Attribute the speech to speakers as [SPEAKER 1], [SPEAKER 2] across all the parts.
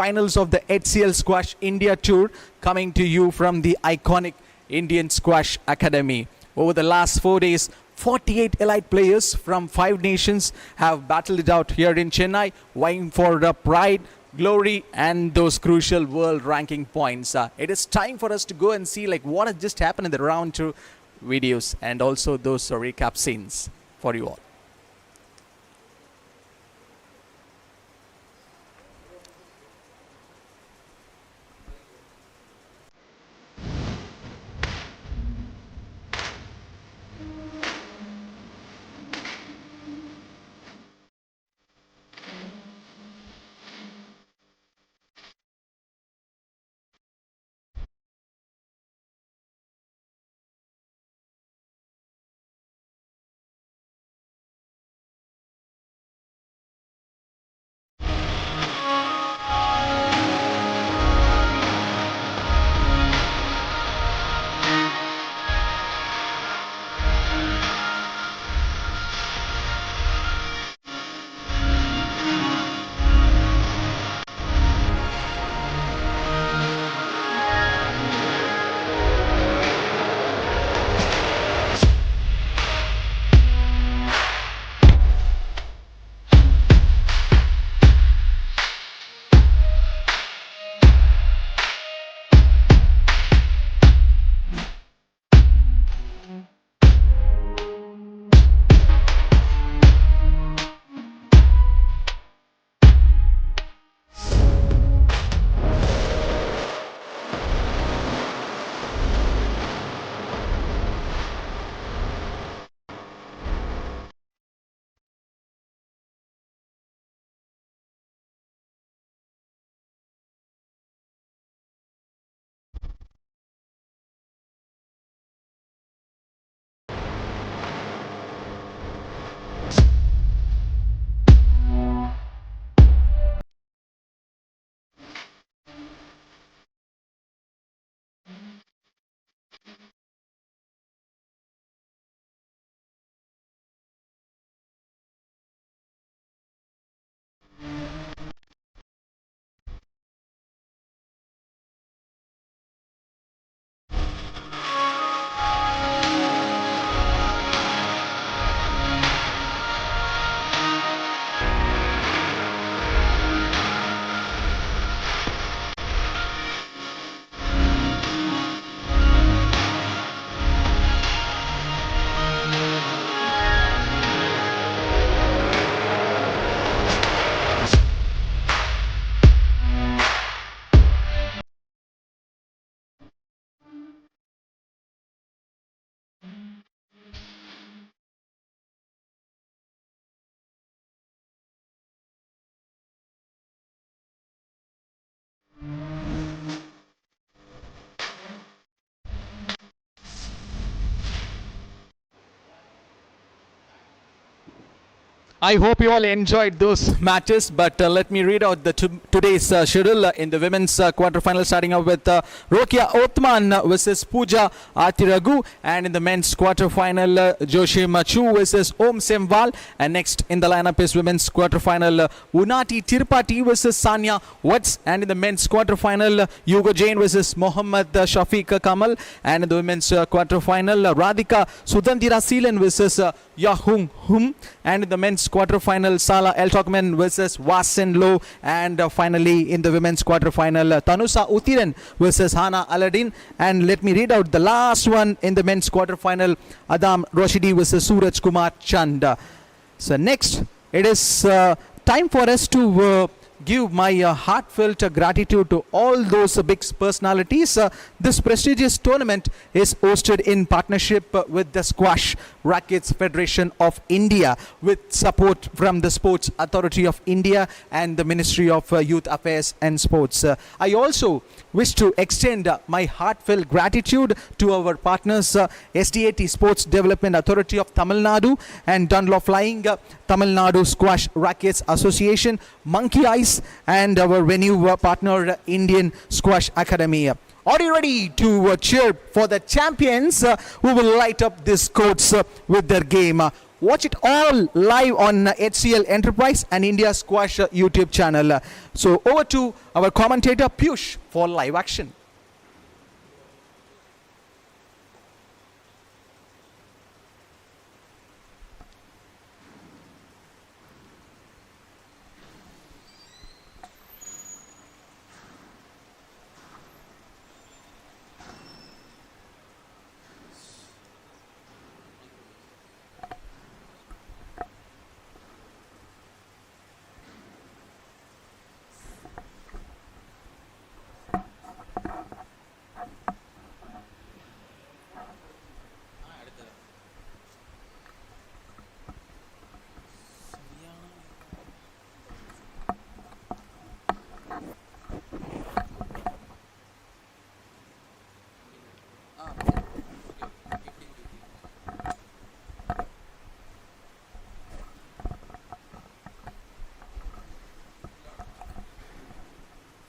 [SPEAKER 1] finals of the HCL Squash India Tour, coming to you from the iconic Indian Squash Academy. Over the last 4 days, 48 elite players from 5 nations have battled it out here in Chennai, vying for the pride, glory and those crucial world ranking points. It is time for us to go and see what has just happened in the round 2 videos and also those recap scenes for you all. I hope you all enjoyed those matches, but let me read out the today's schedule in the women's quarterfinal, starting off with Rokia Othman versus Pooja Atiragu, and in the men's quarterfinal, Joshi Machu versus Om Semwal, and next in the lineup is women's quarterfinal, Unati Tirupati versus Sanya Watts, and in the men's quarterfinal, Yugo Jain versus Mohammad Shafiq Kamal, and in the women's quarterfinal, Radhika Sudandira Seelan versus Yahung Hum, and in the men's quarterfinal, Salah El Tokman versus Wasen Low, and finally in the women's quarterfinal, Tanusa Uthiran versus Hana Aladdin. And let me read out the last one in the men's quarterfinal, Adam Roshidi versus Suraj Kumar Chand. So next, it is time for us to give my heartfelt gratitude to all those big personalities. This prestigious tournament is hosted in partnership with the Squash Rackets Federation of India, with support from the Sports Authority of India and the Ministry of Youth Affairs and Sports. I also wish to extend my heartfelt gratitude to our partners, SDAT Sports Development Authority of Tamil Nadu and Dunlop Flying Tamil Nadu Squash Rackets Association, Monkey Eyes, and our venue partner, Indian Squash Academy. Are you ready to cheer for the champions who will light up these courts with their game? Watch it all live on HCL Enterprise and India Squash YouTube channel. So over to our commentator Piyush for live action.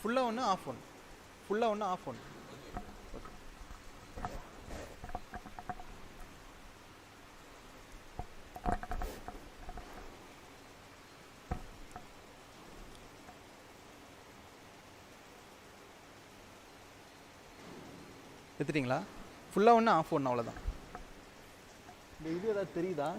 [SPEAKER 1] Full on off one. Full on off one. எடுத்துட்டீங்களா ஃபுல்லாக ஒன்று of ஒன்று அவ்வளோதான். இந்த இது ஏதாவது தெரியுதா?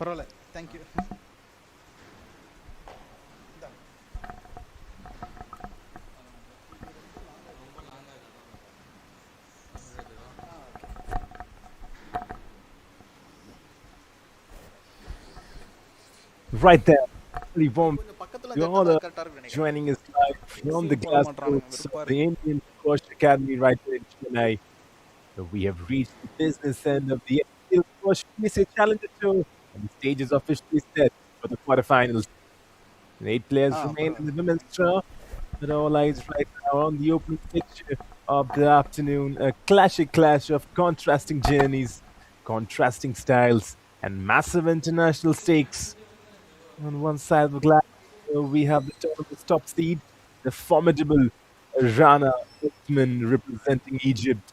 [SPEAKER 1] பரவாயில்ல, thank you.
[SPEAKER 2] Right there, very warm. You're all joining us live from the glass courts of the Indian Squash Academy right here in Chennai. So we have reached the business end of the HCL Squash PSA Challenger Tour, and the stage is officially set for the quarterfinals. And 8 players remain in the women's draw, but all eyes right now on the opening picture of the afternoon. A classic clash of contrasting journeys, contrasting styles, and massive international stakes. On one side of the glass, we have the tournament's top seed, the formidable Rana Othman representing Egypt.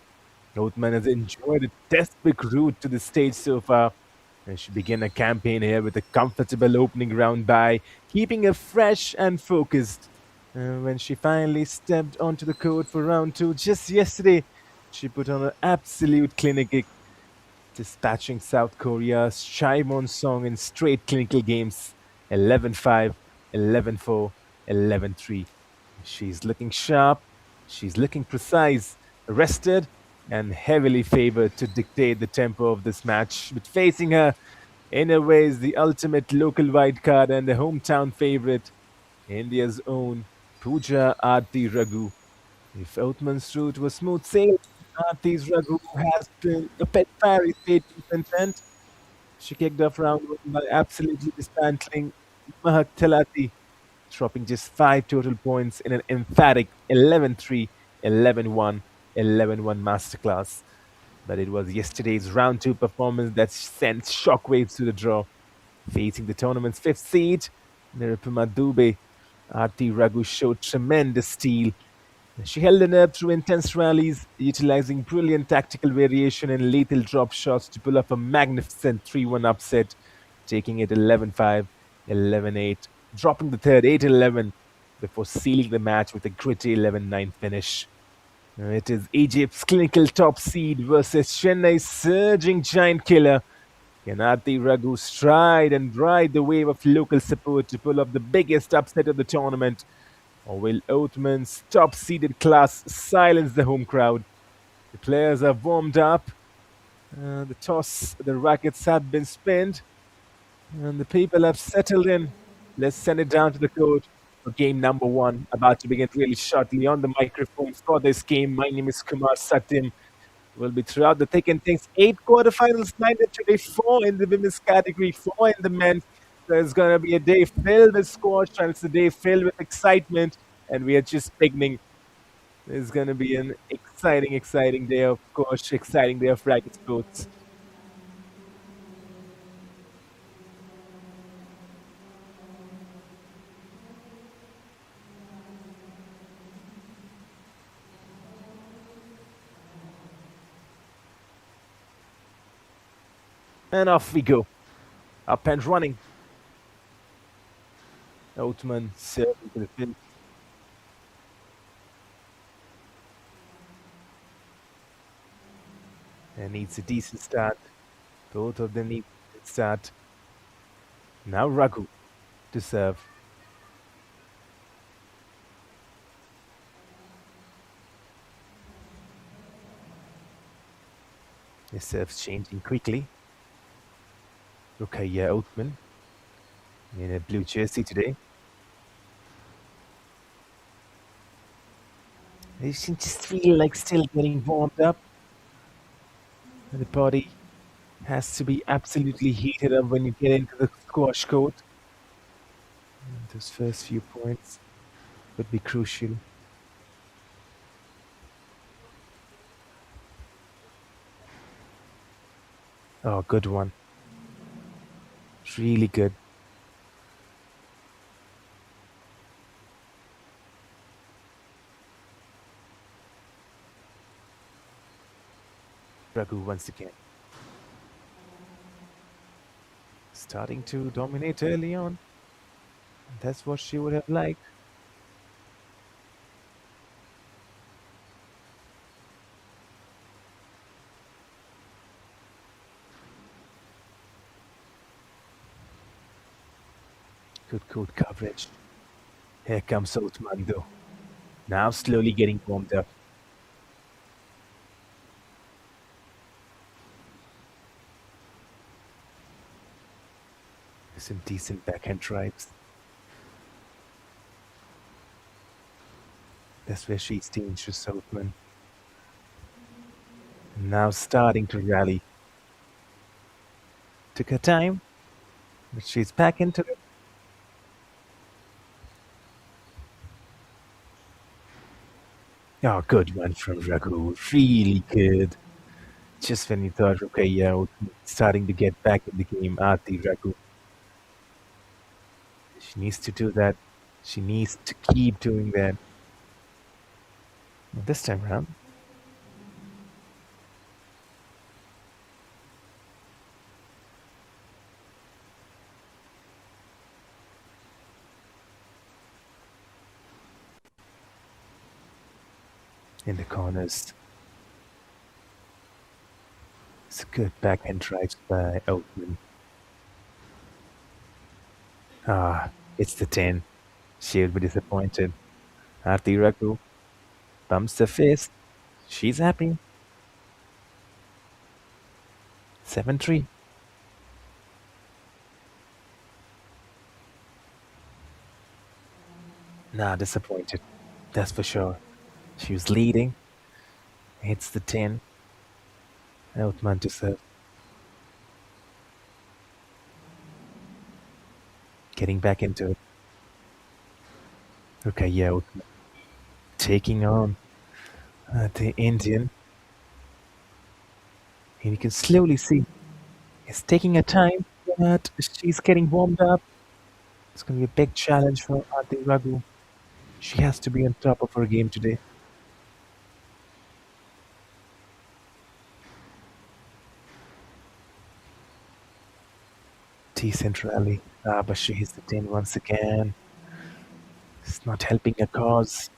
[SPEAKER 2] Othman has enjoyed a textbook route to the stage so far, and she began a campaign here with a comfortable opening round by keeping her fresh and focused. When she finally stepped onto the court for round 2 just yesterday, she put on an absolute clinic, dispatching South Korea's Chaimon song in straight clinical games. 11-5, 11-4, 11-3. She's looking sharp, she's looking precise, rested, and heavily favored to dictate the tempo of this match. But facing her, in a way, is the ultimate local wildcard and the hometown favorite, India's own Pooja Aarti Raghu. If Othman's route was smooth sailing, Aarti's Raghu has been a pet fiery state content. She kicked off round 1 by absolutely dismantling Mahak Talati, dropping just 5 total points in an emphatic 11-3, 11-1, 11-1 masterclass. But it was yesterday's round 2 performance that sent shockwaves to the draw. Facing the tournament's 5th seed, Nirupama Dubey, Aarti Raghu showed tremendous steel. She held the nerve through intense rallies, utilizing brilliant tactical variation and lethal drop shots to pull off a magnificent 3-1 upset, taking it 11-5, 11-8, dropping the third 8-11 before sealing the match with a gritty 11-9 finish. It is Egypt's clinical top seed versus Chennai's surging giant killer. Can Aarti Raghu stride and ride the wave of local support to pull off the biggest upset of the tournament? Or will Othman's top-seeded class silence the home crowd? The players are warmed up. The rackets have been spinned. And the people have settled in. Let's send it down to the court for game number 1. About to begin really shortly. On the microphone for this game, my name is Kumar Satyam. We'll be throughout the thick and thin. 8 quarterfinals lined today, 4 in the women's category, 4 in the men's. There's going to be a day filled with squash, and it's a day filled with excitement, and we are just beginning. There's going to be an exciting day of course, exciting day of racket sports. And off we go. Up and running. Othman serving to the pin. And needs a decent start. Both of them need a start. Now Raghu to serve. His serve's changing quickly. Ruqayya Othman in a blue jersey today. They just feel like still getting warmed up. And the body has to be absolutely heated up when you get into the squash court. And those first few points would be crucial. Oh, good one. Really good. Raghu once again. Starting to dominate early on. That's what she would have liked. Good court coverage. Here comes Othman though. Now slowly getting warmed up. Some decent backhand drives. That's where she's dangerous, Othman. Now starting to rally. Took her time, but she's back into it. Oh, good one from Raghu. Really good. Just when you thought, okay, yeah, starting to get back in the game, Aarti Raghu. She needs to do that. She needs to keep doing that. This time around. In the corners. It's a good backhand drive by Othman. Ah, it's the 10. She'll be disappointed. Aarti Raghu bumps her fist. She's happy. 7-3. Nah, disappointed. That's for sure. She was leading. Hits the 10. Othman to serve. Getting back into it. Okay, yeah, Othman. Taking on the Indian. And you can slowly see it's taking her time, but she's getting warmed up. It's going to be a big challenge for Aarti Raghu. She has to be on top of her game today. Decent rally. But she hits the 10 once again. It's not helping her cause.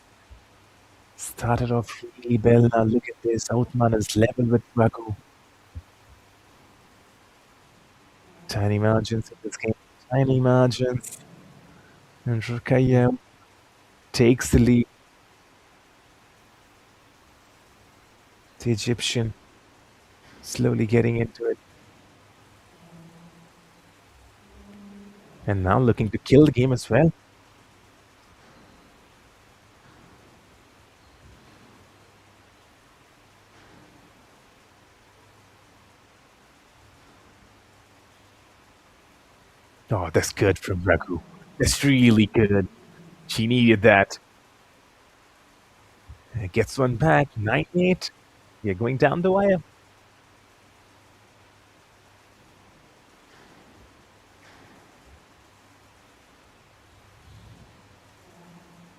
[SPEAKER 2] Started off really well. Now look at this. Othman is level with Raghu. Tiny margins in this game. Tiny margins. And Ruqayya takes the lead. The Egyptian slowly getting into it. And now looking to kill the game as well. Oh, that's good from Raghu. That's really good. She needed that. Gets one back. 9-8. You're going down the wire.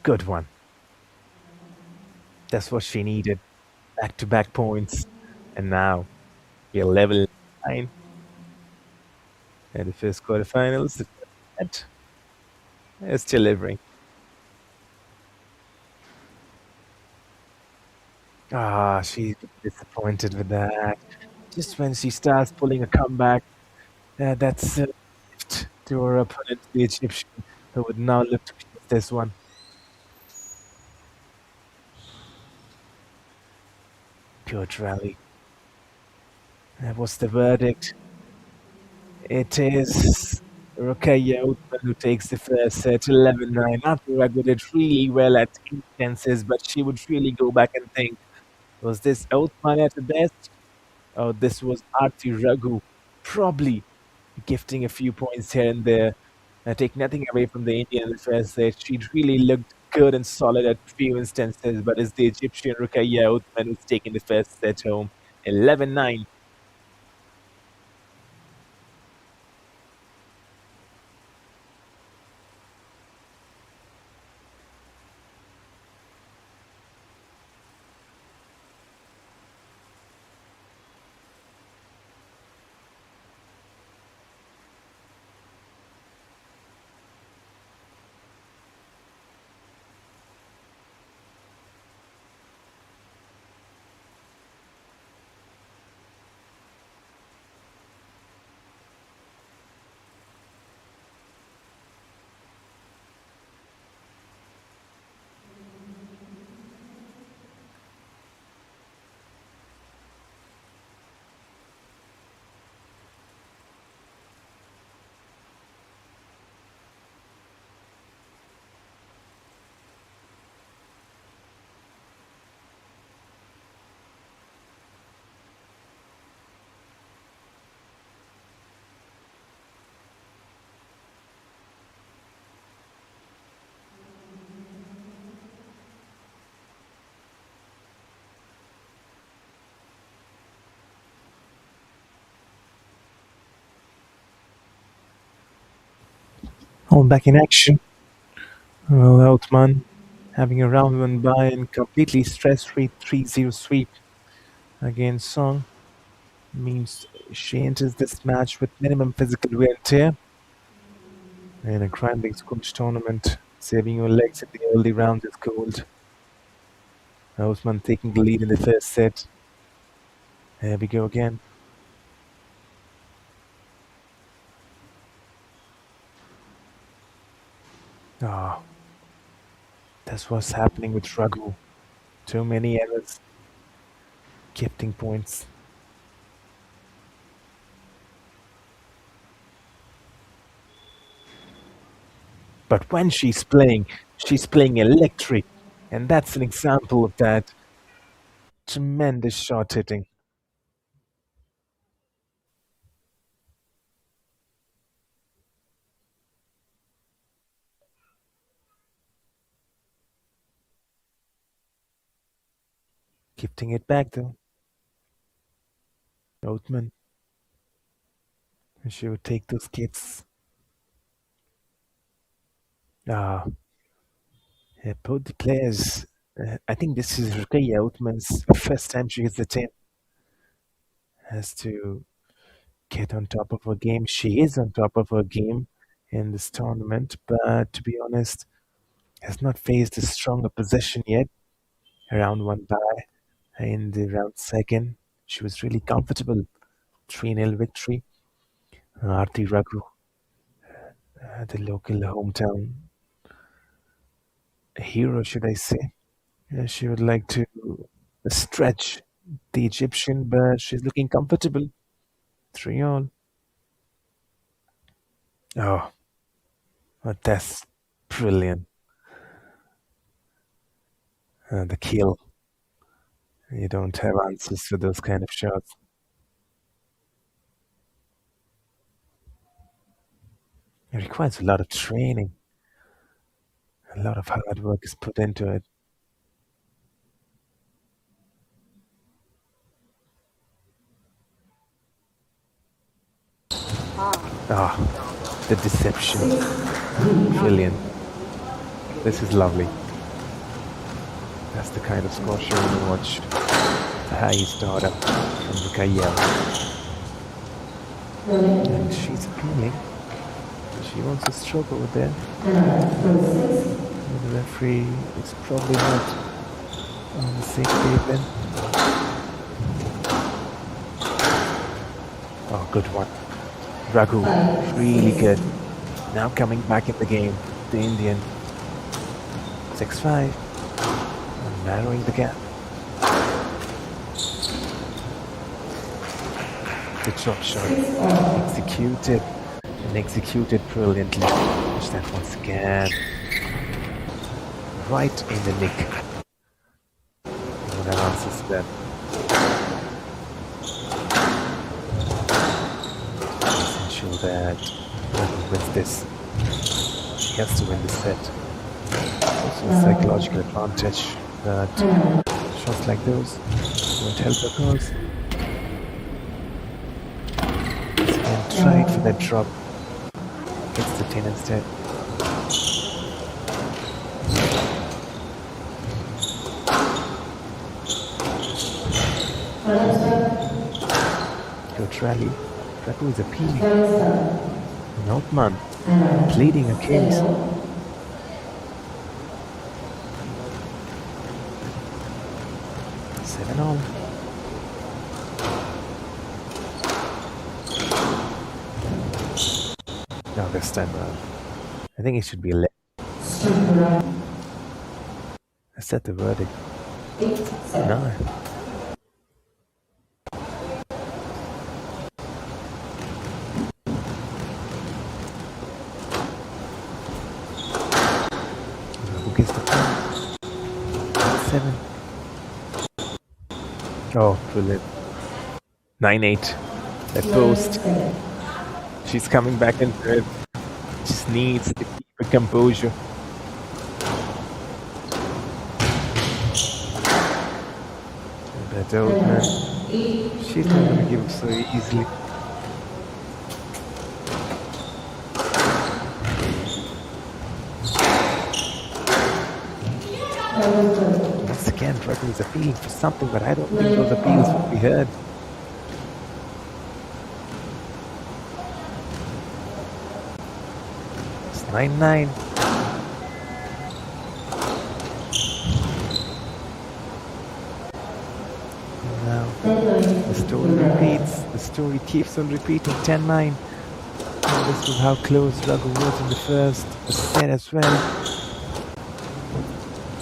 [SPEAKER 2] Good one. That's what she needed. Back to back points. And now we're level 9. And the first quarterfinals, the first set is delivering. Ah, she's disappointed with that. Just when she starts pulling a comeback, that's a gift to her opponent, the Egyptian, who would now look to close this one. Good rally. What's the verdict? It is Rukaya Uthman who takes the first set, 11-9. Aturagu did really well at intenses, but she would really go back and think, was this Uthman at the best? Oh, this was Aarti Raghu, probably gifting a few points here and there. Take nothing away from the Indian in the first set. She really looked good and solid at few instances, but it's the Egyptian Rukaya Uthman who's taking the first set home, 11-9. All back in action. Well, Uthman having a round one by and completely stress-free 3-0 sweep against Song means she enters this match with minimum physical wear and tear in a grinding squash tournament. Saving your legs in the early rounds is gold. Uthman taking the lead in the first set. There we go again. Ah, that's what's happening with Raghu. Too many errors. Gifting points. But when she's playing electric. And that's an example of that. Tremendous shot hitting. Gifting it back though. Othman. She would take those kits. Ah, both the players. I think this is Ruqayya Othman's first time she hits the 10. Has to get on top of her game. She is on top of her game in this tournament, but to be honest, has not faced a strong opposition yet. Round one by in the round second. She was really comfortable. 3-0 victory. Aarti Raghu, the local hometown hero, should I say. She would like to stretch the Egyptian, but she's looking comfortable. 3 all. Oh, but that's brilliant. The kill. You don't have answers for those kind of shots. It requires a lot of training. A lot of hard work is put into it. Ah, the deception. Brilliant. This is lovely. That's the kind of squash you want to watch. The high startup from Rukaya. And she's appealing. She wants a stroke over there. And the referee is probably not on the same page then. Oh, good one. Raghu, really good. Now coming back in the game, the Indian. 6-5. And narrowing the gap. Good shot, executed. And executed brilliantly. Watch that once again. Right in the nick. No one answers that. Essential that Raghu wins this. She has to win this set. Also a psychological advantage, but shots like those won't help her cause. And tried for that drop. Gets the 10 instead. Good rally. Raghu is appealing. And Othman pleading a case. 7-all. No, this time around. I think it should be 11. Is that the verdict? No. Who gets the point? 7. Oh, brilliant. 9-8. That post. She's coming back into it. Just needs to keep her composure. That old man. She's not going to give up so easily. Once again, Raghu is appealing for something, but I don't think those appeals will be heard. It's 9-9. Now, the story repeats. The story keeps on repeating. 10-9. And this was how close Raghu was in the first set as well.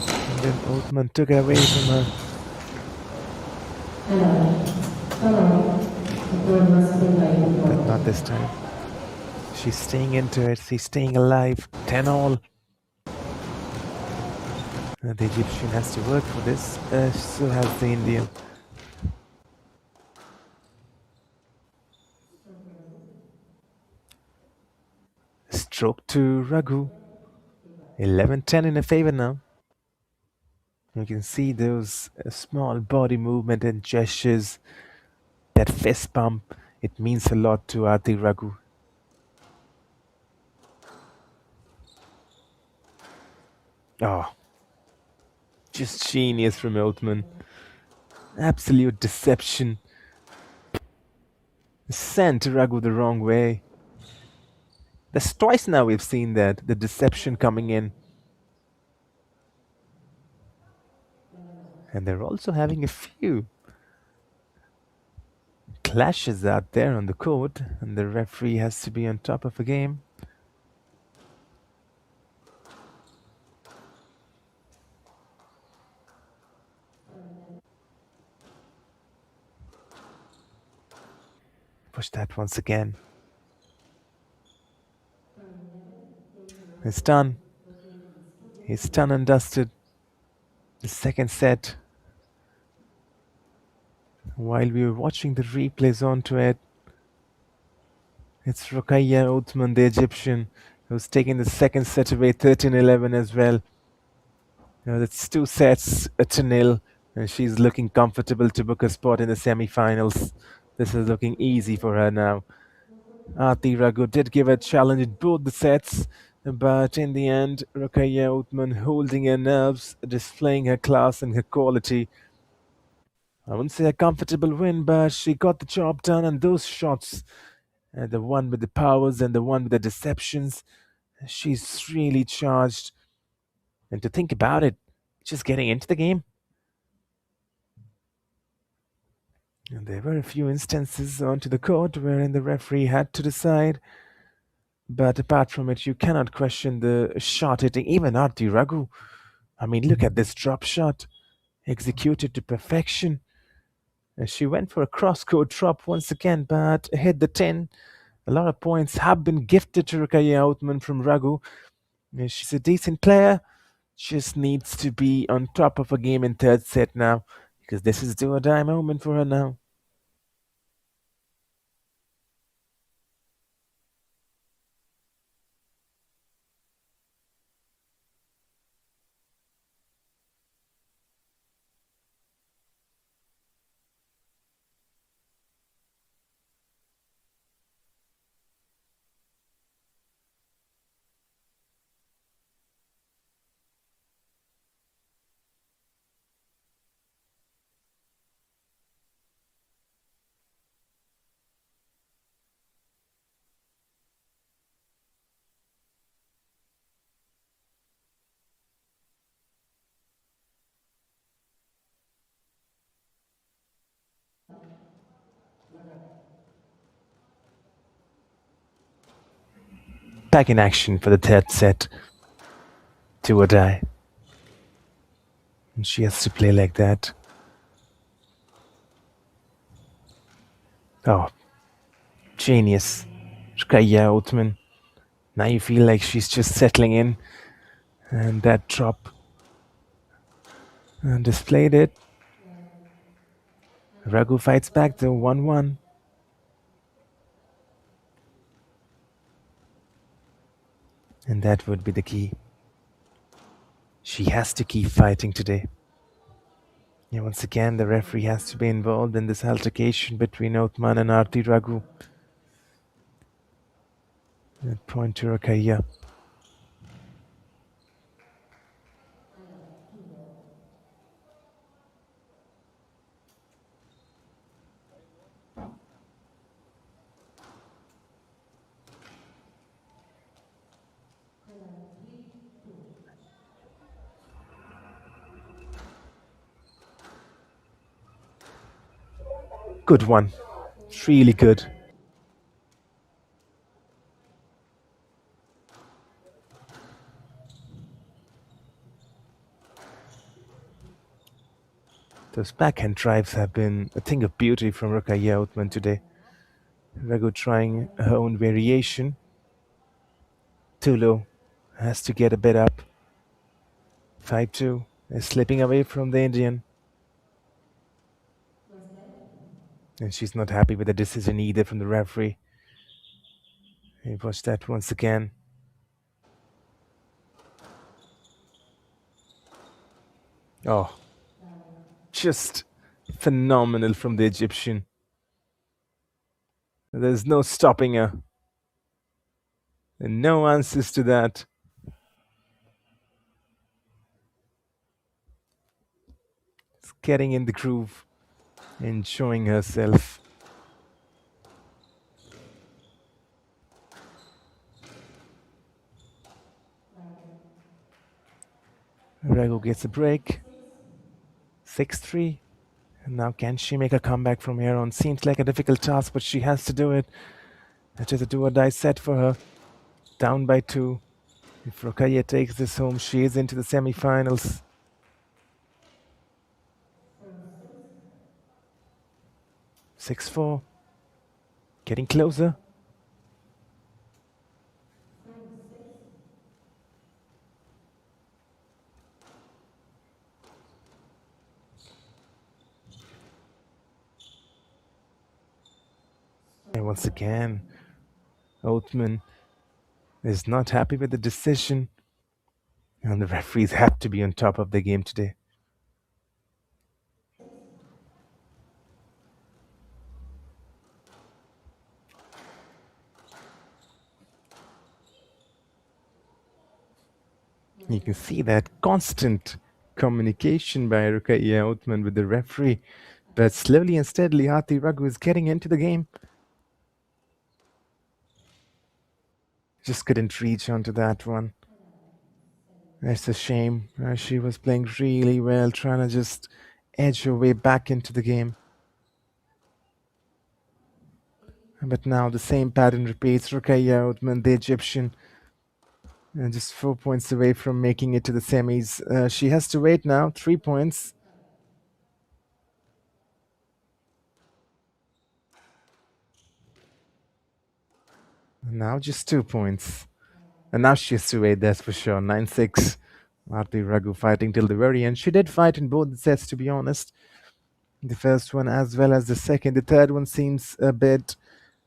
[SPEAKER 2] And then Othman took it away from her. But not this time. She's staying into it. She's staying alive. 10-all. The Egyptian has to work for this. So has the Indian. Stroke to Raghu. 11-10 in a favor now. You can see those small body movement and gestures. That fist pump. It means a lot to Aarti Raghu. Oh, just genius from Othman. Absolute deception. Sent Raghu the wrong way. That's twice now we've seen that. The deception coming in. And they're also having a few clashes out there on the court. And the referee has to be on top of the game. Push that once again. It's done. He's done and dusted. The second set. While we were watching the replays onto it, it's Rukaya Othman, the Egyptian, who's taking the second set away 13-11 as well. That's 2 sets to nil, and she's looking comfortable to book a spot in the semi-finals. This is looking easy for her now. Ati Raghu did give a challenge in both the sets, but in the end, Rukaya Uthman holding her nerves, displaying her class and her quality. I wouldn't say a comfortable win, but she got the job done, and those shots, the one with the powers and the one with the deceptions, she's really charged. And to think about it, just getting into the game. And there were a few instances onto the court wherein the referee had to decide. But apart from it, you cannot question the shot hitting. Even Aarti Raghu. I mean, look at this drop shot, executed to perfection. She went for a cross-court drop once again, but hit the 10. A lot of points have been gifted to Rukaya Outman from Raghu. She's a decent player. Just needs to be on top of her game in third set now, because this is do or die moment for her now. Back in action for the third set. Do or die. And she has to play like that. Oh, genius. Rukaya Outman. Now you feel like she's just settling in. And that drop. And displayed it. Raghu fights back though, 1-1. And that would be the key. She has to keep fighting today. Yeah, once again, the referee has to be involved in this altercation between Othman and Aarti Raghu. That point to Rakaya. Good one. It's really good. Those backhand drives have been a thing of beauty from Rakaya Othman today. Raghu trying her own variation. Too low. Has to get a bit up. 5-2. Is slipping away from the Indian. And she's not happy with the decision either from the referee. Hey, watch that once again. Oh, just phenomenal from the Egyptian. There's no stopping her. And no answers to that. It's getting in the groove, enjoying herself. Raghu gets a break. 6-3. And now can she make a comeback from here on? Seems like a difficult task, but she has to do it. It is a do or die set for her. Down by 2. If Rukaya takes this home, she is into the semi-finals. 6-4. Getting closer. And once again, Othman is not happy with the decision. And the referees have to be on top of the game today. You can see that constant communication by Ruqayya Uthman with the referee. But slowly and steadily, Aarti Raghu is getting into the game. Just couldn't reach onto that one. It's a shame. She was playing really well, trying to just edge her way back into the game. But now the same pattern repeats. Ruqayya Uthman, the Egyptian, just 4 points away from making it to the semis. She has to wait now, 3 points. Now just 2 points. And now she has to wait, that's for sure. 9-6. Aarti Raghu fighting till the very end. She did fight in both sets, to be honest. The first one as well as the second. The third one seems a bit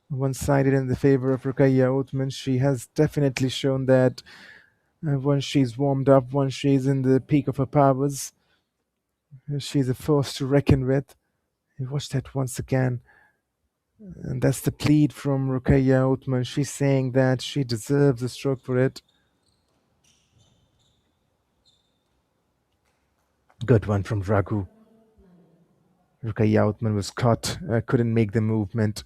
[SPEAKER 2] one-sided in the favor of Ruqayya Uthman. She has definitely shown that once she's warmed up, once she's in the peak of her powers, she's a force to reckon with. You watch that once again. And that's the plead from Ruqayya Uthman. She's saying that she deserves a stroke for it. Good one from Raghu. Ruqayya Uthman was caught, couldn't make the movement.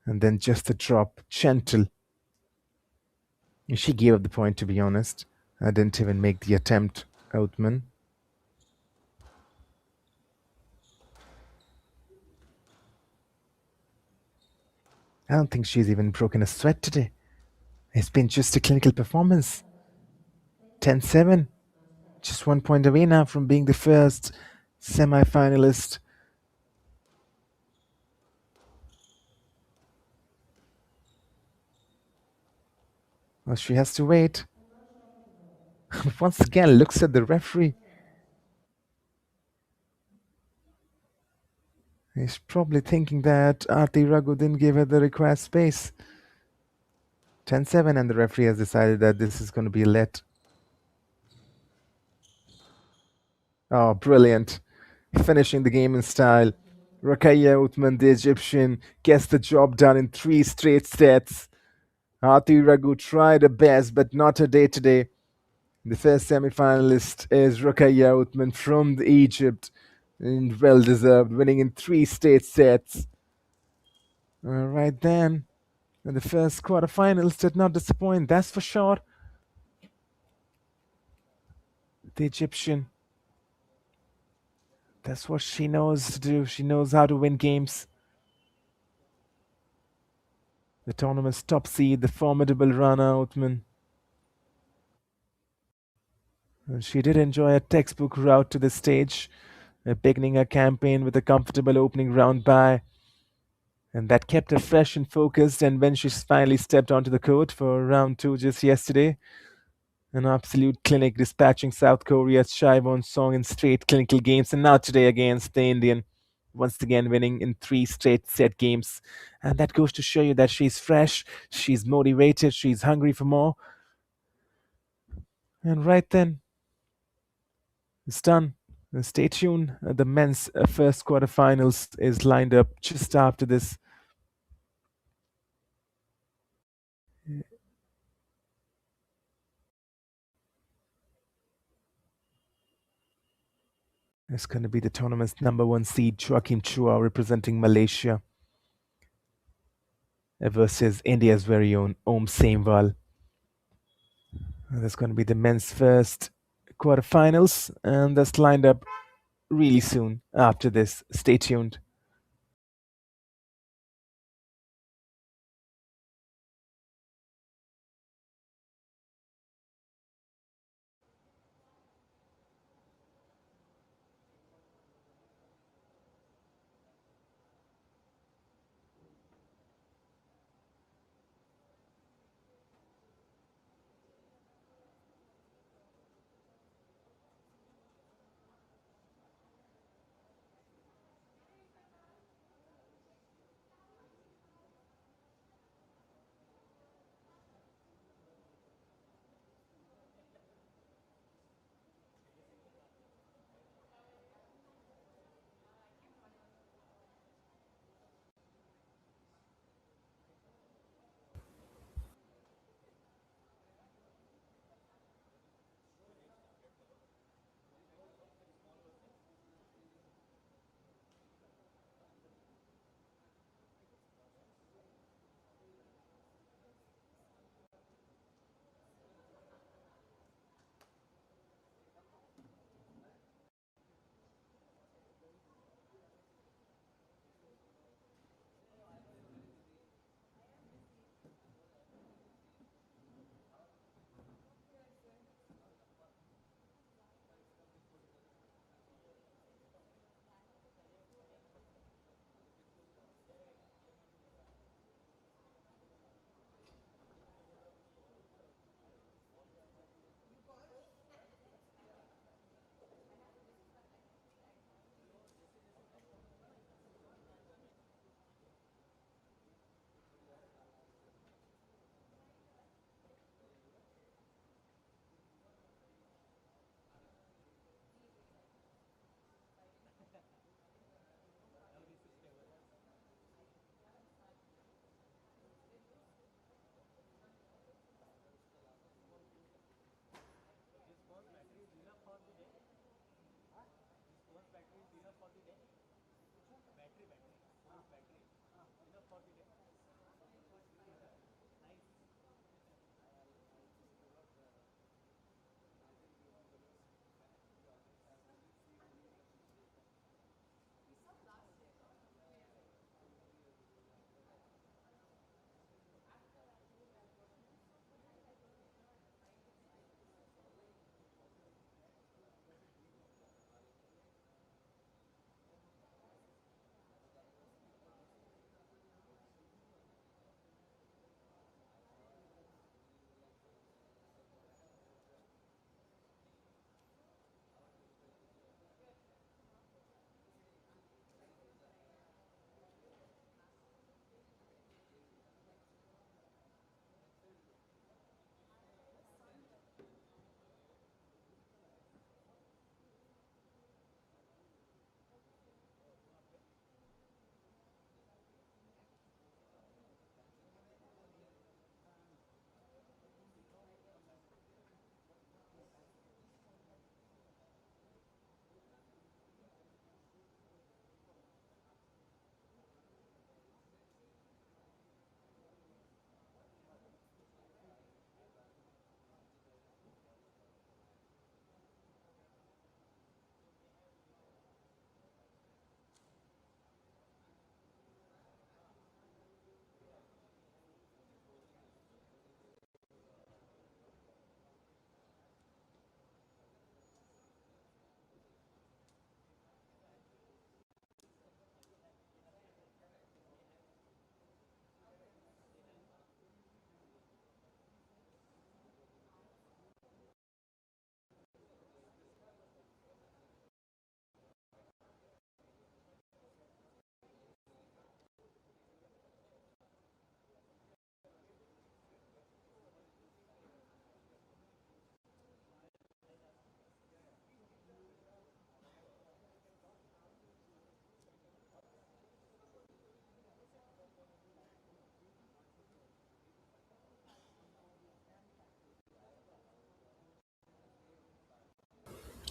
[SPEAKER 2] And then just the drop, gentle. She gave up the point, to be honest. I didn't even make the attempt, Uthman. I don't think she's even broken a sweat today. It's been just a clinical performance. 10-7. Just 1 point away now from being the first semi-finalist. Well, she has to wait. Once again, looks at the referee. He's probably thinking that Aarti Raghu didn't give her the required space. 10-7, and the referee has decided that this is going to be a let. Oh, brilliant. Finishing the game in style. Ruqayya Uthman, the Egyptian, gets the job done in 3 straight sets. Aarti Raghu tried her best, but not her day today. The first semi-finalist is Ruqayya Uthman from Egypt, and well-deserved, winning in 3 straight sets. Right then, and the first quarterfinals did not disappoint, that's for sure. The Egyptian, that's what she knows to do. She knows how to win games. The tournament's top seed, the formidable Rana Uthman. She did enjoy a textbook route to the stage, beginning her campaign with a comfortable opening round bye. And that kept her fresh and focused. And when she finally stepped onto the court for round 2 just yesterday, an absolute clinic, dispatching South Korea's Shaewon Song in straight clinical games. And now today against the Indian, once again winning in 3 straight set games. And that goes to show you that she's fresh, she's motivated, she's hungry for more. And right then, it's done. Stay tuned. The men's first quarterfinals is lined up just after this. It's going to be the tournament's number 1 seed, Joachim Chua, representing Malaysia, versus India's very own Om Saimwal. That's going to be the men's first quarterfinals, and that's lined up really soon after this. Stay tuned.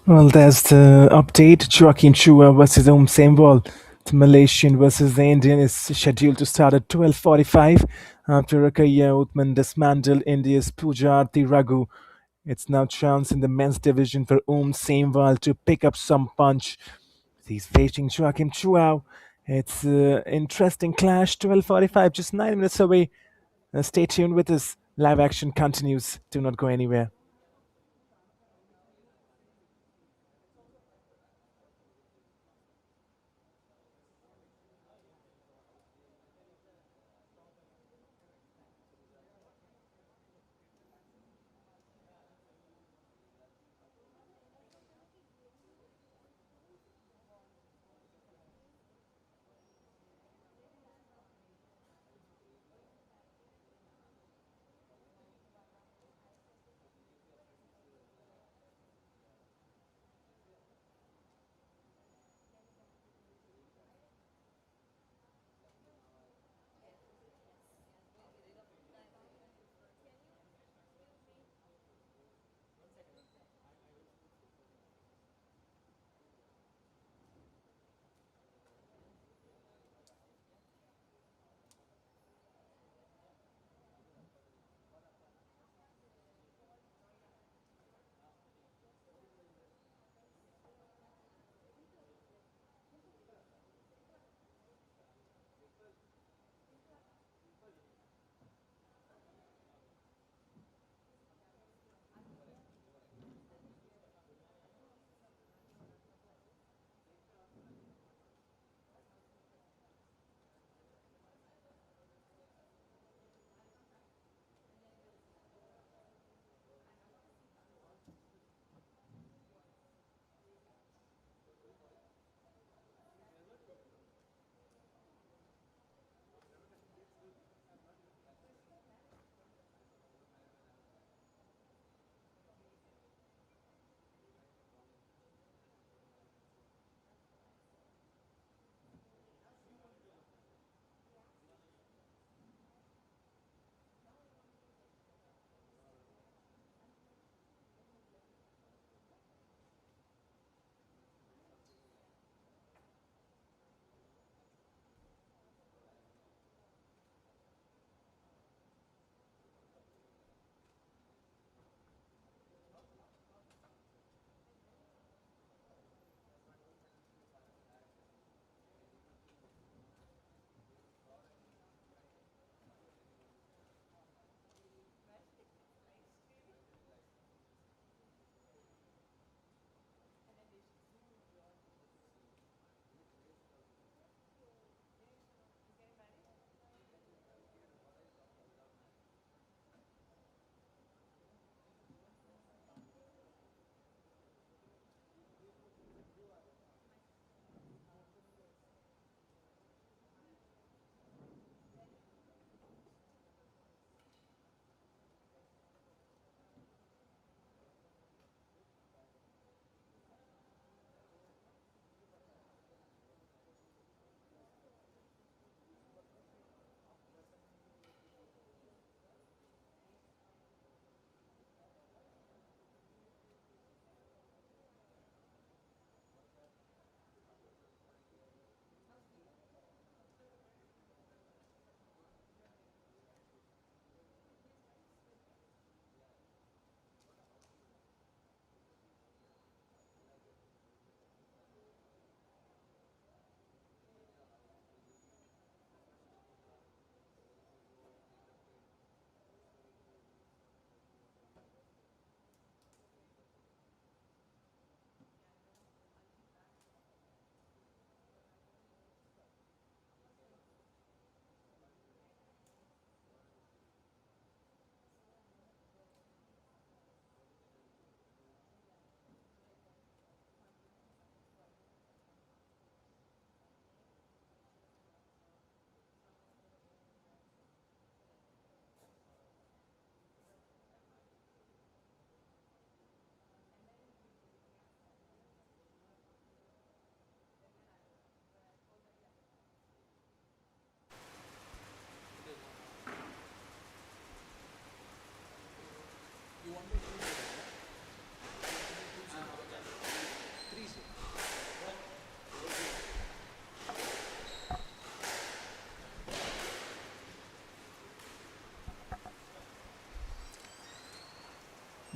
[SPEAKER 2] Well, there's the update. Joaquin Chua versus Samwal. The Malaysian versus the Indian is scheduled to start at 12:45 after Rakaya Uthman dismantled India's Pujarthi Raghu. It's now chance in the men's division for Samwal to pick up some punch. He's facing Joaquin Chua. It's an interesting clash. 12:45, just 9 minutes away. Stay tuned with us. Live action continues. Do not go anywhere.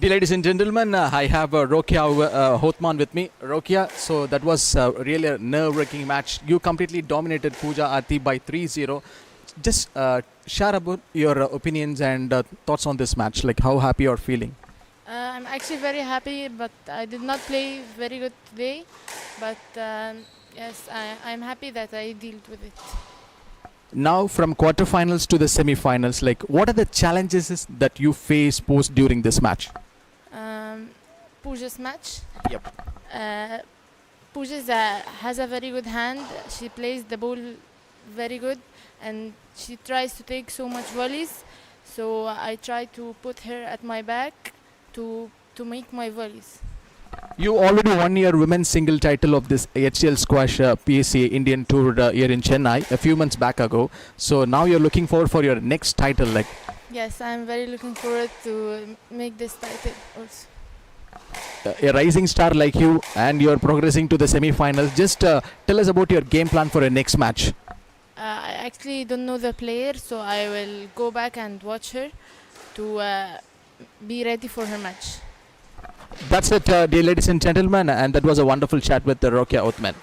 [SPEAKER 1] Okay, ladies and gentlemen, I have Rokia Hothman with me. Rokia, so that was really a nerve-wracking match. You completely dominated Pooja Aarti by 3-0. Just share about your opinions and thoughts on this match, like how happy you're feeling.
[SPEAKER 3] I'm actually very happy, but I did not play very good today. But yes, I'm happy that I dealt with it.
[SPEAKER 1] Now, from quarterfinals to the semi-finals, like what are the challenges that you face post during this match?
[SPEAKER 3] Pooja's match.
[SPEAKER 1] Yep.
[SPEAKER 3] Uh, Pooja has a very good hand. She plays the ball very good, and she tries to take so much volleys. So I try to put her at my back to make my volleys.
[SPEAKER 1] You already won your women's single title of this HCL squash PSA Indian Tour here in Chennai a few months back ago. So now you're looking forward for your next title. Like,
[SPEAKER 3] Yes, I'm very looking forward to make this title also.
[SPEAKER 1] a rising star like you, and you're progressing to the semi-finals. Just tell us about your game plan for your next match.
[SPEAKER 3] I actually don't know the player, so I will go back and watch her to be ready for her match.
[SPEAKER 1] That's it, dear ladies and gentlemen, and that was a wonderful chat with Rokia Othman.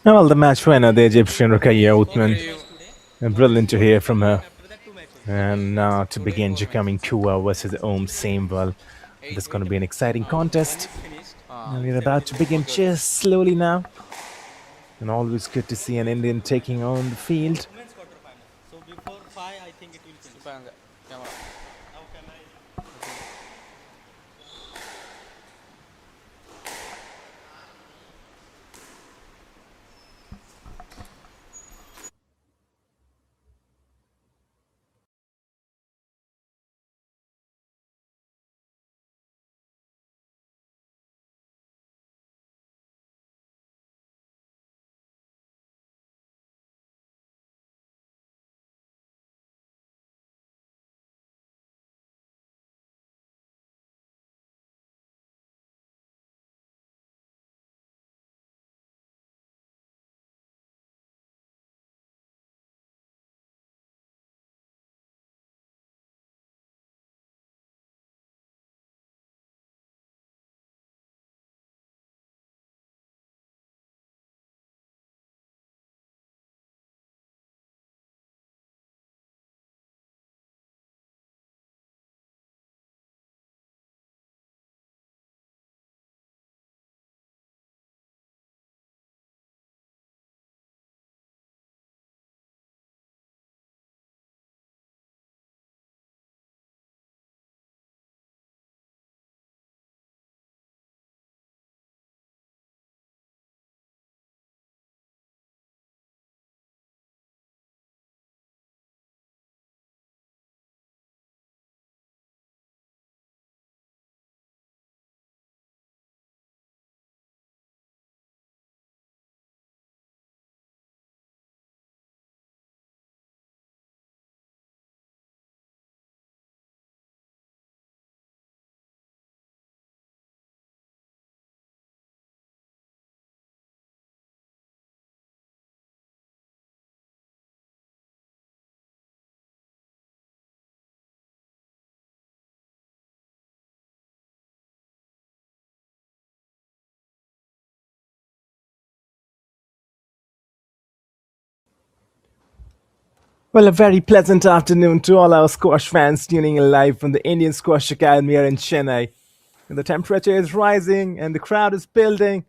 [SPEAKER 2] Well, the match winner, the Egyptian Ruqayya Uthman. Brilliant to hear from her. And now to begin Jacoming Kua versus Om Samewal. This is going to be an exciting contest. And we're about to begin just slowly now. And always good to see an Indian taking on the field. Well, a very pleasant afternoon to all our squash fans tuning in live from the Indian Squash Academy here in Chennai. And the temperature is rising and the crowd is building,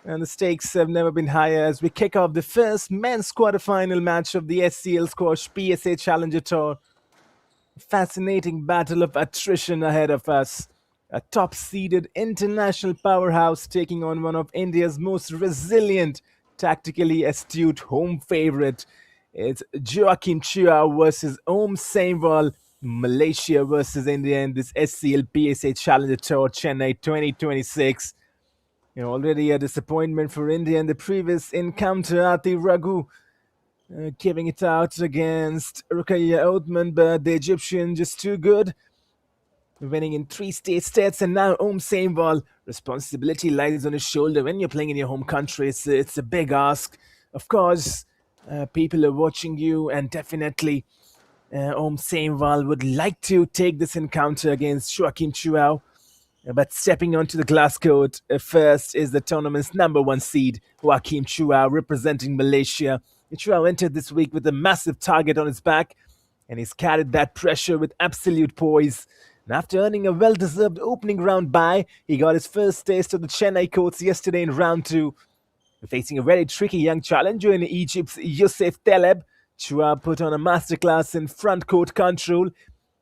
[SPEAKER 2] and the stakes have never been higher as we kick off the first men's quarterfinal match of the HCL Squash PSA Challenger Tour. A fascinating battle of attrition ahead of us. A top seeded international powerhouse taking on one of India's most resilient, tactically astute home favorite. It's Joachim Chia versus Om Sainwal, Malaysia versus India in this SCL PSA Challenger Tour Chennai 2026. Already a disappointment for India in the previous encounter. Ati Raghu giving it out against Ruqayya Othman, but the Egyptian just too good, winning in three state sets, and now Om Sainwal Responsibility lies on his shoulder when you're playing in your home country. It's a big ask. Of course, people are watching you, and definitely Om Sainwal would like to take this encounter against Joachim Chuao. But stepping onto the glass court first is the tournament's number one seed, Joachim Chuao, representing Malaysia. Chuao entered this week with a massive target on his back, and he's carried that pressure with absolute poise. And after earning a well deserved opening round bye, he got his first taste of the Chennai courts yesterday in round two. Facing a very tricky young challenger in Egypt's Youssef Taleb, Chua put on a masterclass in front court control.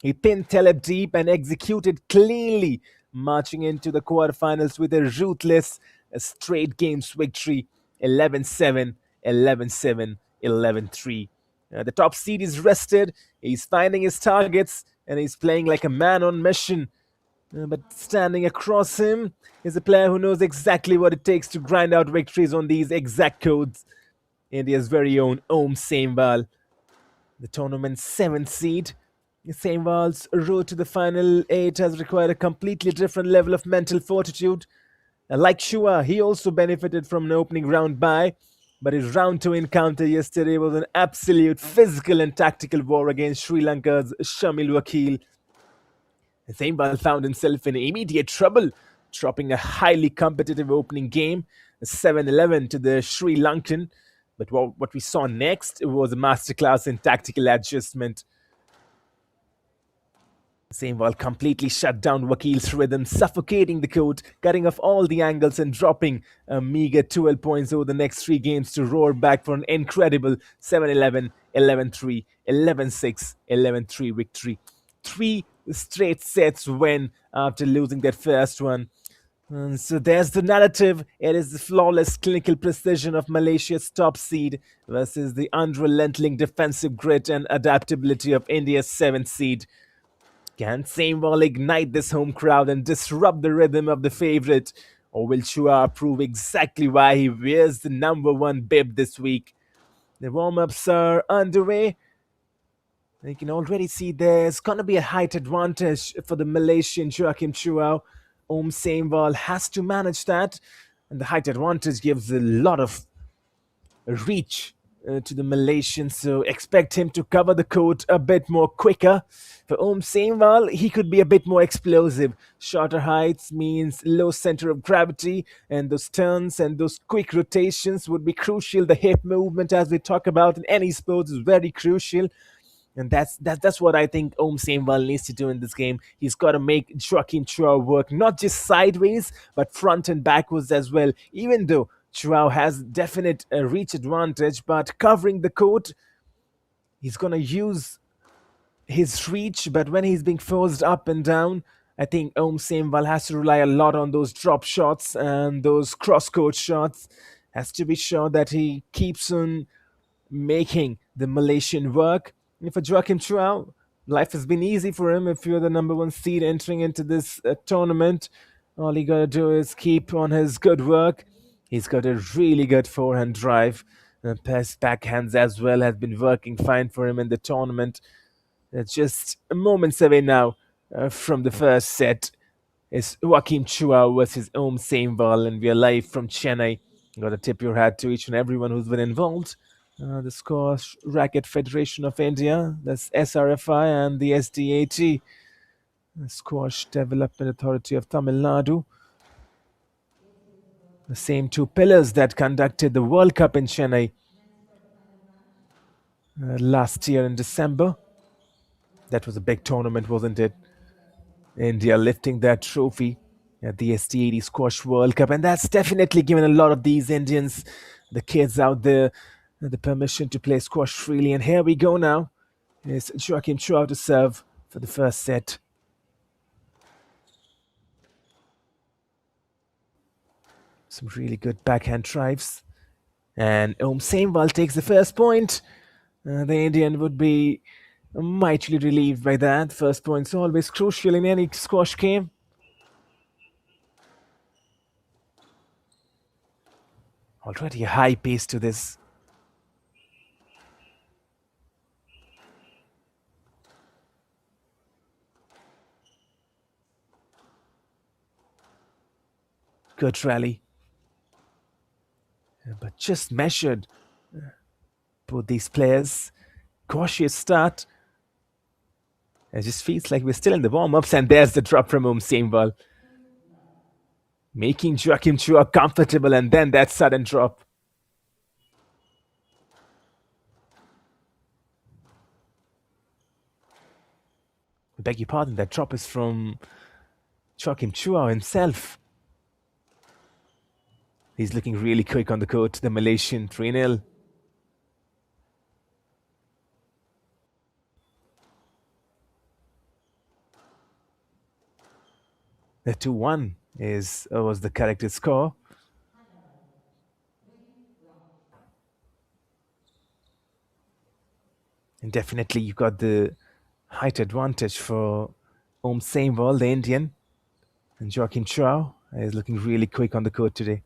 [SPEAKER 2] He pinned Taleb deep and executed cleanly, marching into the quarterfinals with a ruthless straight games victory 11-7, 11-7, 11-3. The top seed is rested, he's finding his targets, and he's playing like a man on mission. But standing across him is a player who knows exactly what it takes to grind out victories on these exact codes. India's very own Om Sainwal, the tournament's seventh seed. Sainwal's road to the final eight has required a completely different level of mental fortitude. Like Shua, he also benefited from an opening round bye, but his round two encounter yesterday was an absolute physical and tactical war against Sri Lanka's Shamil Wakil. Sainwal found himself in immediate trouble, dropping a highly competitive opening game, 7-11 to the Sri Lankan. But what we saw next was a masterclass in tactical adjustment. Sainwal completely shut down Wakil's rhythm, suffocating the court, cutting off all the angles and dropping a meager 12 points over the next three games to roar back for an incredible 7-11, 11-3, 11-6, 11-3 victory. Three straight sets win after losing that first one. So there's the narrative. It is the flawless clinical precision of Malaysia's top seed versus the unrelenting defensive grit and adaptability of India's seventh seed. Can Sainwal ignite this home crowd and disrupt the rhythm of the favourite? Or will Chua prove exactly why he wears the number one bib this week? The warm-ups are underway. You can already see there's going to be a height advantage for the Malaysian Joachim Chua. Om Sainwal has to manage that, and the height advantage gives a lot of reach to the Malaysians, so expect him to cover the court a bit more quicker. For Om Sainwal, he could be a bit more explosive. Shorter heights means low center of gravity, and those turns and those quick rotations would be crucial. The hip movement, as we talk about in any sports, is very crucial. And that's what I think Om Sainwal needs to do in this game. He's got to make Joachim Chua work, not just sideways, but front and backwards as well. Even though Chua has definite reach advantage, but covering the court, he's going to use his reach. But when he's being forced up and down, I think Om Sainwal has to rely a lot on those drop shots and those cross-court shots. Has to be sure that he keeps on making the Malaysian work. And for Joachim Chua, life has been easy for him. If you're the number one seed entering into this tournament, all he got to do is keep on his good work. He's got a really good forehand drive. Pass backhands as well has been working fine for him in the tournament. It's just moments away now from the first set. It's Joachim Chua versus Om Sainwal, and we are live from Chennai. Got to tip your hat to each and everyone who's been involved. The Squash Racket Federation of India, that's SRFI, and the SDAT, the Squash Development Authority of Tamil Nadu. The same two pillars that conducted the World Cup in Chennai last year in December. That was a big tournament, wasn't it? India lifting that trophy at the ST80 Squash World Cup, and that's definitely given a lot of these Indians, the kids out there, the permission to play squash freely. And here we go now. It's Joachim Chua to serve for the first set. Some really good backhand drives. And Om Sainwal takes the first point. The Indian would be mightily relieved by that. First point's always crucial in any squash game. Already a high pace to this. Good rally. But just measured. Both these players. Cautious start. It just feels like we're still in the warm-ups, and there's the drop from Seinwald. Making Joachim Chua comfortable, and then that sudden drop. I beg your pardon, that drop is from Joachim Chua himself. He's looking really quick on the court, the Malaysian 3-0. The 2-1 was the correct score. And definitely you got the height advantage for Seinwald, the Indian. And Joachim Chua is looking really quick on the court today.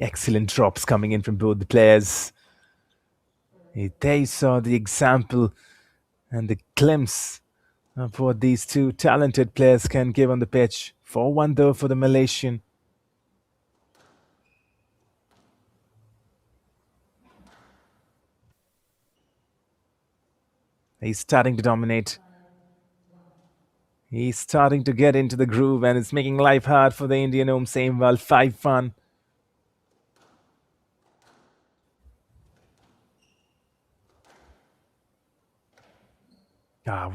[SPEAKER 2] Excellent drops coming in from both the players. They saw the example and the glimpse of what these two talented players can give on the pitch. 4-1 though for the Malaysian. He's starting to dominate. He's starting to get into the groove, and it's making life hard for the Indian Seinwald. 5-1.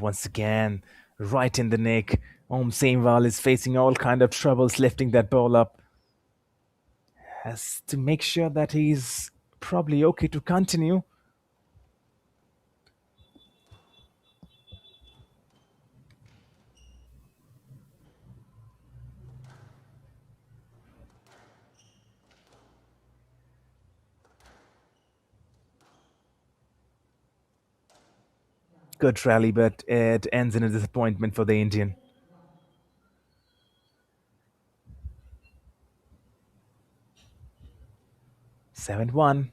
[SPEAKER 2] Once again, right in the neck. Seinwald is facing all kind of troubles lifting that ball up. Has to make sure that he's probably okay to continue. Good rally, but it ends in a disappointment for the Indian. Seven-one.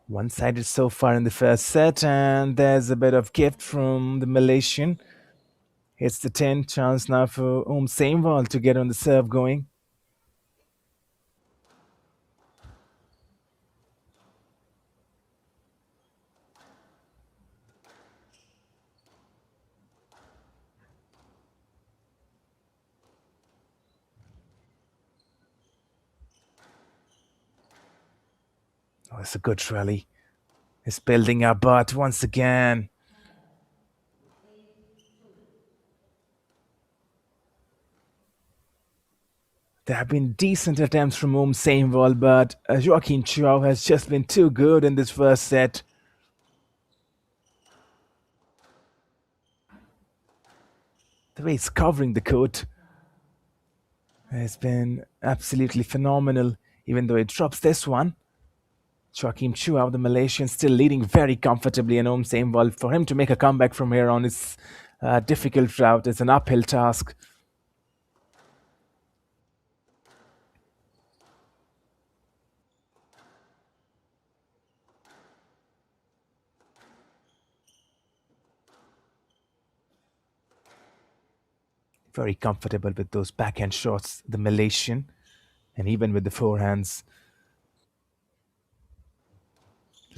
[SPEAKER 2] One-sided so far in the first set, and there's a bit of gift from the Malaysian. It's the 10 chance now for Seinwald to get on the serve going. Oh, it's a good rally. It's building up, but once again, there have been decent attempts from Seinwald, but Joachim Chua has just been too good in this first set. The way he's covering the court has been absolutely phenomenal, even though he drops this one. Joachim Chua, the Malaysian, still leading very comfortably, and Seinwald, for him to make a comeback from here on is a difficult route. It's an uphill task. Very comfortable with those backhand shots, the Malaysian, and even with the forehands.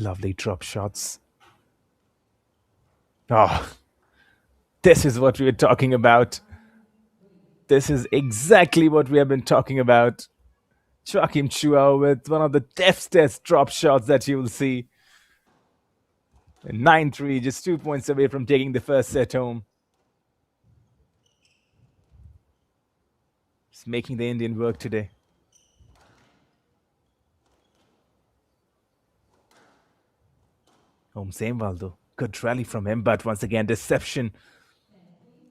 [SPEAKER 2] Lovely drop shots. Oh, this is what we were talking about. This is exactly what we have been talking about. Joachim Chua with one of the deftest drop shots that you will see. 9-3, just 2 points away from taking the first set home. It's making the Indian work today. Seinwald though. Good rally from him, but once again, deception.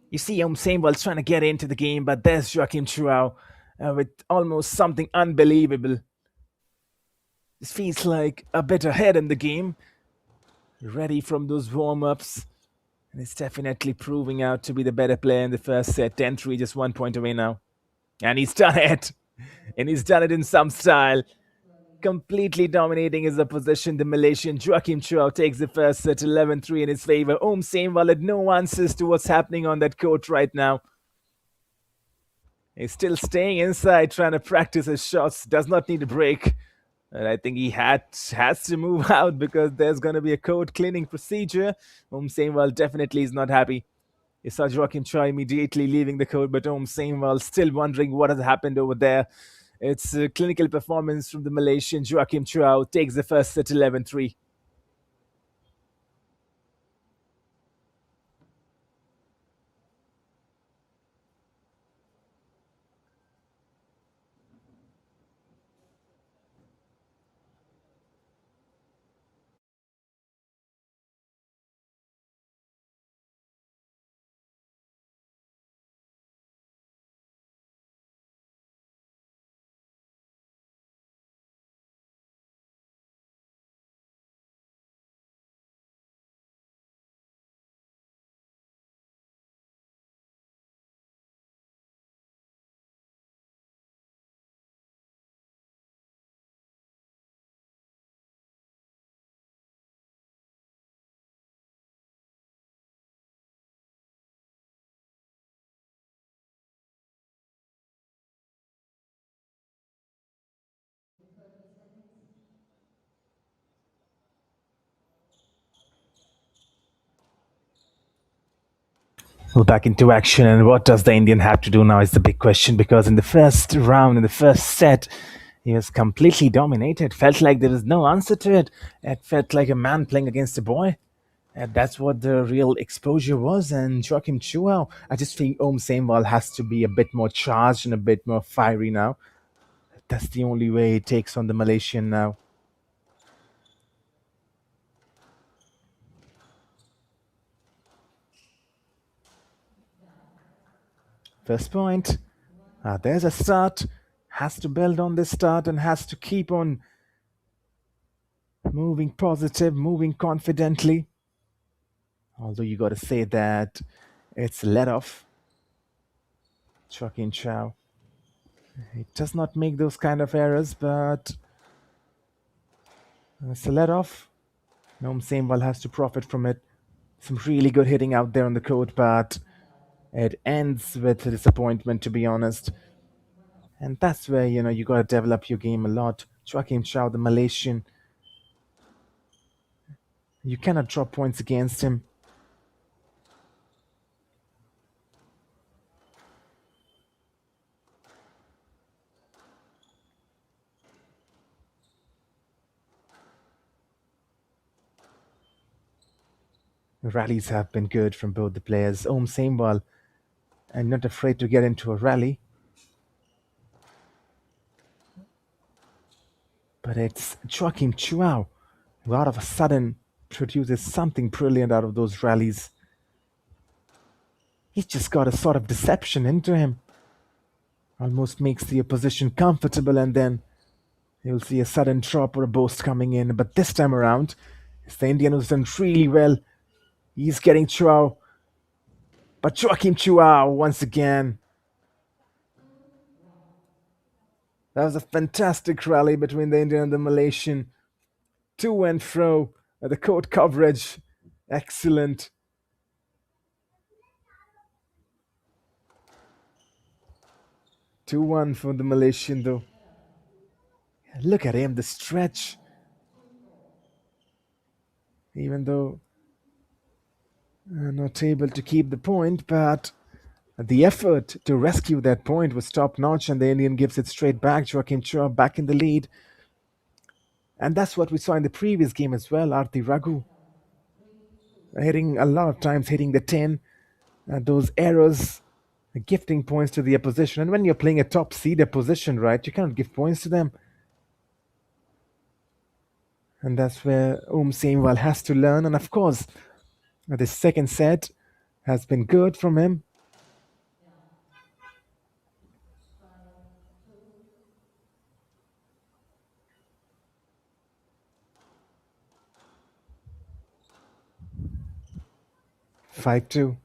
[SPEAKER 2] You see Seinwald trying to get into the game, but there's Joachim Chua with almost something unbelievable. This feels like a bit ahead in the game. Ready from those warm-ups. And it's definitely proving out to be the better player in the first set. 10-3, just 1 point away now. And he's done it. And he's done it in some style. completely dominating his opposition. The Malaysian Joachim Chua takes the first set 11-3 in his favor. Sameval had no answers to what's happening on that court right now. He's still staying inside, trying to practice his shots. Does not need a break. And I think he has to move out because there's going to be a court cleaning procedure. Sameval definitely is not happy. You saw Joachim Choi immediately leaving the court, but Sameval still wondering what has happened over there. It's a clinical performance from the Malaysian Joachim Chua, takes the first set 11-3. Well, back into action, and what does the Indian have to do now is the big question, because in the first round, in the first set, he was completely dominated. Felt like there was no answer to it. It felt like a man playing against a boy. And that's what the real exposure was. And Joachim Chua, I just think Sameval has to be a bit more charged and a bit more fiery now. That's the only way he takes on the Malaysian now. First point. There's a start. Has to build on this start and has to keep on moving positive, moving confidently. Although you got to say that it's let off. Joaquin Chow. He does not make those kind of errors, but it's a let off. Noam Samewal has to profit from it. Some really good hitting out there on the court, but it ends with a disappointment, to be honest. And that's where, you got to develop your game a lot. Joachim Chow, the Malaysian, you cannot drop points against him. The rallies have been good from both the players. Samewal, and not afraid to get into a rally. But it's Joachim Chua who out of a sudden produces something brilliant out of those rallies. He's just got a sort of deception into him. Almost makes the opposition comfortable, and then you'll see a sudden drop or a burst coming in. But this time around, it's the Indian who's done really well. He's getting Chua. But Joachim Chua, once again. That was a fantastic rally between the Indian and the Malaysian. To and fro. The court coverage. Excellent. 2-1 for the Malaysian, though. Look at him, the stretch. Even though not able to keep the point, but the effort to rescue that point was top notch, and the Indian gives it straight back. Joachim Chua back in the lead. And that's what we saw in the previous game as well. Arti Raghu hitting a lot of times, hitting the 10. Those errors, gifting points to the opposition. And when you're playing a top seed opposition, right, you cannot give points to them. And that's where Samewal has to learn. And of course, the second set has been good from him. Five two.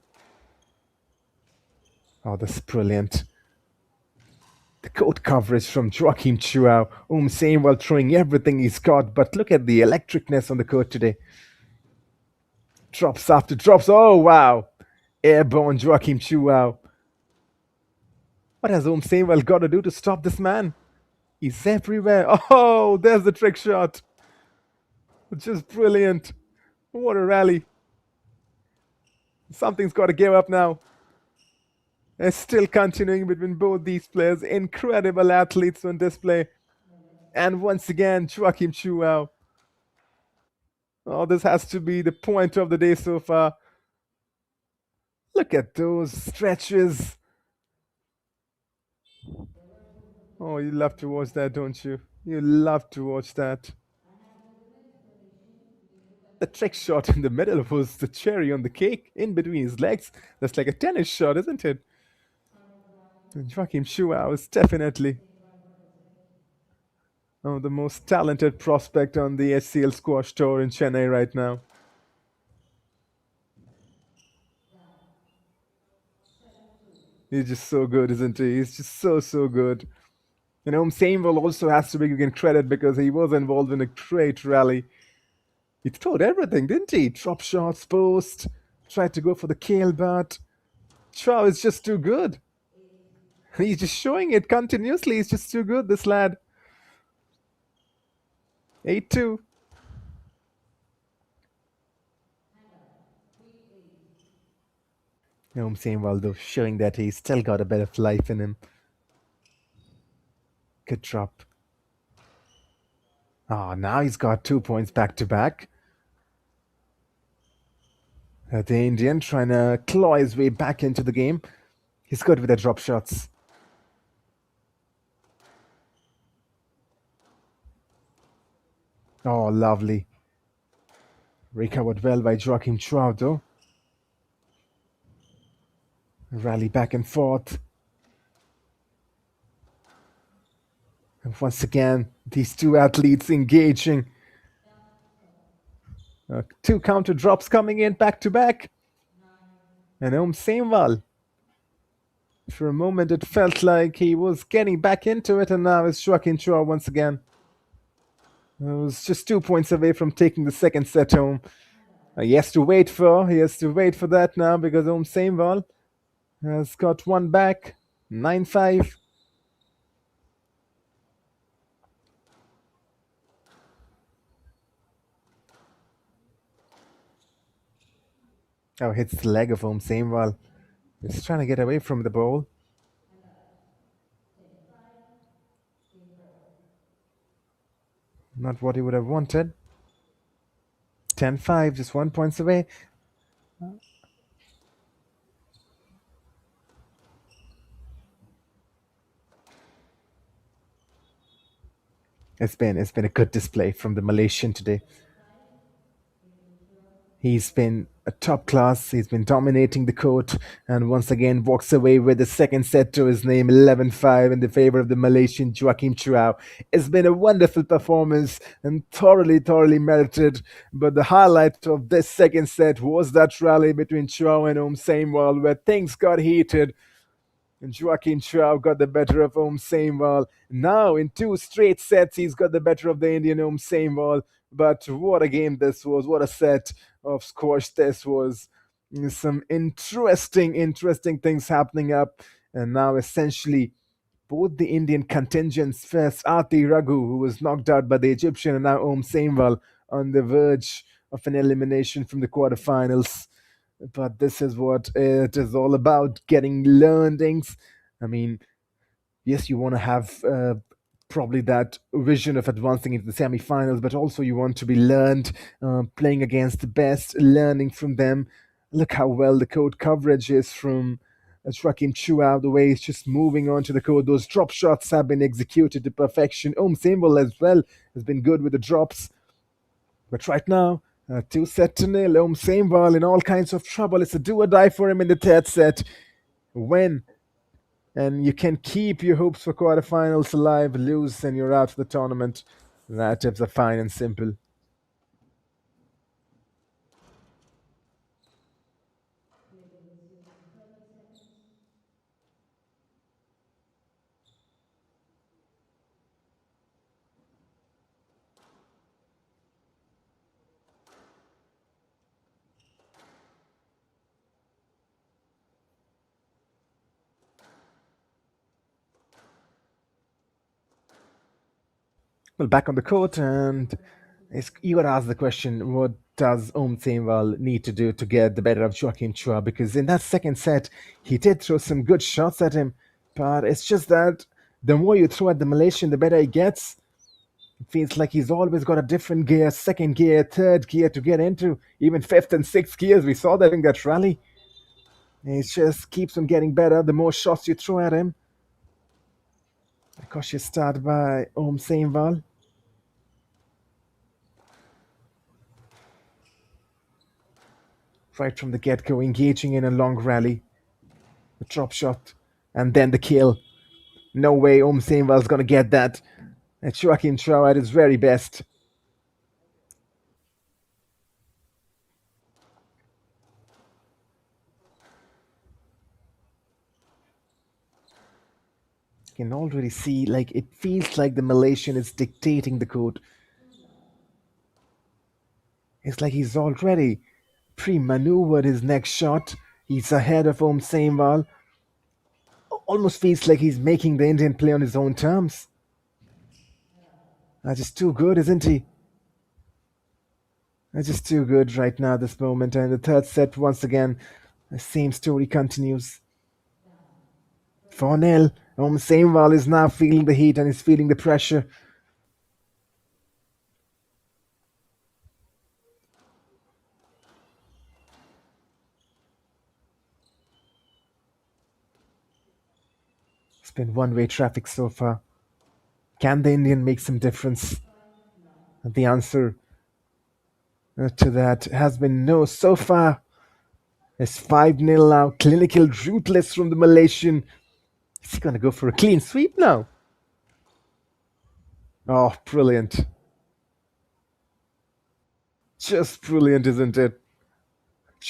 [SPEAKER 2] Oh, that's brilliant. The court coverage from Joachim Chuao. Samuel throwing everything he's got, but look at the electricness on the court today. Drops after drops. Oh, wow. Airborne Joachim Chuao. What has Samuel got to do to stop this man? He's everywhere. Oh, there's the trick shot. Just brilliant. What a rally. Something's got to give up now. It's still continuing between both these players. Incredible athletes on display. And once again, Joachim Chuao. Oh, this has to be the point of the day so far. Look at those stretches. Oh, you love to watch that, don't you? You love to watch that. The trick shot in the middle was the cherry on the cake in between his legs. That's like a tennis shot, isn't it? Joachim Chuao is definitely the most talented prospect on the HCL squash tour in Chennai right now. He's just so good, isn't he? He's just so good. Samuel also has to be given credit because he was involved in a great rally. He throwed everything, didn't he? Drop shots, post, tried to go for the kale, but Chow is just too good. He's just showing it continuously. He's just too good, this lad. 8-2. Samuel, though, showing that he's still got a bit of life in him. Good drop. Oh, now he's got 2 points back to back. The Indian trying to claw his way back into the game. He's good with the drop shots. Oh, lovely. Recovered well by Joachim Chuao, though. Rally back and forth. And once again, these two athletes engaging. 2 counter drops coming in back to back. And Samuel. For a moment, it felt like he was getting back into it, and now it's Joachim Chuao once again. It was just 2 points away from taking the second set home. He has to wait for that now because Samuel has got one back. 9-5. Oh, hits the leg of Samuel. He's trying to get away from the ball. Not what he would have wanted. 10-5, just 1 point away. It's been a good display from the Malaysian today. He's been a top class. He's been dominating the court and once again walks away with the second set to his name, 11-5 in the favor of the Malaysian Joachim Chuao. It's been a wonderful performance and thoroughly merited. But the highlight of this second set was that rally between Chuao and Samuel where things got heated. And Joachim Chuao got the better of Samuel. Now, in 2 straight sets, he's got the better of the Indian Samuel. But what a game this was. What a set of squash this was. Some interesting things happening up. And now, essentially, both the Indian contingents, first Aarti Raghu, who was knocked out by the Egyptian, and now Samuel on the verge of an elimination from the quarterfinals. But this is what it is all about, getting learnings. I mean, yes, you want to have probably that vision of advancing into the semi-finals, but also you want to be learned, playing against the best, learning from them. Look how well the court coverage is from Joachim Chuao, the way he's just moving onto the court. Those drop shots have been executed to perfection. Samuel as well has been good with the drops. But right now, 2-0. Samuel in all kinds of trouble. It's a do or die for him in the third set. Win, and you can keep your hopes for quarterfinals alive. Lose, and you're out of the tournament. That tips are fine and simple. Well, back on the court, and you got to ask the question: what does Om Sainwal need to do to get the better of Joaquin Chua? Because in that second set, he did throw some good shots at him, but it's just that the more you throw at the Malaysian, the better he gets. It feels like he's always got a different gear, second gear, third gear to get into, even fifth and sixth gears. We saw that in that rally. It just keeps on getting better the more shots you throw at him. A cautious start by Om Sainwal. Right from the get-go, engaging in a long rally. The drop shot, and then the kill. No way Om Sainwal's gonna get that. It's Joaquin Chua at his very best. You can already see, like, it feels like the Malaysian is dictating the court. It's like he's already pre-maneuvered his next shot. He's ahead of Om Sainwal. Almost feels like he's making the Indian play on his own terms. That's just too good, isn't he? That's just too good right now, this moment. And the third set, once again, the same story continues. 4-0. Om Sainwal is now feeling the heat and is feeling the pressure. It's been one-way traffic so far. Can the Indian make some difference? And the answer to that has been no so far. It's 5-0 now. Clinical, ruthless from the Malaysian. Is he going to go for a clean sweep now? Oh, brilliant. Just brilliant, isn't it?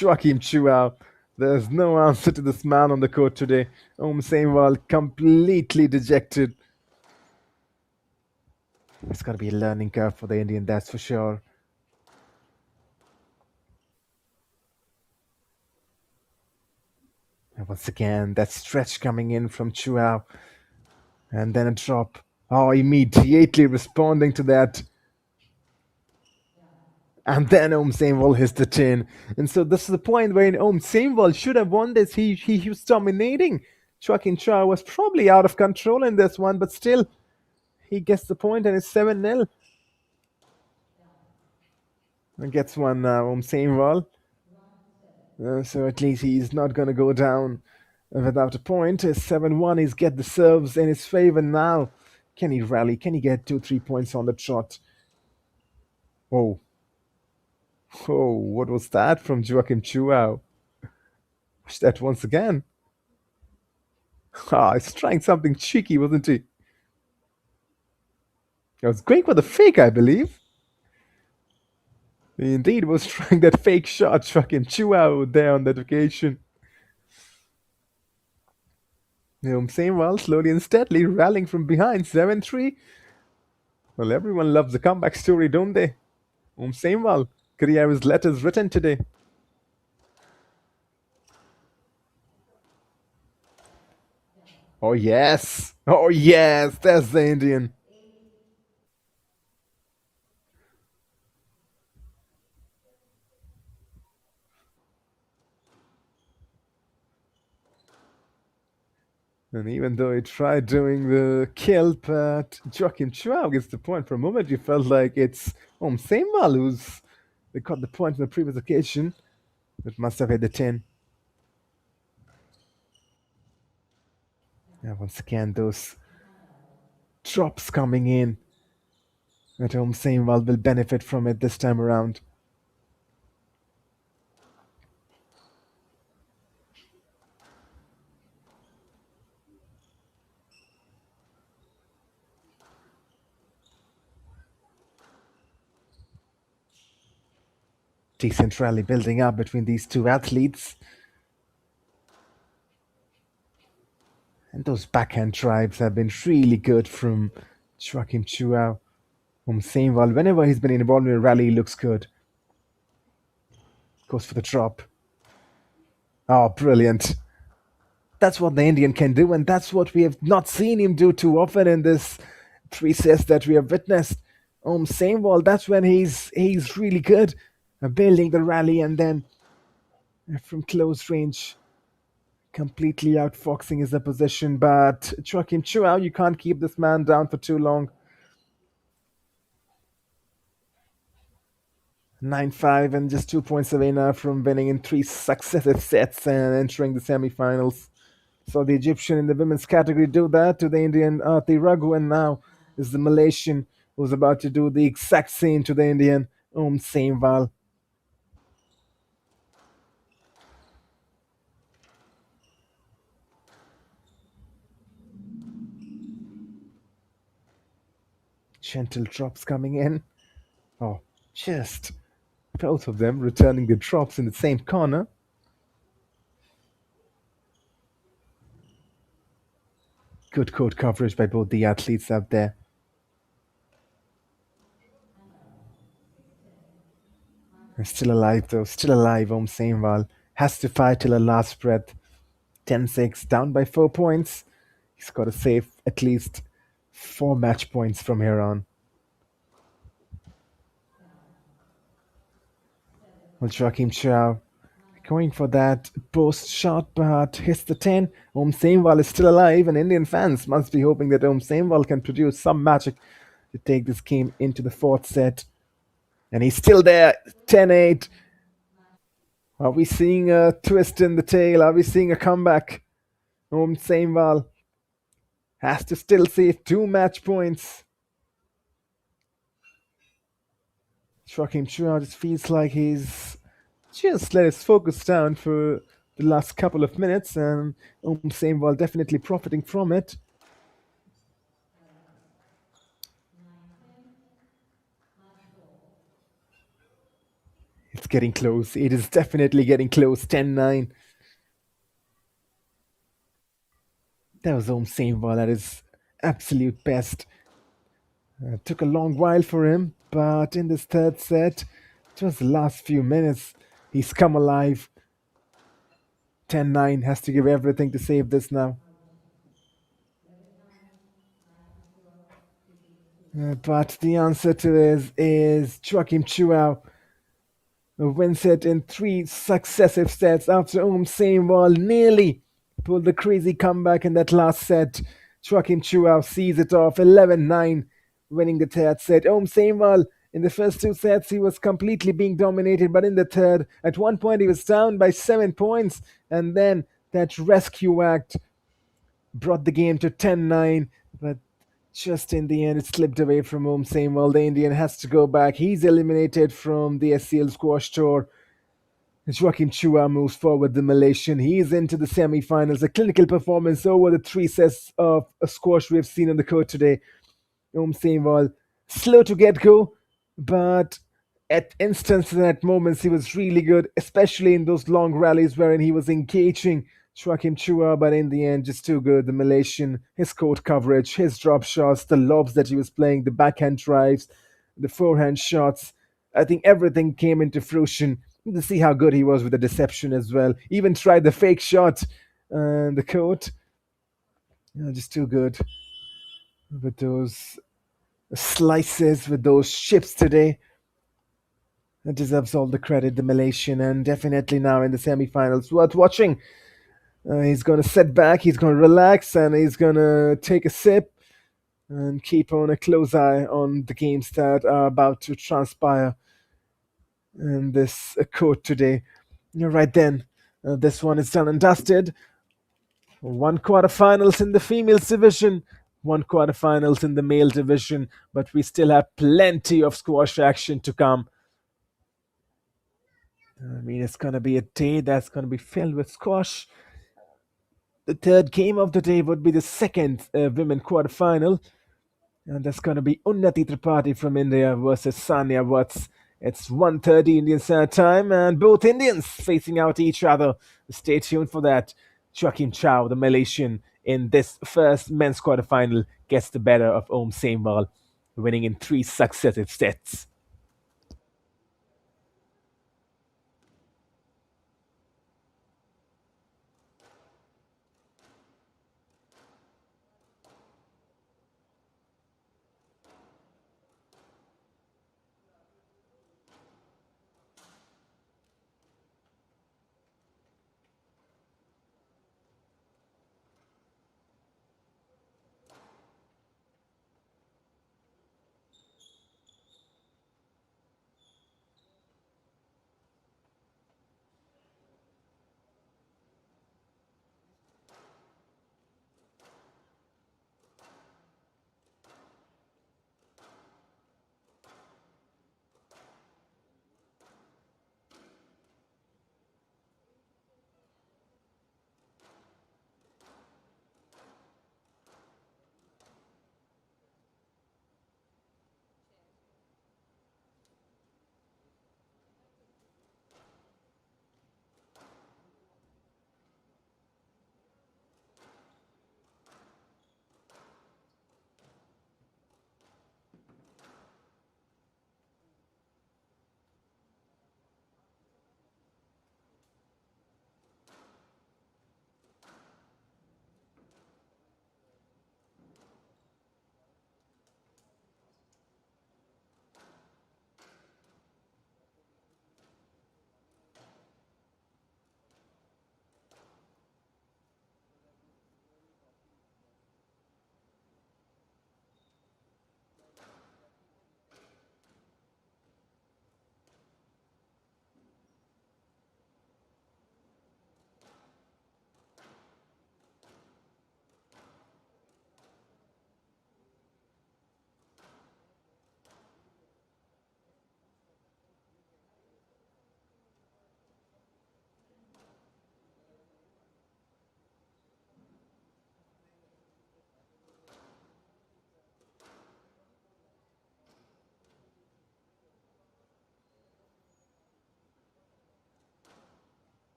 [SPEAKER 2] Joaquim Chua. There's no answer to this man on the court today. Om Sainwal completely dejected. It's going to be a learning curve for the Indian, that's for sure. And once again, that stretch coming in from Chua. And then a drop. Oh, immediately responding to that. And then Om Sainwal hits the tin. And so this is the point where Om Sainwal should have won this. He was dominating. Joaquin Chua was probably out of control in this one, but still, he gets the point and it's 7-0. And gets one now, Om Sainwal. So at least he's not going to go down without a point. 7-1, he's get the serves in his favor now. Can he rally? Can he get 2-3 points on the trot? Oh. Oh, what was that from Joaquim Chua? Watch that once again. Ah, he's trying something cheeky, wasn't he? I was going for the fake, I believe. He indeed was trying that fake shot, Joaquim Chua there on that occasion. Sainwal slowly and steadily rallying from behind, 7-3. Well, everyone loves the comeback story, don't they? Sainwal could he have his letters written today? Oh yes! Oh yes! That's the Indian. And even though he tried doing the kill, but Joaquim Chua gets the point. For a moment, you felt like it's Sainwal who's they got the point on the previous occasion. It must have hit the 10. Yeah, once again, those drops coming in. That Sainwal will benefit from it this time around. Decent rally building up between these two athletes. And those backhand drives have been really good from Joaquim Chua. Sainwal, whenever he's been involved in a rally, he looks good. Goes for the drop. Oh, brilliant. That's what the Indian can do, and that's what we have not seen him do too often in this three sets that we have witnessed. Same ball. That's when he's really good, building the rally, and then from close range, completely outfoxing his opposition. But Joachim Chuao, you can't keep this man down for too long. 9-5 and just 2 points away now from winning in three successive sets and entering the semi-finals. So the Egyptian in the women's category do that to the Indian Aarti Raghu, and now is the Malaysian who's about to do the exact same to the Indian Sameval. Gentle drops coming in. Oh, just both of them returning the drops in the same corner. Good court coverage by both the athletes out there. They're still alive though, still alive. Sameval has to fight till her last breath. 10-6, down by 4 points. He's got to save at least 4 match points from here on. Well, Joachim Chow going for that post shot, but hits the 10. Sameval is still alive, and Indian fans must be hoping that Sameval can produce some magic to take this game into the fourth set. And he's still there, 10-8. Are we seeing a twist in the tail? Are we seeing a comeback? Sameval has to still save 2 match points. Joachim Chua just feels like he's just let his focus down for the last couple of minutes, and Sameval definitely profiting from it. It's getting close. It is definitely getting close. 10-9. That was Sameval at his absolute best. Took a long while for him, but in this third set, just the last few minutes, he's come alive. 10-9, has to give everything to save this now. But the answer to this is Joachim Chuao wins it in 3 successive sets after Sameval nearly pulled the crazy comeback in that last set. Joachim Chuao sees it off 11-9, winning the third set. Sameval in the first 2 sets he was completely being dominated, but in the third, at one point he was down by 7 points, and then that rescue act brought the game to 10-9, but just in the end, it slipped away from Sameval. The Indian has to go back. He's eliminated from the HCL squash tour. Joachim Chua moves forward, the Malaysian. He's into the semi-finals. A clinical performance over the 3 sets of squash we've seen on the court today. Sameval, slow to get go, but at instances and at moments he was really good, especially in those long rallies wherein he was engaging Joachim Chua, but in the end, just too good. The Malaysian, his court coverage, his drop shots, the lobs that he was playing, the backhand drives, the forehand shots. I think everything came into fruition. You can see how good he was with the deception as well. Even tried the fake shot on the court. Just too good with those slices, with those chips today. That deserves all the credit, the Malaysian, and definitely now in the semi-finals. Worth watching. He's going to sit back, he's going to relax, and he's going to take a sip and keep on a close eye on the games that are about to transpire in this court today. Right then, this one is done and dusted. 1 quarterfinals in the females division, 1 quarterfinals in the male division, but we still have plenty of squash action to come. I mean, it's going to be a day that's going to be filled with squash. The third game of the day would be the second women quarterfinal, and that's going to be Unnati Tripathi from India versus Sanya Watts. It's 1:30 Indian Standard Time, and both Indians facing out each other. Stay tuned for that. Joachim Chow, the Malaysian, in this first men's quarterfinal, gets the better of Sameval, winning in 3 successive sets.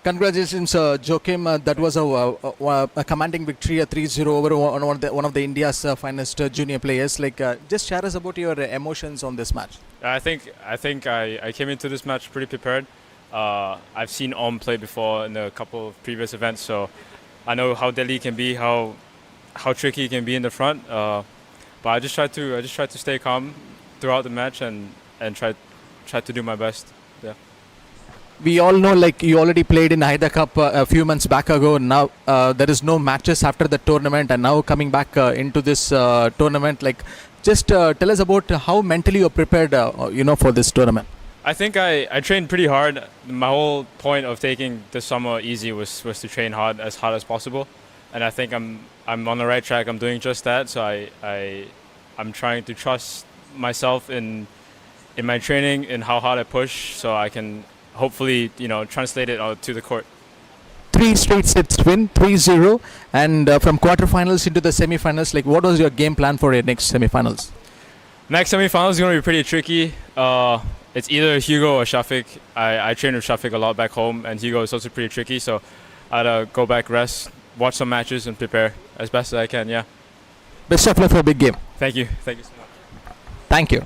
[SPEAKER 1] Congratulations, Joachim. That was a commanding victory, a 3-0 over one of the India's finest junior players. Just share us about your emotions on this match.
[SPEAKER 4] I came into this match pretty prepared. I've seen Om play before in a couple of previous events, so I know how deadly he can be, how tricky he can be in the front. But I just tried to stay calm throughout the match and try to do my best. Yeah.
[SPEAKER 1] We all know, you already played in Haida Cup a few months back ago. Now there is no matches after the tournament, and now coming back into this tournament. Just tell us about how mentally you're prepared, for this tournament.
[SPEAKER 4] I think I trained pretty hard. My whole point of taking the summer easy was to train hard as possible, and I think I'm on the right track. I'm doing just that. So I'm trying to trust myself in my training, in how hard I push, so I can hopefully translate it to the court.
[SPEAKER 1] 3 straight sets win, 3-0, and from quarterfinals into the semifinals. What was your game plan for your next semifinals?
[SPEAKER 4] Next semifinal is going to be pretty tricky. It's either Hugo or Shafiq. I train with Shafiq a lot back home, and Hugo is also pretty tricky. So I'd go back, rest, watch some matches, and prepare as best as I can. Yeah.
[SPEAKER 1] Best of luck for a big game.
[SPEAKER 4] Thank you so much.
[SPEAKER 1] Thank you.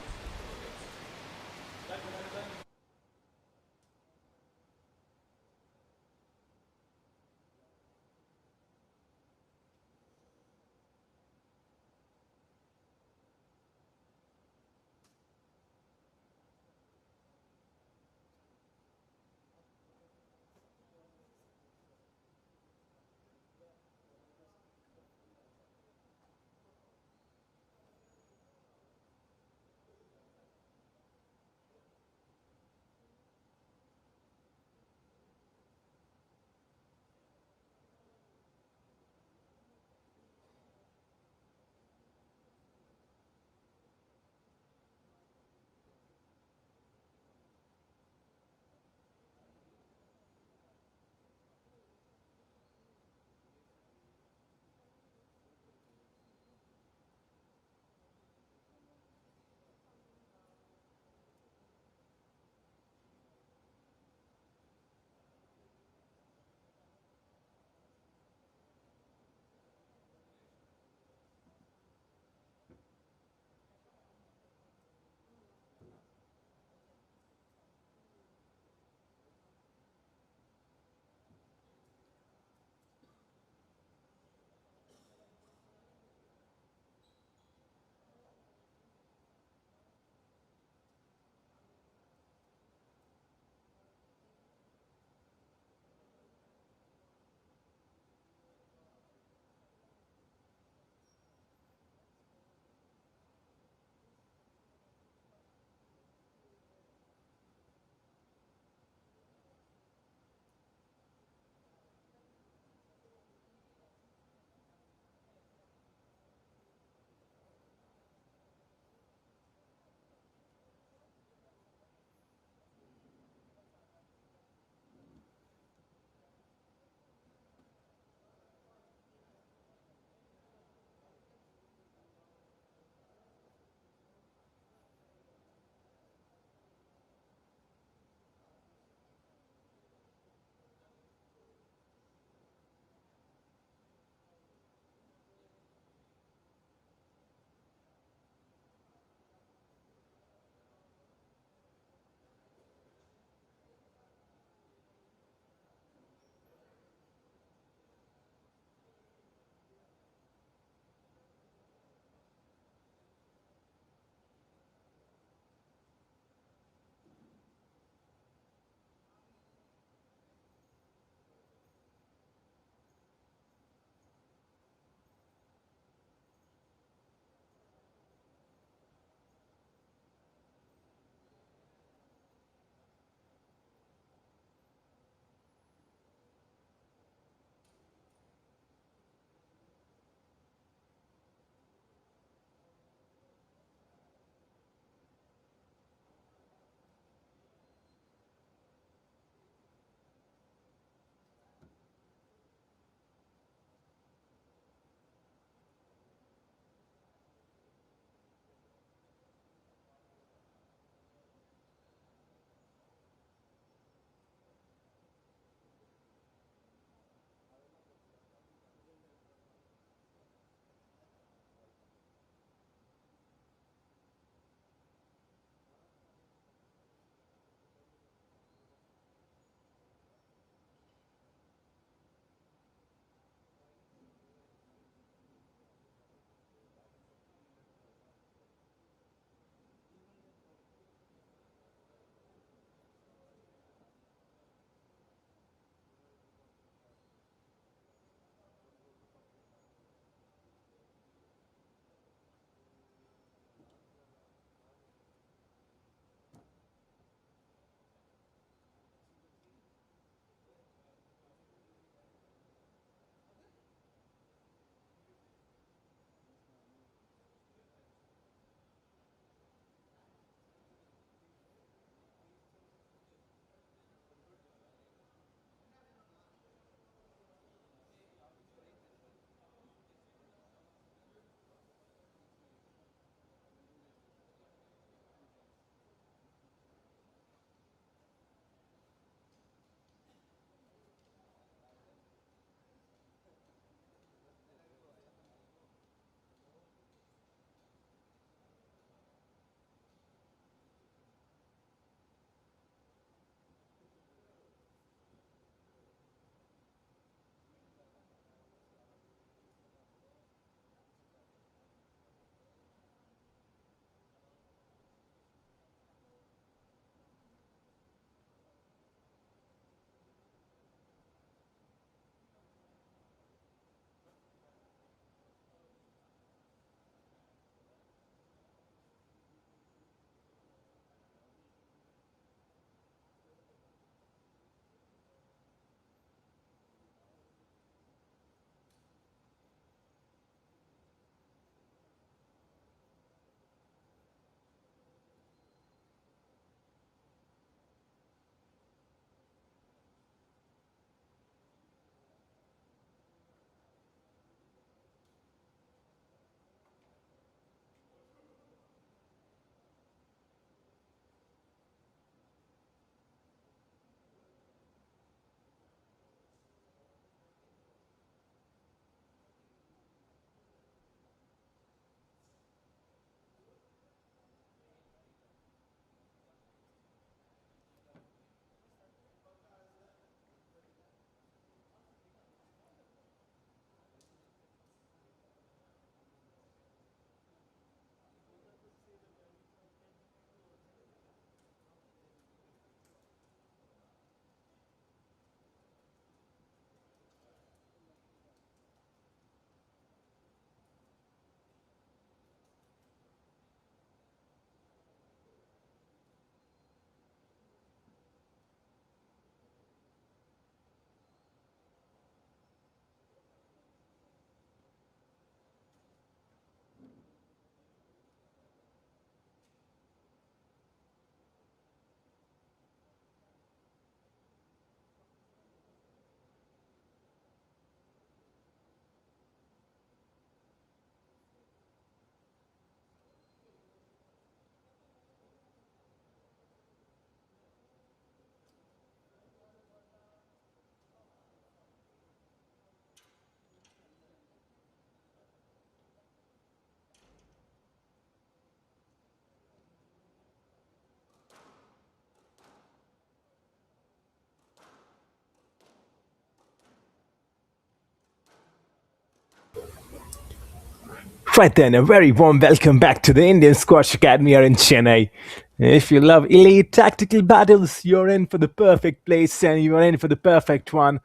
[SPEAKER 2] Right then, a very warm welcome back to the Indian Squash Academy here in Chennai. If you love elite tactical battles, you're in for the perfect place and you're in for the perfect one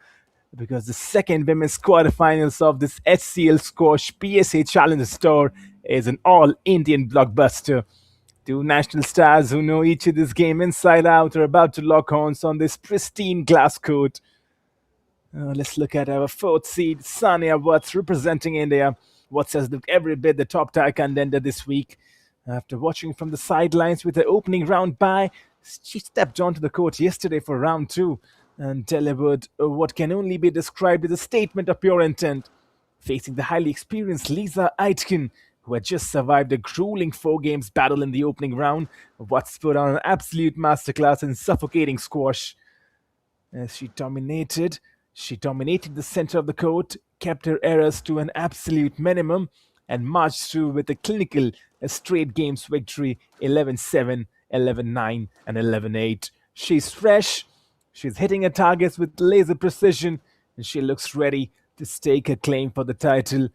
[SPEAKER 2] because the second women's quarterfinals of this HCL Squash PSA Challenger Tour is an all-Indian blockbuster. Two national stars who know each other's game inside out are about to lock horns on this pristine glass court. Let's look at our fourth seed, Sania Watts, representing India. Watts has looked every bit the top tier contender this week. After watching from the sidelines with her opening round bye, she stepped onto the court yesterday for round two and delivered what can only be described as a statement of pure intent. Facing the highly experienced Lisa Aitken, who had just survived a grueling 4 games battle in the opening round, Watts put on an absolute masterclass in suffocating squash. As she dominated the center of the court, kept her errors to an absolute minimum, and marched through with a clinical straight games victory 11-7, 11-9, and 11-8. She's fresh, she's hitting her targets with laser precision, and she looks ready to stake her claim for the title.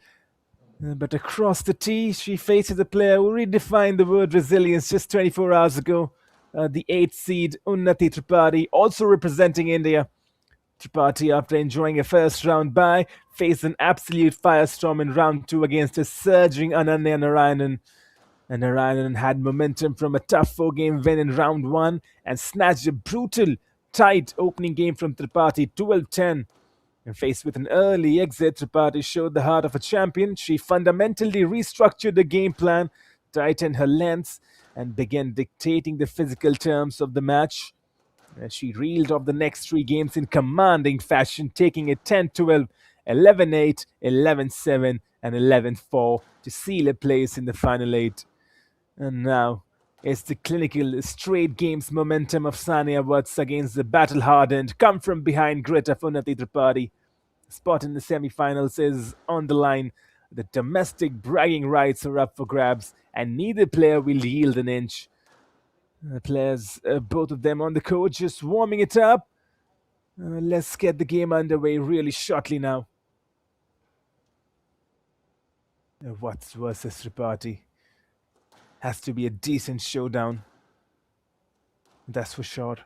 [SPEAKER 2] But across the tee, she faces a player who redefined the word resilience just 24 hours ago. The 8th seed Unnati Tripathi, also representing India. Tripathi, after enjoying a first round bye, faced an absolute firestorm in round 2 against a surging Ananya Narayanan. And Narayanan had momentum from a tough 4 game win in round 1 and snatched a brutal, tight opening game from Tripathi 12-10. And faced with an early exit, Tripathi showed the heart of a champion. She fundamentally restructured the game plan, tightened her lengths, and began dictating the physical terms of the match. She reeled off the next 3 games in commanding fashion, taking it 10-12, 11-8, 11-7, and 11-4 to seal a place in the final 8. And now, it's the clinical straight games momentum of Sania Watts against the battle-hardened, come-from-behind grit of Unnati Tripathi. Spot in the semi-finals is on the line. The domestic bragging rights are up for grabs, and neither player will yield an inch. The players, both of them on the court, just warming it up. Let's get the game underway really shortly now. Watts versus Tripathi. Has to be a decent showdown. That's for sure.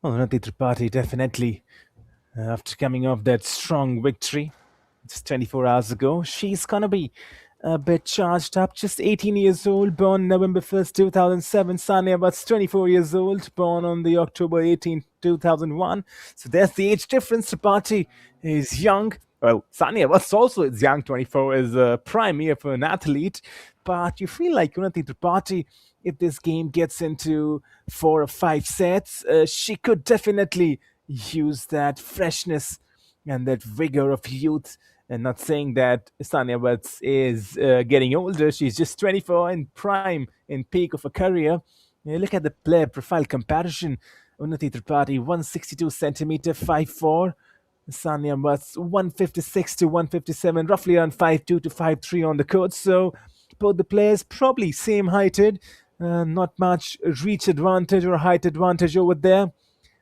[SPEAKER 2] Well, Unnati Tripathi definitely, after coming off that strong victory just 24 hours ago, she's gonna be a bit charged up. Just 18 years old, born November 1st, 2007. Sania Watts, 24 years old, born on the October 18th, 2001. So there's the age difference. Tripathi is young. Well, Sania Watts also is young. 24 is a prime year for an athlete. But you feel like Unnati Tripathi, if this game gets into 4 or 5 sets, she could definitely use that freshness and that vigor of youth. And not saying that Sania Watts is getting older, she's just 24 in prime, in peak of her career. Look at the player profile comparison. Unnati Tripathi, 162 centimeter, 5'4". Sania Watts, 156 to 157, roughly around 5'2 to 5'3 on the court. So both the players probably same heighted. Not much reach advantage or height advantage over there.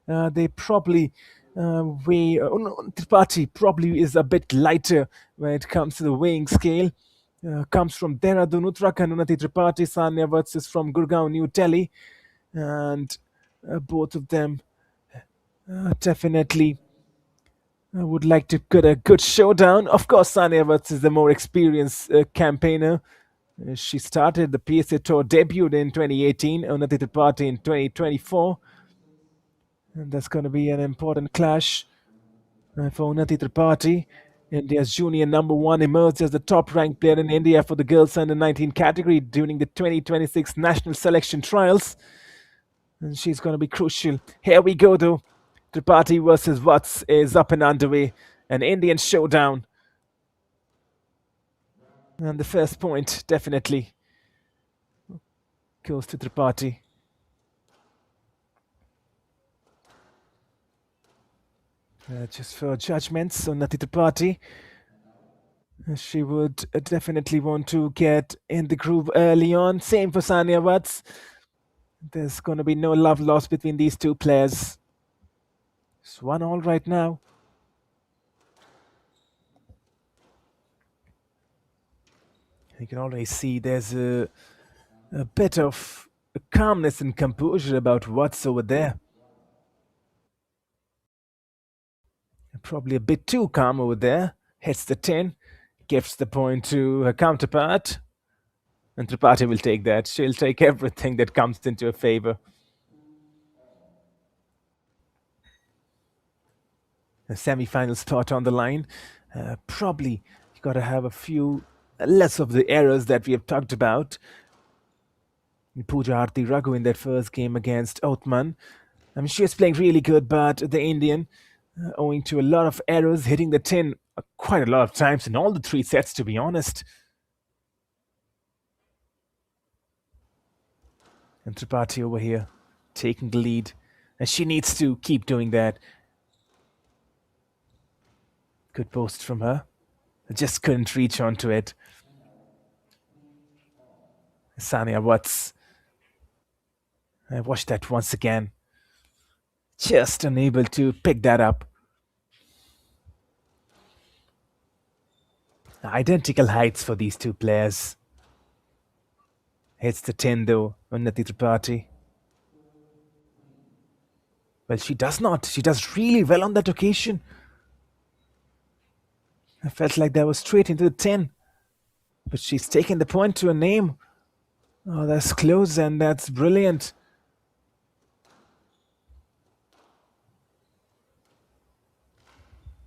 [SPEAKER 2] They probably Tripathi probably is a bit lighter when it comes to the weighing scale. Comes from Dehradun, Uttarakhand. Unnati Tripathi, Sania Watts is from Gurgaon, New Delhi, and both of them definitely would like to get a good showdown. Of course, Sania Watts is the more experienced campaigner. She started the PSA Tour, debuted in 2018, Unnati Tripathi in 2024. And that's going to be an important clash for Unnati Tripathi. India's junior number one emerged as the top ranked player in India for the girls under 19 category during the 2026 national selection trials. And she's going to be crucial. Here we go, though. Tripathi versus Watts is up and underway. An Indian showdown. And the first point definitely goes to Tripathi. Just for judgments on Nati Tripathi. She would definitely want to get in the groove early on. Same for Sania Watts. There's going to be no love lost between these two players. It's 1-1 right now. You can already see there's a bit of calmness and composure about Watts over there. Probably a bit too calm over there. Hits the 10, gives the point to her counterpart. And Tripathi will take that. She'll take everything that comes into her favor. A semi-final spot on the line. Probably you got to have a few less of the errors that we have talked about. Pooja Aarti Raghu in that first game against Othman. I mean, she was playing really good, but the Indian, owing to a lot of errors, hitting the 10 quite a lot of times in all the three sets, to be honest. And Tripathi over here, taking the lead. And she needs to keep doing that. Good post from her. I just couldn't reach onto it. Sania Watts. I watched that once again. Just unable to pick that up. Identical heights for these two players. Hits the 10 though, Unnati Tripathi. Well, she does not. She does really well on that occasion. I felt like that was straight into the 10. But she's taken the point to her name. Oh, that's close and that's brilliant.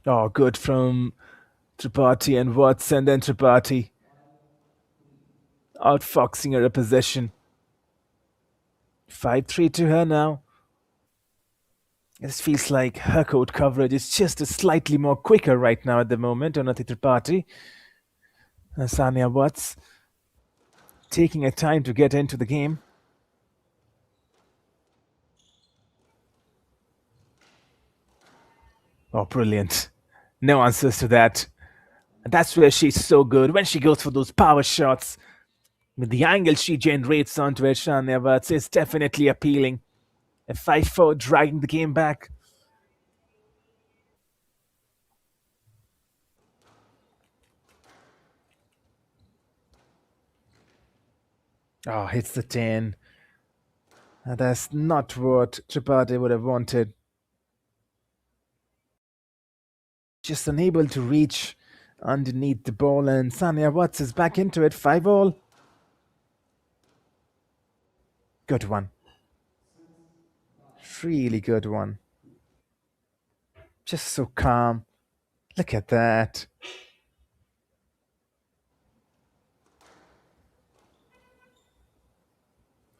[SPEAKER 2] Oh, good from Tripathi and Watts, and then Tripathi outfoxing her possession. 5-3 to her now. This feels like her court coverage is just a slightly more quicker right now at the moment on Unnati Tripathi. Sania Watts taking her time to get into the game. Oh, brilliant. No answers to that. And that's where she's so good, when she goes for those power shots. With the angle she generates onto it, Sania Watts is definitely appealing. A 5-4 dragging the game back. Oh, hits the 10. That's not what Tripathi would have wanted. Just unable to reach underneath the ball, and Sania Watts is back into it. 5-all. Good one. Really good one. Just so calm. Look at that.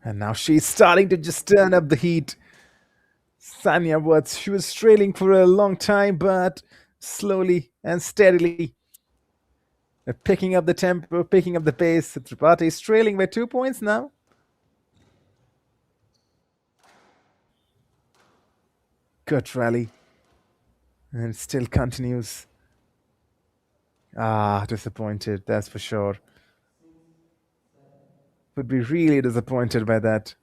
[SPEAKER 2] And now she's starting to just turn up the heat. Sania Watts, she was trailing for a long time, but slowly and steadily picking up the tempo, picking up the pace. Tripathi is trailing by 2 points now. Good rally. And it still continues. Disappointed, that's for sure. Would be really disappointed by that.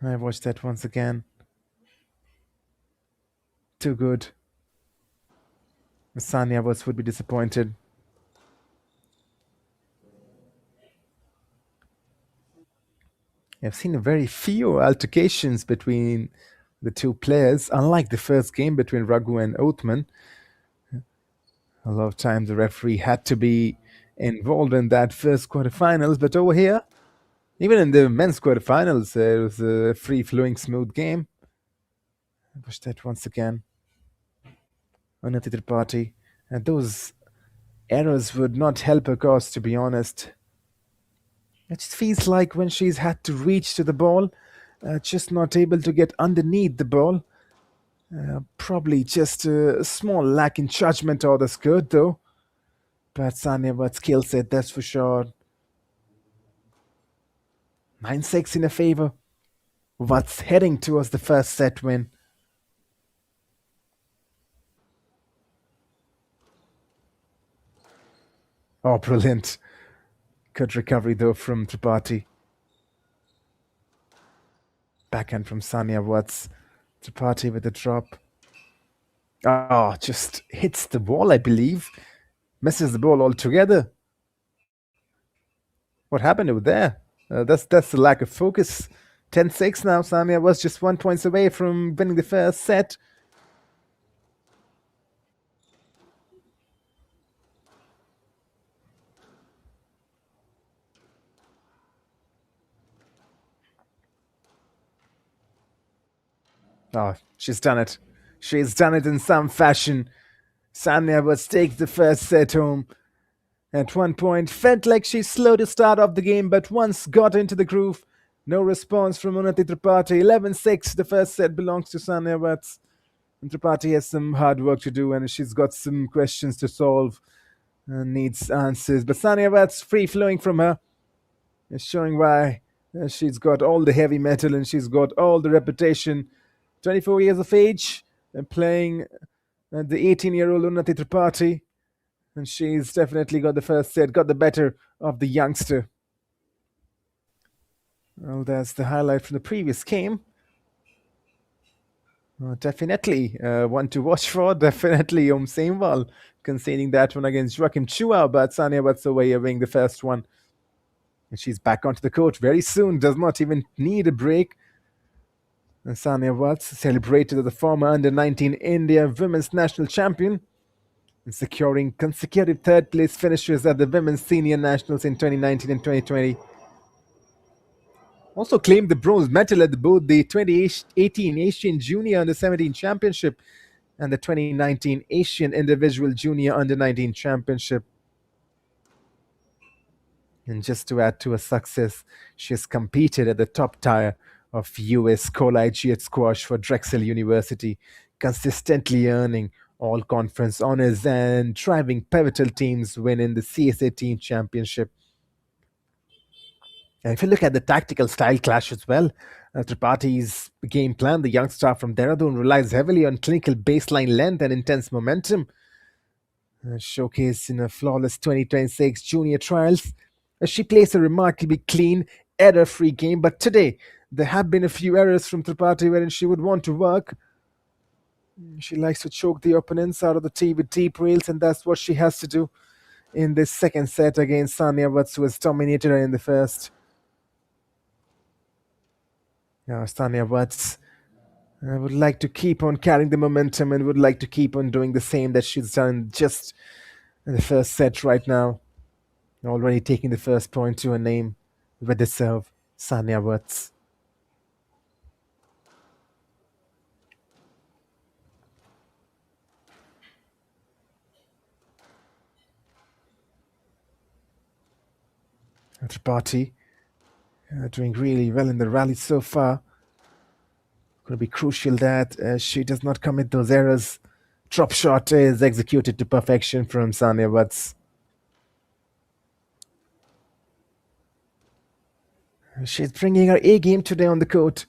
[SPEAKER 2] I watched that once again. Too good. Sania Watts would be disappointed. I've seen very few altercations between the two players, unlike the first game between Raghu and Othman. A lot of times the referee had to be involved in that first quarterfinals, but over here, even in the men's quarterfinals, it was a free-flowing, smooth game. Push that once again. Unnati Tripathi. And those errors would not help her cause, to be honest. It just feels like when she's had to reach to the ball, just not able to get underneath the ball. Probably just a small lack in judgment or the skirt, though. But Sania Watt's skill set, that's for sure. 9-6 in her favor. Watt's heading towards the first set win. Oh, brilliant. Good recovery, though, from Tripathi. Backhand from Sania Watts. Tripathi with a drop. Oh, just hits the wall, I believe. Misses the ball altogether. What happened over there? That's the lack of focus. 10-6 now. Sania was just 1 point away from winning the first set. Oh, she's done it. She's done it in some fashion. Sania was takes the first set home. At one point, felt like she slowed to start off the game, but once got into the groove, no response from Unnati Tripathi. 11-6, the first set belongs to Sania Watts. And Tripathi has some hard work to do, and she's got some questions to solve and needs answers. But Sania Watts, free flowing from her, is showing why she's got all the heavy metal and she's got all the reputation. 24 years of age, and playing the 18-year-old Unnati Tripathi. And she's definitely got the first set, got the better of the youngster. Well, that's the highlight from the previous game. Definitely one to watch for. Definitely Om Sainwal conceding that one against Joachim Chua, but Sania Watsawaya winning the first one. And she's back onto the court very soon, does not even need a break. And Sania Watts celebrated as the former under-19 India women's national champion and securing consecutive third-place finishes at the Women's Senior Nationals in 2019 and 2020. Also claimed the bronze medal at both the 2018 Asian Junior Under-17 Championship and the 2019 Asian Individual Junior Under-19 Championship. And just to add to her success, she has competed at the top tier of US collegiate squash for Drexel University, consistently earning all conference honors and driving pivotal teams winning the CSA Team Championship. And if you look at the tactical style clash as well, Tripathi's game plan, the young star from Dehradun, relies heavily on clinical baseline length and intense momentum. Showcased in a flawless 2026 junior trials, she plays a remarkably clean, error-free game. But today, there have been a few errors from Tripathi wherein she would want to work. She likes to choke the opponents out of the tee with deep rails, and that's what she has to do in this second set against Sania Watts, who has dominated her in the first. Now, Sania Watts would like to keep on carrying the momentum and would like to keep on doing the same that she's done just in the first set right now. Already taking the first point to her name with the serve, Sania Watts. Tripathi doing really well in the rally so far. Going to be crucial that she does not commit those errors. Drop shot is executed to perfection from Sania Watts. She's bringing her A game today on the court.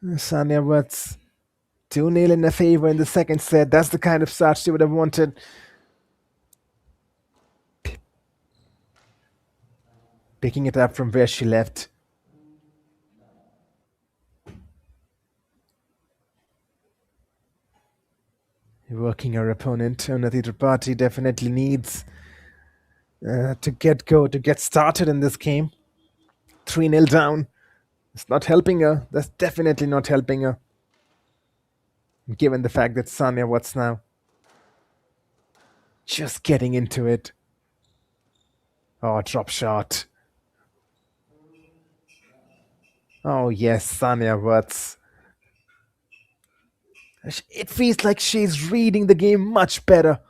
[SPEAKER 2] Sania Watts 2-0 in her favor in the second set. That's the kind of start she would have wanted. Picking it up from where she left. Working her opponent. Unnati Tripathi definitely needs to get started in this game. 3-0 down. It's not helping her. That's definitely not helping her. Given the fact that Sania Watts now just getting into it. Oh, drop shot. Oh, yes, Sania Watts. It feels like she's reading the game much better.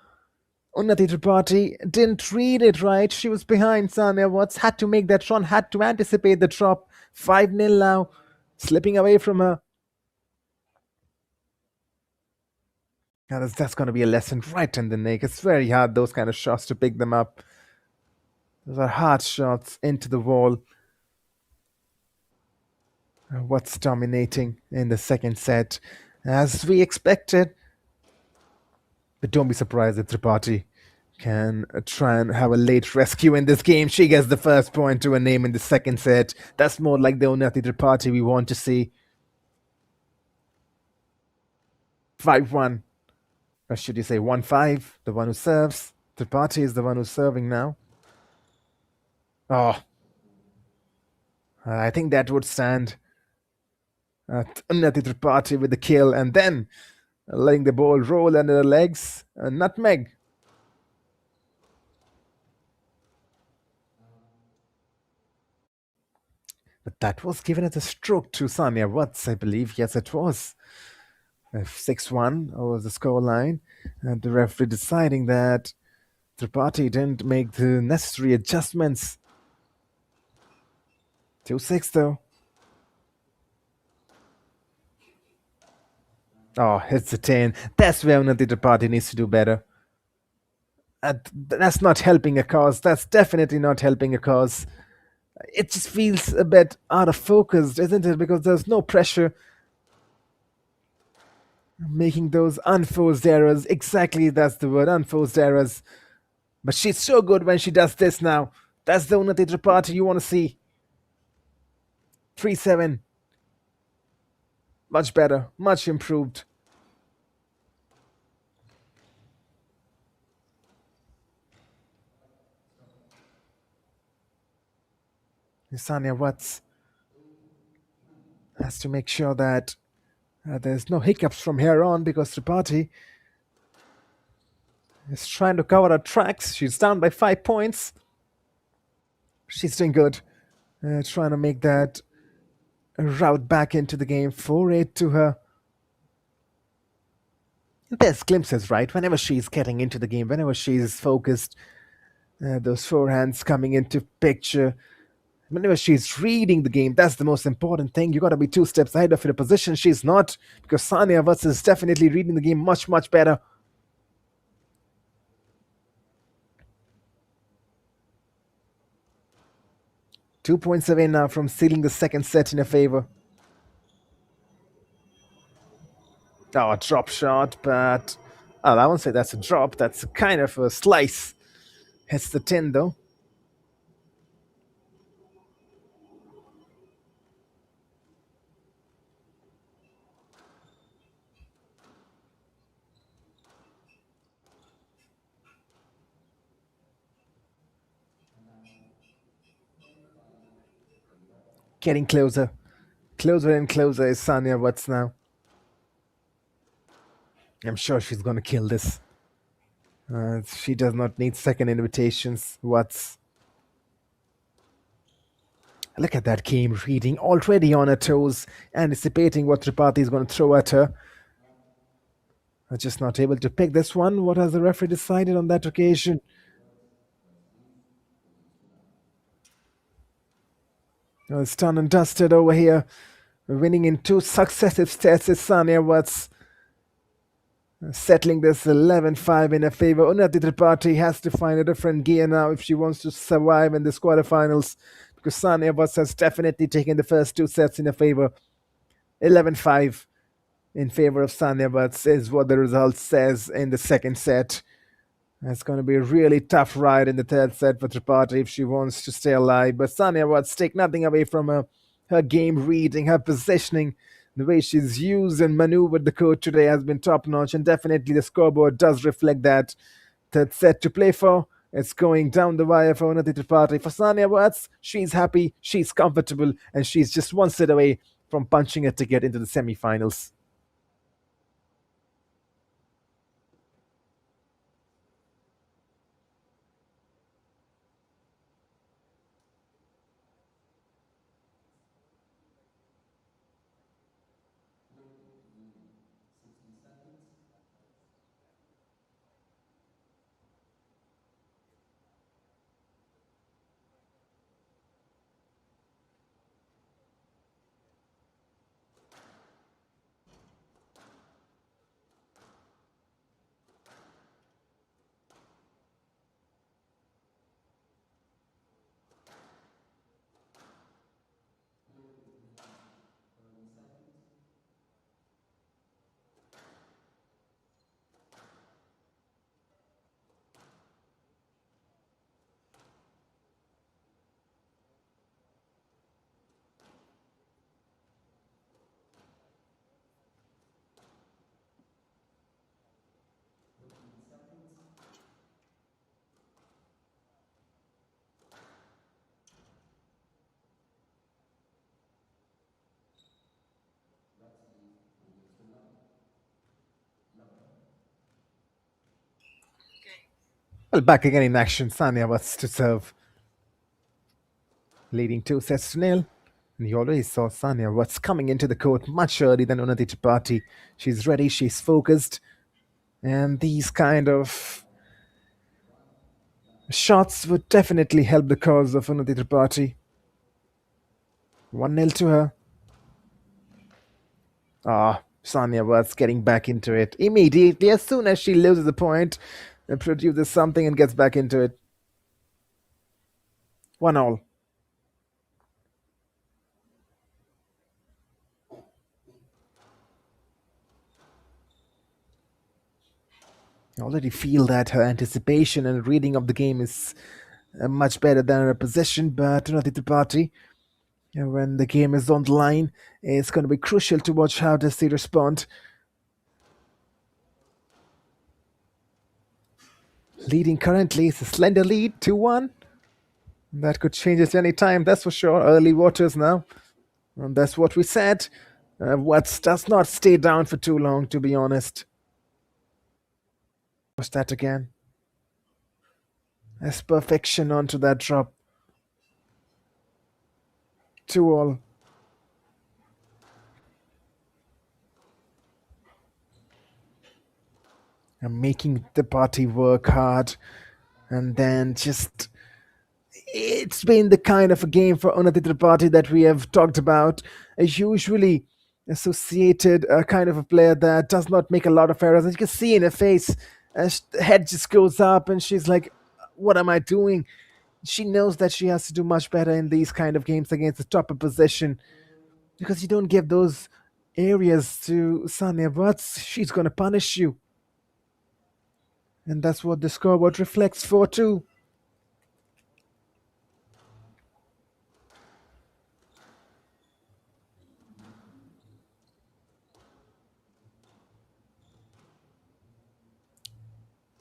[SPEAKER 2] Unnati Tripathi didn't read it right. She was behind Sanya Watts, had to make that run, had to anticipate the drop. 5-0 now, slipping away from her. Now that's going to be a lesson right in the neck. It's very hard, those kind of shots, to pick them up. Those are hard shots into the wall. What's dominating in the second set, as we expected. But don't be surprised if Tripathi can try and have a late rescue in this game. She gets the first point to her name in the second set. That's more like the Unnati Tripathi we want to see. 5-1. Or should you say 1-5? The one who serves. Tripathi is the one who's serving now. Oh. I think that would stand. Unnati Tripathi with the kill, and then letting the ball roll under her legs. A nutmeg. But that was given as a stroke to Sanya Watts, I believe. Yes, it was. 6-1 was the scoreline. And the referee deciding that Tripathi didn't make the necessary adjustments. 2-6 though. Oh, hits the 10. That's where Unnati Tripathi needs to do better. That's not helping a cause. That's definitely not helping a cause. It just feels a bit out of focus, isn't it? Because there's no pressure. Making those unforced errors. Exactly, that's the word, unforced errors. But she's so good when she does this now. That's the Unnati Tripathi you want to see. 3-7. Much better, much improved. Sanya Watts has to make sure that there's no hiccups from here on, because Tripathi is trying to cover her tracks. She's down by 5 points. She's doing good. Trying to make that route back into the game. 4-8 to her. There's glimpses, right? Whenever she's getting into the game, whenever she's focused, those forehands coming into picture. Whenever she's reading the game, that's the most important thing. You got to be 2 steps ahead of your position. She's not, because Sanya Watts is definitely reading the game much, much better. 2 points away now from sealing the second set in her favor. Oh, a drop shot, but I won't say that's a drop. That's kind of a slice. Hits the tin, though. Getting closer. Closer and closer is Sanya Watts now. I'm sure she's going to kill this. She does not need second invitations. Watts. Look at that game reading, already on her toes, anticipating what Tripathi is going to throw at her. Just not able to pick this one. What has the referee decided on that occasion? It's done and dusted over here. Winning in 2 successive sets is Sanya Watts. Settling this 11-5 in her favor. Unnati Tripathi has to find a different gear now if she wants to survive in this quarterfinals, because Sanya Watts has definitely taken the first 2 sets in her favor. 11-5 in favor of Sanya Watts is what the result says in the second set. It's going to be a really tough ride in the third set for Tripathi if she wants to stay alive. But Sanya Watts take nothing away from her. Her game reading, her positioning, the way she's used and maneuvered the court today has been top-notch, and definitely the scoreboard does reflect that. Third set to play for. It's going down the wire for Unnati Tripathi. For Sanya Watts, she's happy, she's comfortable, and she's just 1 set away from punching a ticket into the semi-finals. Well, back again in action. Sania was to serve, leading 2 sets to 0. And you already saw Sania what's coming into the court much earlier than Unnati Tripathi. She's ready, she's focused, and these kind of shots would definitely help the cause of Unnati Tripathi. 1-0 to her. Sania was getting back into it immediately as soon as she loses the point and produces something and gets back into it. 1-all. I already feel that her anticipation and reading of the game is much better than her position, but Unnati Tripathi, when the game is on the line, it's going to be crucial to watch how does they respond. Leading currently is a slender lead, 2-1. That could change at any time, that's for sure. Early waters now. And that's what we said. Watts does not stay down for too long, to be honest. What's that again? As perfection onto that drop. 2-all. And making the party work hard. And then just it's been the kind of a game for Unnati Tripathi that we have talked about. A usually associated kind of a player that does not make a lot of errors. And you can see in her face, as the head just goes up and she's like, what am I doing? She knows that she has to do much better in these kind of games against the top opposition, because you don't give those areas to Sania Watts, she's going to punish you. And that's what the scoreboard reflects 4-2.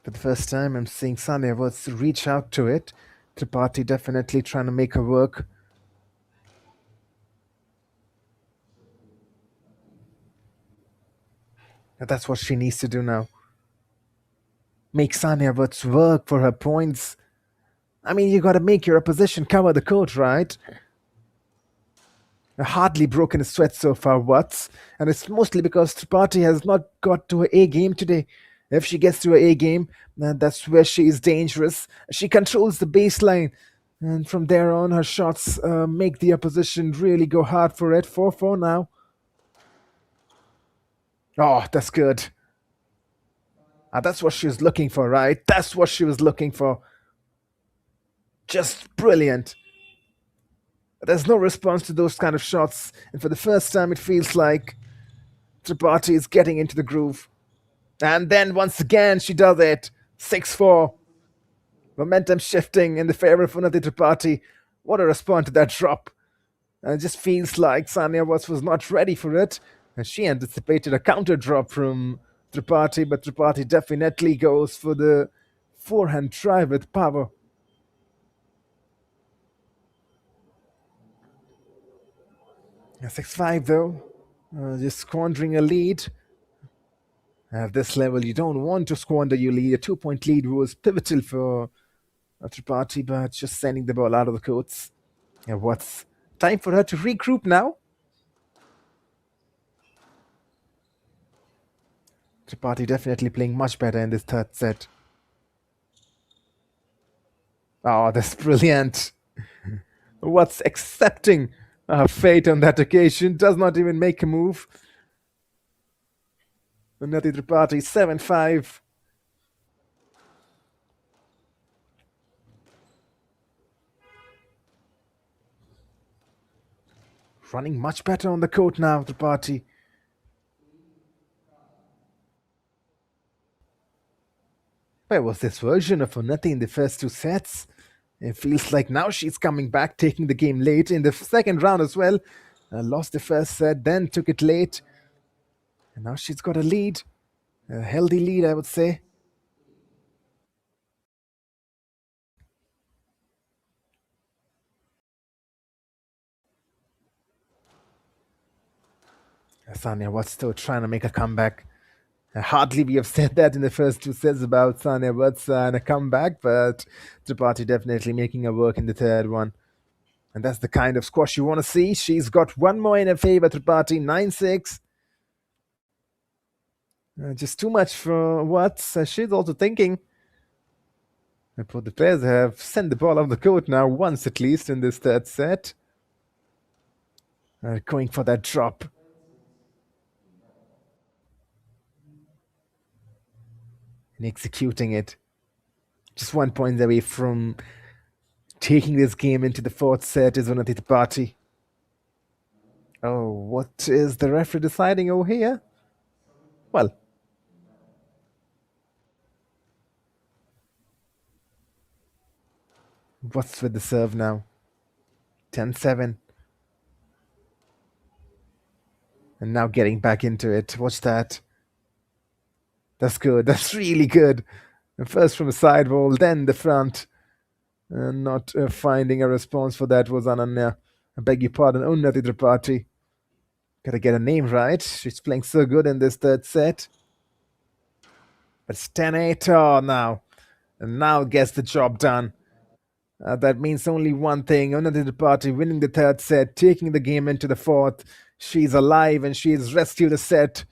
[SPEAKER 2] For the first time, I'm seeing Sania Watts reach out to it. Tripathi definitely trying to make her work. And that's what she needs to do now. Make Sania Watts work for her points. I mean, you got to make your opposition cover the court, right? Hardly broken a sweat so far, Watts. And it's mostly because Tripathi has not got to her A game today. If she gets to her A game, that's where she is dangerous. She controls the baseline. And from there on, her shots make the opposition really go hard for it. 4-4 now. Oh, that's good. That's what she was looking for, right? That's what she was looking for. Just brilliant. There's no response to those kind of shots. And for the first time, it feels like Tripathi is getting into the groove. And then once again, she does it. 6-4. Momentum shifting in the favor of Unnati Tripathi. What a response to that drop. And it just feels like Sania Watts was not ready for it. And she anticipated a counter drop from Tripathi, but Tripathi definitely goes for the forehand drive with power. 6-5 though. Just squandering a lead. At this level, you don't want to squander your lead. A 2-point lead was pivotal for Tripathi, but just sending the ball out of the courts. What's time for her to regroup now? Tripathi definitely playing much better in this third set. Oh, that's brilliant. What's accepting fate on that occasion, does not even make a move. Unnati Tripathi, 7-5. Running much better on the court now, Tripathi. Where was this version of Unnati in the first 2 sets? It feels like now she's coming back, taking the game late in the second round as well. Lost the first set, then took it late. And now she's got a lead. A healthy lead, I would say. Sania Watts still trying to make a comeback. Hardly we have said that in the first two sets about Sania Vatsa and a comeback, but Tripathi definitely making her work in the third one. And that's the kind of squash you want to see. She's got one more in her favor, Tripathi, 9-6. Just too much for Watts. She's also thinking. Both the players have sent the ball off the court now, once at least in this third set. Going for that drop. And executing it. Just 1 point away from taking this game into the fourth set is Unnati Tripathi. Oh, what is the referee deciding over here? Well, what's with the serve now? 10-7. And now getting back into it. Watch that. That's good. That's really good. And first from the side wall, then the front. Not finding a response for that was Ananya. I beg your pardon, Unnati Tripathi. Gotta get her name right. She's playing so good in this third set. But it's 10-8 now. And now gets the job done. That means only one thing. Unnati Tripathi winning the third set, taking the game into the fourth. She's alive and she's rescued the set.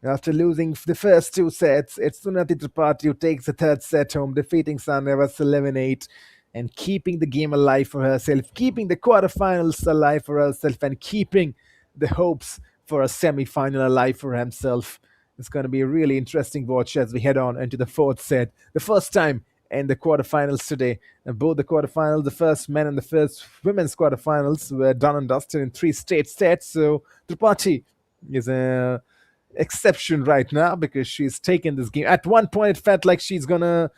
[SPEAKER 2] After losing the first two sets, it's Unnati Tripathi who takes the third set home, defeating Sania Vatsa 11-8 and keeping the game alive for herself, keeping the quarterfinals alive for herself, and keeping the hopes for a semi-final alive for himself. It's going to be a really interesting watch as we head on into the fourth set. The first time in the quarterfinals today. And both the quarterfinals, the first men and the first women's quarterfinals, were done and dusted in 3 straight sets. So Tripathi is a exception right now because she's taken this game. At one point, it felt like she's gonna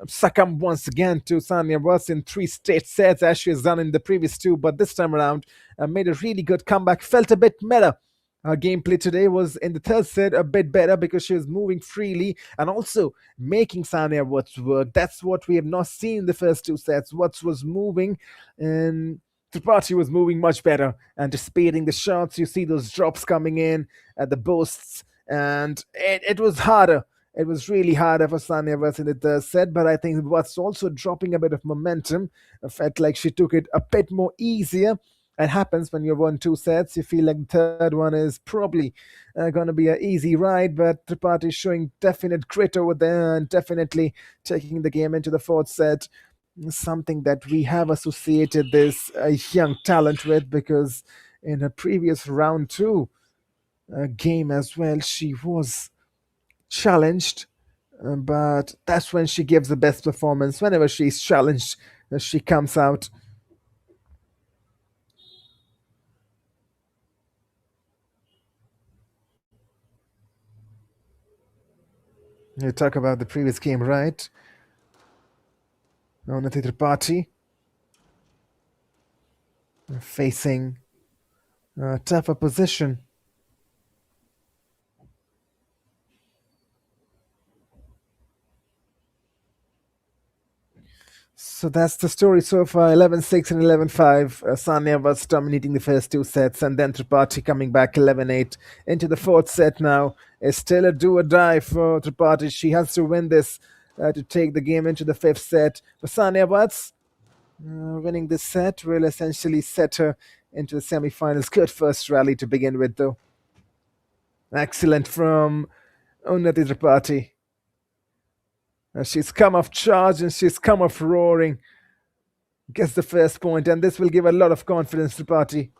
[SPEAKER 2] succumb once again to Sania Vatsa in 3 straight sets as she has done in the previous 2, but this time around made a really good comeback. Felt a bit better. Her gameplay today was in the third set a bit better because she was moving freely and also making Sania Vatsa work. That's what we have not seen in the first 2 sets. Vatsa was moving and Tripathi was moving much better, anticipating the shots. You see those drops coming in at the bursts, and it was harder. It was really harder for Sania Vatsa in the third set, but I think Vatsa also dropping a bit of momentum. I felt like she took it a bit more easier. It happens when you've won 2 sets. You feel like the third one is probably going to be an easy ride, but Tripathi is showing definite grit over there and definitely taking the game into the fourth set. Something that we have associated this young talent with because in her previous round 2 game as well, she was challenged, but that's when she gives the best performance. Whenever she's challenged, she comes out. You talk about the previous game, right? Unnati Tripathi facing a tougher position. So that's the story so far. 11-6 and 11-5. Sania was dominating the first 2 sets, and then Tripathi coming back 11-8 into the fourth set now. It's still a do or die for Tripathi. She has to win this to take the game into the 5th set. For Sania Vatsa, winning this set will essentially set her into the semi-finals. Good first rally to begin with, though. Excellent from Unnati Tripathi. She's come off charge and she's come off roaring. Gets the first point, and this will give a lot of confidence to Tripathi.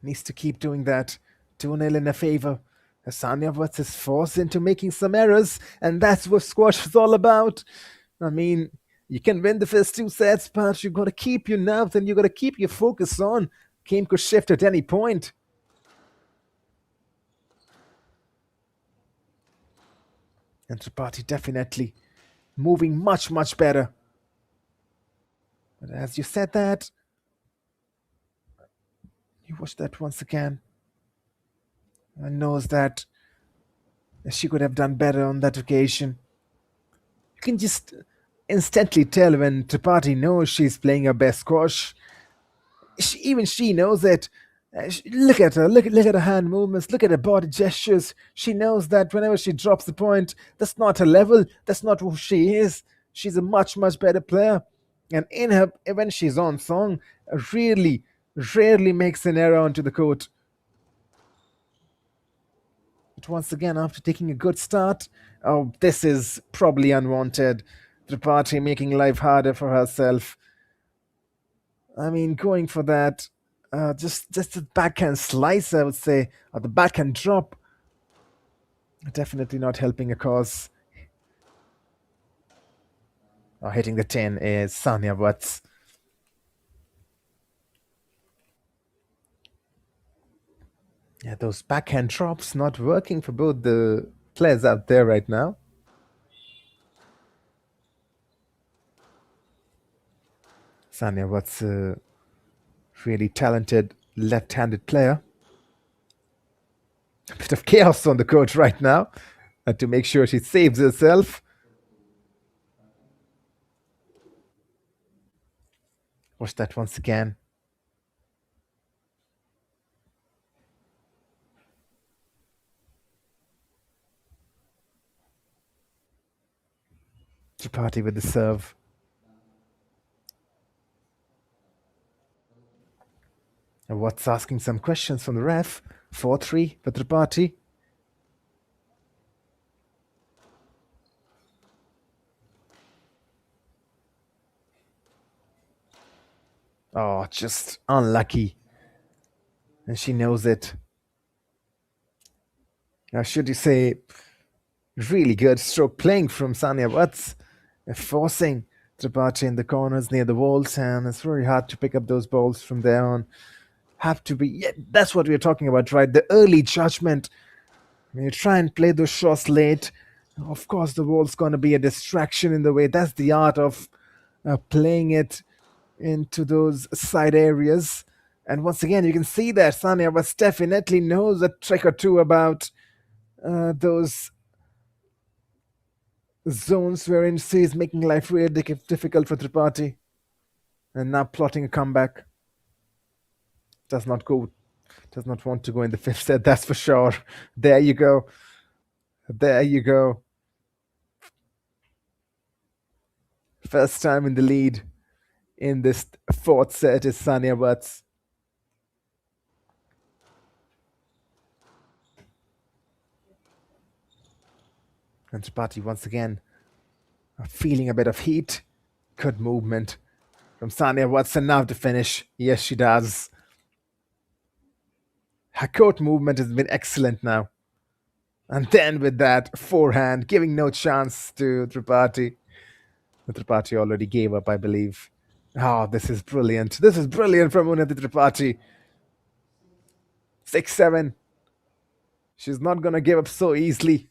[SPEAKER 2] Needs to keep doing that. 2-0 in her favor. Sania Vatsa is forced into making some errors, and that's what squash is all about. I mean, you can win the first 2 sets, but you've got to keep your nerves and you've got to keep your focus on. Game could shift at any point. And Tripathi definitely moving much, much better. But as you said that, you watch that once again and knows that she could have done better on that occasion. You can just instantly tell when Tripathi knows she's playing her best squash. Even she knows it. Look at her. Look at her hand movements. Look at her body gestures. She knows that whenever she drops the point, that's not her level. That's not who she is. She's a much better player. And in her when she's on song, really rarely makes an error onto the court. But once again, after taking a good start, oh, this is probably unwanted. Tripathi making life harder for herself. I mean, going for that, just a backhand slice, I would say, or the backhand drop. Definitely not helping a cause. Oh, hitting the 10 is Sania Watts. Yeah, those backhand drops not working for both the players out there right now. Sania Watts, a really talented left-handed player. A bit of chaos on the court right now, to make sure she saves herself. Watch that once again. Tripathi with the serve. And Watts asking some questions from the ref. 4-3 for Tripathi. Oh, just unlucky. And she knows it. Now, should you say, really good stroke playing from Sania Watts, forcing Tripathi in the corners near the walls, and it's very hard to pick up those balls from there on. Have to be, yeah, that's what we're talking about, right? The early judgment. When you try and play those shots late, of course, the wall's going to be a distraction in the way. That's the art of playing it into those side areas. And once again, you can see that Sania Watts definitely knows a trick or two about those zones wherein she is making life really difficult for Tripathi. And now plotting a comeback. Does not want to go in the fifth set, that's for sure. There you go. There you go. First time in the lead in this fourth set is Sania Watts. And Tripathi once again feeling a bit of heat. Good movement from Sania Watts, and now to finish. Yes, she does. Her court movement has been excellent now. And then with that forehand, giving no chance to Tripathi. Tripathi already gave up, I believe. Oh, this is brilliant. This is brilliant from Unnati Tripathi. 6-7. She's not going to give up so easily.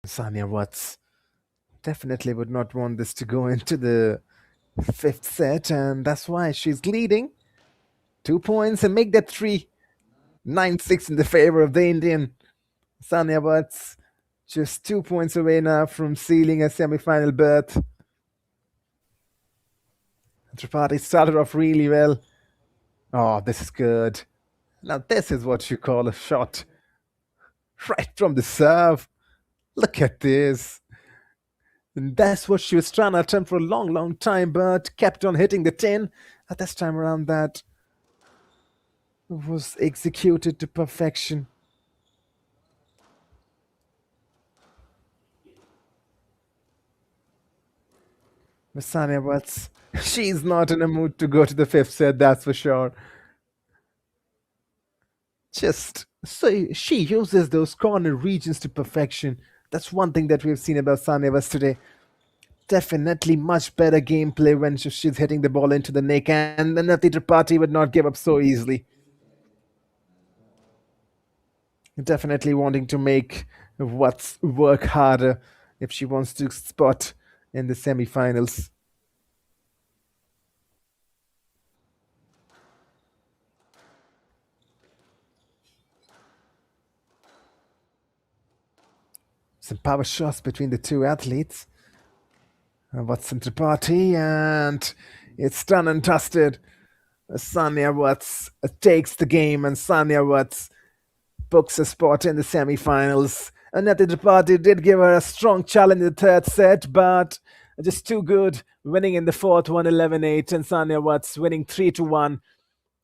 [SPEAKER 2] Sania Watts definitely would not want this to go into the fifth set, and that's why she's leading 2 points and make that 3. 9-6 in the favor of the Indian. Sania Watts just 2 points away now from sealing a semi-final berth. Tripathi started off really well. Oh, this is good. Now this is what you call a shot. Right from the serve. Look at this. And that's what she was trying to attempt for a long time, but kept on hitting the 10. At this time around, that was executed to perfection. Sania Watts, she's not in a mood to go to the fifth set, that's for sure. Just so she uses those corner regions to perfection. That's one thing that we've seen about Sania Watts today. Definitely much better gameplay when she's hitting the ball into the neck, and Unnati Tripathi would not give up so easily. Definitely wanting to make Watts work harder if she wants to spot in the semi-finals. Some power shots between the two athletes. Watson Tripathi, and it's done and dusted. Sanya Watts takes the game, and Sanya Watts books a spot in the semi-finals. Anati Tripathi did give her a strong challenge in the third set, but just too good, winning in the fourth one 11-8, and Sanya Watts winning 3-1,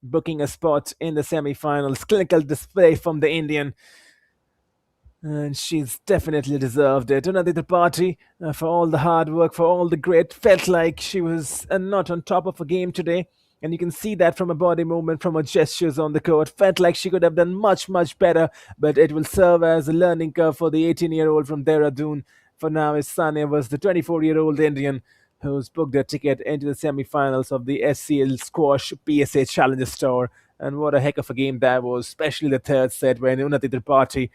[SPEAKER 2] booking a spot in the semi-finals. Clinical display from the Indian, and she's definitely deserved it. Another Tripathi, for all the hard work, for all the grit, felt like she was not on top of her game today. And you can see that from her body movement, from her gestures on the court. Felt like she could have done much, much better. But it will serve as a learning curve for the 18-year-old from Dehradun. For now, is Sania was the 24-year-old Indian who's booked a ticket into the semi-finals of the HCL Squash PSA Challengers Tour. And what a heck of a game that was, especially the third set when Unnati Tripathi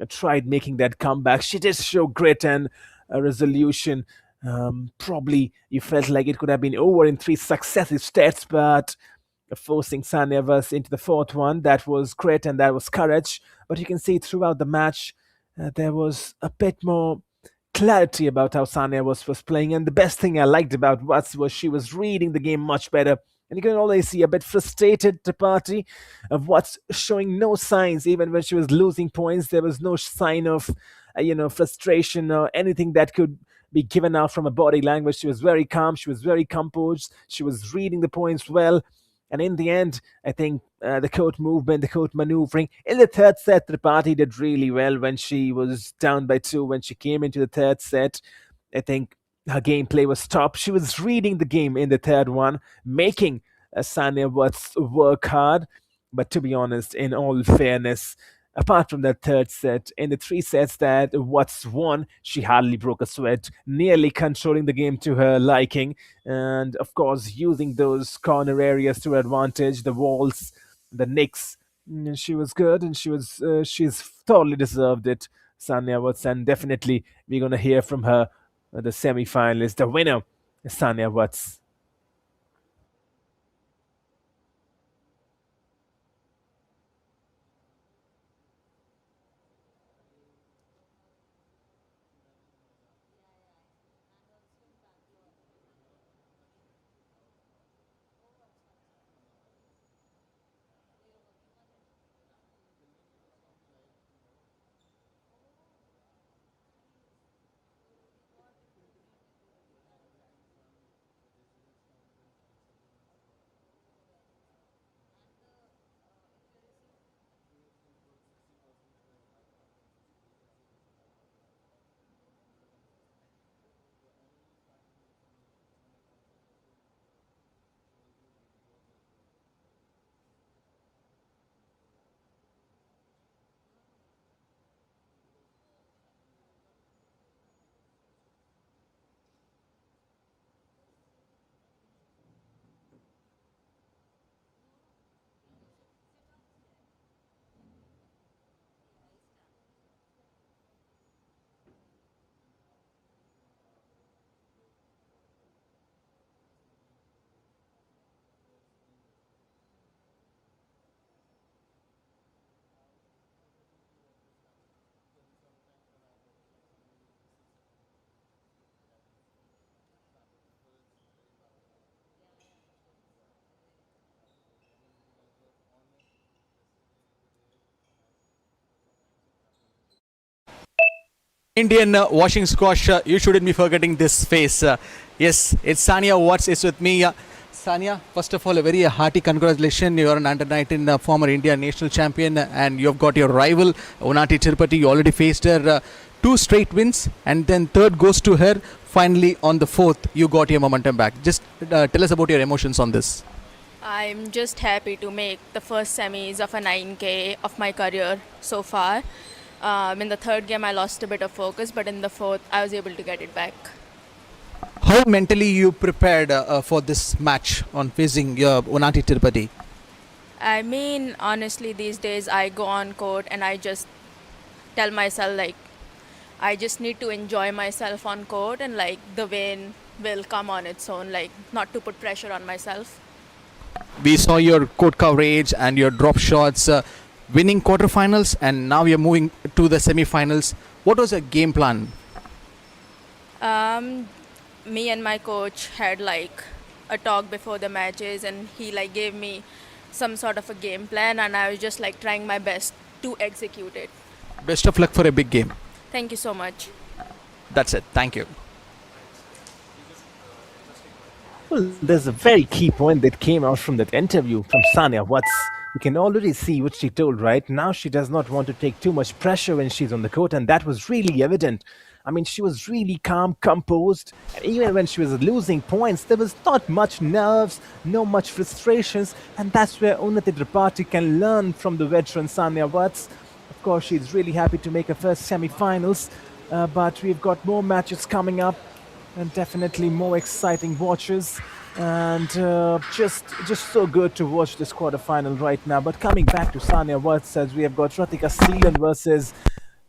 [SPEAKER 2] tried making that comeback. She did show grit and resolution. Probably you felt like it could have been over in 3 successive sets, but forcing Sanya Vas into the fourth one, that was grit and that was courage. But you can see throughout the match, there was a bit more clarity about how Sanya was playing. And the best thing I liked about Watts was she was reading the game much better. And you can always see a bit frustrated Tripathi of Watts showing no signs. Even when she was losing points, there was no sign of, frustration or anything that could be given out from her body language. She was very calm. She was very composed. She was reading the points well. And in the end, I think the court movement, the court maneuvering. In the third set, Tripathi did really well when she was down by 2. When she came into the third set, I think her gameplay was top. She was reading the game in the third one, making Sanya Watts work hard. But to be honest, in all fairness, apart from that third set, in the 3 sets that Watts won, she hardly broke a sweat, nearly controlling the game to her liking. And of course, using those corner areas to her advantage, the walls, the nicks. She was good, and she's totally deserved it, Sanya Watts. And definitely, we're going to hear from her, the semi-finalist, the winner, Sanya Watts.
[SPEAKER 1] Indian washing squash, you shouldn't be forgetting this face. Yes, it's Sanya Watts is with me. Sanya, first of all, a very hearty congratulations. You are an under-19 former India national champion, and you've got your rival, Unnati Tirupati. You already faced her 2 straight wins, and then third goes to her. Finally, on the fourth, you got your momentum back. Just tell us about your emotions on this.
[SPEAKER 5] I'm just happy to make the first semis of a 9K of my career so far. In the third game, I lost a bit of focus, but in the fourth, I was able to get it back.
[SPEAKER 1] How mentally you prepared for this match on facing Unnati Tirupati?
[SPEAKER 5] I mean, honestly, these days I go on court and I just tell myself, like, I just need to enjoy myself on court, and like the win will come on its own, like not to put pressure on myself.
[SPEAKER 1] We saw your court coverage and your drop shots. winning quarterfinals, and now you're moving to the semi-finals. What was your game plan?
[SPEAKER 5] Um, Me and my coach had like a talk before the matches, and he like gave me some sort of a game plan, and I was just like trying my best to execute it.
[SPEAKER 1] Best of luck for a big game.
[SPEAKER 5] Thank you so much.
[SPEAKER 1] That's it. Thank you.
[SPEAKER 2] Well, there's a very key point that came out from that interview from Sania Watts. You can already see what she told, right? Now she does not want to take too much pressure when she's on the court, and that was really evident. I mean, she was really calm, composed, and even when she was losing points, there was not much nerves, no much frustrations, and that's where Unnati Tripathi can learn from the veteran Sania Watts. Of course, she's really happy to make her first semi-finals, but we've got more matches coming up and definitely more exciting watches. And just so good to watch this quarterfinal right now. But coming back to Sania Watts, as we have got Ratika Seelan versus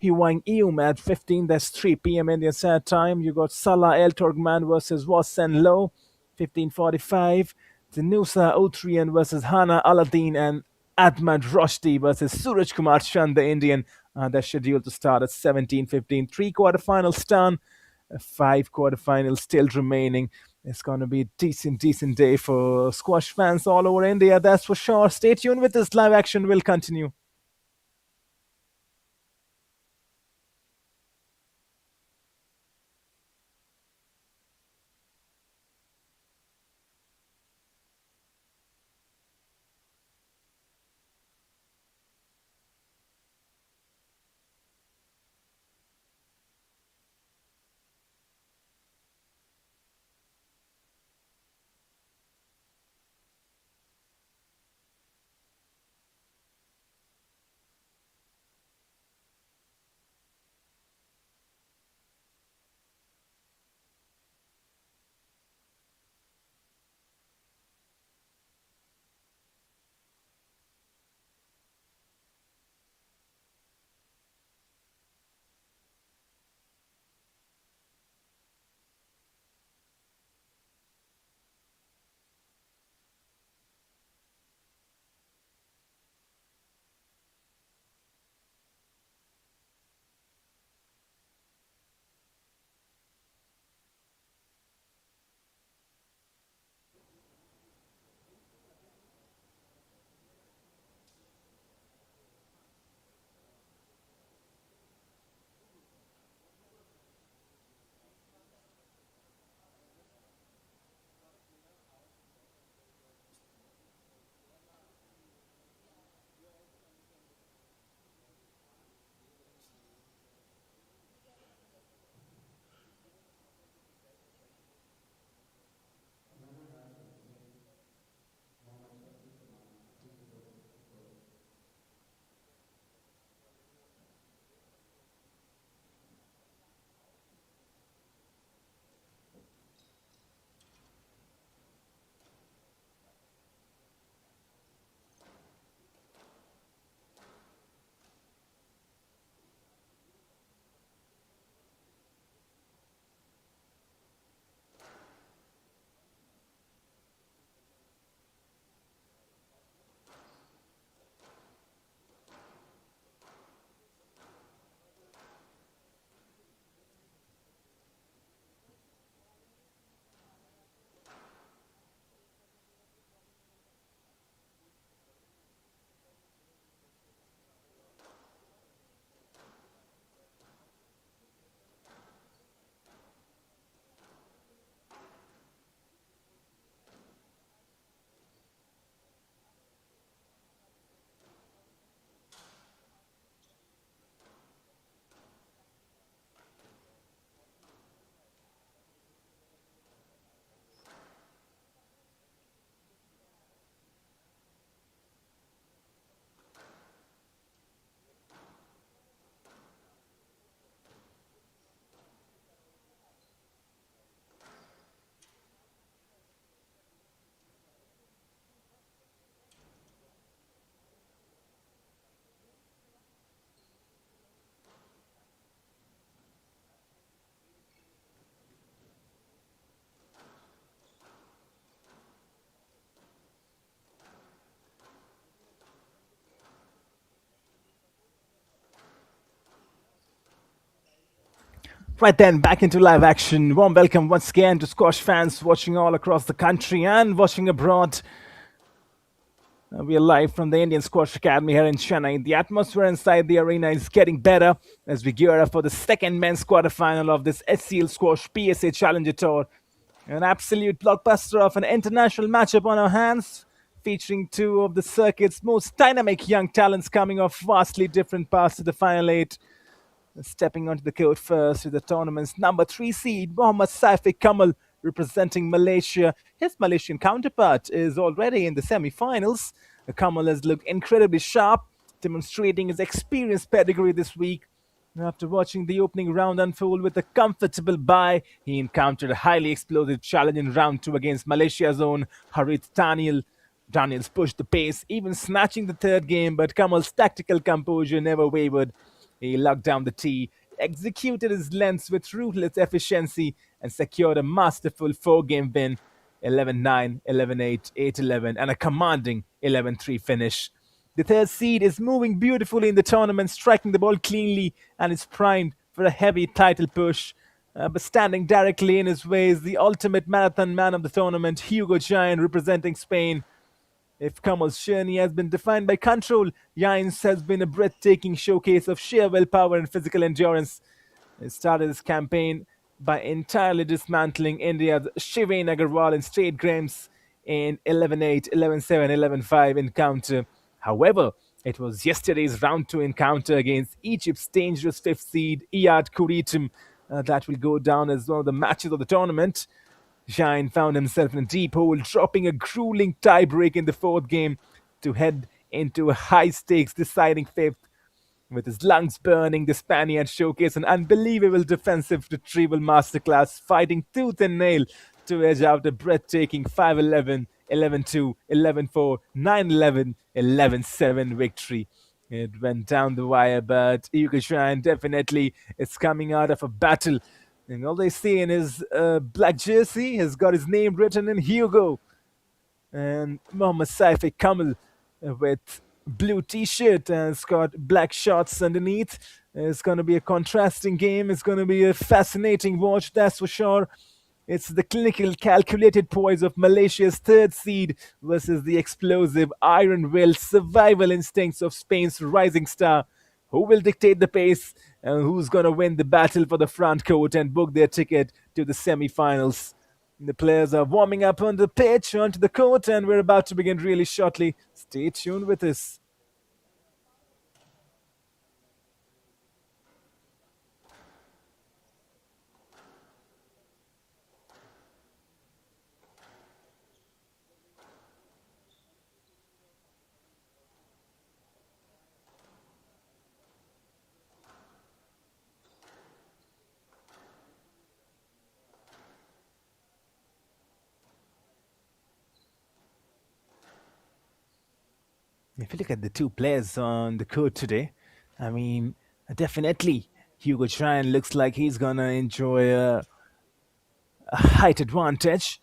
[SPEAKER 2] Huang Eum at 15. That's 3 p.m. Indian Standard Time. You got Salah El Turkman versus Wasen Low, 15:45. Danusa Utrian versus Hana Aladdin, and Ahmad Roshdi versus Suraj Kumar Chand, the Indian. They're scheduled to start at 17:15. Three quarterfinals done. Five quarterfinals still remaining. It's going to be a decent day for squash fans all over India, that's for sure. Stay tuned with this. Live action will continue. Right then, back into live action. Warm welcome once again to squash fans watching all across the country and watching abroad. We are live from the Indian Squash Academy here in Chennai. The atmosphere inside the arena is getting better as we gear up for the second men's quarterfinal of this HCL Squash PSA Challenger Tour. An absolute blockbuster of an international matchup on our hands, featuring two of the circuit's most dynamic young talents coming off vastly different paths to the final eight. Stepping onto the court first is the tournament's number 3 seed, Mohammad Saifi Kamal, representing Malaysia. His Malaysian counterpart is already in the semi-finals. Kamal has looked incredibly sharp, demonstrating his experienced pedigree this week. After watching the opening round unfold with a comfortable bye, he encountered a highly explosive challenge in round 2 against Malaysia's own Harith Daniel. Daniels pushed the pace, even snatching the third game, but Kamal's tactical composure never wavered. He locked down the tee, executed his lengths with ruthless efficiency, and secured a masterful 4-game win, 11-9, 11-8, 8-11, and a commanding 11-3 finish. The third seed is moving beautifully in the tournament, striking the ball cleanly, and is primed for a heavy title push. But standing directly in his way is the ultimate marathon man of the tournament, Hugo Giant, representing Spain. If Kamal's journey has been defined by control, Yains has been a breathtaking showcase of sheer willpower and physical endurance. He started his campaign by entirely dismantling India's Shivane Agarwal in straight games in 11-8, 11-7, 11-5 encounter. However, it was yesterday's round 2 encounter against Egypt's dangerous 5th seed Iyad Kuritim that will go down as one of the matches of the tournament. Shine found himself in a deep hole, dropping a grueling tiebreak in the 4th game to head into a high-stakes deciding 5th. With his lungs burning, the Spaniard showcased an unbelievable defensive retrieval masterclass, fighting tooth and nail to edge out a breathtaking 5-11, 11-2, 11-4, 9-11, 11-7 victory. It went down the wire, but Hugo Shine definitely is coming out of a battle. And all they see in his black jersey has got his name written in Hugo. And Mohammad Saifi Kamal with blue t-shirt and it's got black shorts underneath. It's going to be a contrasting game. It's going to be a fascinating watch, that's for sure. It's the clinical, calculated poise of Malaysia's 3rd seed versus the explosive, iron-willed survival instincts of Spain's rising star. Who will dictate the pace and who's going to win the battle for the front court and book their ticket to the semi-finals? The players are warming up on the pitch, onto the court, and we're about to begin really shortly. Stay tuned with us. If you look at the two players on the court today, I mean, definitely Hugo Trine looks like he's going to enjoy a height advantage.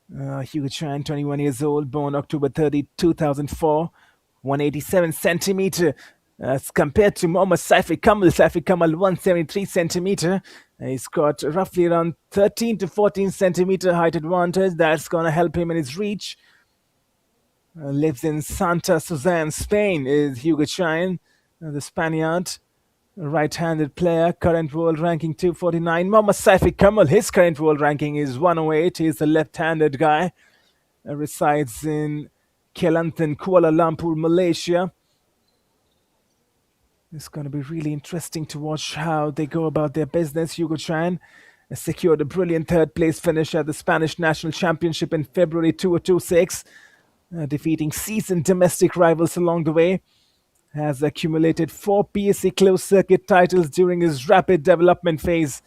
[SPEAKER 2] Hugo Trine, 21 years old, born October 30, 2004, 187 centimeter. As compared to Mohammad Saifi Kamal, 173 centimeter. He's got roughly around 13 to 14 centimeter height advantage. That's going to help him in his reach. Lives in Santa Susana, Spain, is Hugo Chine, the Spaniard, right-handed player, current world ranking 249. Mohammad Saifi Kamal, his current world ranking is 108. He's a left-handed guy, resides in Kelantan, Kuala Lumpur, Malaysia. It's going to be really interesting to watch how they go about their business. Hugo Chine secured a brilliant 3rd place finish at the Spanish National Championship in February 2026. Defeating seasoned domestic rivals along the way, has accumulated 4 PSA closed circuit titles during his rapid development phase,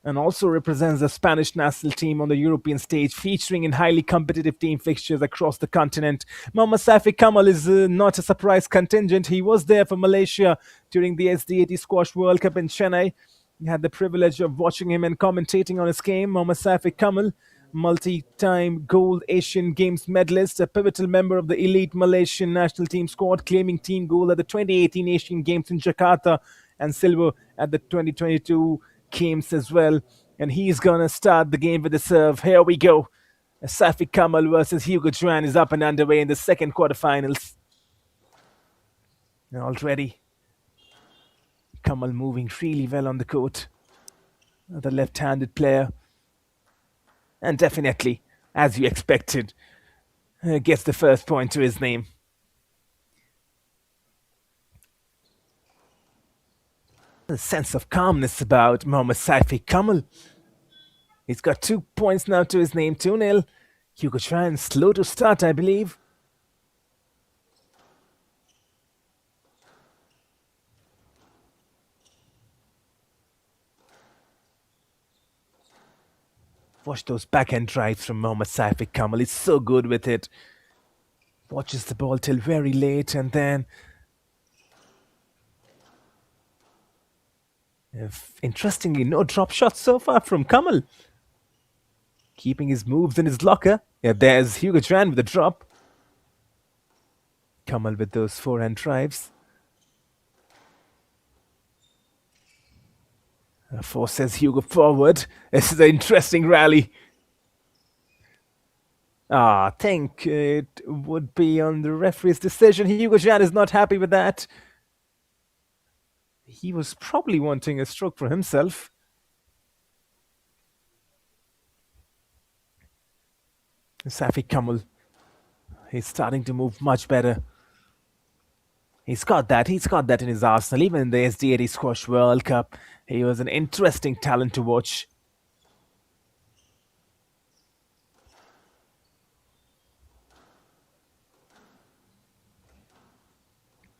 [SPEAKER 2] and also represents the Spanish national team on the European stage, featuring in highly competitive team fixtures across the continent. Mohammad Saifi Kamal is not a surprise contingent. He was there for Malaysia during the SD80 Squash World Cup in Chennai. We had the privilege of watching him and commentating on his game. Mohammad Saifi Kamal, multi-time gold Asian Games medalist, a pivotal member of the elite Malaysian national team squad, claiming team gold at the 2018 Asian Games in Jakarta and silver at the 2022 Keems as well. And he's going to start the game with the serve. Here we go. Safi Kamal versus Hugo Chuan is up and underway in the second quarterfinals. Already, Kamal moving really well on the court. The left-handed player. And definitely, as you expected, gets the first point to his name. A sense of calmness about Mohammad Safi Kamal. He's got 2 points now to his name, 2-0. Hugo Chuan slow to start, I believe. Watch those backhand drives from Mohammad Safi Kamal. He's so good with it. Watches the ball till very late and then... interestingly, no drop shots so far from Kamal. Keeping his moves in his locker. Yeah, there's Hugo Chuan with the drop. Kamal with those forehand drives. Forces Hugo forward. This is an interesting rally. I think it would be on the referee's decision. Hugo Chuan is not happy with that. He was probably wanting a stroke for himself. Safi Kamal, he's starting to move much better. He's got that in his arsenal. Even in the SD80 Squash World Cup, he was an interesting talent to watch.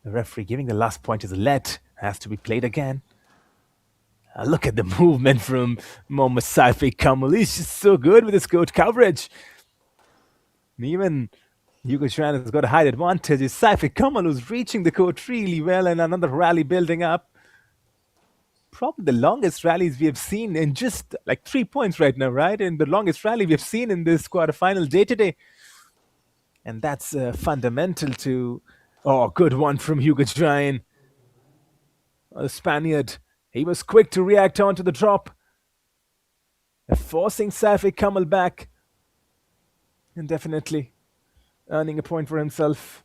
[SPEAKER 2] The referee giving the last point as a let. Has to be played again. Look at the movement from Mohammad Safi Kamal. He's just so good with his court coverage. Even Hugo Chuan has got a height advantage. It's Safi Kamal who's reaching the court really well, and another rally building up. Probably the longest rallies we have seen in just like 3 points right now, right? And the longest rally we have seen in this quarterfinal day today. And that's fundamental to... Oh, good one from Hugo Chuan. The Spaniard. He was quick to react onto the drop. Forcing Safi Kamal back. And definitely earning a point for himself.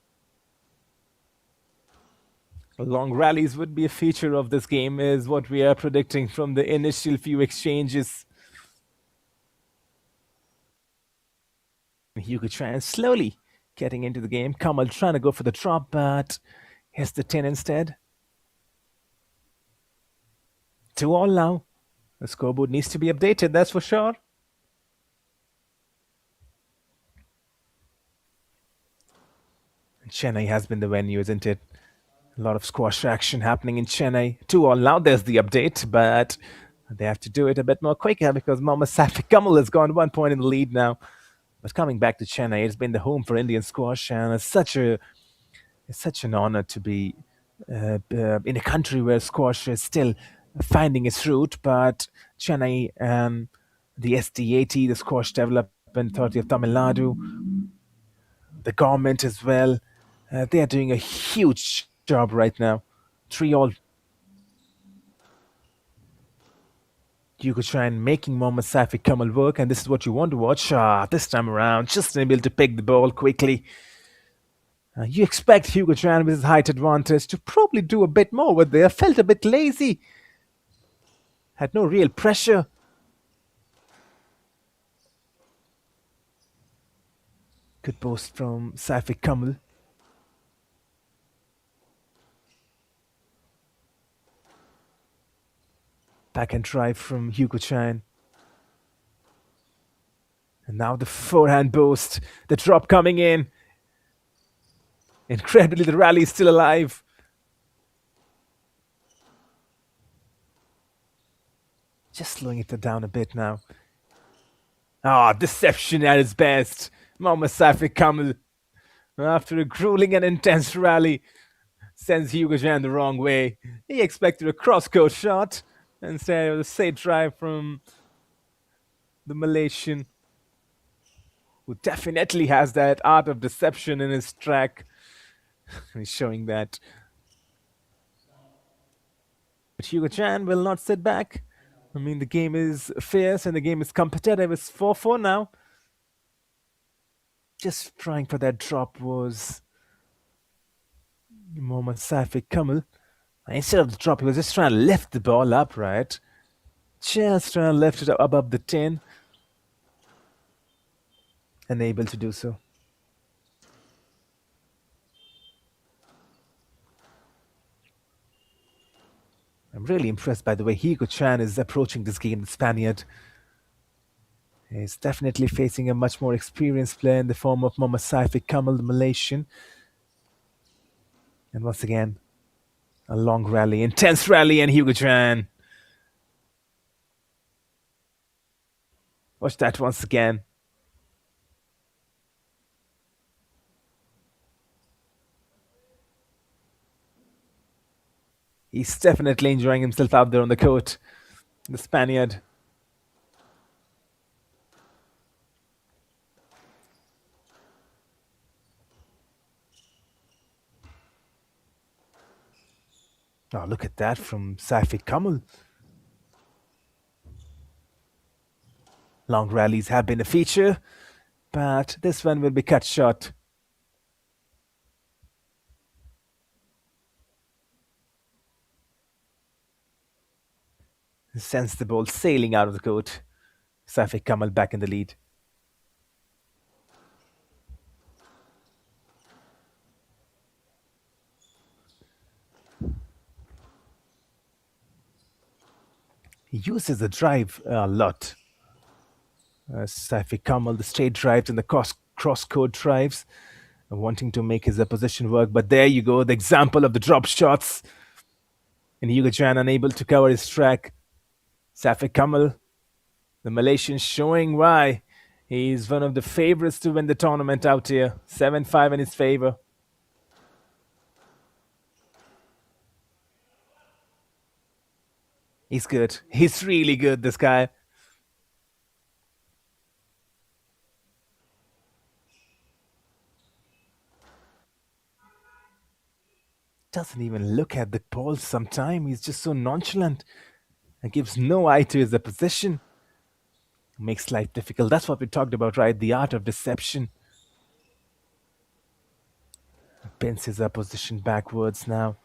[SPEAKER 2] Long rallies would be a feature of this game, is what we are predicting from the initial few exchanges. Hugo Chuan slowly getting into the game. Kamal trying to go for the drop, but here's the 10 instead. 2-all now. The scoreboard needs to be updated, that's for sure. Chennai has been the venue, isn't it? A lot of squash action happening in Chennai. 2-all now, there's the update, but they have to do it a bit more quicker because Mohammad Safi Kamal has gone 1 point in the lead now. But coming back to Chennai, it's been the home for Indian squash, and it's such an honor to be in a country where squash is still finding its root. But Chennai and the SD80, the Squash Development Authority of Tamil Nadu, the government as well, they are doing a huge job right now. 3-all. Hugo Chuan making Mohammad Safi Kamal work, and this is what you want to watch. This time around, just able to pick the ball quickly. You expect Hugo Chuan with his height advantage to probably do a bit more, but they felt a bit lazy. Had no real pressure. Good post from Safi Kamal. Backhand drive from Hugo Chuan. And now the forehand boost. The drop coming in. Incredibly, the rally is still alive. Just slowing it down a bit now. Deception at its best. Mohammad Safi Kamal, after a grueling and intense rally, sends Hugo Chuan the wrong way. He expected a cross-court shot. Instead, it was a straight drive from the Malaysian, who definitely has that art of deception in his track. He's showing that. But Hugo Chuan will not sit back. I mean, the game is fierce and the game is competitive. It's 4-4 now. Just trying for that drop was Mohammad Saifi Kamal. Instead of the drop, he was just trying to lift the ball up, right? Just trying to lift it up above the 10. And able to do so. I'm really impressed by the way Hugo Chan is approaching this game, the Spaniard. He's definitely facing a much more experienced player in the form of Mohammad Saifi Kamal, the Malaysian. And once again, a long rally, intense rally, and Hugo Chan. Watch that once again. He's definitely enjoying himself out there on the court, the Spaniard. Oh, look at that from Saifi Kamal. Long rallies have been a feature, but this one will be cut short. Sends the ball sailing out of the court. Saifi Kamal back in the lead. He uses the drive a lot. Saifi Kamal, the straight drives and the cross-court drives, wanting to make his opposition work. But there you go, the example of the drop shots. And Hugo Chan unable to cover his track. Saifi Kamal, the Malaysian, showing why he's one of the favorites to win the tournament out here. 7-5 in his favor. He's good. He's really good, this guy. Doesn't even look at the ball sometime. He's just so nonchalant and gives no eye to his opposition. Makes life difficult. That's what we talked about, right? The art of deception. Bends his opposition backwards now.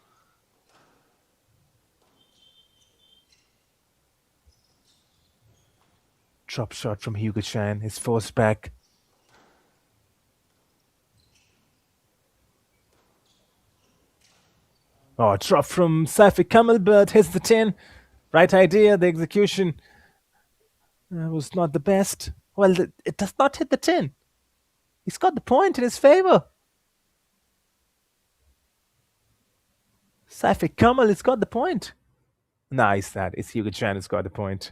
[SPEAKER 2] Drop shot from Hugo Chan. His forced back. Oh, drop from Saifi Kamal, but hits the 10. Right idea. The execution was not the best. Well, it does not hit the 10. He's got the point in his favor. Saifi Kamal has got the point. Nice that. It's Hugo Chan who's got the point.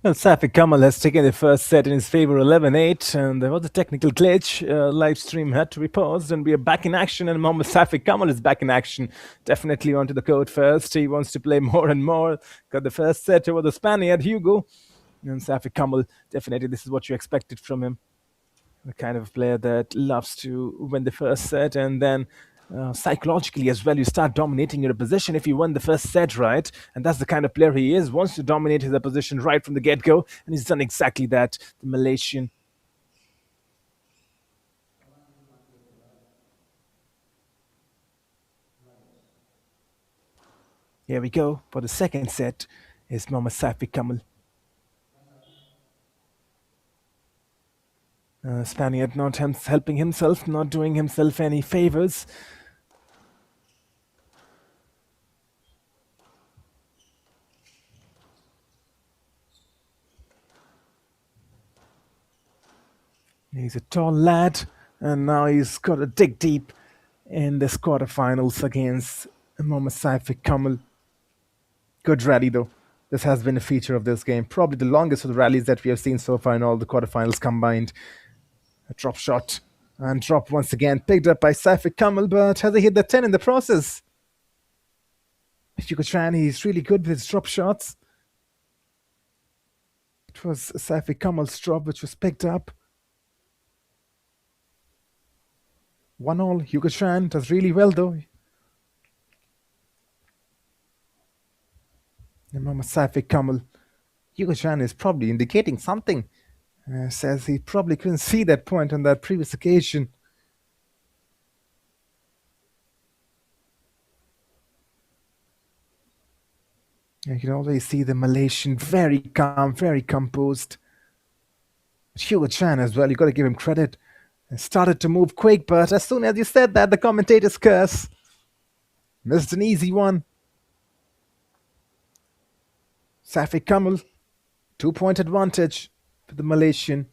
[SPEAKER 2] Well, Safi Kamal has taken the first set in his favor 11-8, and there was a technical glitch. Live stream had to be paused, and we are back in action, and Mohammad Safi Kamal is back in action. Definitely onto the court first. He wants to play more and more. Got the first set over the Spaniard, Hugo. And Safi Kamal, definitely this is what you expected from him. The kind of player that loves to win the first set, and then psychologically as well, you start dominating your position if you win the first set, right? And that's the kind of player he is, wants to dominate his opposition right from the get-go, and he's done exactly that. The Malaysian. Here we go for the second set is Mohammad Safi Kamal. Spaniard not helping himself, not doing himself any favors. He's a tall lad, and now he's got to dig deep in this quarterfinals against Mohammad Safi Kamal. Good rally, though. This has been a feature of this game. Probably the longest of the rallies that we have seen so far in all the quarterfinals combined. A drop shot. And drop once again. Picked up by Safi Kamal, but has he hit the 10 in the process? If you could try, and he's really good with his drop shots. It was Safi Kamal's drop which was picked up. 1-all. Hugo Chan does really well, though. And Mohammad Safi Kamal. Hugo Chan is probably indicating something. Says he probably couldn't see that point on that previous occasion. You can always see the Malaysian very calm, very composed. Hugo Chan as well, you got to give him credit. Started to move quick, but as soon as you said that, the commentators curse. Missed an easy one. Safi Kamal, 2-point advantage for the Malaysian.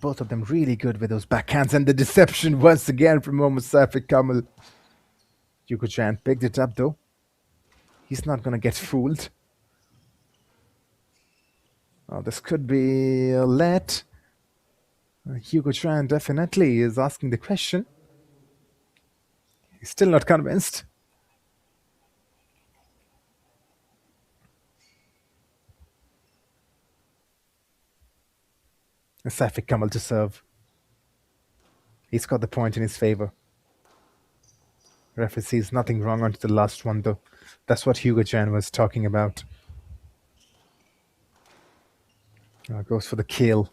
[SPEAKER 2] Both of them really good with those backhands, and the deception once again from Mohammad Safi Kamal. Hugo Chan picked it up though. He's not going to get fooled. Oh, this could be a let. Hugo Chan definitely is asking the question. He's still not convinced. Safi Kamal to serve. He's got the point in his favor. Referee sees nothing wrong onto the last one though. That's what Hugo Chan was talking about. Goes for the kill.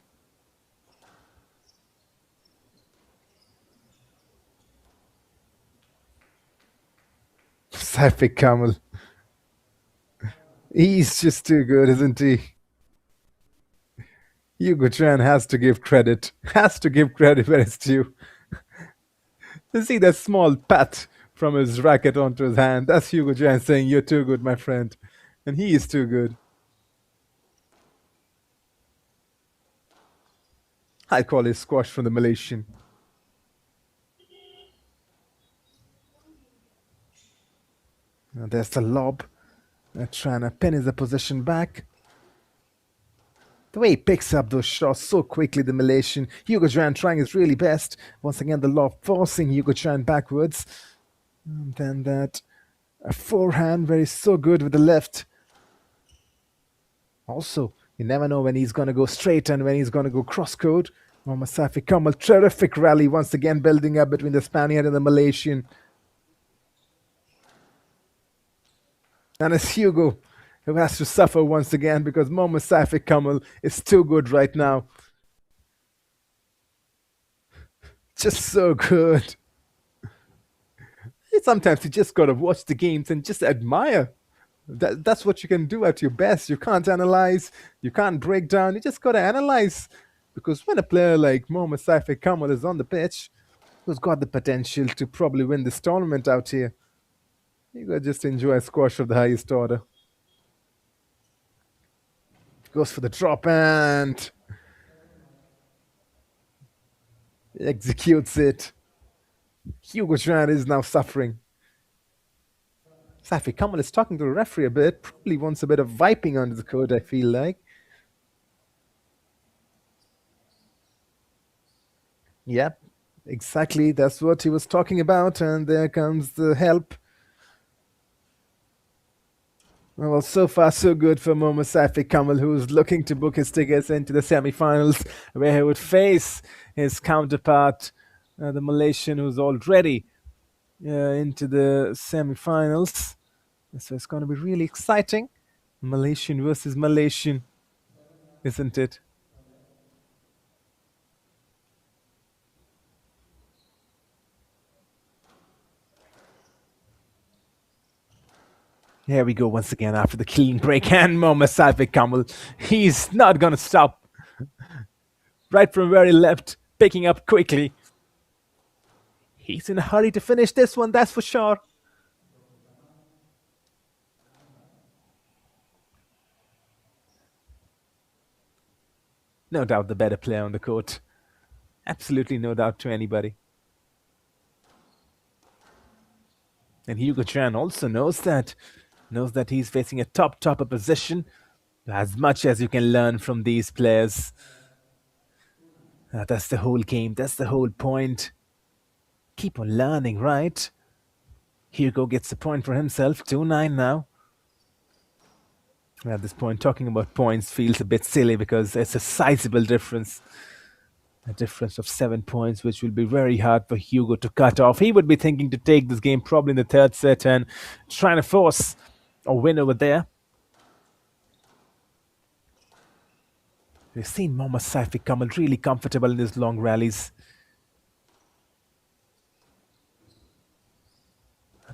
[SPEAKER 2] Safi Kamal. He's just too good, isn't he? Hugo Chan has to give credit. Has to give credit where it's due. You see that small pat from his racket onto his hand. That's Hugo Chan saying, "You're too good, my friend." And he is too good. High quality squash from the Malaysian. Now there's the lob. Trying to pin his opposition back. The way he picks up those shots so quickly, the Malaysian. Hugo Chan trying his really best. Once again, the lob forcing Hugo Chan backwards. And then that forehand, where he's so good with the left. Also, you never know when he's going to go straight and when he's going to go cross-court. Mohammad Safi Kamal, terrific rally once again building up between the Spaniard and the Malaysian. And it's Hugo who has to suffer once again because Mohammad Safi Kamal is too good right now. Just so good. Sometimes you just gotta watch the games and just admire. That's what you can do at your best. You can't analyze, you can't break down, you just gotta analyze. Because when a player like Mohammad Safi Kamal is on the pitch, who's got the potential to probably win this tournament out here, you gotta just enjoy a squash of the highest order. Goes for the drop and executes it. Hugo Chan is now suffering. Safi Kamal is talking to the referee a bit. Probably wants a bit of wiping under the court, I feel like. Yep, exactly. That's what he was talking about. And there comes the help. Well, so far so good for Mohammad Safi Kamal, who's looking to book his tickets into the semi-finals, where he would face his counterpart, the Malaysian, who's already into the semi-finals. So it's going to be really exciting. Malaysian versus Malaysian, isn't it? Here we go once again after the clean break, and Mohammad Safi Kamal, he's not going to stop. Right from where he left, picking up quickly. He's in a hurry to finish this one, that's for sure. No doubt the better player on the court. Absolutely no doubt to anybody. And Hugo Chan also knows that he's facing a top opposition. As much as you can learn from these players. That's the whole game. That's the whole point. Keep on learning, right? Hugo gets a point for himself. 2-9 now. At this point, talking about points feels a bit silly because it's a sizable difference. A difference of 7 points, which will be very hard for Hugo to cut off. He would be thinking to take this game probably in the third set and trying to force a win over there. We've seen Mohammad Safi Kamal really comfortable in his long rallies.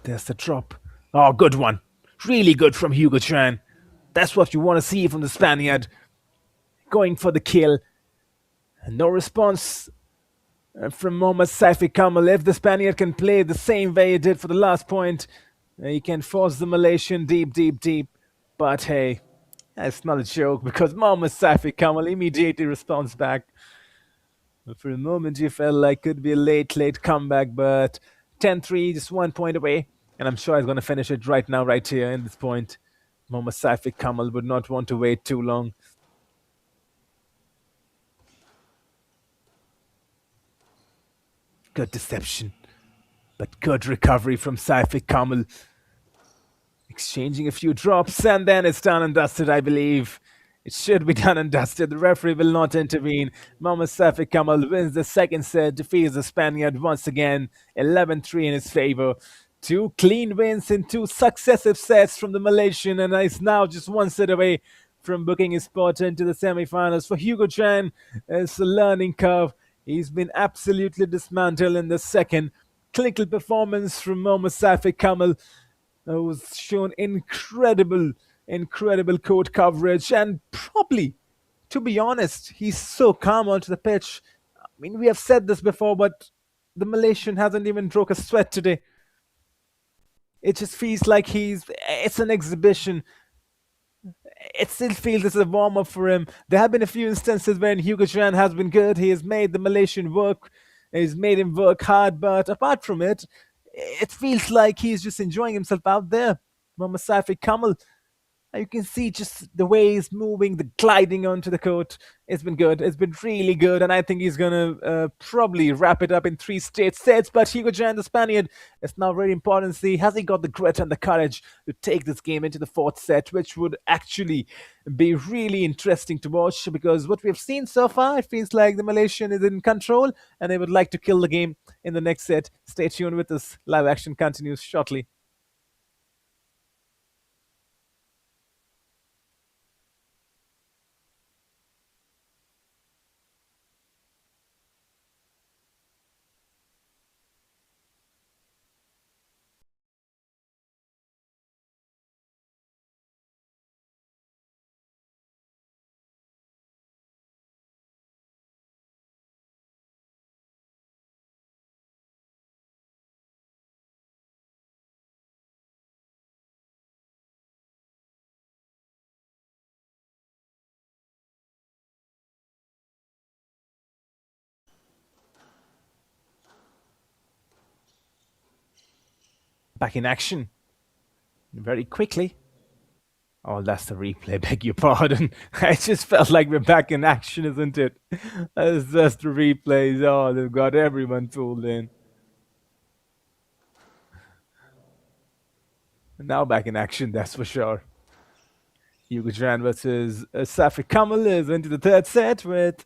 [SPEAKER 2] There's the drop. Oh, good one. Really good from Hugo Chan. That's what you want to see from the Spaniard. Going for the kill. And no response from Mohammad Safi Kamal. If the Spaniard can play the same way he did for the last point, he can force the Malaysian deep. But hey, that's not a joke because Mohammad Safi Kamal immediately responds back. For a moment, you felt like it could be a late comeback, but 10-3, just 1 point away. And I'm sure he's going to finish it right now, right here in this point. Mohammad Safi Kamal would not want to wait too long. Good deception, but good recovery from Safi Kamal. Exchanging a few drops, and then it's done and dusted, I believe. It should be done and dusted. The referee will not intervene. Mohammad Safi Kamal wins the second set, defeats the Spaniard once again, 11-3 in his favor. 2 clean wins in 2 successive sets from the Malaysian, and is now just 1 set away from booking his spot into the semi-finals. For Hugo Chan, it's a learning curve. He's been absolutely dismantled in the second. Clinical performance from Mohammad Safi Kamal was shown incredible court coverage, and probably, to be honest, he's so calm onto the pitch. I mean, we have said this before, but the Malaysian hasn't even broke a sweat today. It just feels like it's an exhibition. It still feels it's a warm-up for him. There have been a few instances when Hugo Chan has been good. He has made the Malaysian work. He's made him work hard, but apart from it, it feels like he's just enjoying himself out there. Mohammad Safi Kamal, you can see just the way he's moving, the gliding onto the court. It's been good. It's been really good. And I think he's going to probably wrap it up in 3 straight sets. But Hugo Chan, the Spaniard, it's now very important to see, has he got the grit and the courage to take this game into the 4th set, which would actually be really interesting to watch, because what we've seen so far, it feels like the Malaysian is in control and they would like to kill the game in the next set. Stay tuned with us. Live action continues shortly. Back in action. Very quickly. Oh, that's the replay. Beg your pardon. I just felt like we're back in action, isn't it? It's just the replays. Oh, they've got everyone fooled in. Now back in action, that's for sure. Hugo Jan versus Safi Kamal is into the third set with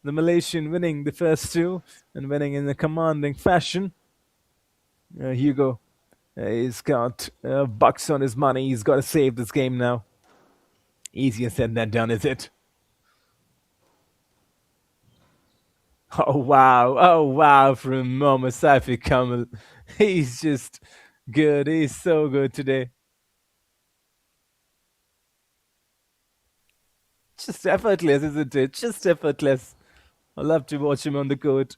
[SPEAKER 2] the Malaysian winning the first two and winning in a commanding fashion. Hugo, he's got bucks on his money. He's got to save this game now. Easier said than done, is it? Oh wow from Mohammad Safi Kamal. He's just good. He's so good today. Just effortless, isn't it? Just effortless. I love to watch him on the court.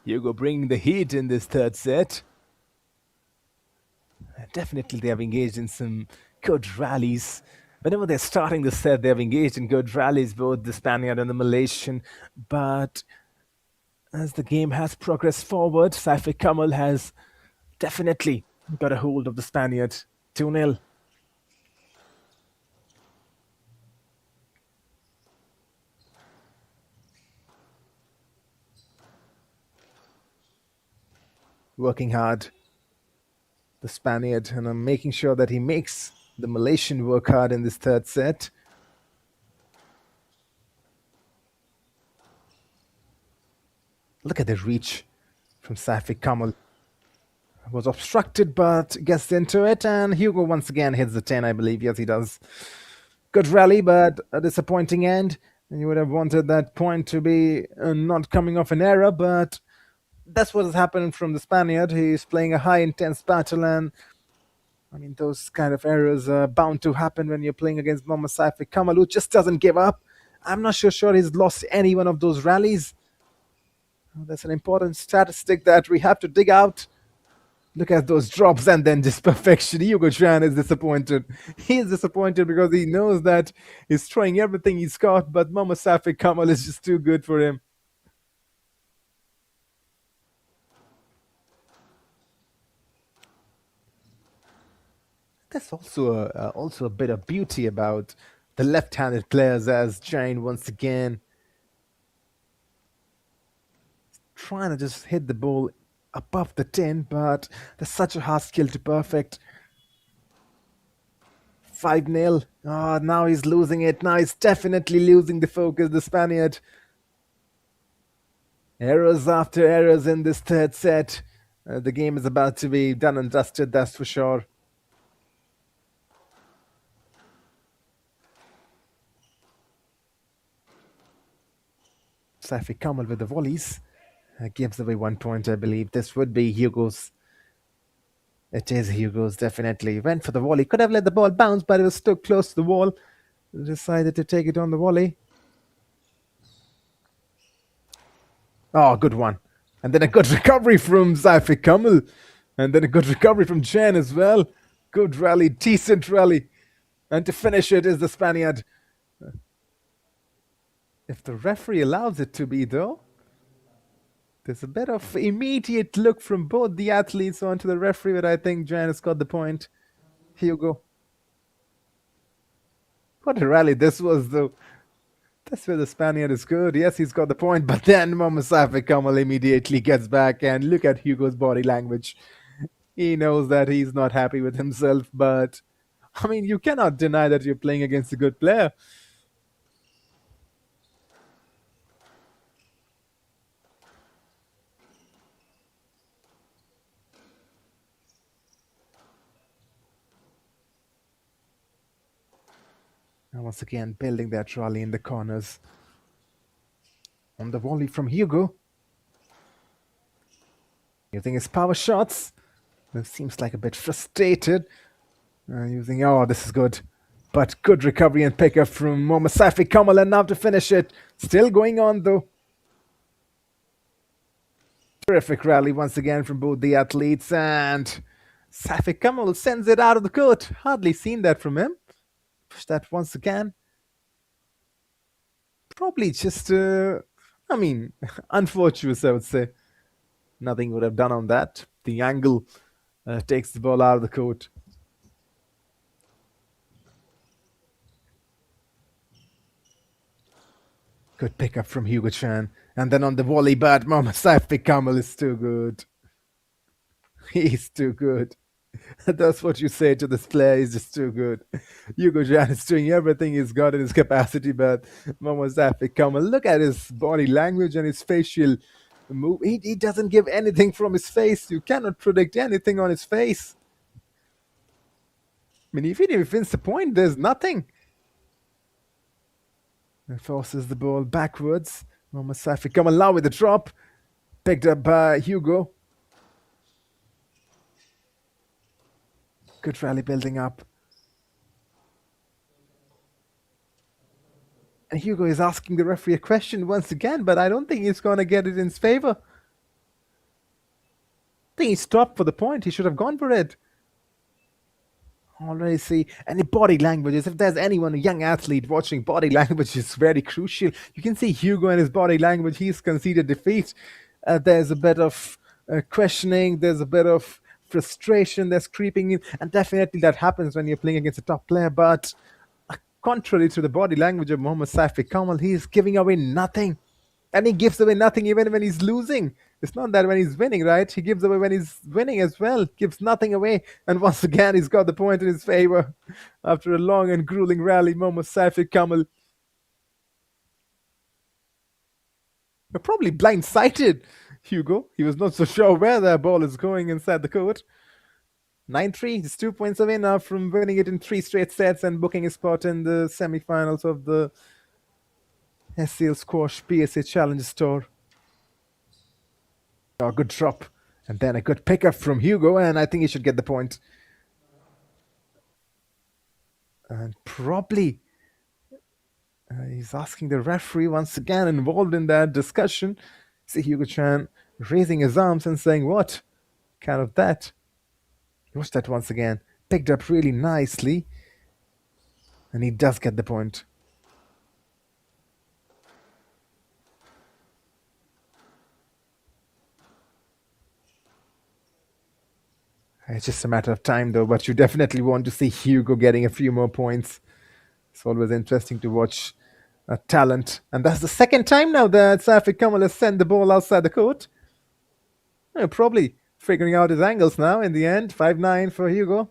[SPEAKER 2] Hugo bringing the heat in this third set. Definitely they have engaged in some good rallies. Whenever they're starting the set, they have engaged in good rallies, both the Spaniard and the Malaysian. But as the game has progressed forward, Safi Kamal has definitely got a hold of the Spaniard. 2-0. Working hard, the Spaniard, and I'm making sure that he makes the Malaysian work hard in this third set. Look at the reach from Safi Kamal. Was obstructed, but gets into it, and Hugo once again hits the 10, I believe. Yes, he does. Good rally, but a disappointing end. And you would have wanted that point to be not coming off an error, but that's what has happened from the Spaniard. He's playing a high intense battle, and I mean, those kind of errors are bound to happen when you're playing against Mohammad Safi Kamal, who just doesn't give up. I'm not sure he's lost any one of those rallies. That's an important statistic that we have to dig out. Look at those drops and then just perfection. Hugo Chan is disappointed. He is disappointed because he knows that he's trying everything he's got, but Mohammad Safi Kamal is just too good for him. That's also a bit of beauty about the left-handed players, as Jain once again trying to just hit the ball above the 10, but there's such a hard skill to perfect. 5-0. Oh, now he's losing it. Now he's definitely losing the focus, the Spaniard. Errors after errors in this third set. The game is about to be done and dusted, that's for sure. Safi Kamal with the volleys. Gives away 1 point, I believe. This would be Hugo's. It is Hugo's, definitely. Went for the volley. Could have let the ball bounce, but it was still close to the wall. Decided to take it on the volley. Oh, good one. And then a good recovery from Safi Kamal. And then a good recovery from Chen as well. Good rally, decent rally. And to finish it is the Spaniard. If the referee allows it to be, though, there's a bit of immediate look from both the athletes onto the referee, but I think Jan has got the point. Hugo. What a rally this was, though. That's where the Spaniard is good. Yes, he's got the point, but then Mohammad Safi Kamal immediately gets back, and look at Hugo's body language. He knows that he's not happy with himself, but I mean, you cannot deny that you're playing against a good player. And once again, building that rally in the corners. On the volley from Hugo. Using his power shots. It seems like a bit frustrated. Oh, this is good. But good recovery and pickup from Mohammad Safi Kamal, and now to finish it. Still going on, though. Terrific rally once again from both the athletes, and Safi Kamal sends it out of the court. Hardly seen that from him. Push that once again. Probably just, I mean, unfortuitous, I would say. Nothing would have done on that. The angle takes the ball out of the court. Good pickup from Hugo Chan. And then on the volley, but Mohammad Saif Kamal is too good. He's too good. That's what you say to this player. He's just too good. Hugo Jan is doing everything he's got in his capacity, but Mohammad Safi Kamal, look at his body language and his facial move. He doesn't give anything from his face. You cannot predict anything on his face. I mean, even if he wins the point, there's nothing. And forces the ball backwards. Mohammad Safi Kamal now with the drop. Picked up by Hugo. Good rally building up. And Hugo is asking the referee a question once again, but I don't think he's going to get it in his favor. I think he stopped for the point. He should have gone for it. Already see any body languages. If there's anyone, a young athlete watching, body language is very crucial. You can see Hugo and his body language. He's conceded defeat. There's a bit of questioning. There's a bit of frustration that's creeping in. And definitely that happens when you're playing against a top player. But contrary to the body language of Mohammad Safi Kamal, he's giving away nothing. And he gives away nothing even when he's losing. It's not that when he's winning, right? He gives away when he's winning as well. Gives nothing away. And once again, he's got the point in his favor. After a long and grueling rally, Mohammad Safi Kamal. Probably blindsided Hugo. He was not so sure where that ball is going inside the court. 9-3, he's 2 points away now from winning it in 3 straight sets and booking a spot in the semi-finals of the HCL Squash PSA Challenge Tour. A good drop and then a good pickup from Hugo, and I think he should get the point. And probably he's asking the referee once again involved in that discussion. See Hugo Chan raising his arms and saying, what kind of that? Watch that once again. Picked up really nicely. And he does get the point. It's just a matter of time though, but you definitely want to see Hugo getting a few more points. It's always interesting to watch a talent. And that's the second time now that Safi Kamal has sent the ball outside the court. Probably figuring out his angles now in the end. 5-9 for Hugo.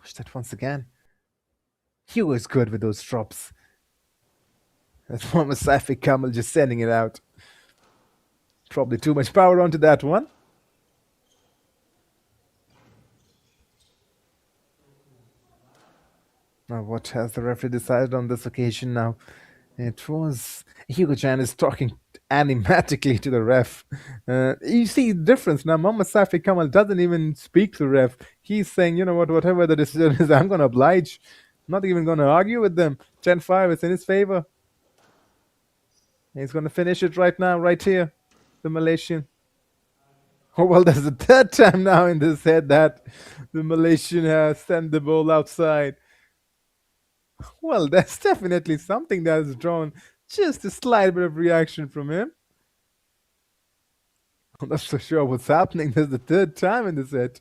[SPEAKER 2] Watch that once again. Hugo is good with those drops. That's Mohammad Safi Kamal just sending it out. Probably too much power onto that one. Now what has the referee decided on this occasion now? It was Hugo Chan is talking animatically to the ref. You see the difference now. Mohammad Safi Kamal doesn't even speak to the ref. He's saying, you know what, whatever the decision is, I'm going to oblige. Not even going to argue with them. 10-5, it's in his favor. He's going to finish it right now, right here. The Malaysian. Oh, well, that's the third time now in this head that the Malaysian has sent the ball outside. Well, that's definitely something that has drawn just a slight bit of reaction from him. I'm not so sure what's happening. That's the third time in this set.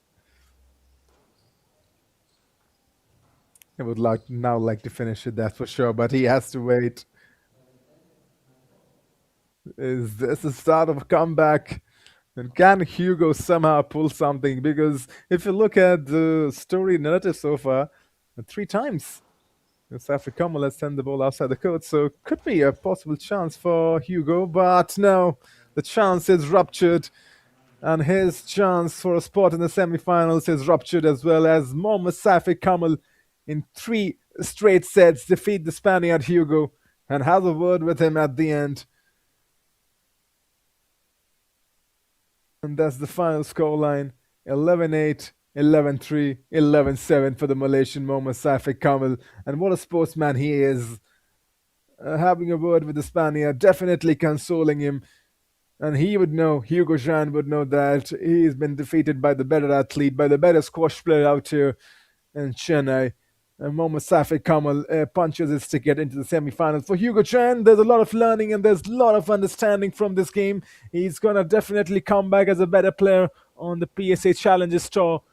[SPEAKER 2] I would like to finish it, that's for sure, but he has to wait. Is this the start of a comeback? And can Hugo somehow pull something? Because if you look at the story narrative so far, 3 times Safi Kamal has sent the ball outside the court, so could be a possible chance for Hugo, but no, the chance is ruptured, and his chance for a spot in the semi-finals is ruptured as well, as Mohammad Safi Kamal in 3 straight sets defeat the Spaniard Hugo and has a word with him at the end. And that's the final scoreline, 11-8, 11-3, 11-7 for the Malaysian Mohammad Safi Kamal. And what a sportsman he is. Having a word with the Spaniard, definitely consoling him. And he would know, Hugo Jean would know that he's been defeated by the better athlete, by the better squash player out here. in Chennai. And Mohammad Safik Kamal punches his ticket into the semi-finals. For Hugo Chan, there's a lot of learning and there's a lot of understanding from this game. He's gonna definitely come back as a better player on the PSA Challenges Tour.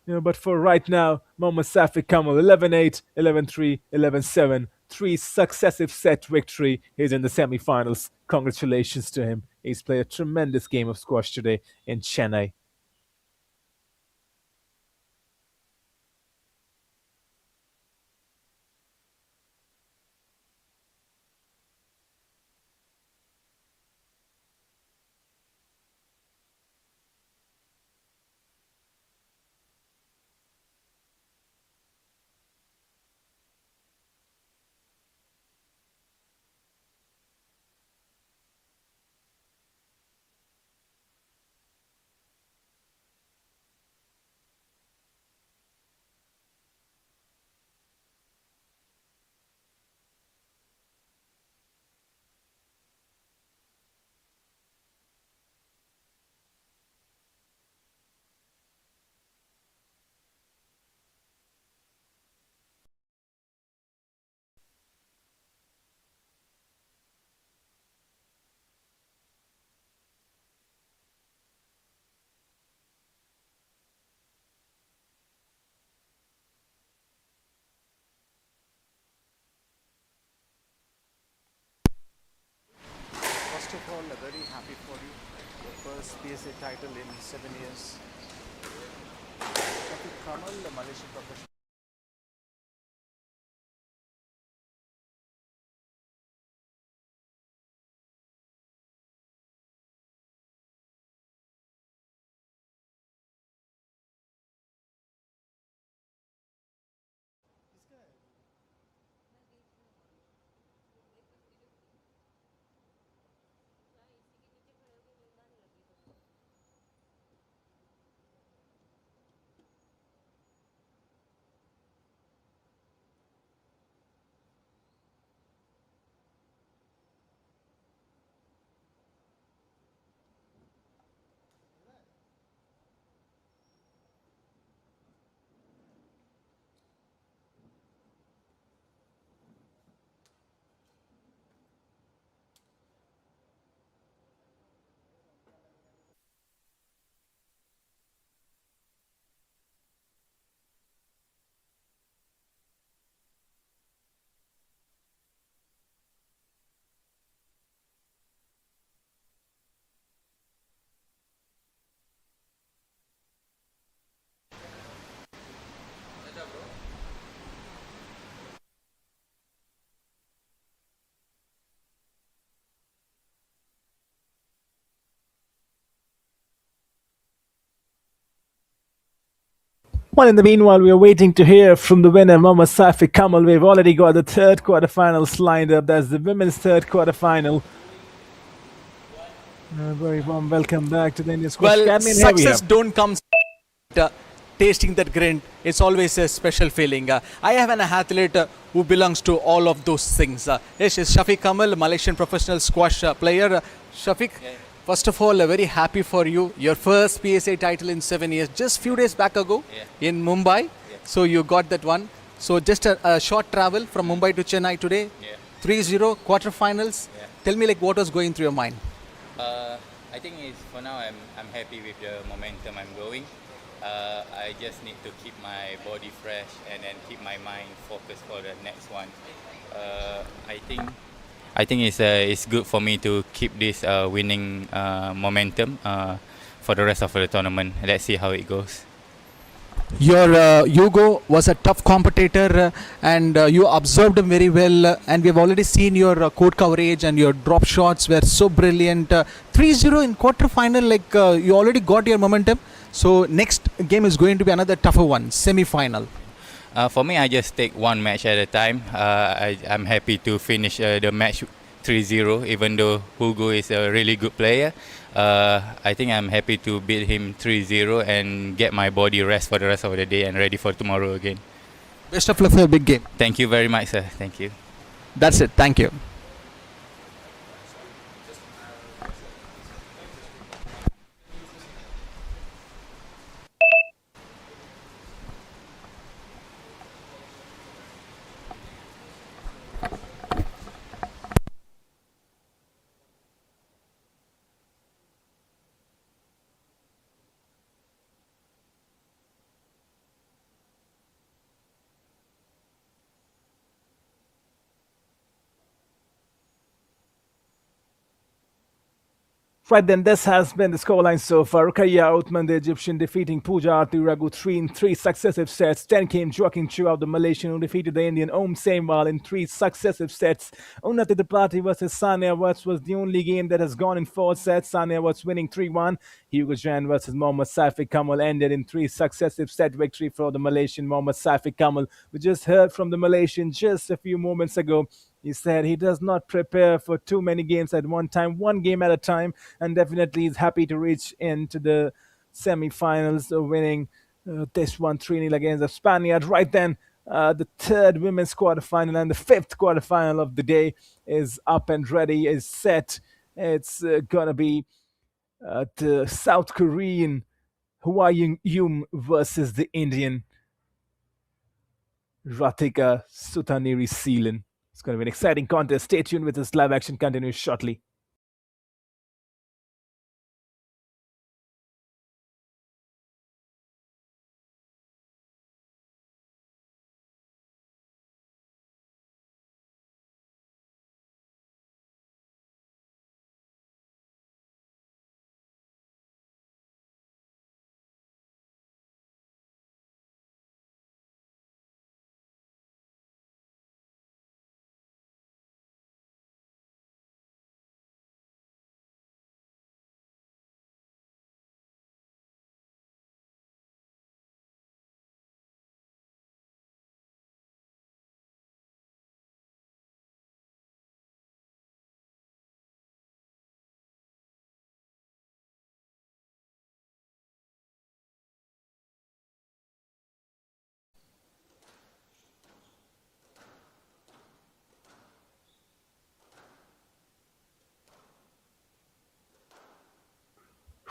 [SPEAKER 2] But for right now, Mohammad Safik Kamal 11-8, 11-3, 11-7, three successive set victory. He's in the semi-finals. Congratulations to him. He's played a tremendous game of squash today in Chennai.
[SPEAKER 1] First of all, very happy for you. Your first PSA title in 7 years. Shafiq Kamal, the Malaysian professional.
[SPEAKER 2] Well, in the meanwhile, we are waiting to hear from the winner, Mohammad Safik Kamal. We've already got the third quarterfinals lined up. That's the women's third quarterfinal. Very warm welcome back to the Indian Squash
[SPEAKER 1] Well,
[SPEAKER 2] Academy. And here we
[SPEAKER 1] success
[SPEAKER 2] have-
[SPEAKER 1] don't come tasting that grind. It's always a special feeling. I have an athlete who belongs to all of those things. Yes, is Shafiq Kamal, Malaysian professional squash player. Shafiq, first of all, very happy for you. Your first PSA title in 7 years, just few days back ago in Mumbai. So you got that one. So just a short travel from Mumbai to Chennai today. 3-0 quarterfinals. Tell me, like, what was going through your mind?
[SPEAKER 6] I think it's, for now I'm happy with the momentum I'm going. I just need to keep my body fresh and then keep my mind focused for the next one. I think it's good for me to keep this winning momentum for the rest of the tournament. Let's see how it goes.
[SPEAKER 1] Your Hugo was a tough competitor and you observed him very well and we have already seen your court coverage and your drop shots were so brilliant. 3-0 in quarter-final, like you already got your momentum. So next game is going to be another tougher one, semi-final.
[SPEAKER 6] For me, I just take one match at a time. I'm happy to finish the match 3-0, even though Hugo is a really good player. I think I'm happy to beat him 3-0 and get my body rest for the rest of the day and ready for tomorrow again.
[SPEAKER 1] Best of luck for your big game.
[SPEAKER 6] Thank you very much, sir. Thank you.
[SPEAKER 1] That's it. Thank you.
[SPEAKER 2] Right then, this has been the scoreline so far. Ruqayya Uthman, the Egyptian, defeating Pooja Artiragu 3 in 3 successive sets. Then came Joaquin Chu of the Malaysian, who defeated the Indian Om Sainwal in 3 successive sets. Unnati Tripathi versus Sania Watts was the only game that has gone in 4 sets. Sania Watts winning 3-1. Hugo Jan versus Mohammad Saifi Kamal ended in 3 successive set victory for the Malaysian Mohammad Saifi Kamal. We just heard from the Malaysian just a few moments ago. He said he does not prepare for too many games at one time, one game at a time, and definitely is happy to reach into the semi-finals, winning this one 3-0 against the Spaniard. Right then, the third women's quarterfinal and the fifth quarterfinal of the day is up and ready, is set. It's gonna be the South Korean Hwa Young versus the Indian Ratika Sutaniri Seelan. It's going to be an exciting contest. Stay tuned with this. Live action continues shortly.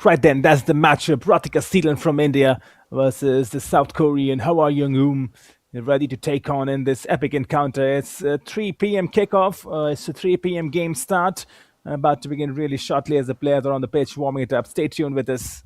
[SPEAKER 2] Right then, that's the matchup. Ratika Seelan from India versus the South Korean Hwa Young ready to take on in this epic encounter. It's a 3 p.m. kickoff. It's a 3 p.m. game start. About to begin really shortly as the players are on the pitch warming it up. Stay tuned with us.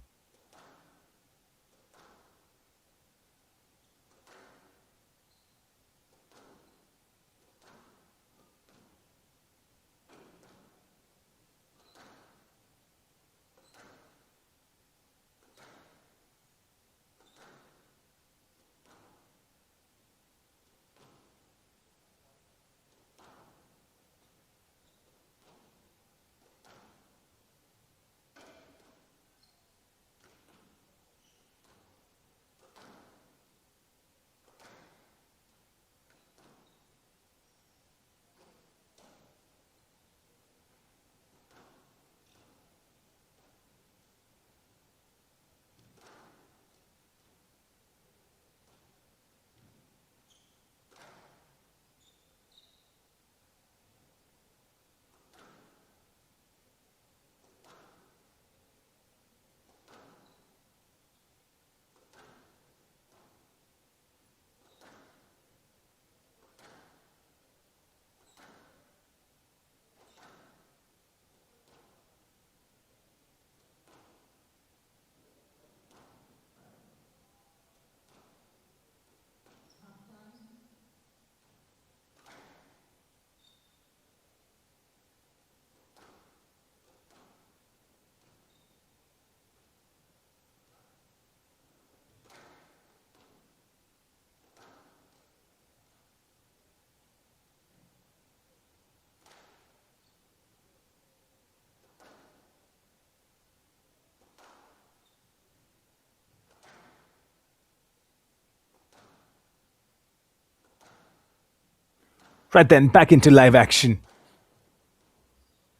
[SPEAKER 2] Right then, back into live action.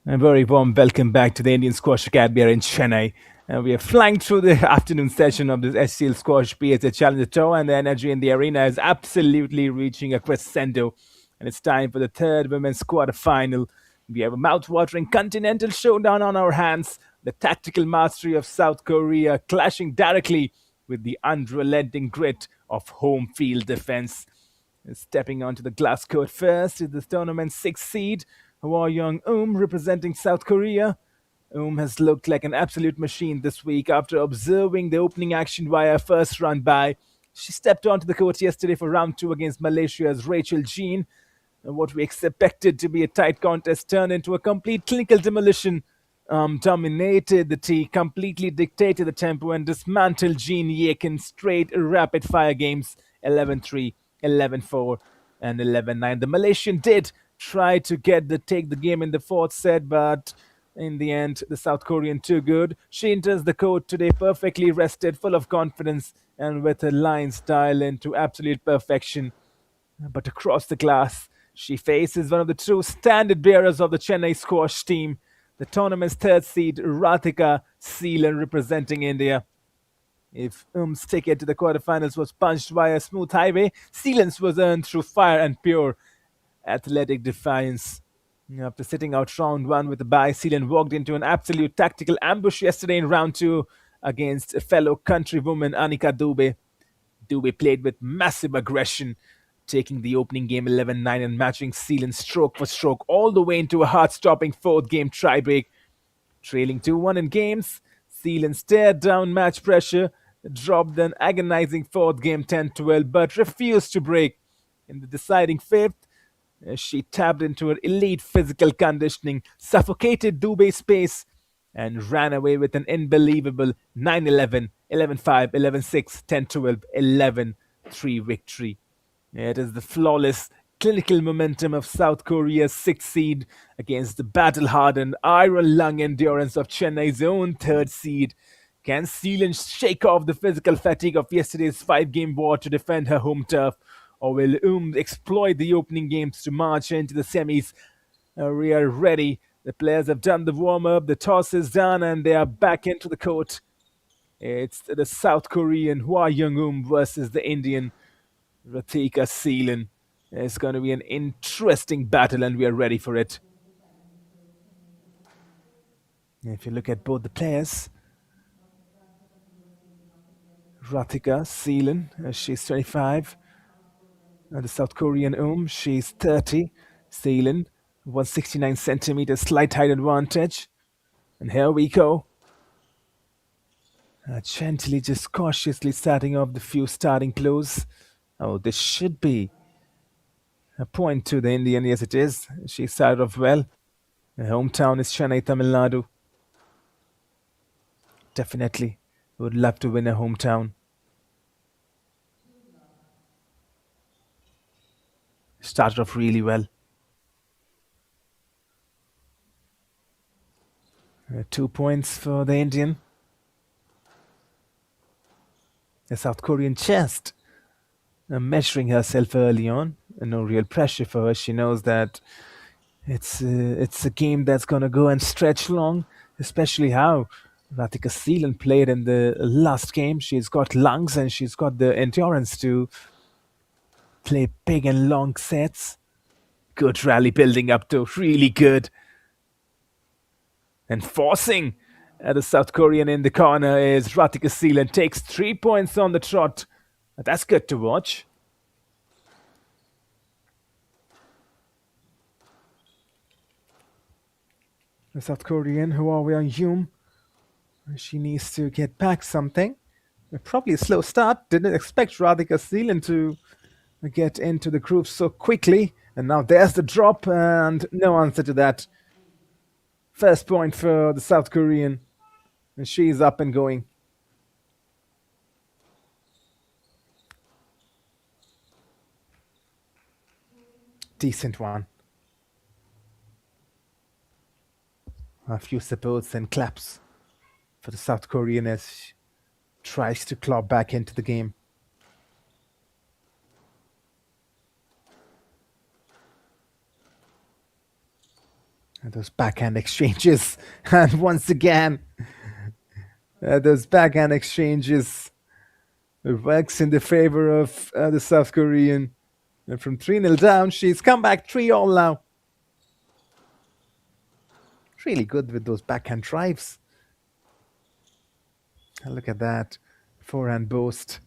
[SPEAKER 2] A very warm welcome back to the Indian Squash Academy here in Chennai. We are flying through the afternoon session of this HCL Squash PSA Challenger Tour, and the energy in the arena is absolutely reaching a crescendo. And it's time for the third women's quarterfinal. We have a mouth-watering continental showdown on our hands. The tactical mastery of South Korea clashing directly with the unrelenting grit of home field defense. Stepping onto the glass court first is the tournament's sixth seed, Hwa Young representing South Korea. Has looked like an absolute machine this week after observing the opening action via first run by. She stepped onto the court yesterday for round 2 against Malaysia's Rachel Jean. And what we expected to be a tight contest turned into a complete clinical demolition dominated the tee, completely dictated the tempo, and dismantled Jean Yek in straight rapid fire games 11-3, 11-4, and 11-9. The Malaysian did try to take the game in the fourth set, but in the end, the South Korean too good. She enters the court today perfectly rested, full of confidence, and with her lines dialed into absolute perfection. But across the glass, she faces one of the true standard bearers of the Chennai squash team, the tournament's third seed, Radhika Seelan, representing India. If Um's ticket to the quarterfinals was punched via a smooth highway, Seelan's was earned through fire and pure athletic defiance. After sitting out round one with a bye, Seelan walked into an absolute tactical ambush yesterday in round two against fellow countrywoman Anika Dubey. Dubey played with massive aggression, taking the opening game 11-9 and matching Seelan stroke for stroke all the way into a heart-stopping fourth game tiebreak. Trailing 2-1 in games, Seelan stared down match pressure, dropped an agonizing fourth game 10-12, but refused to break. In the deciding fifth, she tapped into her elite physical conditioning, suffocated Dubey's pace, and ran away with an unbelievable 9-11, 11-5, 11-6, 10-12, 11-3 victory. It is the flawless clinical momentum of South Korea's sixth seed against the battle-hardened iron-lung endurance of Chennai's own third seed. Can Seelan shake off the physical fatigue of yesterday's five-game war to defend her home turf? Or will exploit the opening games to march into the semis? We are ready. The players have done the warm-up, the toss is done, and they are back into the court. It's the South Korean Hwa Young versus the Indian Radhika Seelan. It's going to be an interesting battle, and we are ready for it. If you look at both the players, Radhika Seelan, she's 25. The South Korean she's 30. Seelan, 169 centimeters, slight height advantage. And here we go. Gently, just cautiously starting off the few starting blows. Oh, this should be a point to the Indian. Yes, it is. She started off well. Her hometown is Chennai, Tamil Nadu. Definitely would love to win her hometown. Started off really well. 2 points for the Indian. The South Korean chest measuring herself early on. No real pressure for her. She knows that it's a game that's going to go and stretch long, especially how Radhika Seelan played in the last game. She's got lungs and she's got the endurance to play big and long sets. Good rally building up to really good. And forcing the South Korean in the corner is Radhika Seelan. Takes 3 points on the trot. That's good to watch. The South Korean, Hwa Young, she needs to get back something. Probably a slow start. Didn't expect Radhika Seelan to get into the groove so quickly. And now there's the drop and no answer to that. First point for the South Korean. And she's up and going. Decent one. A few supports and claps for the South Korean as she tries to claw back into the game. And those backhand exchanges. And once again, those backhand exchanges works in the favor of the South Korean. And from 3-0 down, she's come back 3-all now. Really good with those backhand drives. Look at that. Forehand boost.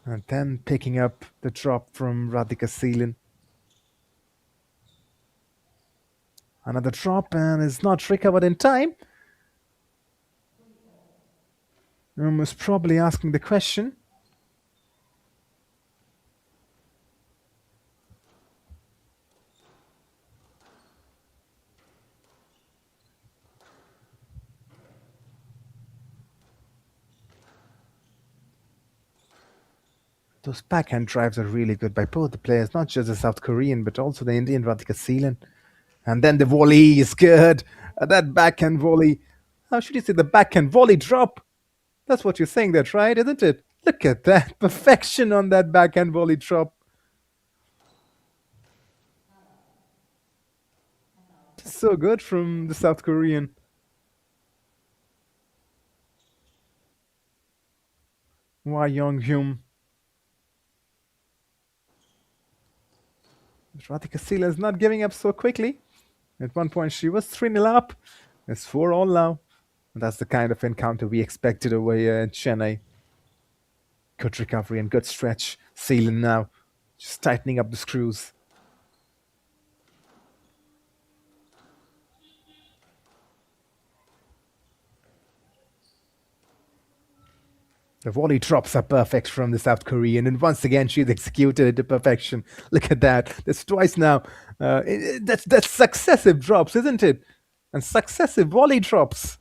[SPEAKER 2] And then picking up the drop from Radhika Seelan. Another drop and is not recovered in time. Was probably asking the question. Those backhand drives are really good by both the players, not just the South Korean, but also the Indian Radhika Seelan. And then the volley is good. That backhand volley. How should you say the backhand volley drop? That's what you're saying, that's right, isn't it? Look at that. Perfection on that backhand volley drop. So good from the South Korean. Why Young Hyun? Radhika Seela is not giving up so quickly. At one point, she was 3-0 up. It's 4-all now. And that's the kind of encounter we expected over here in Chennai. Good recovery and good stretch. Seelan now just tightening up the screws. The volley drops are perfect from the South Korean, and once again she's executed it to perfection. Look at that. That's twice now. That's successive drops, isn't it? And successive volley drops.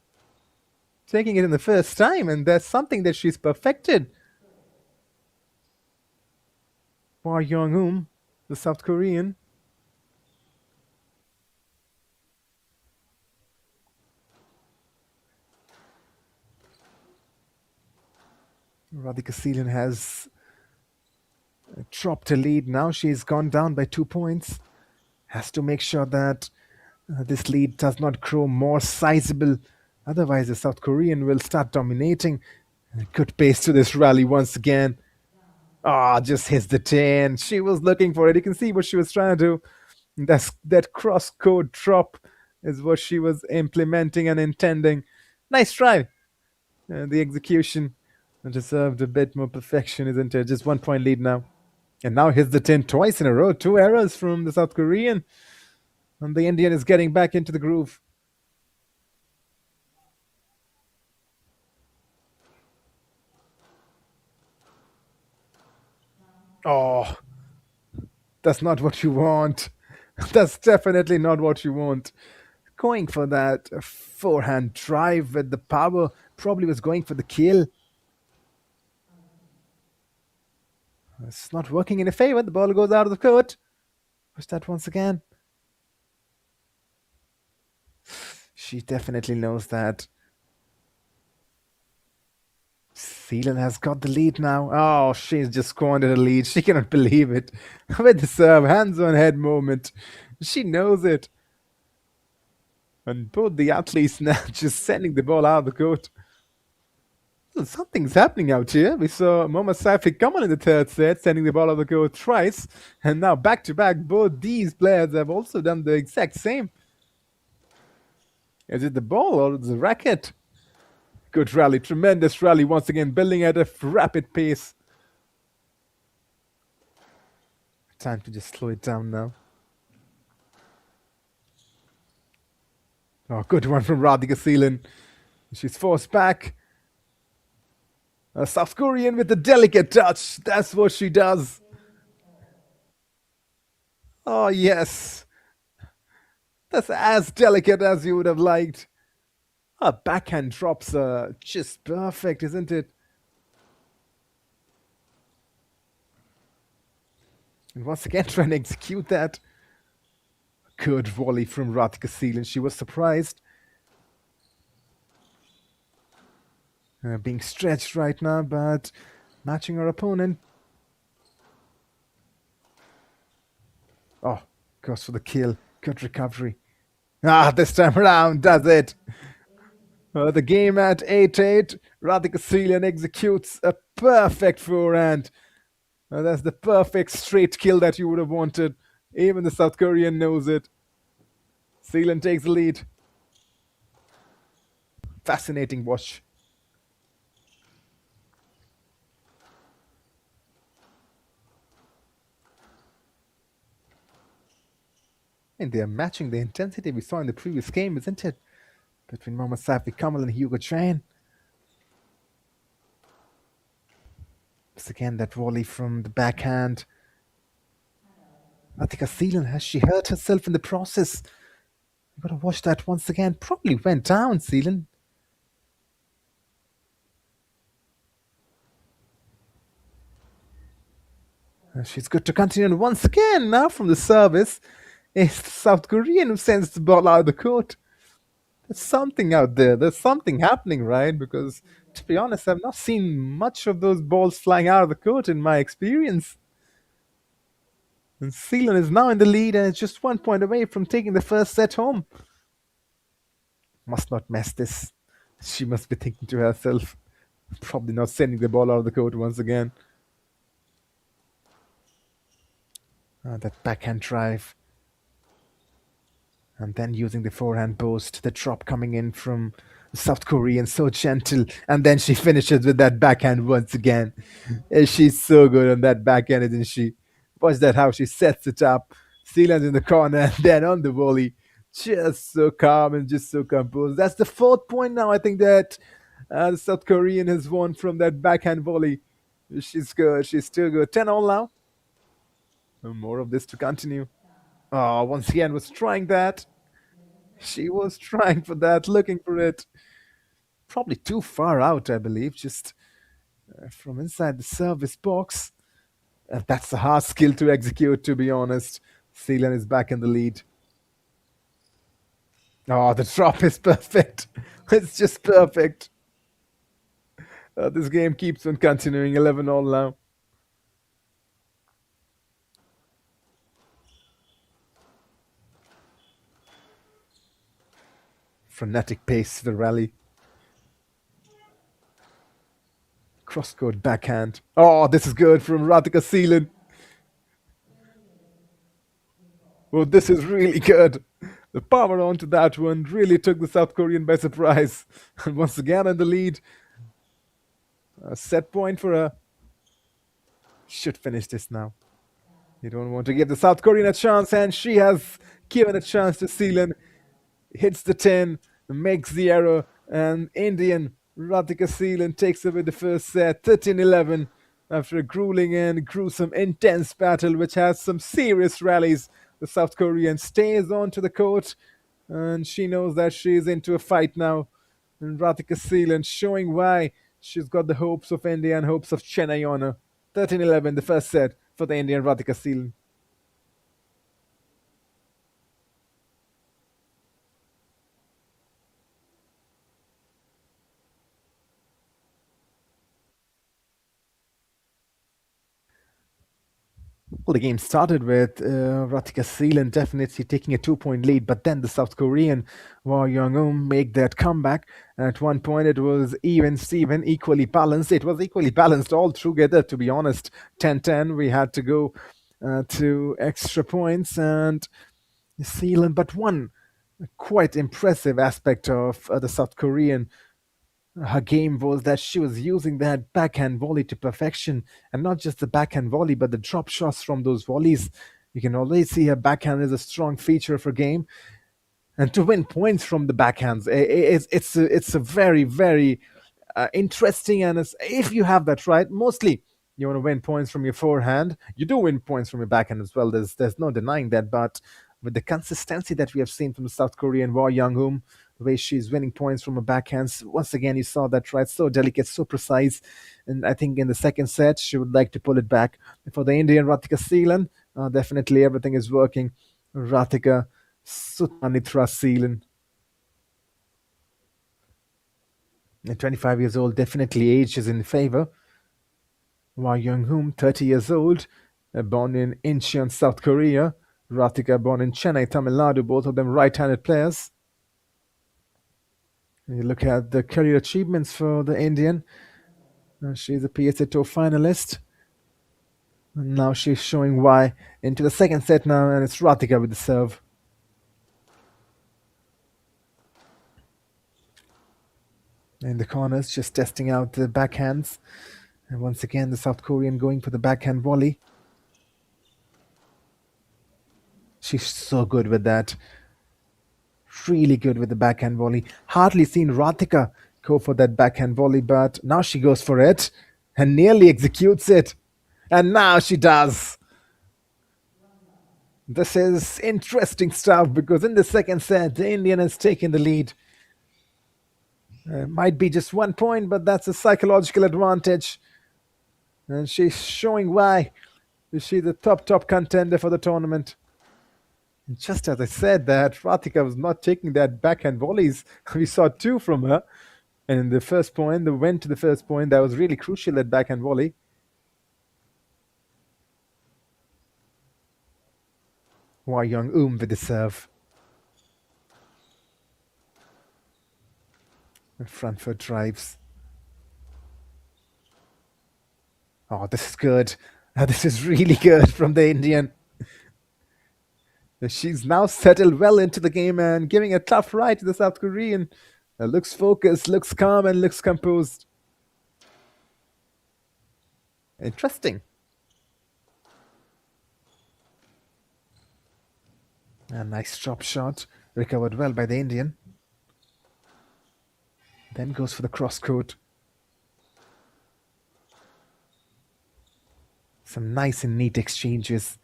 [SPEAKER 2] Taking it in the first time, and that's something that she's perfected. Park Young-hoon, the South Korean. Radhika Seelan has dropped a lead now. She's gone down by 2 points. Has to make sure that this lead does not grow more sizable. Otherwise, the South Korean will start dominating. Good pace to this rally once again. Ah, just hits the 10. She was looking for it. You can see what she was trying to do. That cross-code drop is what she was implementing and intending. Nice try. The execution deserved a bit more perfection, isn't it? Just 1 point lead now. And now hits the 10 twice in a row. 2 errors from the South Korean. And the Indian is getting back into the groove. Oh, that's not what you want. That's definitely not what you want. Going for that forehand drive with the power, probably was going for the kill. It's not working in a favor. The ball goes out of the court. Push that once again. She definitely knows that. Seelan has got the lead now. Oh, she's just squandered a lead. She cannot believe it. With the serve, hands on head moment. She knows it. And both the athletes now just sending the ball out of the court. So something's happening out here. We saw Mohammad Saifi come on in the third set, sending the ball out of the court twice. And now back to back, both these players have also done the exact same. Is it the ball or the racket? Good rally, tremendous rally once again, building at a rapid pace. Time to just slow it down now. Oh, good one from Radhika Seelan. She's forced back. A South Korean with a delicate touch. That's what she does. Oh, yes. That's as delicate as you would have liked. Her backhand drops are just perfect, isn't it? And once again, trying to execute that. Good volley from Radhika Seelan. She was surprised. Being stretched right now, but matching her opponent. Oh, goes for the kill. Good recovery. Ah, this time around, does it. The game at 8-8. Radhika Seelan executes a perfect forehand. That's the perfect straight kill that you would have wanted. Even the South Korean knows it. Seelan takes the lead. Fascinating watch. And they're matching the intensity we saw in the previous game, isn't it? Between Mohammad Saifi Kamal and Hugo Chain. Once again, that volley from the backhand. Radhika Seelan, has she hurt herself in the process? You gotta watch that once again. Probably went down, Seelan. She's good to continue. And once again, now from the service, it's the South Korean who sends the ball out of the court. There's something out there. There's something happening, right? Because, to be honest, I've not seen much of those balls flying out of the court in my experience. And Seelan is now in the lead and it's just 1 point away from taking the first set home. Must not mess this. She must be thinking to herself, probably not sending the ball out of the court once again. That backhand drive. And then using the forehand boost, the drop coming in from South Korean, so gentle. And then she finishes with that backhand once again. She's so good on that backhand, isn't she? Watch that how she sets it up. Sealand's in the corner and then on the volley. Just so calm and just so composed. That's the 4th point now, I think, that the South Korean has won from that backhand volley. She's good. She's still good. 10 all now. And more of this to continue. Oh, once again was trying that. She was trying for that, looking for it. Probably too far out, I believe, just from inside the service box. That's a hard skill to execute, to be honest. Seelan is back in the lead. Oh, the drop is perfect. It's just perfect. This game keeps on continuing. 11 all now. Frenetic pace to the rally. Cross-court backhand. Oh, this is good from Radhika Seelan. Oh, this is really good. The power onto that one really took the South Korean by surprise. And once again in the lead. A set point for her. Should finish this now. You don't want to give the South Korean a chance, and she has given a chance to Seelan. Hits the 10, makes the error, and Indian Radhika Seelan takes away the first set, 13-11, after a grueling and gruesome, intense battle, which has some serious rallies. The South Korean stays on to the court, and she knows that she is into a fight now. And Radhika Seelan showing why she's got the hopes of India and hopes of Chennai on her. 13-11, the first set for the Indian Radhika Seelan. Well, the game started with Radhika Seelan definitely taking a 2-point lead, but then the South Korean Wah Young-eum make that comeback. And at one point, it was even Steven, equally balanced. It was equally balanced all together, to be honest. 10-10, we had to go to extra points, and Seelan, but one quite impressive aspect of the South Korean her game was that she was using that backhand volley to perfection, and not just the backhand volley, but the drop shots from those volleys. You can always see her backhand is a strong feature of her game, and to win points from the backhands, it's a very, very interesting. And if you have that right, mostly you want to win points from your forehand. You do win points from your backhand as well. There's no denying that. But with the consistency that we have seen from the South Korean Wah Young-eum, the way she's winning points from her backhands, once again you saw that right, so delicate, so precise. And I think in the second set she would like to pull it back. For the Indian Radhika Seelan, definitely everything is working. Radhika Sutanitra Seelan. At 25 years old, definitely age is in favor. Wah Young-eum, 30 years old, born in Incheon, South Korea. Radhika born in Chennai, Tamil Nadu, both of them right-handed players. You look at the career achievements for the Indian. She's a PSA Tour finalist. And now she's showing why into the second set now, and it's Radhika with the serve. In the corners, just testing out the backhands. And once again, the South Korean going for the backhand volley. She's so good with that. Really good with the backhand volley. Hardly seen Radhika go for that backhand volley, but now she goes for it and nearly executes it. And now she does. This is interesting stuff because in the second set, the Indian has taken the lead. Might be just 1 point, but that's a psychological advantage. And she's showing why Is she the top contender for the tournament? And just as I said that, Ratika was not taking that backhand volleys. We saw two from her. And in the first point, the went to the first point, that was really crucial, that backhand volley. Hua Young with the serve. And front foot drives. Oh, this is good. This is really good from the Indian. She's now settled well into the game and giving a tough ride to the South Korean. Looks focused, looks calm, and looks composed. Interesting. A nice drop shot, recovered well by the Indian. Then goes for the cross court. Some nice and neat exchanges.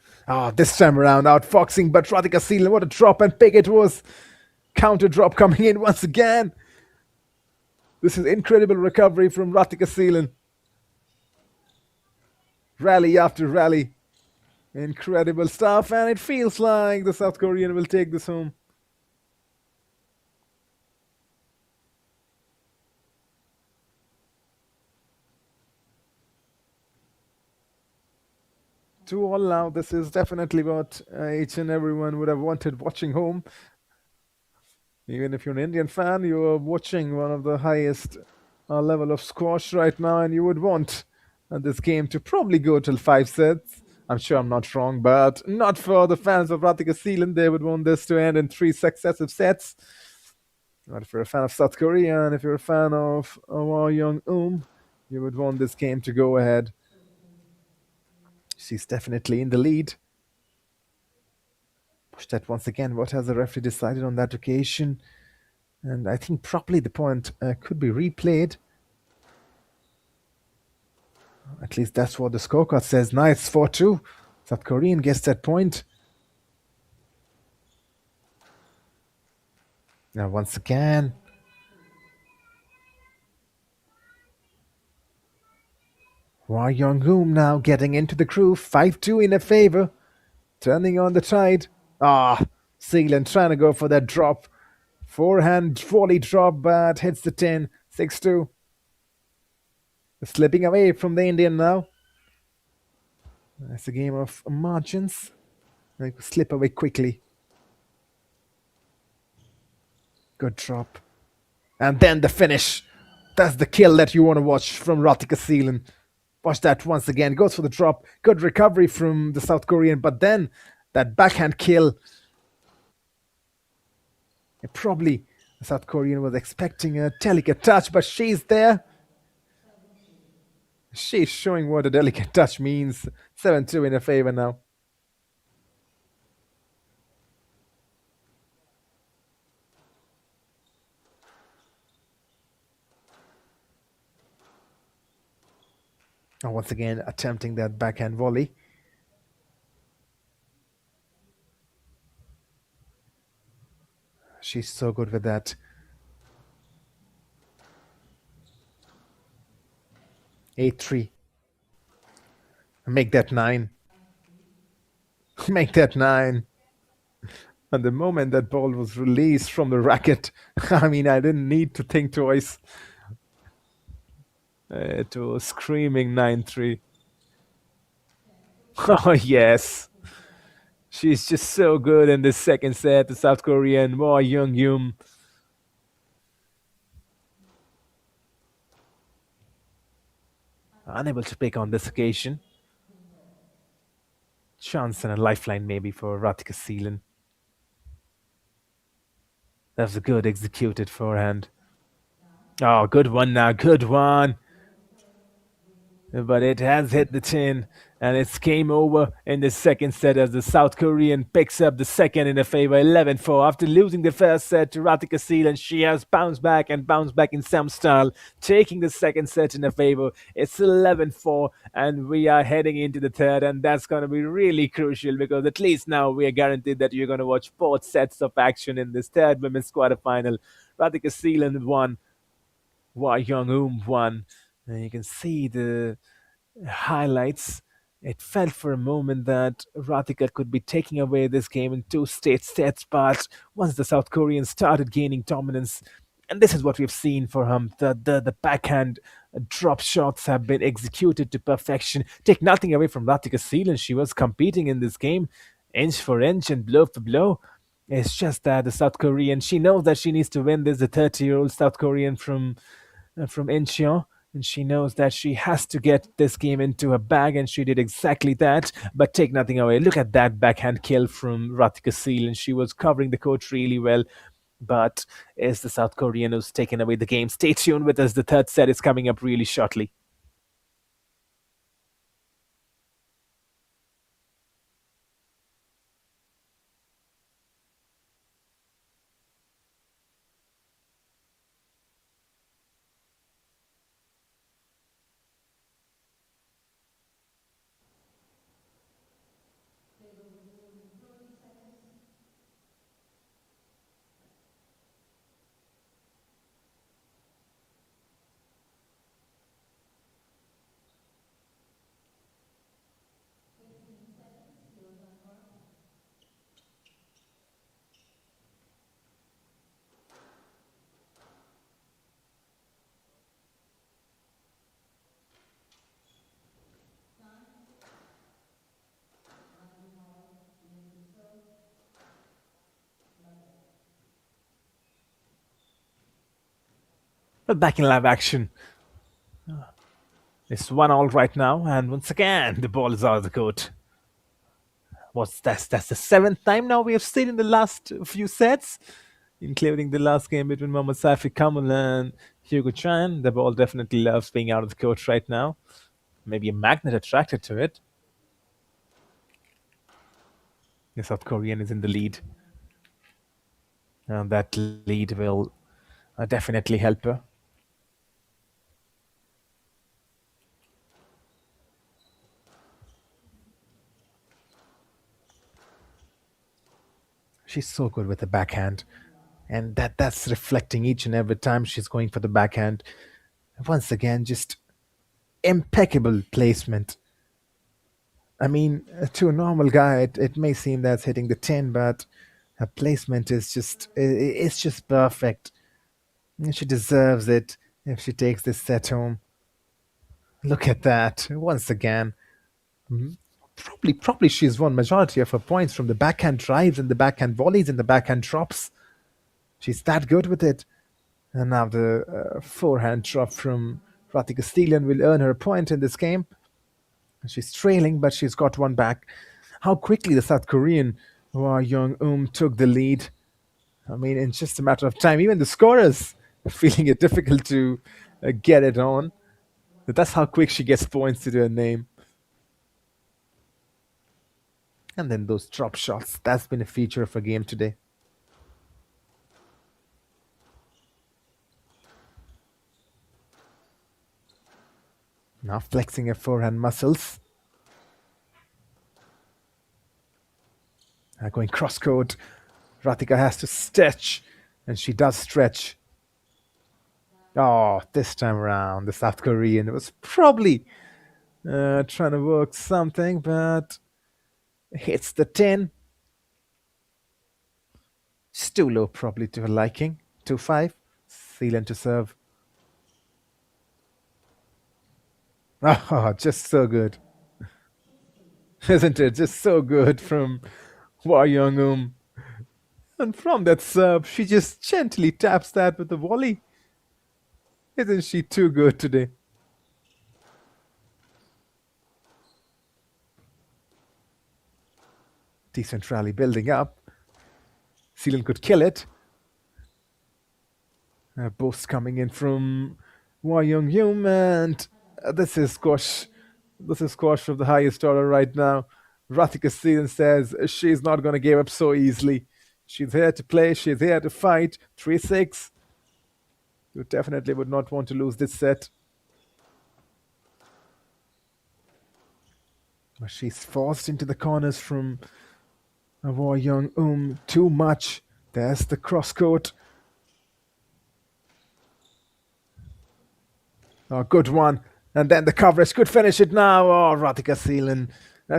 [SPEAKER 2] This time around outfoxing, but Radhika Seelan, what a drop and pick it was. Counter drop coming in once again. This is incredible recovery from Radhika Seelan. Rally after rally. Incredible stuff, and it feels like the South Korean will take this home. To all now, this is definitely what each and everyone would have wanted watching home. Even if you're an Indian fan, you're watching one of the highest level of squash right now, and you would want this game to probably go till 5 sets. I'm sure I'm not wrong, but not for the fans of Radhika Seelan. They would want this to end in 3 successive sets. But if you're a fan of South Korea and if you're a fan of Hwa Young you would want this game to go ahead. She's definitely in the lead. Push that once again. What has the referee decided on that occasion? And I think probably the point could be replayed. At least that's what the scorecard says. Nice, 4-2. South Korean gets that point. Now once again. Hwa Young now getting into the groove. 5-2 in her favor. Turning on the tide. Seelan trying to go for that drop. Forehand volley drop, but hits the 10. 6-2. Slipping away from the Indian now. It's a game of margins. They slip away quickly. Good drop. And then the finish. That's the kill that you want to watch from Radhika Seelan. Watch that once again. Goes for the drop. Good recovery from the South Korean, but then that backhand kill. Probably the South Korean was expecting a delicate touch, but she's there. She's showing what a delicate touch means. 7-2 in her favor now. Once again, attempting that backhand volley. She's so good with that. 8-3. Make that 9. Make that 9. And the moment that ball was released from the racket, I mean, I didn't need to think twice. It was screaming 9-3. Oh, yes. She's just so good in this second set, the South Korean Hwa Young. Unable to pick on this occasion. Chance and a lifeline maybe for Radhika Seelan. That was a good executed forehand. Oh, good one now, good one. But it has hit the tin, and it's game over in the second set as the South Korean picks up the second in her favor, 11-4. After losing the first set to Radhika Seelan, she has bounced back in some style, taking the second set in her favor. It's 11-4, and we are heading into the third, and that's going to be really crucial because at least now we are guaranteed that you're going to watch 4 sets of action in this third women's quarterfinal. Radhika Seelan won, Hwa Young won. And you can see the highlights It felt for a moment that Radhika could be taking away this game in two state sets, but once the South Koreans started gaining dominance, and this is what we've seen for him, the backhand drop shots have been executed to perfection. Take nothing away from Radhika Seelan. She was competing in this game inch for inch and blow for blow. It's just that the South Korean, she knows that she needs to win this. The 30-year-old South Korean from Incheon, and she knows that she has to get this game into her bag, and she did exactly that. But take nothing away. Look at that backhand kill from Radhika Seal, and she was covering the court really well. But it's the South Korean who's taken away the game. Stay tuned with us. The third set is coming up really shortly. But back in live action. It's 1-1 right now, and once again, the ball is out of the court. That's the seventh time now we have seen in the last few sets, including the last game between Mohammad Saifi Kamal and Hugo Chan. The ball definitely loves being out of the court right now. Maybe a magnet attracted to it. The South Korean is in the lead. And that lead will definitely help her. She's so good with the backhand. And that's reflecting each and every time she's going for the backhand. Once again, just impeccable placement. I mean, to a normal guy, it may seem that's hitting the 10, but her placement is it's just perfect. She deserves it if she takes this set home. Look at that. Once again. Probably she's won majority of her points from the backhand drives and the backhand volleys and the backhand drops. She's that good with it. And now the forehand drop from Radhika Steelan will earn her a point in this game. She's trailing, but she's got one back. How quickly the South Korean Hwa Young took the lead. I mean, in just a matter of time. Even the scorers are feeling it difficult to get it on. But that's how quick she gets points to her name. And then those drop shots. That's been a feature of her game today. Now flexing her forehand muscles. Going cross court. Radhika has to stretch, and she does stretch. Oh, this time around, the South Korean was probably trying to work something, but hits the 10. It's too low, probably to her liking. 2-5. Sealant to serve. Oh, just so good. Isn't it? Just so good from Hwa Young. And from that serve, she just gently taps that with the volley. Isn't she too good today? Decent rally building up. Sealant could kill it. Both coming in from Hwa Young, and this is squash. This is squash of the highest order right now. Radhika Seelan says she's not going to give up so easily. She's here to play. She's here to fight. 3-6. You definitely would not want to lose this set. But she's forced into the corners from Hwa Young too much. There's the cross court. Oh, good one. And then the coverage could finish it now. Oh, Radhika Seelan.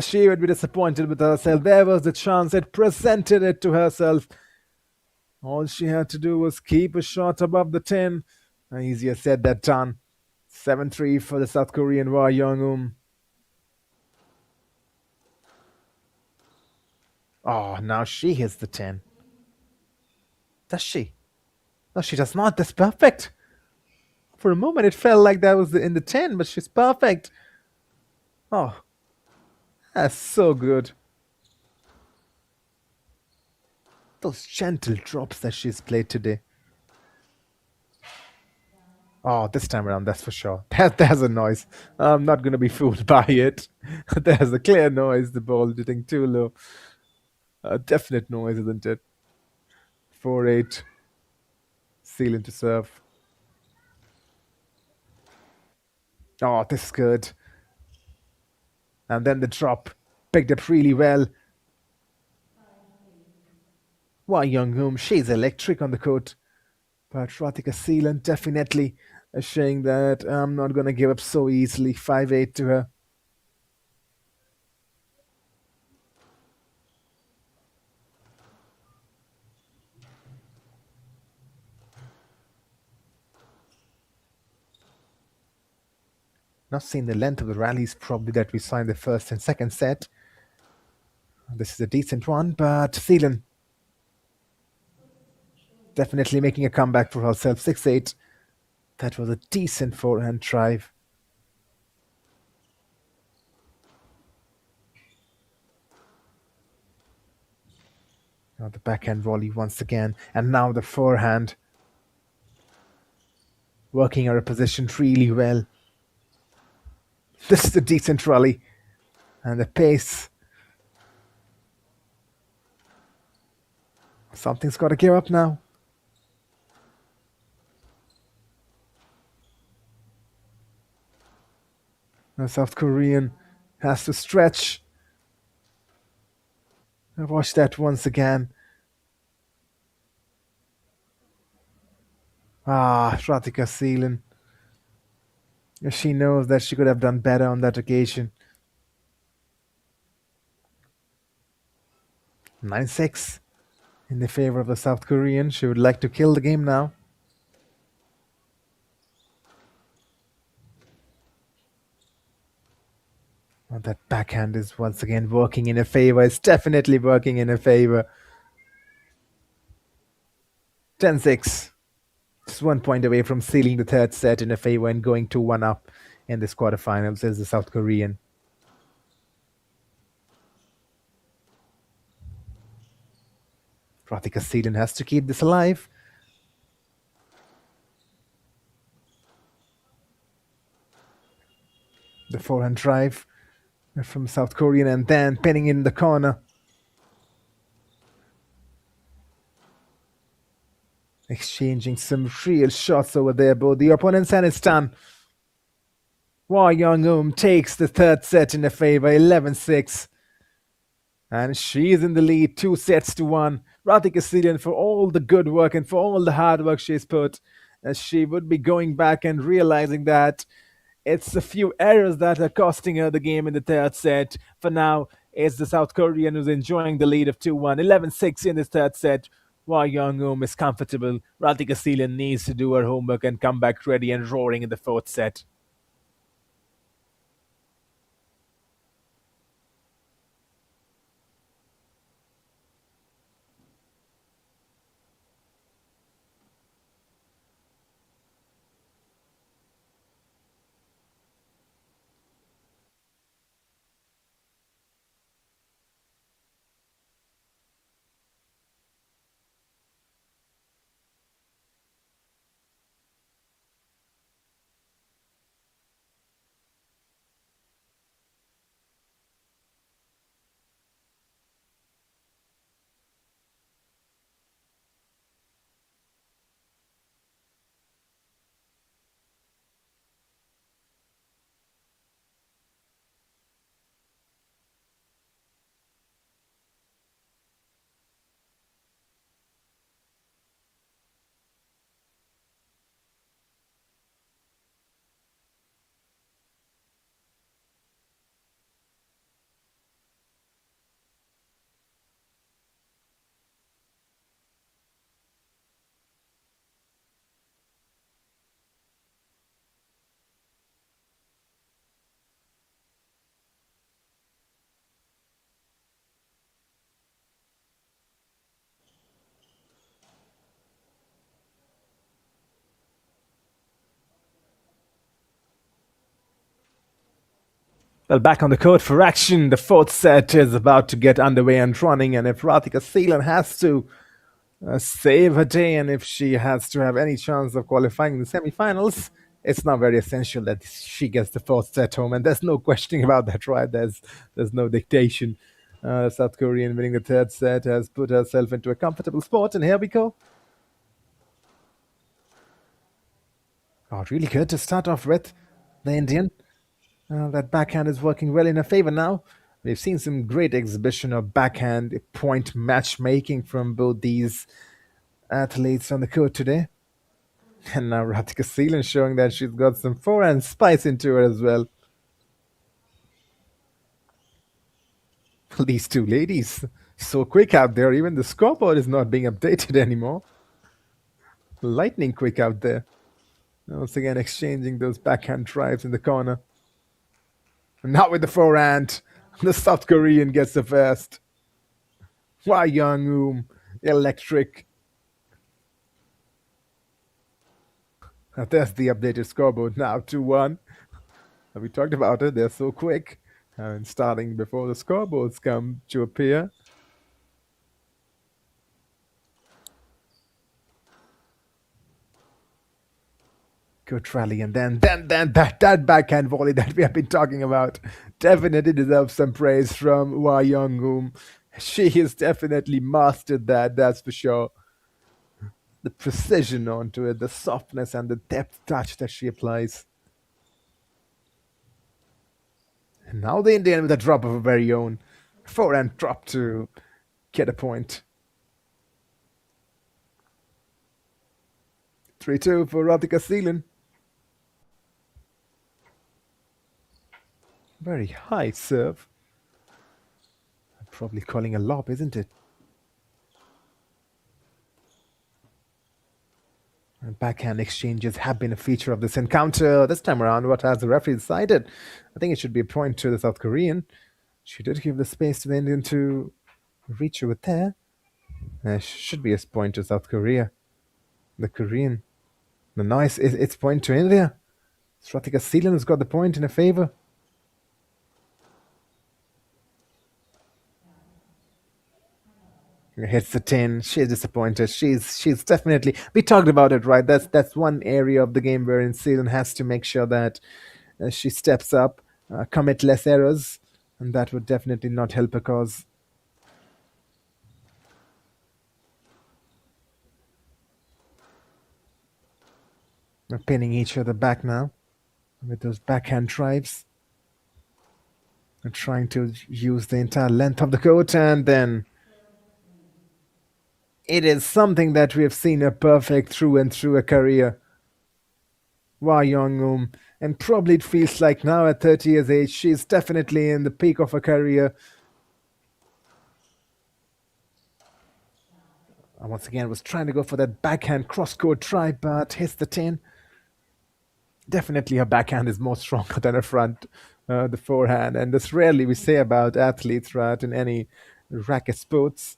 [SPEAKER 2] She would be disappointed with herself. There was the chance. It presented it to herself. All she had to do was keep a shot above the 10. Easier said than done. 7-3 for the South Korean Hwa Young-um. Oh, now she hits the 10. Does she? No, she does not. That's perfect. For a moment, it felt like that was in the 10, but she's perfect. Oh, that's so good. Those gentle drops that she's played today. Oh, this time around, that's for sure. There's a noise. I'm not going to be fooled by it. There's a clear noise. The ball hitting too low. A definite noise, isn't it? 4-8. Sealing to serve. Oh, this is good. And then the drop. Picked up really well. Why Young-um, she's electric on the court. But Radhika Seelan definitely showing that I'm not going to give up so easily. 5-8 to her. Not seeing the length of the rallies probably that we saw in the first and second set. This is a decent one, but Seelan definitely making a comeback for herself. 6-8. That was a decent forehand drive. Now the backhand volley once again. And now the forehand. Working her position really well. This is a decent rally. And the pace. Something's got to give up now. The South Korean has to stretch. Watch that once again. Radhika Seelan. She knows that she could have done better on that occasion. 9-6 in the favor of the South Korean. She would like to kill the game now. Oh, that backhand is once again working in her favor. It's definitely working in her favor. 10-6. Just 1 point away from sealing the third set in her favor and going 2-1 up in this quarterfinals is the South Korean. Radhika Seelan has to keep this alive. The forehand drive from South Korean and then pinning in the corner. Exchanging some real shots over there, both the opponents, and it's done. Hwa Young-um takes the third set in her favor, 11-6. And she's in the lead, 2-1. Radhika Seelan, for all the good work and for all the hard work she's put, as she would be going back and realizing that it's a few errors that are costing her the game in the third set. For now, it's the South Korean who's enjoying the lead of 2-1. 11-6 in this third set. Hwa Young-um is comfortable. Radhika Seelan needs to do her homework and come back ready and roaring in the fourth set. Well, back on the court for action. The fourth set is about to get underway and running, and if Radhika Seelan has to save her day, and if she has to have any chance of qualifying in the semi-finals, it's now very essential that she gets the fourth set home, and there's no questioning about that, right? There's no dictation. South Korean winning the third set has put herself into a comfortable spot, and here we go. Oh, really good to start off with, the Indian. That backhand is working well in her favor now. We've seen some great exhibition of backhand point matchmaking from both these athletes on the court today. And now Radhika Seelan showing that she's got some forehand spice into her as well. These two ladies, so quick out there, even the scoreboard is not being updated anymore. Lightning quick out there. Once again, exchanging those backhand drives in the corner. And now with the forehand, the South Korean gets the first. Hwa Young-eum, electric. There's the updated scoreboard now, 2-1. We talked about it, they're so quick. And starting before the scoreboards come to appear. Good rally, and then that backhand volley that we have been talking about definitely deserves some praise from Hwa Young-eum. She has definitely mastered that, that's for sure. The precision onto it, the softness and the depth touch that she applies. And now the Indian with a drop of her very own. Forehand drop to get a point. 3-2 for Radhika Seelan. Very high serve. I'm probably calling a lob, isn't it? And backhand exchanges have been a feature of this encounter. This time around, what has the referee decided? I think it should be a point to the South Korean. She did give the space to the Indian to reach over there. Should be a point to South Korea. The Korean. The nice, it's point to India. Radhika Seelan has got the point in her favor. Hits the 10. She's disappointed. She's definitely. We talked about it, right? That's one area of the game wherein Seelan has to make sure that she steps up, commit less errors, and that would definitely not help her cause. They're pinning each other back now with those backhand drives. They're trying to use the entire length of the court, and then it is something that we have seen her perfect through and through her career. Hwa Young-eum, and probably it feels like now at 30 years age, she's definitely in the peak of her career. And once again, was trying to go for that backhand cross-court try, but hits the 10. Definitely her backhand is more stronger than her front, the forehand. And this rarely we say about athletes, right, in any racket sports.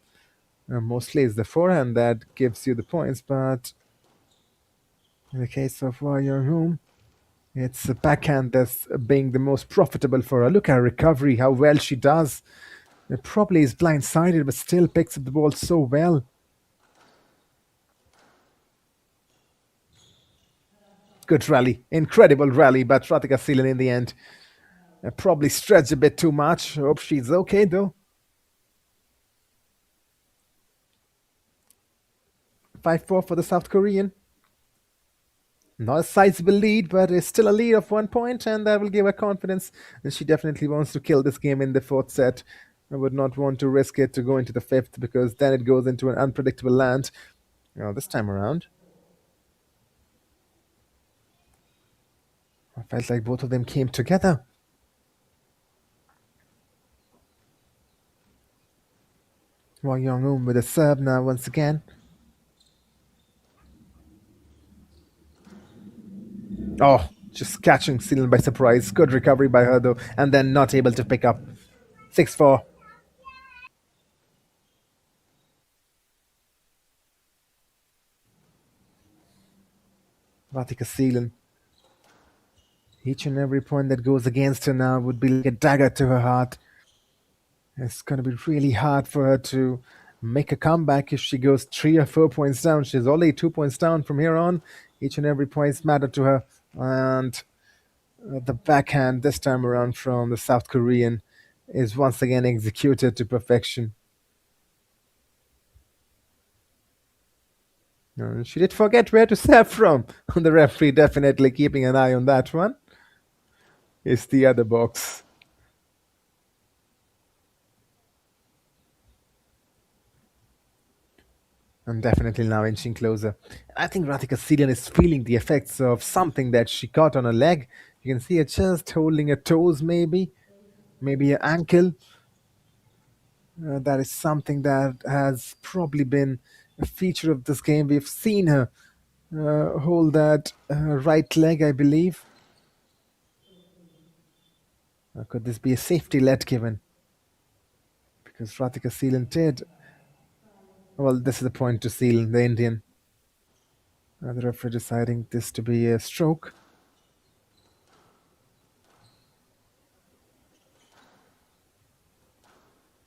[SPEAKER 2] Mostly it's the forehand that gives you the points, but in the case of Hwa Young-eum, it's the backhand that's being the most profitable for her. Look at her recovery, how well she does. It probably is blindsided, but still picks up the ball so well. Good rally, incredible rally, but Radhika Seelan in the end probably stretched a bit too much. Hope she's okay though. 5-4 for the South Korean. Not a sizable lead, but it's still a lead of 1 point, and that will give her confidence. And she definitely wants to kill this game in the fourth set. I would not want to risk it to go into the fifth, because then it goes into an unpredictable land. This time around, I felt like both of them came together. Hwa Young-eum with a serve now once again. Oh, just catching Seelan by surprise. Good recovery by her though, and then not able to pick up. 6-4. Radhika Seelan Each and every point that goes against her now would be like a dagger to her heart. It's going to be really hard for her to make a comeback if she goes 3 or 4 points down. She's only 2 points down from here on. Each and every point matter to her. And the backhand this time around from the South Korean is once again executed to perfection. She did forget where to serve from. The referee definitely keeping an eye on that one. It's the other box. And definitely now inching closer. I think Radhika Seelian is feeling the effects of something that she caught on her leg. You can see her just holding her toes, maybe her ankle. That is something that has probably been a feature of this game. We've seen her hold that right leg, I believe. Could this be a safety let given? Because Radhika Seelian did. Well, this is the point to Seelian, the Indian. The referee deciding this to be a stroke.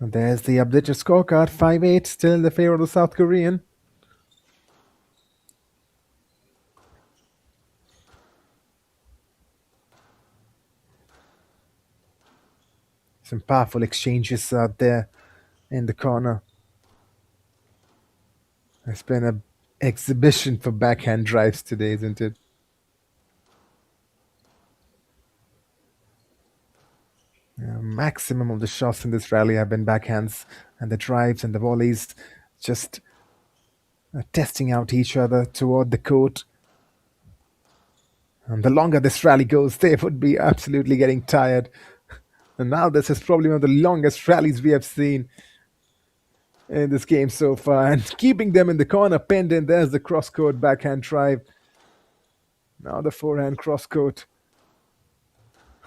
[SPEAKER 2] And there's the updated scorecard, 5-8, still in the favor of the South Korean. Some powerful exchanges out there in the corner. It's been an exhibition for backhand drives today, isn't it? Maximum of the shots in this rally have been backhands, and the drives and the volleys just testing out each other toward the court. And the longer this rally goes, they would be absolutely getting tired. And now this is probably one of the longest rallies we have seen in this game so far. And keeping them in the corner pinned in, there's the cross-court backhand drive. Now the forehand cross-court.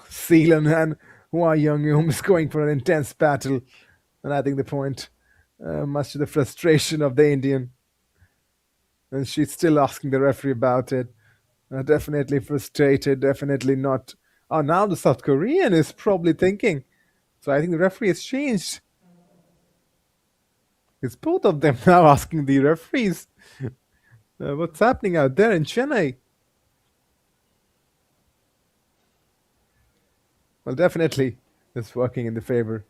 [SPEAKER 2] Seelan and Hua Young-eum is going for an intense battle. And I think the point, much to the frustration of the Indian. And she's still asking the referee about it. Definitely frustrated, definitely not. Oh, now the South Korean is probably thinking. So I think the referee has changed. It's both of them now asking the referees what's happening out there in Chennai. Well, definitely it's working in the favor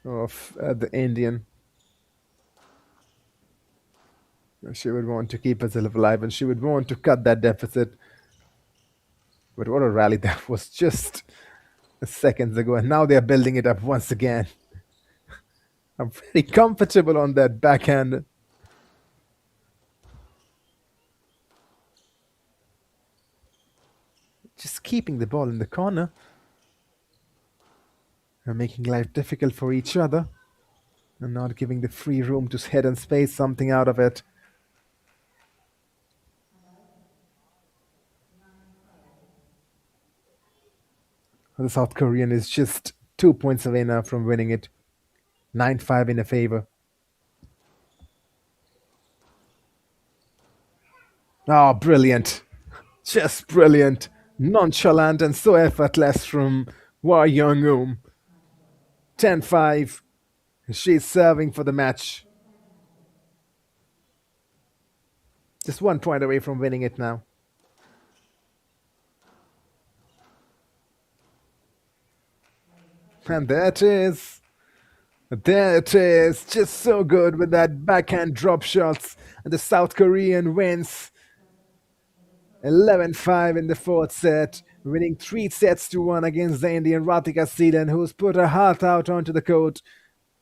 [SPEAKER 2] of the Indian. She would want to keep herself alive and she would want to cut that deficit. But what a rally that was just seconds ago. And now they're building it up once again. I'm very comfortable on that backhand. Just keeping the ball in the corner. And making life difficult for each other. And not giving the free room to head and space something out of it. The South Korean is just 2 points away now from winning it. 9-5 in a favor. Oh, brilliant. Just brilliant. Nonchalant and so effortless from Hua Young-eum. 10-5. She's serving for the match. Just 1 point away from winning it now. And there it is. There it is. Just so good with that backhand drop shots. And the South Korean wins 11-5 in the fourth set, winning 3-1 against the Indian Radhika Seelan, who's put her heart out onto the court.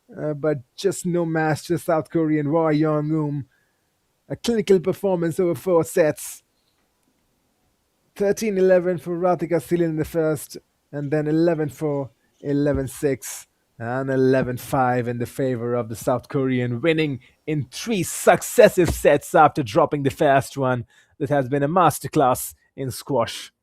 [SPEAKER 2] But just no match to South Korean Hua Young-eum. A clinical performance over 4 sets. 13-11 for Radhika Seelan in the first, and then 11-4, 11-6, and 11-5 in the favor of the South Korean, winning in 3 successive sets after dropping the first one. That has been a masterclass in squash.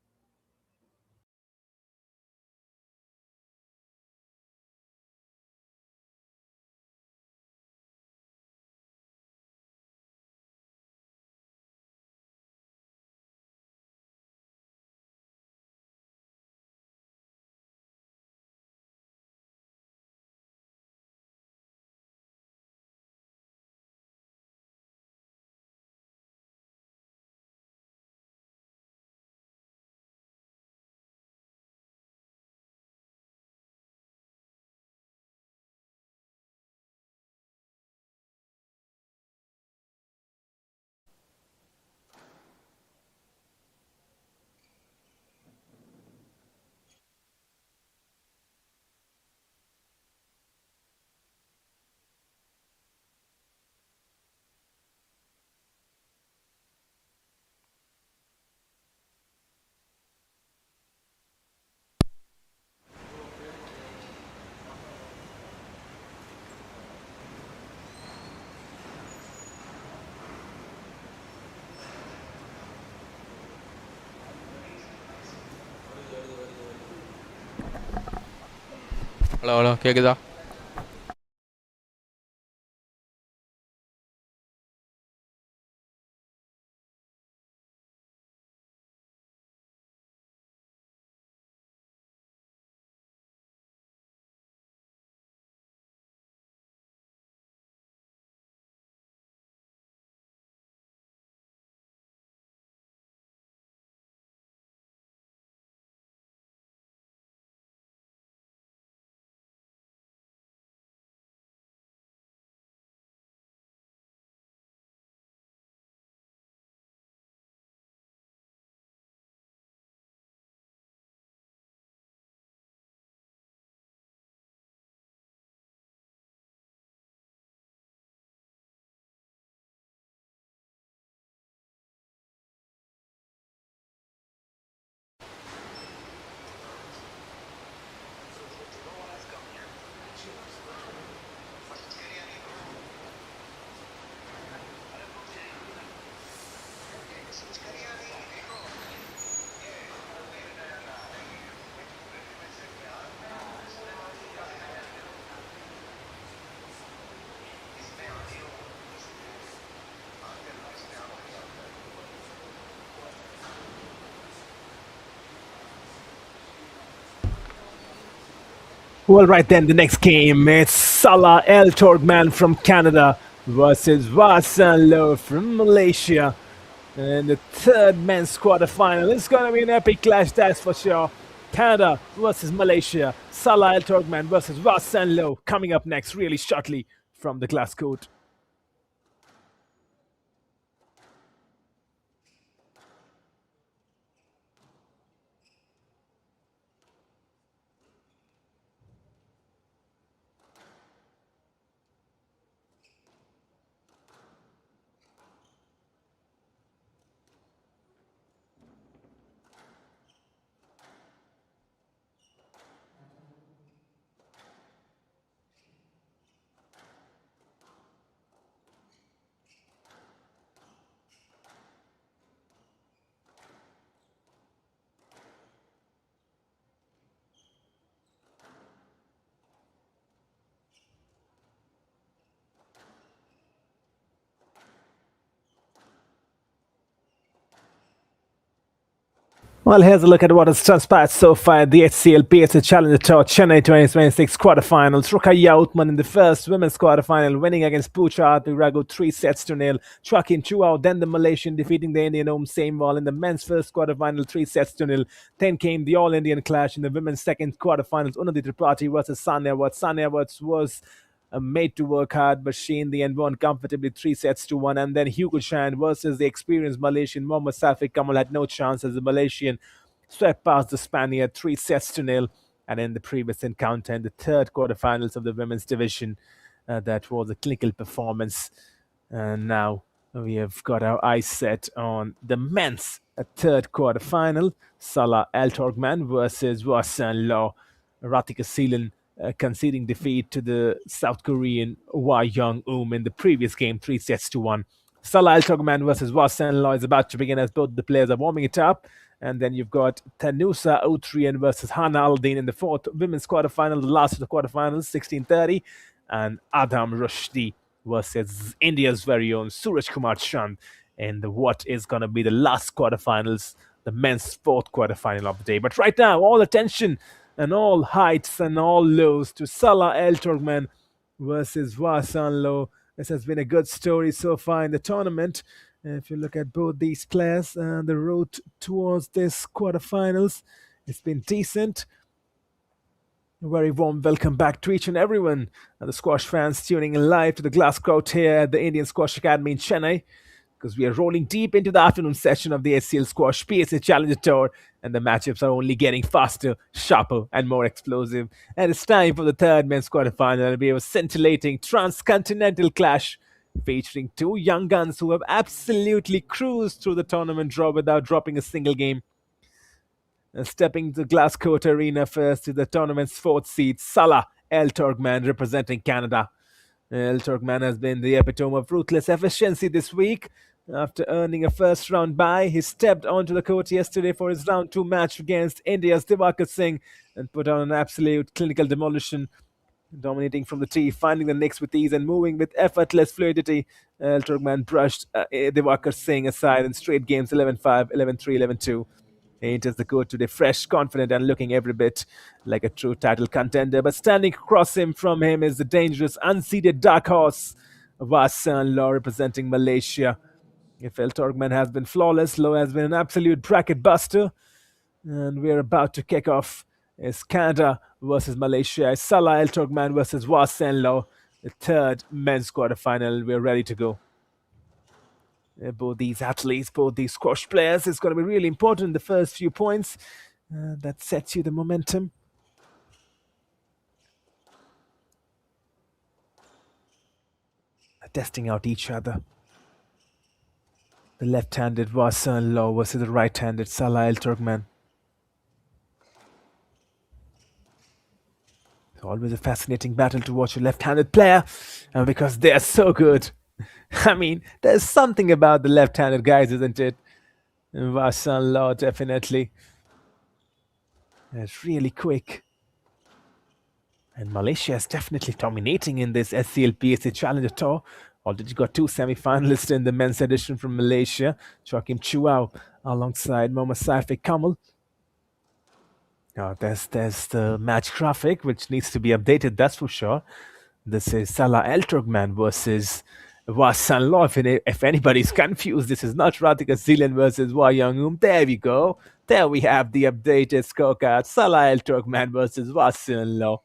[SPEAKER 7] Hello hello கேட்குதா?
[SPEAKER 2] Well, right then, the next game, it's Salah El Torgman from Canada versus Wasan Lo from Malaysia. And the third men's quarterfinal. It's going to be an epic clash, that's for sure. Canada versus Malaysia. Salah El Torgman versus Wasan Lo coming up next really shortly from the glass court. Well, here's a look at what has transpired so far at the HCL PSA Challenger Tour Chennai 2026 quarterfinals. Rukaiya Uthman in the first women's quarterfinal, winning against Pooja Ragu 3-0. Chucking two out, then the Malaysian defeating the Indian same wall in the men's first quarterfinal 3-0. Then came the All-Indian clash in the women's second quarterfinals. Unnati Tripathi versus Sanya Watts. Sanya Watts was made to work hard, but she in the end won comfortably 3-1. And then Hugo Chan versus the experienced Malaysian Mohammad Safik Kamal had no chance as the Malaysian swept past the Spaniard 3-0. And in the previous encounter, in the third quarterfinals of the women's division, that was a clinical performance. And now we have got our eyes set on the men's third quarterfinal. Salah Al Torgman versus Wasan Law. Ratika Seelan conceding defeat to the South Korean Hwa Young in the previous game, 3-1. Salah Al Torgman versus Wasan Law is about to begin as both the players are warming it up. And then you've got Tanusa Utrian versus Hana Aldin in the fourth women's quarterfinal, the last of the quarterfinals, 16:30. And Adam Rushdie versus India's very own Suraj Kumar Chand in the what is going to be the last quarterfinals, the men's fourth quarterfinal of the day. But right now, all attention and all heights and all lows to Salah El Torgman versus Wasan Lo. This has been a good story so far in the tournament. If you look at both these players, the road towards this quarterfinals, it's been decent. A very warm welcome back to each and everyone, and the squash fans tuning in live to the glass court here at the Indian Squash Academy in Chennai, because we are rolling deep into the afternoon session of the HCL Squash PSA Challenger Tour, and the matchups are only getting faster, sharper, and more explosive. And it's time for the third men's quarterfinal. It'll be a scintillating transcontinental clash featuring two young guns who have absolutely cruised through the tournament draw without dropping a single game. Stepping to glass court arena first to the tournament's fourth seed, Salah El Torgman representing Canada. El Torgman has been the epitome of ruthless efficiency this week, After earning a first round bye, he stepped onto the court yesterday for his round 2 match against India's Divakar Singh and put on an absolute clinical demolition, dominating from the tee, finding the nicks with ease and moving with effortless fluidity. Turkman brushed Divakar Singh aside in straight games 11-5, 11-3, 11-2. He enters the court today fresh, confident, and looking every bit like a true title contender. But standing across from him is the dangerous, unseeded dark horse, Vasan Law, representing Malaysia. If El Turkman has been flawless, Low has been an absolute bracket buster. And we're about to kick off. It's Canada versus Malaysia. It's Salah El Turkman versus Vasan Law, the third men's quarterfinal. We're ready to go. Both these athletes, both these squash players, it's going to be really important in the first few points. That sets you the momentum. Testing out each other. The left-handed Vasan Law versus the right-handed Salah El Turkman. It's always a fascinating battle to watch a left-handed player, because they are so good. I mean, there's something about the left-handed guys, isn't it? Vasan Law, definitely. It's really quick. And Malaysia is definitely dominating in this HCL PSA Challenger Tour. Already got 2 semi-finalists in the men's edition from Malaysia. Joachim Chuao alongside Mohammad Saifik Kamal. There's the match graphic, which needs to be updated, that's for sure. This is Salah El Turkman versus Vasan Law. If anybody's confused, this is not Radhika Zealand versus Wah Young. There we go. There we have the updated scorecard. Salah El Turkman versus Vasan Law.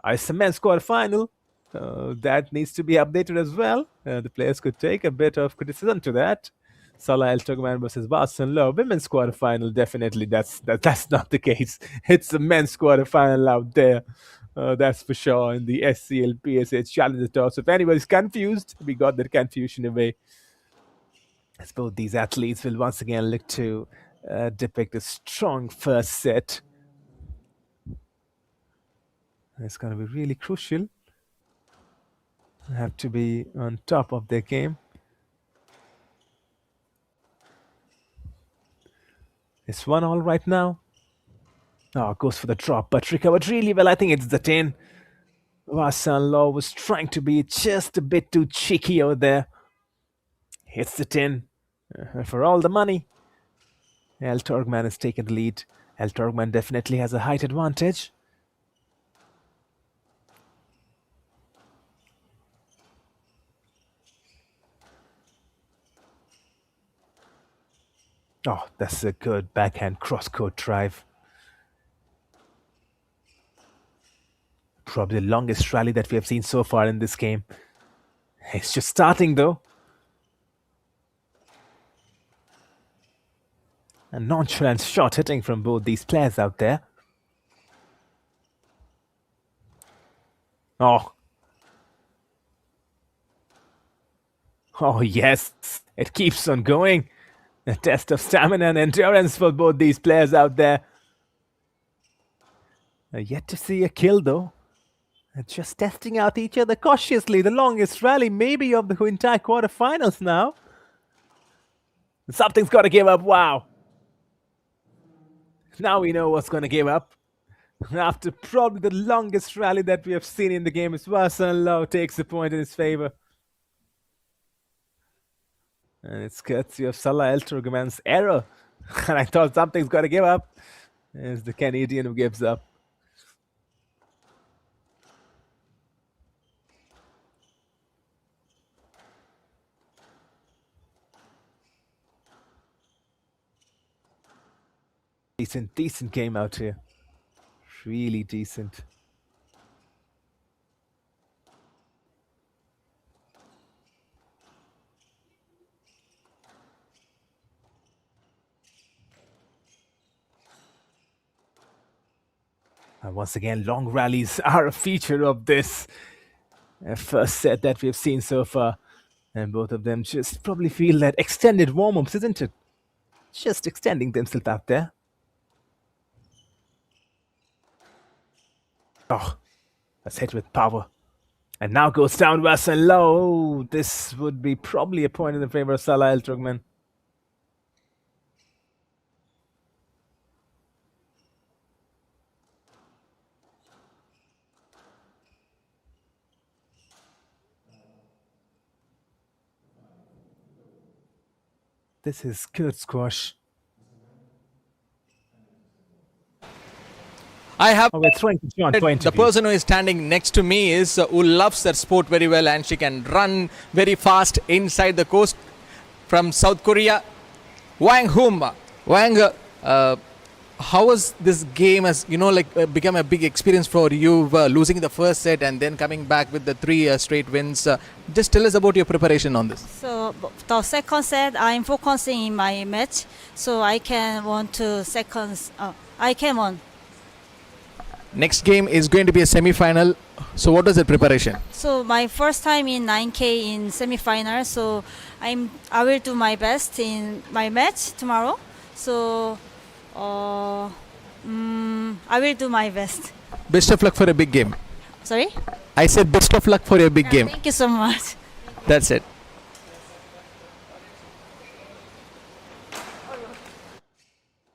[SPEAKER 2] It's the men's quarterfinal. That needs to be updated as well. The players could take a bit of criticism to that. Salah El Turkman versus Vasan Law. Women's quarterfinal, definitely that's not the case. It's the men's quarterfinal out there. That's for sure in the HCL PSA Challenger Tour. So if anybody's confused, we got that confusion away. I suppose these athletes will once again look to depict a strong first set. It's going to be really crucial. They have to be on top of their game. It's 1-1 right now. Goes for the drop, but recovered really well. I think it's the 10. Vasan Law was trying to be just a bit too cheeky over there. Hits the 10 for all the money. El Turkman has taken the lead. El Turkman definitely has a height advantage. That's a good backhand cross-court drive. Probably the longest rally that we have seen so far in this game. It's just starting though. A nonchalant shot hitting from both these players out there. Oh yes, it keeps on going. A test of stamina and endurance for both these players out there. Yet to see a kill though. Just testing out each other cautiously. The longest rally maybe of the entire quarterfinals now. Something's got to give up. Wow. Now we know what's going to give up. After probably the longest rally that we have seen in the game, Vasan Law takes a point in his favor. And it's courtesy of Salah El Turkman's error. And I thought something's got to give up. It's the Canadian who gives up. Decent game out here. Really decent. And once again, long rallies are a feature of this first set that we've seen so far. And both of them just probably feel that extended warm-ups, isn't it? Just extending themselves out there. That's hit with power. And now goes down Vasan low. This would be probably a point in the favor of Salah Al Turkmen. This is good squash.
[SPEAKER 1] I have
[SPEAKER 2] Oh, we're throwing to John for
[SPEAKER 1] the
[SPEAKER 2] interview.
[SPEAKER 1] person who is standing next to me is who loves that sport very well, and she can run very fast inside the coast from South Korea. Wang Hum. Wang, how was this game as become a big experience for you, losing the first set and then coming back with the three straight wins? Just tell us about your preparation on this.
[SPEAKER 7] So the second set, I'm focusing in my match, so I can won 2 seconds. I can won.
[SPEAKER 1] Next game is going to be a semi-final. So what was the preparation?
[SPEAKER 7] So my first time in 9K in semi-final, so I will do my best in my match tomorrow. So I will do my best.
[SPEAKER 1] Best of luck for a big game.
[SPEAKER 7] Sorry?
[SPEAKER 1] I said best of luck for your big game.
[SPEAKER 7] Thank you so much.
[SPEAKER 1] That's it.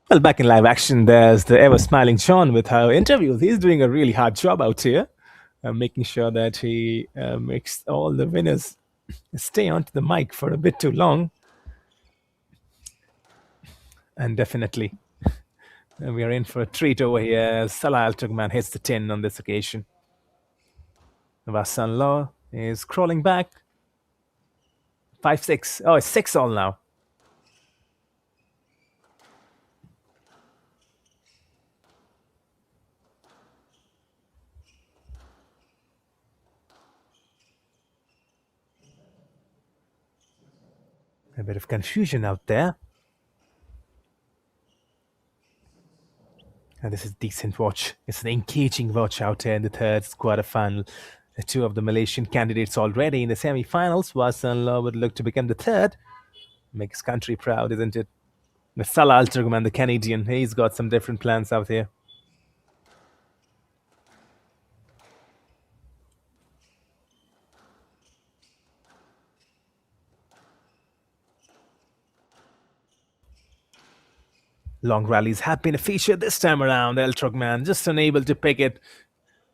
[SPEAKER 2] Well, back in live action, there's the ever smiling John with our interviews. He's doing a really hard job out here, making sure that he makes all the winners stay onto the mic for a bit too long. And definitely, we are in for a treat over here as Salah Al Turkman hits the 10 on this occasion. Vasan Law is crawling back. 5-6. Oh, it's 6 all now. A bit of confusion out there. And this is decent watch. It's an engaging watch out here in the third quarterfinal. The 2 of the Malaysian candidates already in the semi-finals. Vasan Law would look to become the 3rd. Makes country proud, isn't it? With Salah Al Turkman, the Canadian, he's got some different plans out here. Long rallies have been a feature this time around. Al Turkman just unable to pick it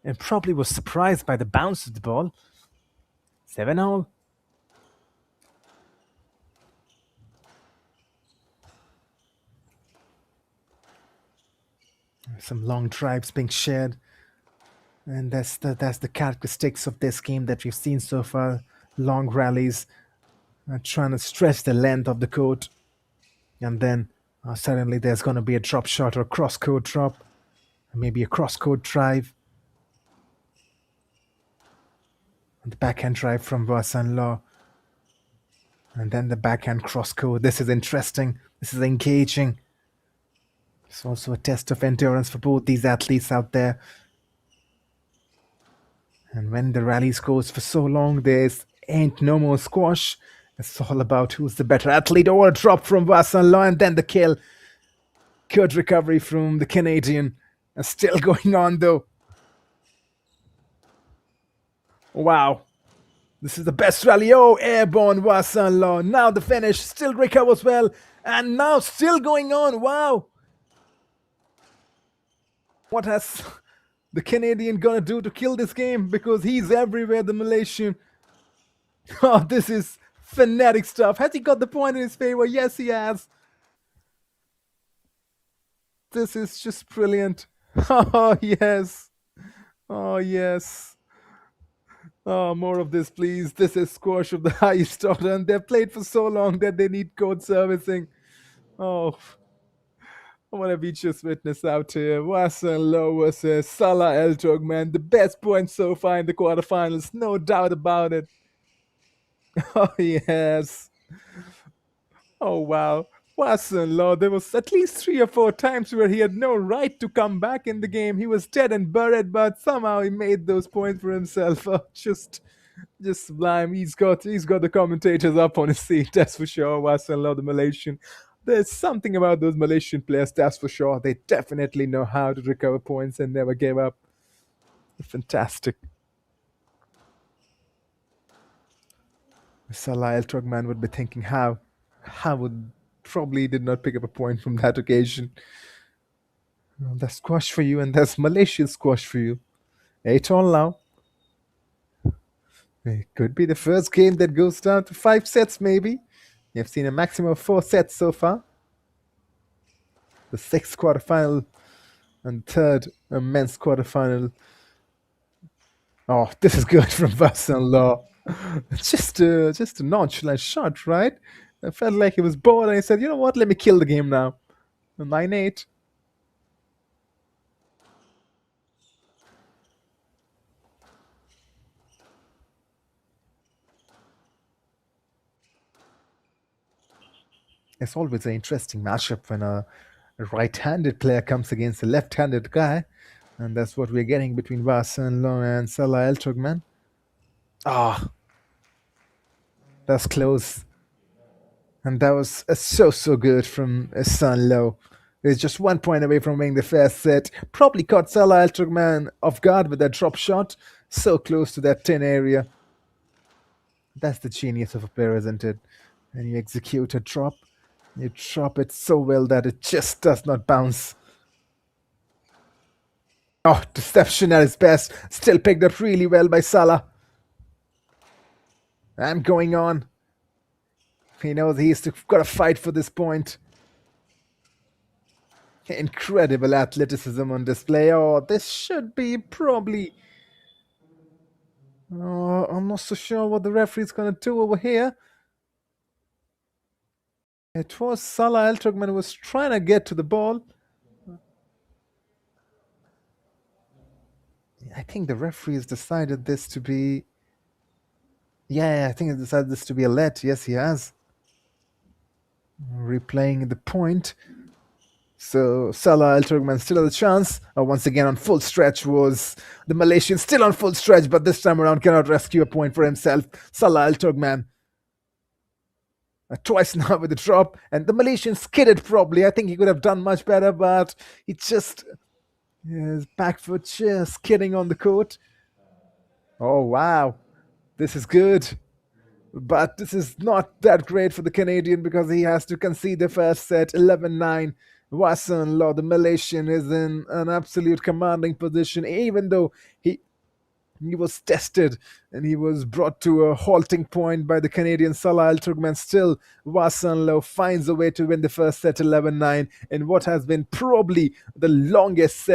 [SPEAKER 2] and probably was surprised by the bounce of the ball. 7-all. Some long drives being shared. And that's the characteristics of this game that we've seen so far. Long rallies, trying to stretch the length of the court. And then suddenly there's going to be a drop shot or a cross-court drop. Maybe a cross-court drive. The backhand drive from Vasan Law. And then the backhand cross-court. This is interesting. This is engaging. It's also a test of endurance for both these athletes out there. And when the rallies goes for so long, there's ain't no more squash. It's all about who's the better athlete. Or a drop from Vasan Law and then the kill. Good recovery from the Canadian. And still going on though. Wow. This is the best rally. Oh, airborne Vasan Law. Now the finish. Still recovers well. And now still going on. Wow. What has the Canadian gonna do to kill this game? Because he's everywhere, the Malaysian. Oh, this is fanatic stuff. Has he got the point in his favor? Yes, he has. This is just brilliant. Oh, yes. Oh, yes. Oh, more of this, please. This is squash of the highest order, and they've played for so long that they need code servicing. Oh, what have we just witnessed out here? Vasan Law versus Salah Al Turkman. The best point so far in the quarterfinals, no doubt about it. Oh, yes. Oh, wow. Vasan Law, there was at least 3 or 4 times where he had no right to come back in the game. He was dead and buried, but somehow he made those points for himself. Oh, just sublime. He's got the commentators up on his seat, that's for sure. Vasan Law, the Malaysian. There's something about those Malaysian players, that's for sure. They definitely know how to recover points and never give up. Fantastic. Salah El Trogman would be thinking how would probably did not pick up a point from that occasion. Well, that's squash for you, and that's Malaysian squash for you. 8-all now. It could be the first game that goes down to 5 sets, maybe. You've seen a maximum of 4 sets so far. The 6th quarterfinal and 3rd men's quarterfinal. Oh, this is good from Vassan Law. It's just a nonchalant shot, right? I felt like he was bored and he said, you know what, let me kill the game now. 9-8. It's always an interesting matchup when a right-handed player comes against a left-handed guy. And that's what we're getting between Vassan Law and Salah El Trogman. Ah, that's close. And that was so good from San Lo. He's just 1 point away from winning the first set. Probably caught Salah El Trogman off guard with that drop shot. So close to that 10 area. That's the genius of a player, isn't it? And you execute a drop. You drop it so well that it just does not bounce. Oh, deception at its best. Still picked up really well by Salah. And going on. He knows he's got to fight for this point. Incredible athleticism on display. Oh, this should be probably... Oh, I'm not so sure what the referee's going to do over here. It was Salah El Trogman who was trying to get to the ball. I think the referee has decided this to be... Yeah, I think he decided this to be a let. Yes, he has. Replaying the point. So Salah El Trogman still has a chance. Once again on full stretch was the Malaysian, still on full stretch, but this time around cannot rescue a point for himself. Salah El Trogman. Twice now with the drop, and the Malaysian skidded probably. I think he could have done much better, but he just... his back foot just skidding on the court. Oh, wow. This is good. But this is not that great for the Canadian because he has to concede the first set, 11-9. Vassan Law, the Malaysian, is in an absolute commanding position, even though he was tested and he was brought to a halting point by the Canadian Salah El Trogman. Still, Vassan Law finds a way to win the first set 11-9 in what has been probably the longest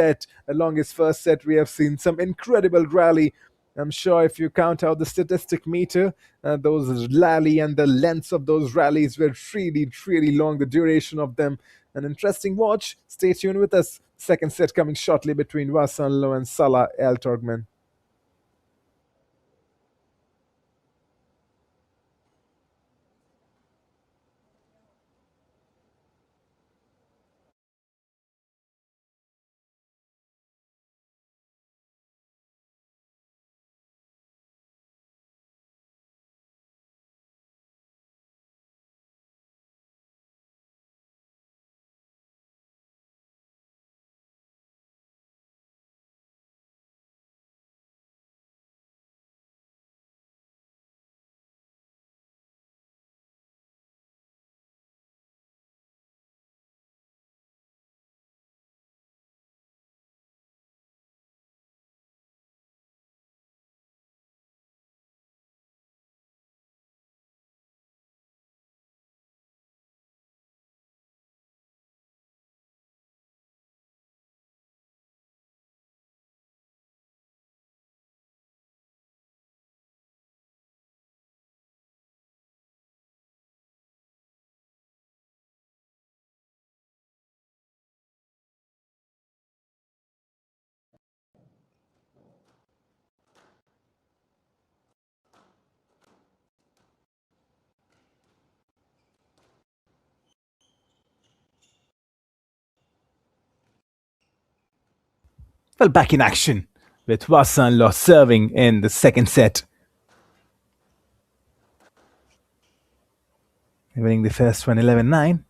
[SPEAKER 2] first set we have seen. Some incredible rally. I'm sure if you count out the statistic meter, those rally and the lengths of those rallies were really long, the duration of them. An interesting watch. Stay tuned with us. Second set coming shortly between Vassan Law and Salah El Trogman. Well, back in action with Vassan Law serving in the second set. Winning the first one 11-9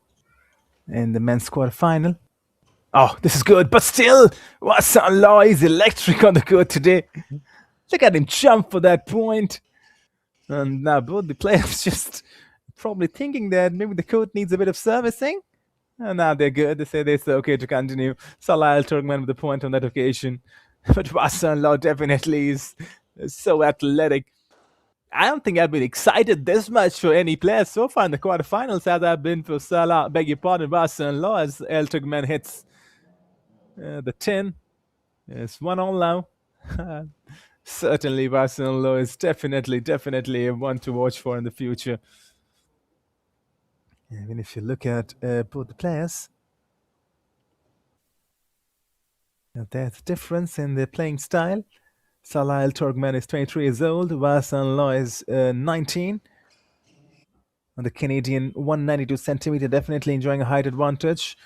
[SPEAKER 2] in the men's quarterfinal. Oh, this is good, but still, Vassan Law is electric on the court today. Look at him jump for that point. And now both the players just probably thinking that maybe the court needs a bit of servicing. And now they're good. They say okay to continue. Salah Al Turkman with the point on that occasion. But Wassan Law definitely is so athletic. I don't think I've been excited this much for any player so far in the quarterfinals as I've been for Salah, beg your pardon, Wassan Law as Al Turkman hits the 10. It's 1-1 now. Certainly, Barcelona is definitely a one to watch for in the future. Even if you look at both the players, there's a difference in their playing style. Salah Al Turkman is 23 years old, Barcelona is 19. And the Canadian 192 centimeter, definitely enjoying a height advantage.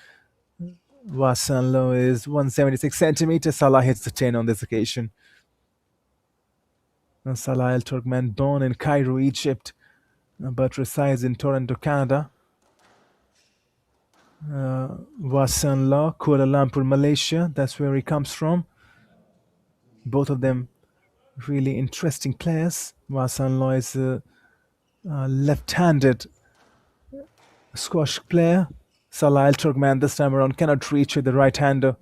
[SPEAKER 2] Barcelona is 176 centimeters. Salah hits the 10 on this occasion. Salah Al Turkman, born in Cairo, Egypt, but resides in Toronto, Canada. Wasan Law, Kuala Lumpur, Malaysia. That's where he comes from. Both of them really interesting players. Wasan Law is a left-handed squash player. Salah Al Turkman this time around cannot reach with the right-hander.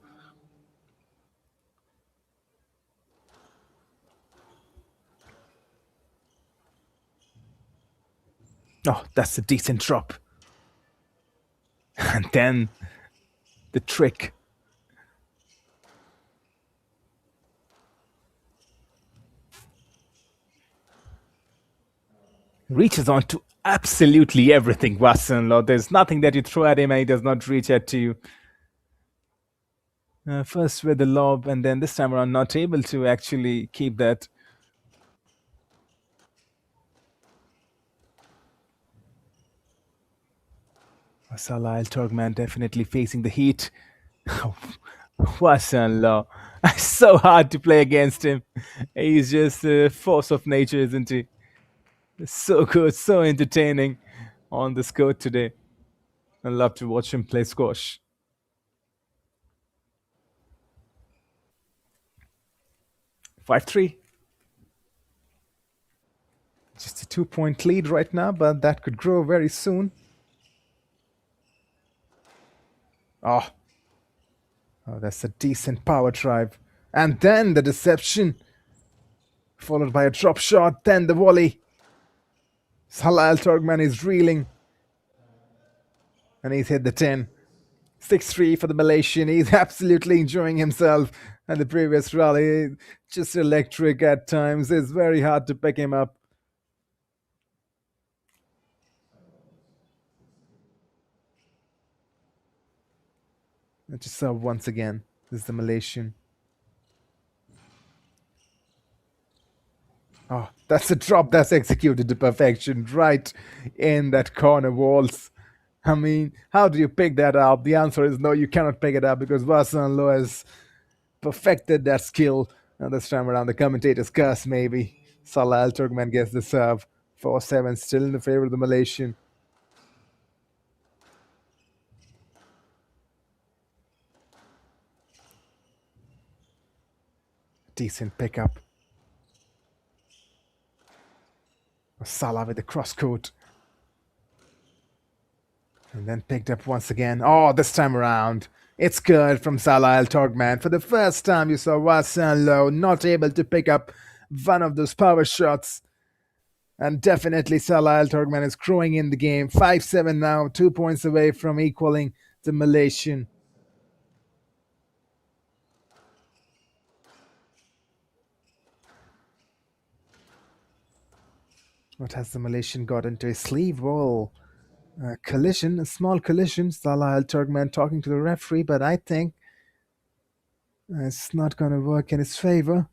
[SPEAKER 2] Oh, that's a decent drop. And then the trick. Reaches on to absolutely everything, Wasan Law. There's nothing that you throw at him and he does not reach at you. First with the lob, and then this time around not able to actually keep that. Salah Al Turkman definitely facing the heat. Wasan Law. It's so hard to play against him. He's just a force of nature, isn't he? So good, so entertaining on this court today. I love to watch him play squash. Five-three. Just a 2-point lead right now, but that could grow very soon. Oh, that's a decent power drive. And then the deception, followed by a drop shot, then the volley. Salah Al Turkman is reeling. And he's hit the 10. 6-3 for the Malaysian. He's absolutely enjoying himself. And the previous rally, just electric at times. It's very hard to pick him up. And to serve once again. This is the Malaysian. Oh, that's a drop that's executed to perfection right in that corner walls. I mean, how do you pick that up? The answer is no, you cannot pick it up because Wasan Law has perfected that skill. And this time around, the commentator's curse, maybe. Salah Al Turkman gets the serve. 4-7, still in the favor of the Malaysian. Decent pickup. Salah with the cross court. And then picked up once again. Oh, this time around. It's good from Salah Al Turkman. For the first time, you saw Wasan Law not able to pick up one of those power shots. And definitely Salah Al Turkman is growing in the game. 5-7 now, 2 points away from equaling the Malaysian. What has the Malaysian got into his sleeve? Well, collision, a small collision. Salah Al Turkman talking to the referee, but I think it's not going to work in his favor.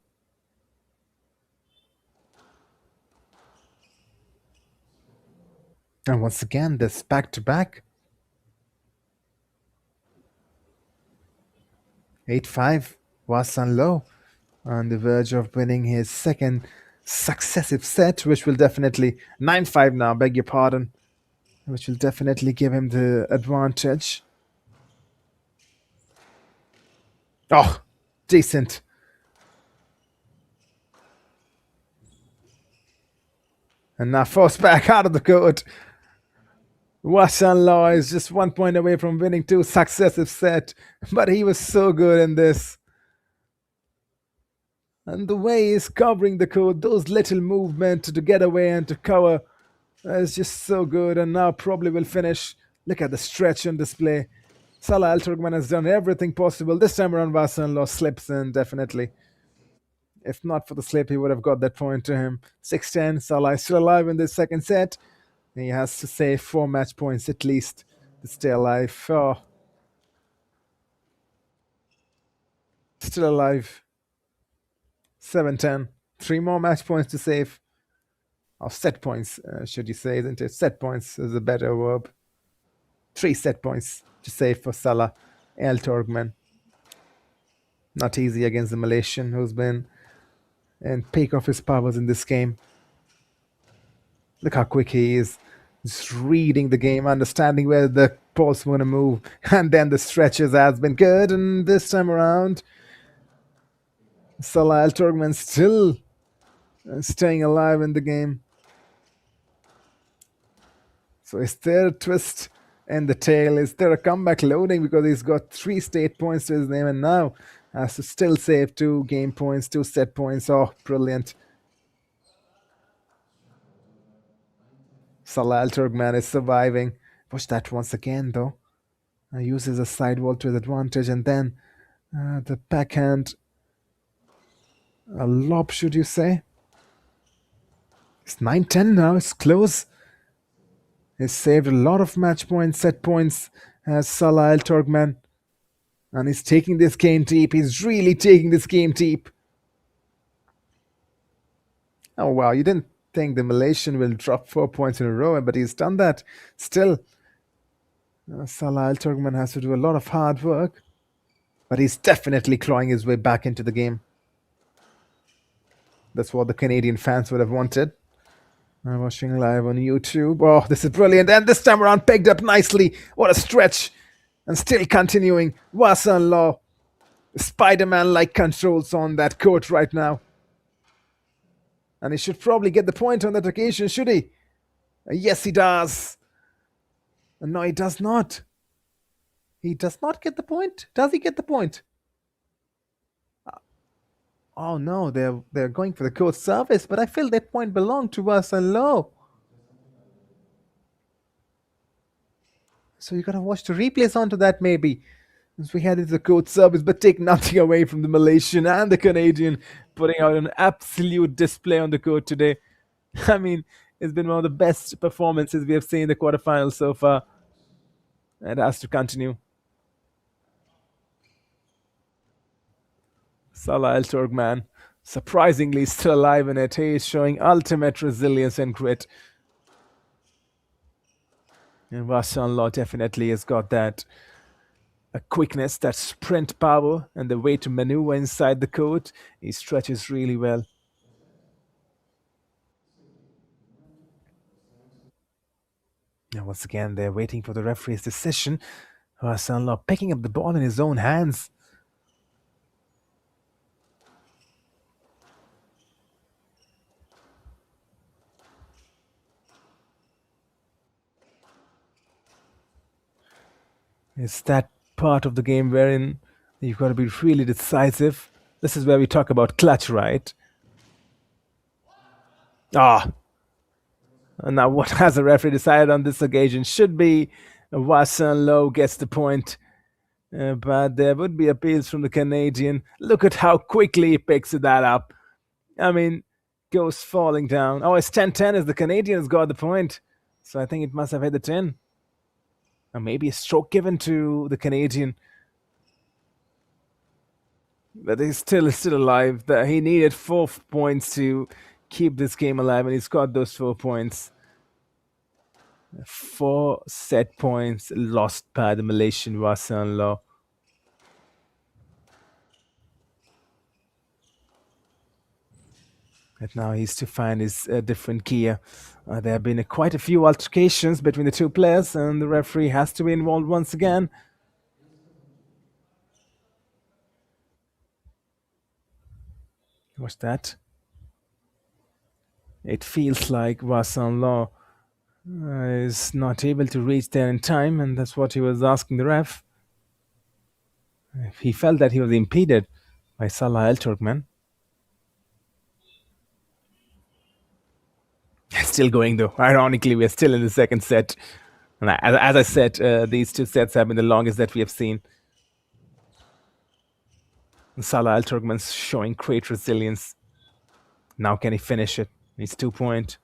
[SPEAKER 2] And once again, this back-to-back. 8-5, Wasan Law on the verge of winning his second successive set, which will definitely 9-5 now, beg your pardon, which will definitely give him the advantage. Oh, decent. And now forced back out of the court. Washan Law is just 1 point away from winning 2 successive sets, but he was so good in this. And the way he's covering the court, those little movements to get away and to cover, is just so good. And now probably will finish. Look at the stretch on display. Salah Al Turkman has done everything possible. This time around, Washan Law slips in, definitely. If not for the slip, he would have got that point to him. 6-10, Salah is still alive in this second set. He has to save 4 match points at least to stay alive. Oh. Still alive. 7-10. 3 more match points to save. Or set points, should you say, isn't it? Set points is a better verb. 3 set points to save for Salah Al Turkman. Not easy against the Malaysian, who's been in peak of his powers in this game. Look how quick he is. Just reading the game, understanding where the ball's going to move. And then the stretches has been good. And this time around, Salah Al Turkman still staying alive in the game. So is there a twist in the tail? Is there a comeback loading? Because he's got 3 state points to his name and now has to still save 2 game points, 2 set points. Oh, brilliant. Salah Al Turkman is surviving. Watch that once again, though. Uses a sidewall to his advantage, and then the backhand, a lob, should you say? It's 9-10 now. It's close. He's saved a lot of match points, set points, as Salah Al Turkman, and he's taking this game deep. He's really taking this game deep. Oh wow! You didn't think the Malaysian will drop 4 points in a row, but he's done that. Still, Salah Al Turkman has to do a lot of hard work, but he's definitely clawing his way back into the game. That's what the Canadian fans would have wanted. I'm watching live on YouTube. Oh, this is brilliant. And this time around, pegged up nicely. What a stretch. And still continuing. Washan Law. Spider-Man-like controls on that court right now. And he should probably get the point on that occasion, should he? Yes, he does. No, he does not. He does not get the point. Does he get the point? Oh no, they're going for the court service, but I feel that point belonged to Washan Law. So you gotta watch the replays onto that maybe. As we head into the court service, but take nothing away from the Malaysian and the Canadian, putting out an absolute display on the court today. I mean, it's been one of the best performances we have seen in the quarterfinals so far. It has to continue. Salah Al Turkman, surprisingly still alive in it. He is showing ultimate resilience and grit. And Washan Law definitely has got that quickness, that sprint power, and the way to maneuver inside the court. He stretches really well. Now, once again, they're waiting for the referee's decision. Washan Law picking up the ball in his own hands. It's that part of the game wherein you've got to be really decisive. This is where we talk about clutch, right? And now what has the referee decided on this occasion? Should be Washan Law gets the point. But there would be appeals from the Canadian. Look at how quickly he picks that up. I mean, goes falling down. Oh, it's 10-10 as the Canadian has got the point. So I think it must have hit the 10. Or maybe a stroke given to the Canadian. But he's still alive. He needed 4 points to keep this game alive, and he's got those 4 points. 4 set points lost by the Malaysian Washan Law. And now he's to find his different gear. There have been quite a few altercations between the two players, and the referee has to be involved once again. What's that? It feels like Wasan Law is not able to reach there in time, and that's what he was asking the ref. He felt that he was impeded by Salah Al Turkmen. Still going though. Ironically, we're still in the second set. And as I said, these two sets have been the longest that we have seen. Salah Al Turkmen's showing great resilience. Now can he finish it? He's 2-point.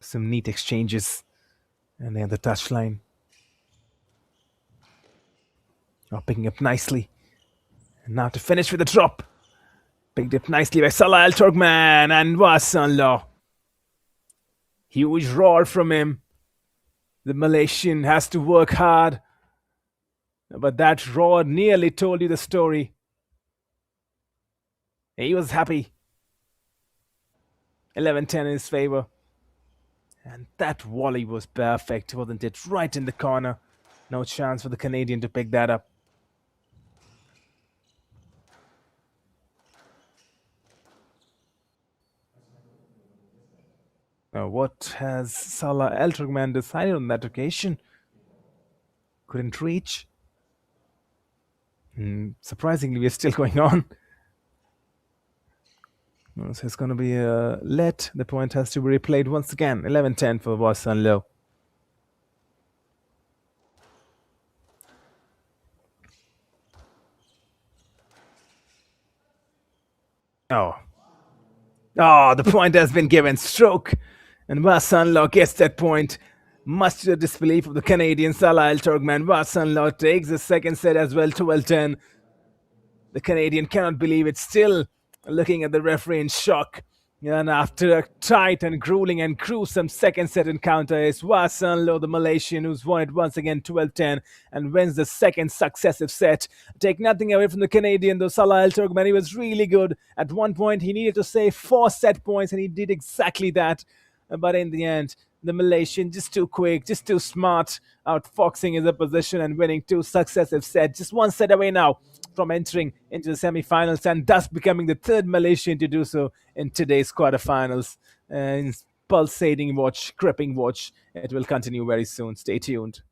[SPEAKER 2] Some neat exchanges. And then the touchline. Oh, picking up nicely. And now to finish with a drop. Picked up nicely by Salah Al Turkmen and Wasan Law. Huge roar from him. The Malaysian has to work hard. But that roar nearly told you the story. He was happy. 11-10 in his favor. And that volley was perfect, wasn't it? Right in the corner. No chance for the Canadian to pick that up. Now, what has Salah Al Turkmen decided on that occasion? Couldn't reach. Surprisingly, we're still going on. So it's going to be a let. The point has to be replayed once again. 11-10 for Wasan Law. Oh, the point has been given. Stroke. And Wasan Law gets that point. Much to the disbelief of the Canadian Salah Al Turkmen. Wasan Law takes the second set as well, 12-10. The Canadian cannot believe it. Still looking at the referee in shock. And after a tight and grueling and gruesome second set encounter, is Wasan Law, the Malaysian, who's won it once again 12-10 and wins the second successive set. Take nothing away from the Canadian, though. Salah Al Turkmen, he was really good. At one point, he needed to save 4 set points, and he did exactly that. But in the end, the Malaysian just too quick, just too smart, outfoxing his opposition and winning 2 successive sets. Just 1 set away now from entering into the semi-finals and thus becoming the 3rd Malaysian to do so in today's quarterfinals. Pulsating watch, gripping watch. It will continue very soon. Stay tuned.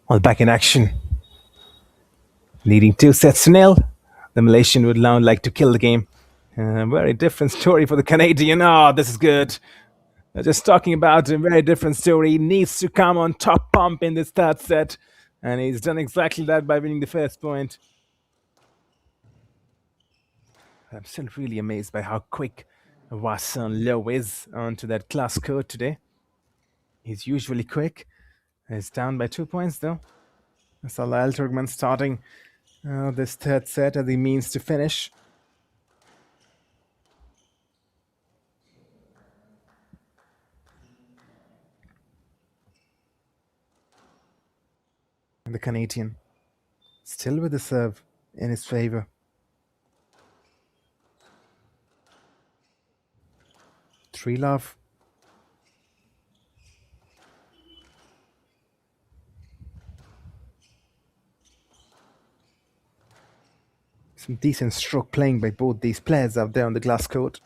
[SPEAKER 2] Well, back in action. Leading 2-0. The Malaysian would now like to kill the game. Very different story for the Canadian. Oh, this is good. Just talking about a very different story. He needs to come on top pump in this 3rd set. And he's done exactly that by winning the first point. I'm still really amazed by how quick Wasan Law is onto that class court today. He's usually quick. He's down by 2 points though. Salah Al Turkmen starting this 3rd set as he means to finish. the Canadian. Still with the serve in his favor. Three love. Some decent stroke playing by both these players out there on the glass court.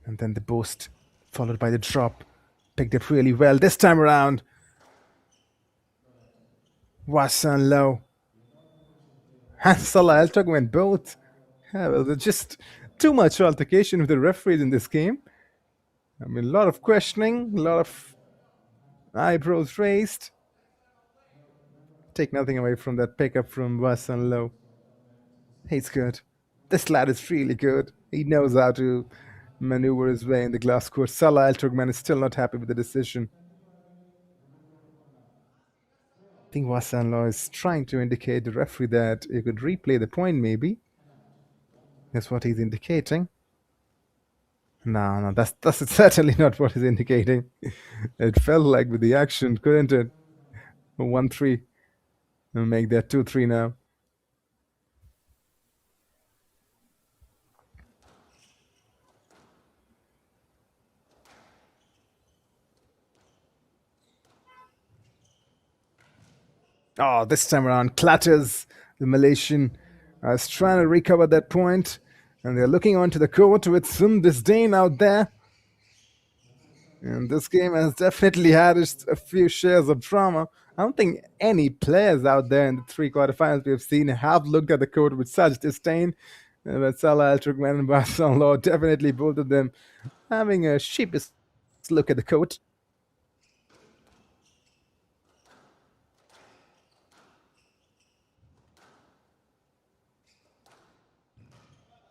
[SPEAKER 2] And then the boost, followed by the drop. Picked up really well this time around. Wasan low. And Salah Eltog went both. Yeah, well, there's just too much altercation with the referees in this game. I mean, a lot of questioning, a lot of eyebrows raised. Take nothing away from that pickup from Wasan low. He's good. This lad is really good. He knows how to maneuver his way in the glass court. Salah Al Turkman is still not happy with the decision. I think Wasan Law is trying to indicate the referee that he could replay the point, maybe. That's what he's indicating. No, that's certainly not what he's indicating. It felt like with the action, couldn't it? 1-3. We'll make that 2-3 now. Oh, this time around, clatters. The Malaysian is trying to recover that point, and they're looking onto the court with some disdain out there. And this game has definitely had a few shares of drama. I don't think any players out there in the three quarterfinals we have seen have looked at the court with such disdain. But Salah Al Turkman and Barcelona Law, definitely both of them having a sheepish look at the court.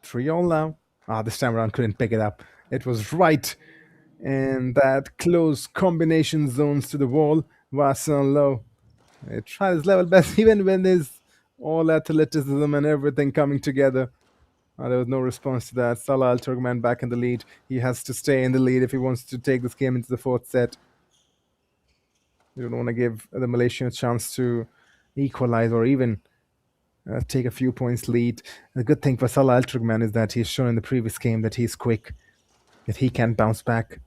[SPEAKER 2] Three all now. This time around couldn't pick it up. It was right in that close combination zones to the wall. Wasan Low. He tried his level best even when there's all athleticism and everything coming together. There was no response to that. Salah Al Turkman back in the lead. He has to stay in the lead if he wants to take this game into the fourth set. You don't want to give the Malaysian a chance to equalize or even take a few points lead. The good thing for Salah Al Turkman is that he's shown in the previous game that he's quick, that he can bounce back.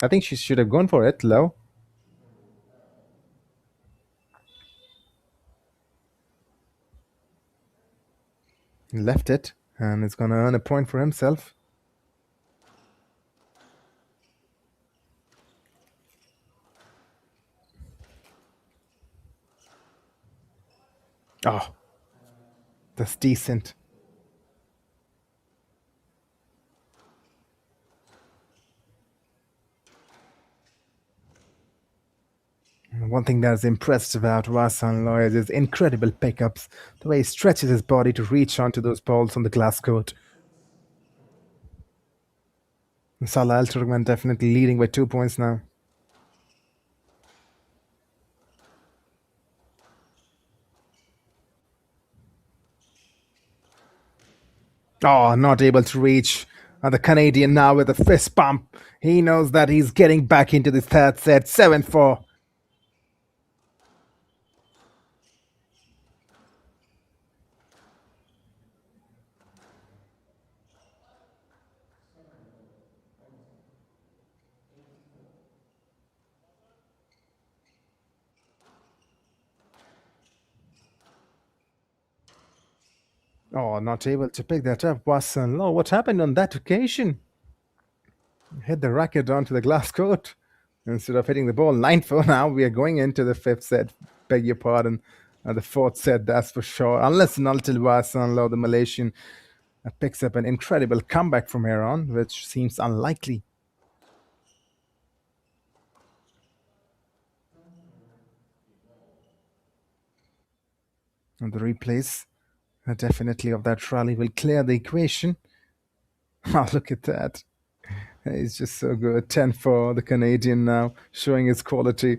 [SPEAKER 2] I think she should have gone for it, low. He left it, and it's going to earn a point for himself. Oh, that's decent. One thing that's impressed about Wasan Loy is his incredible pickups, the way he stretches his body to reach onto those balls on the glass court. Salah Al Turkman definitely leading by 2 points now. Oh, not able to reach. The Canadian now with a fist bump. He knows that he's getting back into the third set. 7-4. Oh, not able to pick that up. Wasan Low. What happened on that occasion? Hit the racket onto the glass court instead of hitting the ball. 9-4 now. We are going into the fifth set. Beg your pardon. The fourth set, that's for sure. Unless and until Wasan Low, the Malaysian, picks up an incredible comeback from here on, which seems unlikely. And the replays definitely of that rally will clear the equation. Oh, look at that. He's just so good. 10-4, the Canadian now, showing his quality,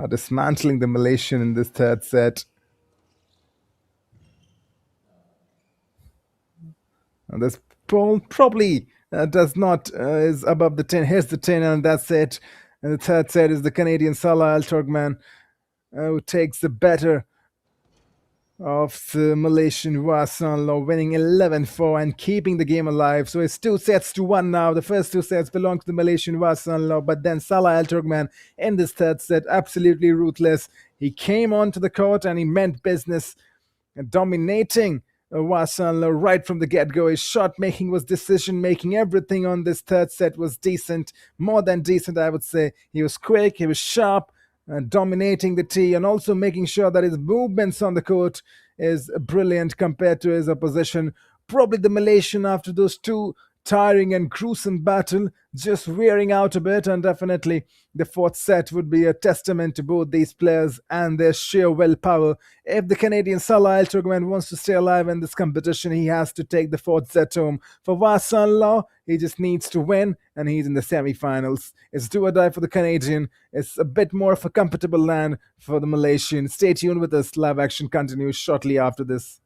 [SPEAKER 2] dismantling the Malaysian in this third set. And this ball probably does not, is above the 10. Here's the 10, and that's it. And the third set is the Canadian Salah Al Turkman, who takes the better of the Malaysian Wasan Law, winning 11-4 and keeping the game alive. So it's 2-1 now. The first 2 sets belong to the Malaysian Wasan Law, but then Salah Al Turkman in this third set, absolutely ruthless. He came onto the court and he meant business, dominating Wasan Law right from the get-go. His shot making was decision making. Everything on this third set was decent, more than decent, I would say. He was quick, he was sharp, dominating the tee, and also making sure that his movements on the court is brilliant compared to his opposition. Probably the Malaysian, after those 2 tiring and gruesome battle, just wearing out a bit, and definitely the fourth set would be a testament to both these players and their sheer willpower. If the Canadian Salah Al Turkman wants to stay alive in this competition, he has to take the fourth set home. For Wasan Law, he just needs to win, and he's in the semi-finals. It's do or die for the Canadian. It's a bit more of a comfortable land for the Malaysian. Stay tuned with us. Live action continues shortly after this.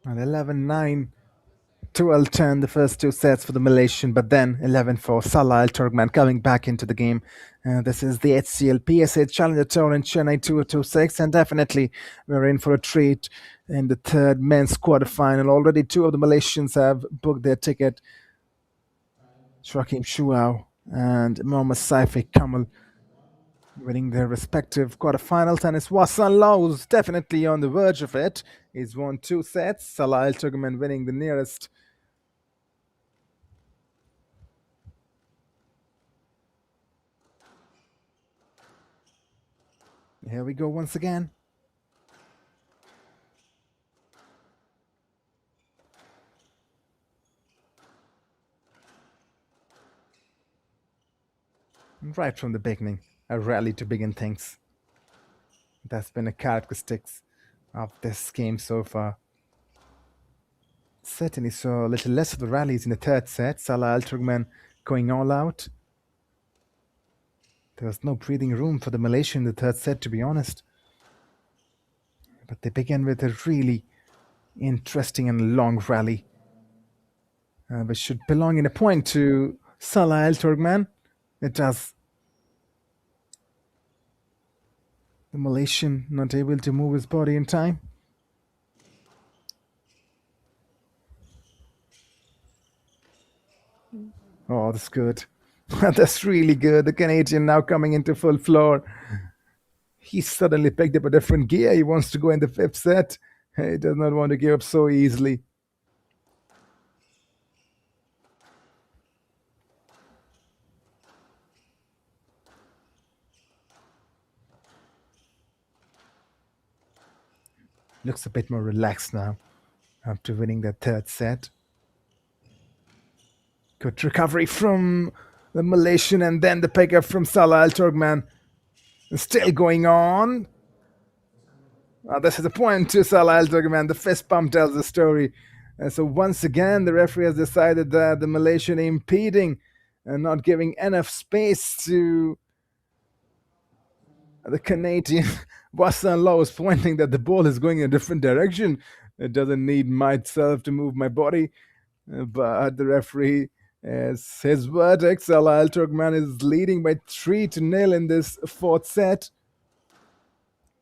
[SPEAKER 2] And 11-9, 12-10, the first 2 sets for the Malaysian, but then 11-4, Salah Al Turkman coming back into the game. This is the HCL PSA Challenger Tour in Chennai 2026, and definitely we're in for a treat in the third men's quarterfinal. Already 2 of the Malaysians have booked their ticket. Joachim Shuao and Mohammad Saifi Kamal winning their respective quarterfinals, and it's Wasan Law who's definitely on the verge of it. He's won 2 sets. Salah Al Turkman winning the nearest. Here we go once again. Right from the beginning, a rally to begin things. That's been a characteristic of this game so far. Certainly saw a little less of the rallies in the third set. Salah Al Turkman going all out. There was no breathing room for the Malaysian in the third set, to be honest. But they began with a really interesting and long rally, which should belong in a point to Salah Al Turkman. It does. The Malaysian not able to move his body in time. Oh, that's good. That's really good. The Canadian now coming into full floor. He suddenly picked up a different gear. He wants to go in the fifth set. He does not want to give up so easily. Looks a bit more relaxed now after winning that third set. Good recovery from the Malaysian, and then the pickup from Salah Al Turkman. Still going on. This is a point to Salah Al Turkman. The fist pump tells the story. So once again, the referee has decided that the Malaysian impeding and not giving enough space to the Canadian. Wasan Law is pointing that the ball is going in a different direction. It doesn't need myself to move my body. But the referee, as his verdict, Salah Al Turkman is leading by 3-0 in this fourth set.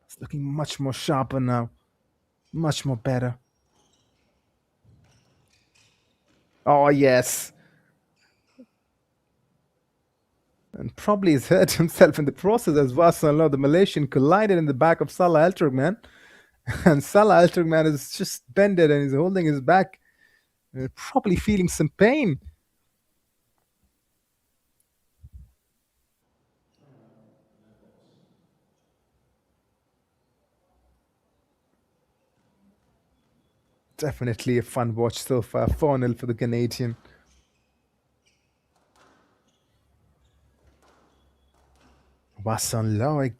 [SPEAKER 2] It's looking much more sharper now. Much more better. Oh, yes. And probably he's hurt himself in the process, as Wasan Law, the Malaysian, collided in the back of Salah Al Turkman. And Salah Al Turkman is just bended and he's holding his back. Probably feeling some pain. Definitely a fun watch so far. 4-0 for the Canadian. Wasan Loy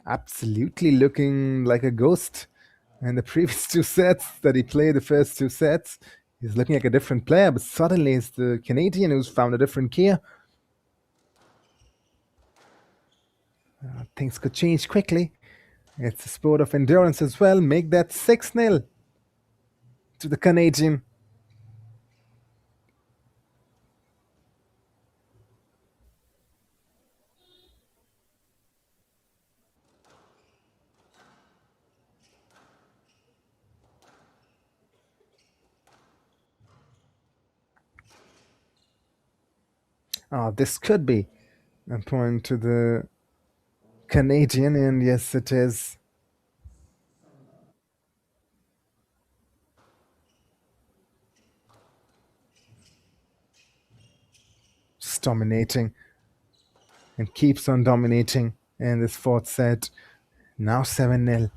[SPEAKER 2] absolutely looking like a ghost. And the previous two sets that he played, the first two sets, he's looking like a different player, but suddenly it's the Canadian who's found a different gear. Things could change quickly. It's a sport of endurance as well. Make that 6-0 to the Canadian. This could be a point to the Canadian, and yes, it is. Just dominating and keeps on dominating in this fourth set. Now 7-0.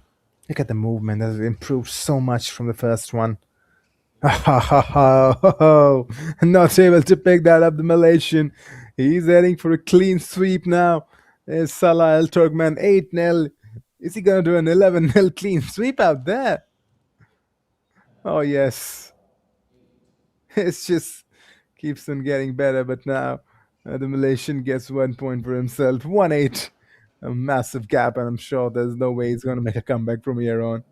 [SPEAKER 2] Look at the movement. That's improved so much from the first one. Not able to pick that up, the Malaysian. He's heading for a clean sweep now. There's Salah Al Turkman 8-0. Is he going to do an 11-0 clean sweep out there? Oh, yes. It's just keeps on getting better, but now the Malaysian gets 1 point for himself. 1-8. A massive gap, and I'm sure there's no way he's going to make a comeback from here on.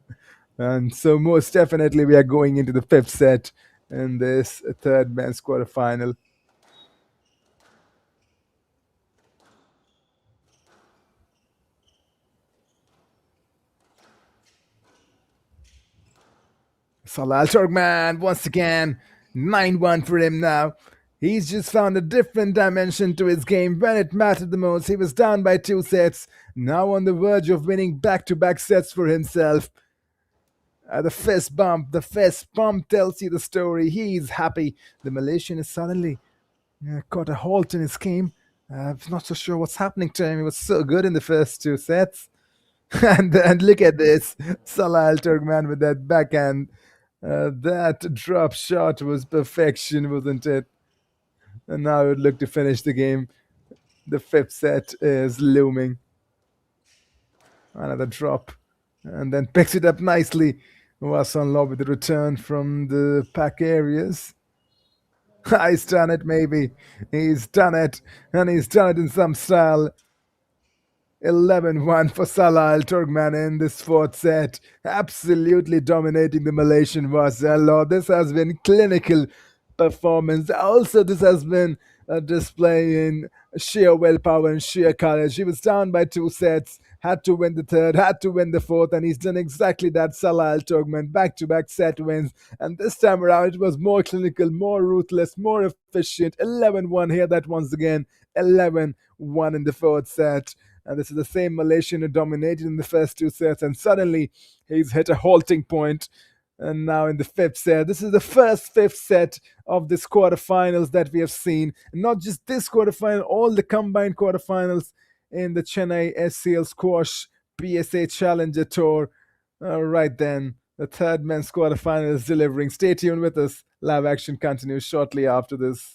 [SPEAKER 2] And so, most definitely, we are going into the fifth set in this third men's quarterfinal. Salah Al Turkman once again, 9-1 for him now. He's just found a different dimension to his game when it mattered the most. He was down by 2 sets, now on the verge of winning back-to-back sets for himself. The fist bump tells you the story. He's happy. The Malaysian is suddenly caught a halt in his game. I'm not so sure what's happening to him. He was so good in the first 2 sets. and look at this. Salah Al Turkman with that backhand. That drop shot was perfection, wasn't it? And now it would look to finish the game. The fifth set is looming. Another drop. And then picks it up nicely. Wasan Law with the return from the pack areas. He's done it, maybe. He's done it. And he's done it in some style. 11-1 for Salah Al Turkman in this fourth set. Absolutely dominating the Malaysian Wasan Law. This has been clinical performance. Also, this has been a display in sheer willpower and sheer courage. He was down by 2 sets, had to win the third, had to win the fourth, and he's done exactly that. Salah Al Turkman, back-to-back set wins. And this time around, it was more clinical, more ruthless, more efficient. 11-1 here, that once again. 11-1 in the fourth set. And this is the same Malaysian who dominated in the first 2 sets, and suddenly he's hit a halting point. And now in the fifth set, this is the first fifth set of this quarterfinals that we have seen. And not just this quarterfinal, all the combined quarterfinals in the Chennai HCL Squash PSA Challenger Tour. Right then, the third men's quarterfinal is delivering. Stay tuned with us. Live action continues shortly after this.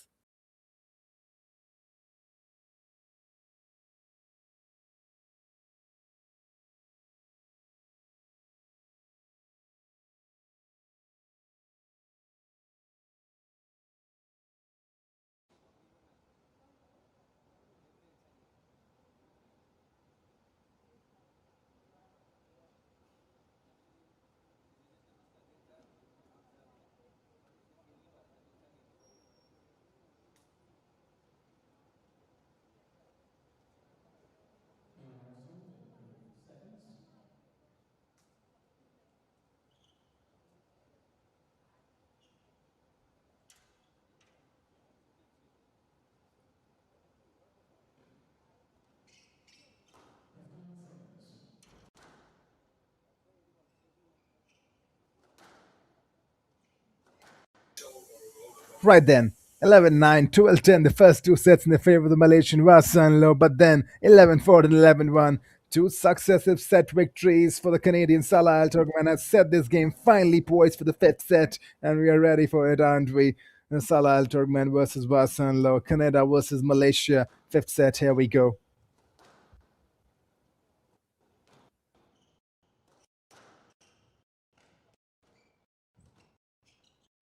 [SPEAKER 2] Right then, 11-9, 12-10, the first 2 sets in the favor of the Malaysian Wasan Law, but then 11-4 and 11-1. 2 successive set victories for the Canadian. Salah Al Turkman has set this game finally poised for the fifth set, and we are ready for it, aren't we? Salah Al Turkman versus Wasan Law, Canada versus Malaysia, fifth set. Here we go.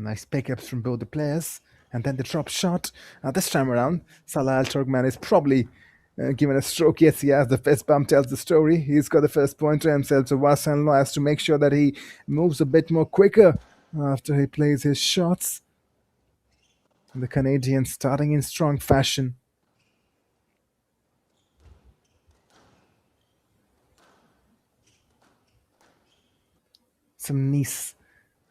[SPEAKER 8] Nice pickups from both the players. And then the drop shot. This time around, Salah Al Turkman is probably given a stroke. Yes, he has. The fist bump tells the story. He's got the first point to himself. So Wasan Lo has to make sure that he moves a bit more quicker after he plays his shots. The Canadian starting in strong fashion. Some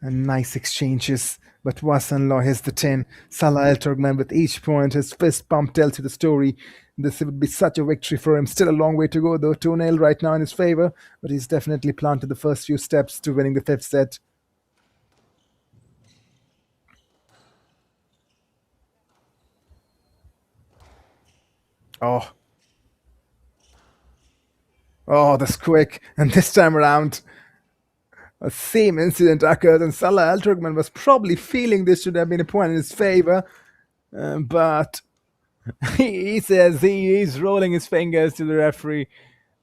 [SPEAKER 8] nice exchanges, but Wasan Law hits the 10. Salah Al Turkman with each point. His fist pump tells you the story. This would be such a victory for him. Still a long way to go, though. 2-0 right now in his favor, but he's definitely planted the first few steps to winning the fifth set. Oh, that's quick. And this time around, a same incident occurred, and Salah Al Turkman was probably feeling this should have been a point in his favor, but he says he's rolling his fingers to the referee,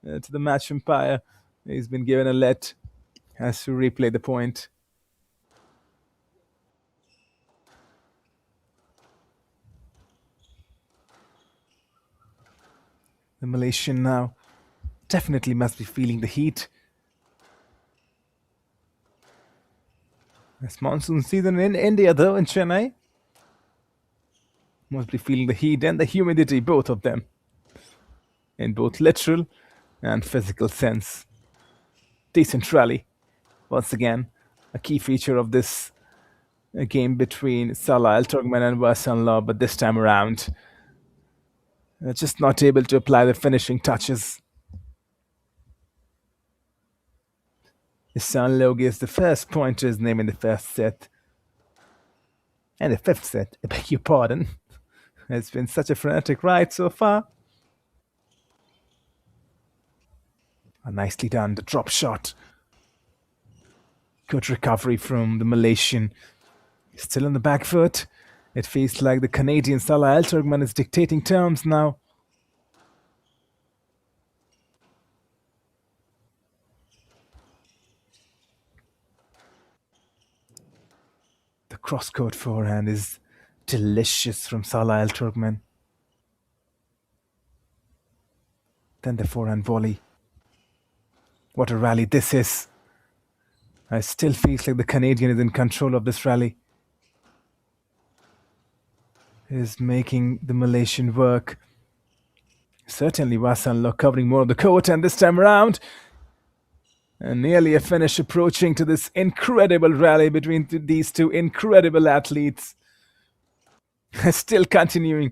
[SPEAKER 8] to the match umpire. He's been given a let, has to replay the point. The Malaysian now definitely must be feeling the heat. It's monsoon season in India, though, in Chennai. Must be feeling the heat and the humidity, both of them, in both literal and physical sense. Decent rally. Once again, a key feature of this game between Salah Al Turkman and Wasan Law, but this time around, just not able to apply the finishing touches. Isan Lo gives the first point to his name in the first set. And the fifth set, I beg your pardon. It's been such a frenetic ride so far. Nicely done, the drop shot. Good recovery from the Malaysian. Still on the back foot. It feels like the Canadian Salah Al Turkman is dictating terms now. The cross-court forehand is delicious from Salah Al Turkman. Then the forehand volley. What a rally this is. I still feel like the Canadian is in control of this rally. Is making the Malaysian work. Certainly Wasan Lo covering more of the court, and this time around, and nearly a finish approaching to this incredible rally between these two incredible athletes. Still continuing.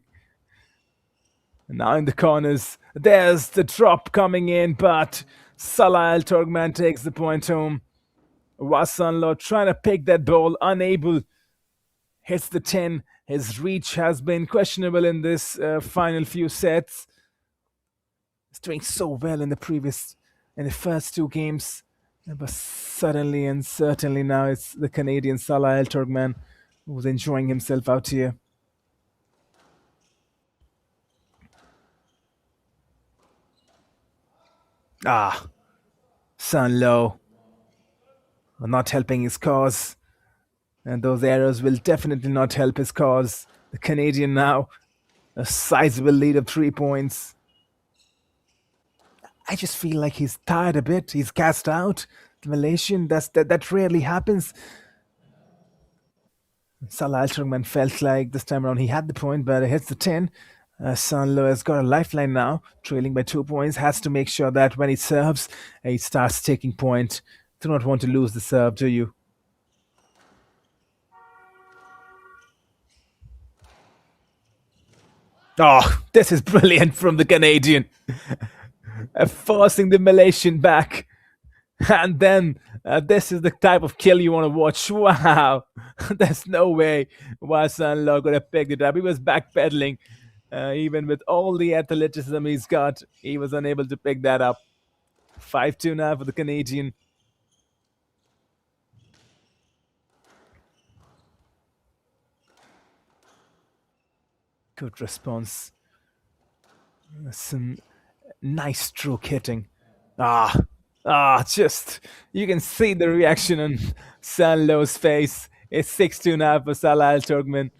[SPEAKER 8] And now in the corners, there's the drop coming in, but Salah Al Turkman takes the point home. Wasan Lo trying to pick that ball, unable. Hits the 10. His reach has been questionable in this final few sets. He's doing so well in the first two games. But suddenly and certainly now it's the Canadian Salah Al Turkman who's enjoying himself out here. San Lo not helping his cause. And those errors will definitely not help his cause. The Canadian now, a sizable lead of 3 points. I just feel like he's tired a bit. He's gassed out. The Malaysian, that rarely happens. Salah Al Turkman felt like this time around he had the point, but it hits the 10. San Lo has got a lifeline now, trailing by 2 points. Has to make sure that when he serves, he starts taking point. Do not want to lose the serve, do you? Oh, this is brilliant from the Canadian. Forcing the Malaysian back. And then this is the type of kill you want to watch. Wow. There's no way Wasan Lo could have picked it up. He was backpedaling. Even with all the athleticism he's got, he was unable to pick that up. 5-2 now for the Canadian. Good response. Some nice stroke hitting. Just you can see the reaction on San Lo's face. It's 6-2 now for Salah Al Turkmen.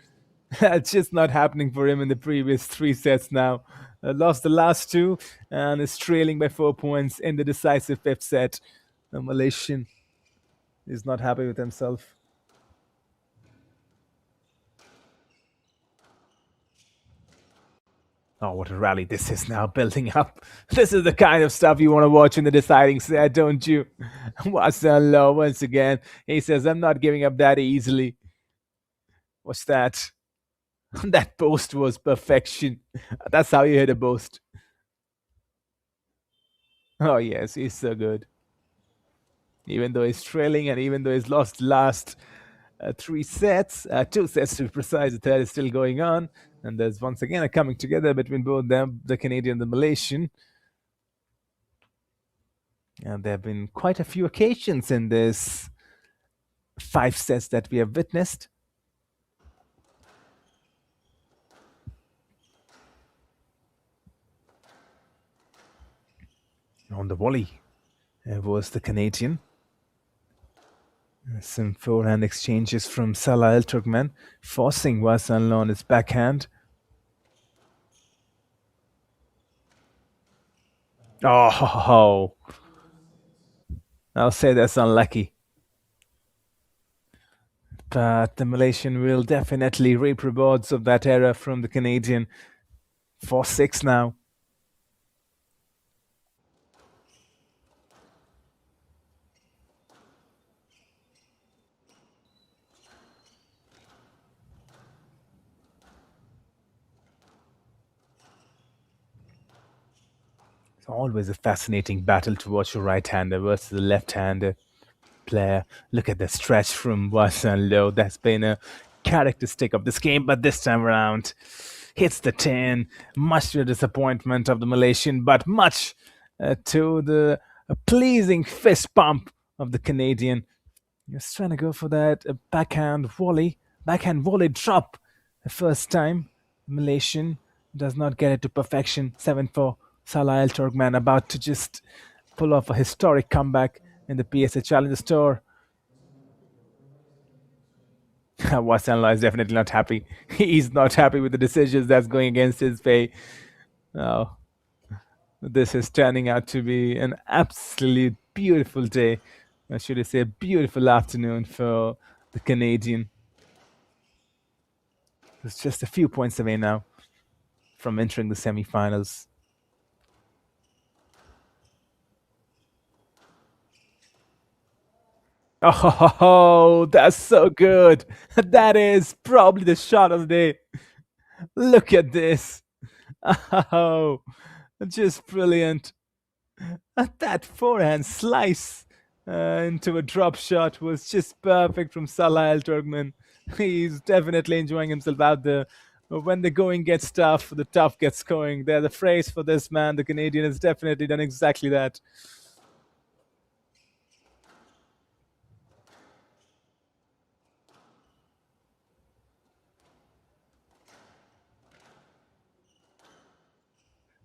[SPEAKER 8] It's just not happening for him in the previous 3 sets now. Lost the last two and is trailing by 4 points in the decisive fifth set. The Malaysian is not happy with himself. Oh, what a rally this is now building up. This is the kind of stuff you want to watch in the deciding set, don't you? Wasan Low once again. He says, I'm not giving up that easily. What's that? That post was perfection. That's how you hit a post. Oh, yes, he's so good. Even though he's trailing and even though he's lost last 3 sets, 2 sets to be precise, the third is still going on. And there's once again a coming together between both them, the Canadian and the Malaysian. And there have been quite a few occasions in this 5 sets that we have witnessed. On the volley was the Canadian. Some forehand exchanges from Salah Al Turkmen, forcing Wasan on his backhand. Oh, I'll say that's unlucky. But the Malaysian will definitely reap rewards of that error from the Canadian. 4-6 now. It's always a fascinating battle to watch a right-hander versus a left-hander player. Look at the stretch from Wasan Low. That's been a characteristic of this game, but this time around hits the 10. Much to the disappointment of the Malaysian, but much to the pleasing fist pump of the Canadian. Just trying to go for that backhand volley drop the first time. Malaysian does not get it to perfection. 7-4. Salah Al Turkmen about to just pull off a historic comeback in the PSA Challenger Tour. Wasan is definitely not happy. He's not happy with the decisions that's going against his pay. Oh, this is turning out to be an absolute beautiful day. Or should I say a beautiful afternoon for the Canadian. It's just a few points away now from entering the semi-finals. Oh, that's so good. That is probably the shot of the day. Look at this. Oh, just brilliant. That forehand slice into a drop shot was just perfect from Salah Al Turkmen. He's definitely enjoying himself out there. When the going gets tough, the tough gets going. There's a phrase for this man. The Canadian has definitely done exactly that.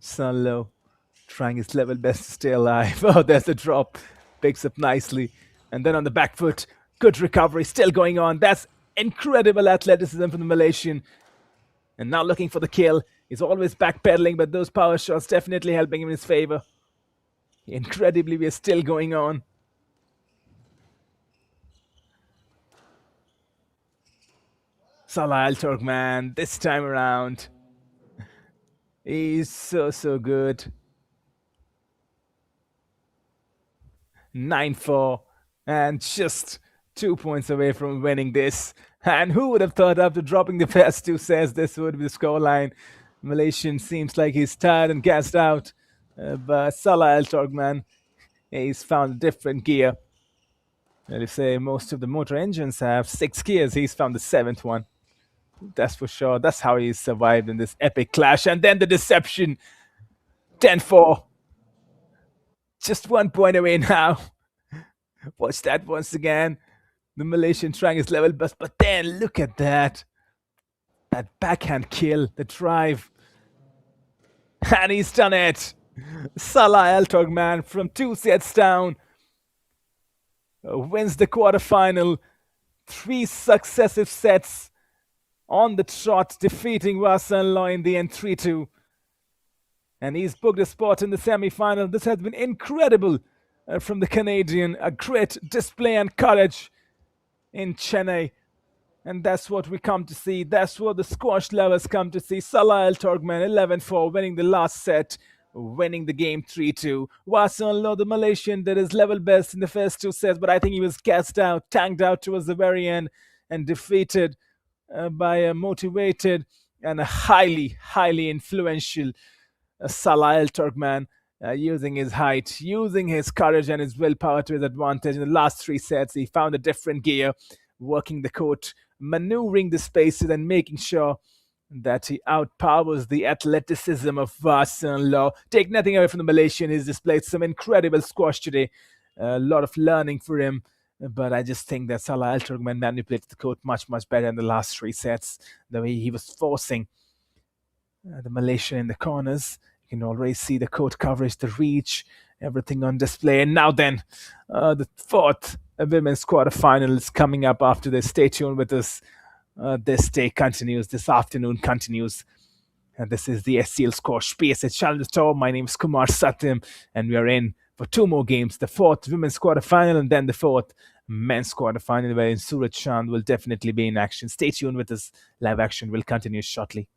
[SPEAKER 8] Sun Low trying his level best to stay alive. Oh, there's the drop. Picks up nicely. And then on the back foot, good recovery still going on. That's incredible athleticism from the Malaysian. And now looking for the kill. He's always backpedaling, but those power shots definitely helping him in his favor. Incredibly, we are still going on. Salah Al Turkmen this time around. He's so good. 9-4 and just 2 points away from winning this. And who would have thought after dropping the first 2 sets this would be the scoreline? Malaysian seems like he's tired and gassed out. But Salah Al Turkmen, he's found a different gear. They say most of the motor engines have 6 gears. He's found the 7th one. That's for sure. That's how he survived in this epic clash. And then the deception. 10-4. Just 1 point away now. Watch that once again. The Malaysian trying his level best. But then look at that. That backhand kill. The drive. And he's done it. Salah Al Turkmen from 2 sets down wins the quarterfinal 3 successive sets on the trot, defeating Wasan Law in the end 3-2. And he's booked a spot in the semi-final. This has been incredible from the Canadian. A great display and courage in Chennai. And that's what we come to see. That's what the squash lovers come to see. Salah Al Torkman 11-4, winning the last set, winning the game 3-2. Wasan Law, the Malaysian, did his level best in the first 2 sets, but I think he was gassed out, tanked out towards the very end, and defeated by a motivated and a highly, highly influential Salah Al Turkman, using his height, using his courage and his willpower to his advantage. In the last 3 sets, he found a different gear, working the court, maneuvering the spaces, and making sure that he outpowers the athleticism of Wasan Law. Take nothing away from the Malaysian, he's displayed some incredible squash today. A lot of learning for him. But I just think that Salah Al Turkman manipulated the court much, much better in the last 3 sets. The way he was forcing the Malaysian in the corners. You can already see the court coverage, the reach, everything on display. And now then, the 4th women's quarterfinal is coming up after this. Stay tuned with us. This day continues, this afternoon continues. And this is the HCL Squash PSA Challenge Tour. My name is Kumar Satyam, and we are in for 2 more games. The 4th women's quarterfinal and then the 4th men's quarterfinal, wherein Suraj Chand will definitely be in action. Stay tuned with us. Live action will continue shortly.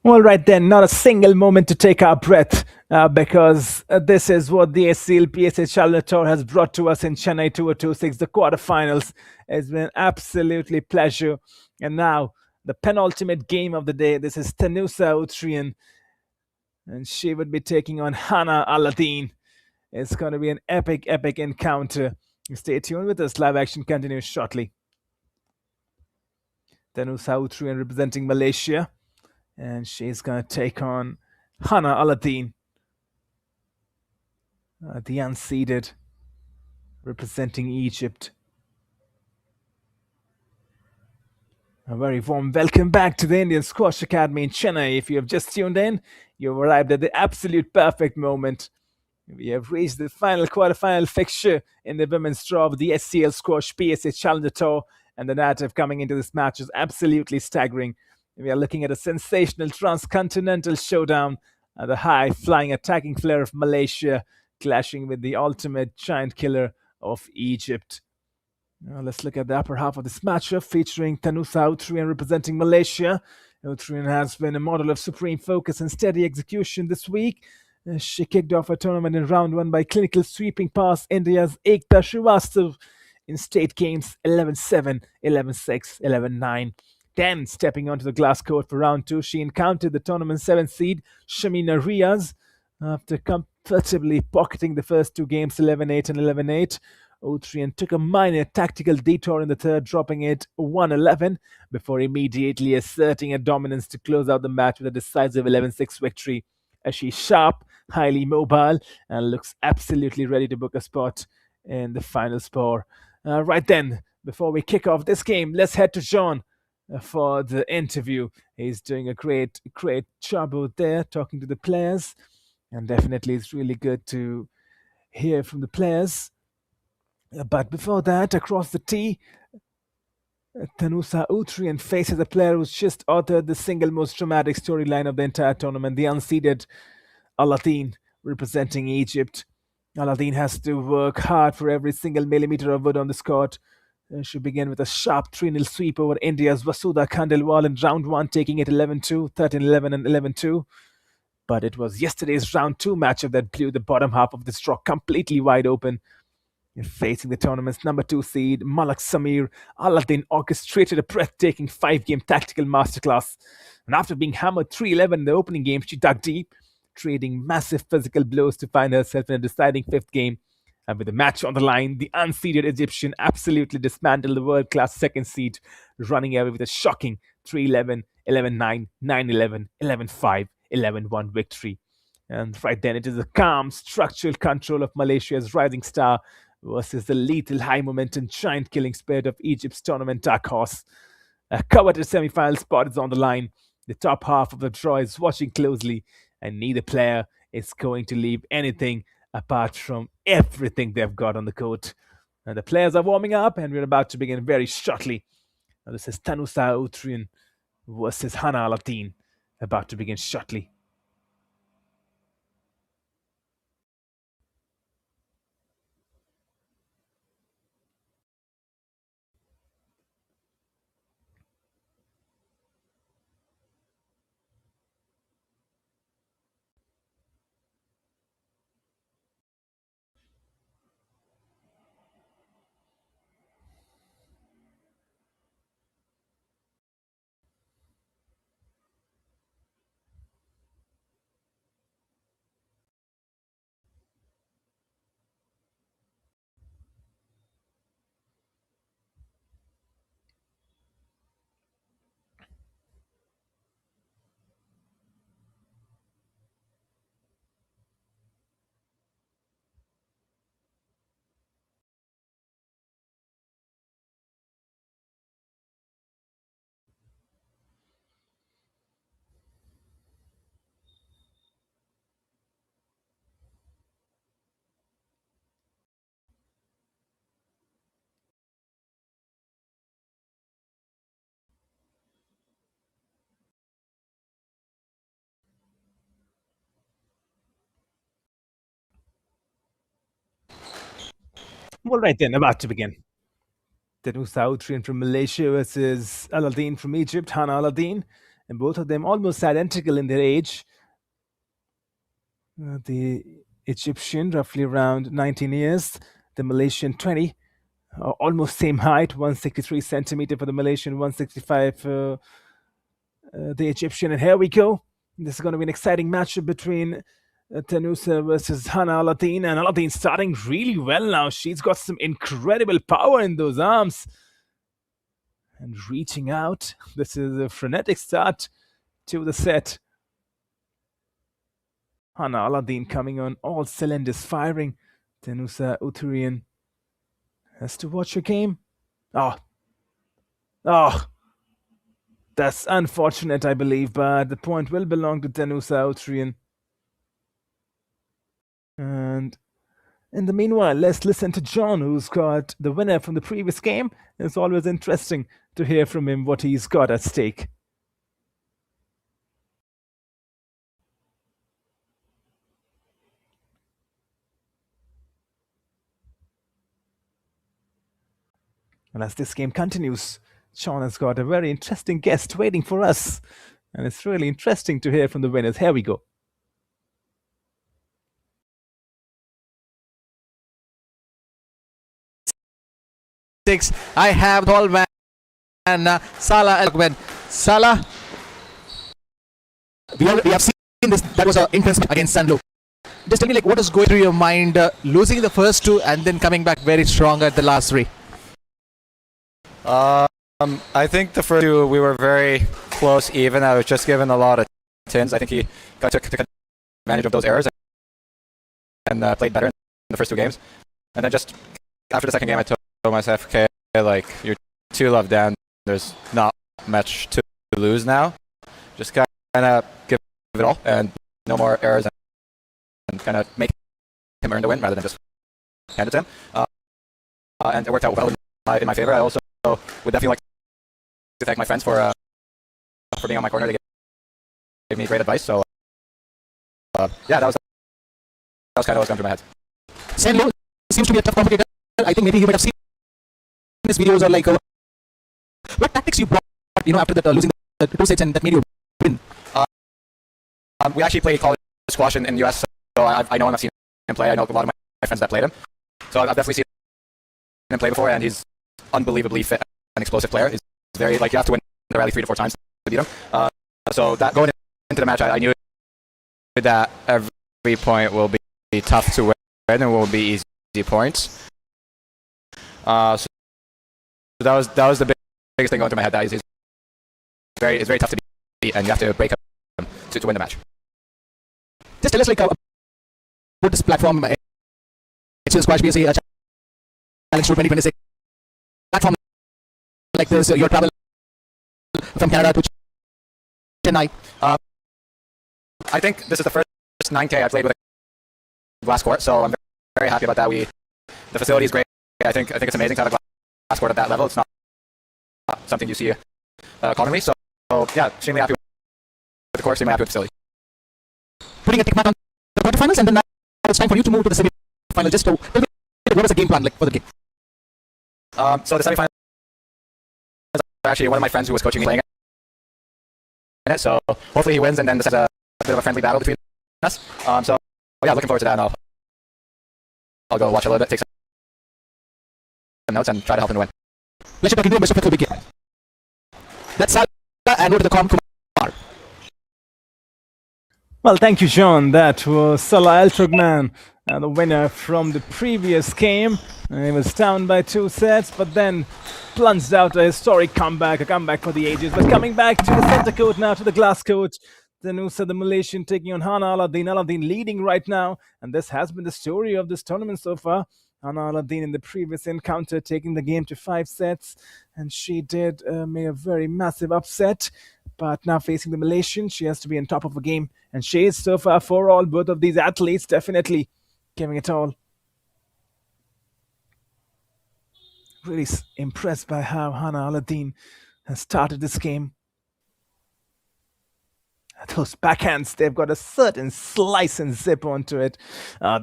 [SPEAKER 8] All right, then, not a single moment to take our breath because this is what the HCL PSA Challenge Tour has brought to us in Chennai 2026, the quarterfinals. It's been absolutely pleasure. And now, the penultimate game of the day. This is Tanusa Utrian, and she would be taking on Hana Aladdin. It's going to be an epic, epic encounter. Stay tuned with us. Live action continues shortly. Tanusa Utrian representing Malaysia. And she's going to take on Hana Aladdin, the unseeded, representing Egypt. A very warm welcome back to the Indian Squash Academy in Chennai. If you have just tuned in, you've arrived at the absolute perfect moment. We have reached the final quarterfinal fixture in the women's draw of the HCL Squash PSA Challenger Tour, and the narrative coming into this match is absolutely staggering. We are looking at a sensational transcontinental showdown, the high-flying attacking flair of Malaysia clashing with the ultimate giant killer of Egypt. Now let's look at the upper half of this matchup featuring Tanusa Utrian representing Malaysia. Utrian has been a model of supreme focus and steady execution this week. She kicked off her tournament in round 1 by clinical sweeping past India's Ekta Srivastav in state games 11-7, 11-6, 11-9. Then, stepping onto the glass court for round 2, she encountered the tournament 7th seed, Shamina Riaz. After comfortably pocketing the first 2 games 11-8 and 11-8, Utrian took a minor tactical detour in the third, dropping it 1-11 before immediately asserting a dominance to close out the match with a decisive 11-6 victory. As she's sharp, highly mobile, and looks absolutely ready to book a spot in the final spore. Right then, before we kick off this game, let's head to John for the interview. He's doing a great job out there talking to the players, and definitely it's really good to hear from the players. But before that, across the tee, Tanusa Utrian faces a player who's just authored the single most dramatic storyline of the entire tournament, the unseeded Aladdin representing Egypt. Aladdin has to work hard for every single millimeter of wood on this court. She began with a sharp 3-0 sweep over India's Vasudha Khandelwal in round 1, taking it 11-2, 13-11 and 11-2. But it was yesterday's round 2 matchup that blew the bottom half of this draw completely wide open. Facing the tournament's number 2 seed, Malak Samir, Aladdin orchestrated a breathtaking 5-game tactical masterclass. And after being hammered 3-11 in the opening game, she dug deep, trading massive physical blows to find herself in a deciding 5th game. And with the match on the line, the unseeded Egyptian absolutely dismantled the world-class 2nd seed, running away with a shocking 3-11, 11-9, 9-11, 11-5, 11-1 victory. And right then, it is the calm, structural control of Malaysia's rising star versus the lethal high momentum giant killing spirit of Egypt's tournament dark horse. A coveted semi-final spot is on the line. The top half of the draw is watching closely, and neither player is going to leave anything apart from everything they've got on the court. And the players are warming up, and we're about to begin very shortly. Now, this is Tanusa Utrian versus Hana Alatin, about to begin shortly. All right then, about to begin. Tanusa Utrian from Malaysia versus Aladdin from Egypt, Hana Aladdin, and both of them almost identical in their age. The Egyptian, roughly around 19 years, the Malaysian 20, almost same height, 163 centimeter for the Malaysian, 165 for the Egyptian. And here we go. This is going to be an exciting matchup between Tanusa versus Hana Aladdin. And Aladdin starting really well now. She's got some incredible power in those arms. And reaching out. This is a frenetic start to the set. Hana Aladdin coming on all cylinders firing. Tanusa Uthurian has to watch her game. That's unfortunate, I believe, but the point will belong to Tanusa Uthurian. And in the meanwhile, let's listen to John, who's got the winner from the previous game. It's always interesting to hear from him what he's got at stake. And as this game continues, Sean has got a very interesting guest waiting for us. And it's really interesting to hear from the winners. Here we go.
[SPEAKER 1] I have the man and Salah Al-Gwen. Salah, we have seen this. That was an intense against Sanlo. Just tell me, like, what is going through your mind, losing the first two and then coming back very strong at the last three?
[SPEAKER 9] I think the first two we were very close, even. I was just given a lot of tins. I think he took advantage of those errors and played better in the first two games. And then just after the second game, I told myself, okay, like, you're 2-love down. There's not much to lose now. Just kind of give it all and no more errors and kind of make him earn the win rather than just hand it to him. And it worked out well in my favor. I also would definitely like to thank my friends for being on my corner. They gave me great advice. So yeah, that was kind of what's going through my head.
[SPEAKER 1] Sanlo seems to be a tough competitor. I think maybe you might have seen his videos or like what tactics you brought, after that losing the two sets and that made you win.
[SPEAKER 9] We actually played college squash in the US, so I know him. I've seen him play. I know a lot of my friends that played him. So I've definitely seen him play before, and he's unbelievably fit and explosive player. He's very, like, you have to win the rally 3 to 4 times to beat him. So that going into the match, I knew that every point will be tough to win and will be easy points. So that was the biggest thing going through my head. That is very tough to beat, and you have to break him to win the match.
[SPEAKER 1] Just tell us, like, about this platform, HCL Squash PSA Challenge Tour 2026. Platform like this, your travel from Canada to Chennai.
[SPEAKER 9] I think this is the first 9K I played with a glass court, so I'm very happy about that. The facility is great. I think it's amazing to have a glass court at that level. It's not something you see commonly. So yeah, extremely happy with the course, extremely happy with the facility.
[SPEAKER 1] Putting a tick mark on the quarterfinals, and then now it's time for you to move to the semi-final. Just to tell me, what was the game plan like for the game?
[SPEAKER 9] So the semi-finals are actually one of my friends who was coaching me playing in it. So hopefully he wins, and then this is a bit of a friendly battle between us. So yeah, looking forward to that. And I'll go watch a little bit, take some notes, and try to help him win.
[SPEAKER 1] Let's talk into best of it for the game. That's Salah and go to the Kumar.
[SPEAKER 8] Well, thank you, John. That was Salah Al Trugman, the winner from the previous game. He was down by 2 sets, but then plunged out a historic comeback, a comeback for the ages. But coming back to the center court now, to the glass court. Danusa, the Malaysian, taking on Hana Aladdin. Aladdin leading right now, and this has been the story of this tournament so far. Hana Aladdin in the previous encounter taking the game to 5 sets, and she did make a very massive upset. But now facing the Malaysian, she has to be on top of the game, and she is so far for all. Both of these athletes definitely giving it all. Really impressed by how Hana Aladdin has started this game. Those backhands, they've got a certain slice and zip onto it.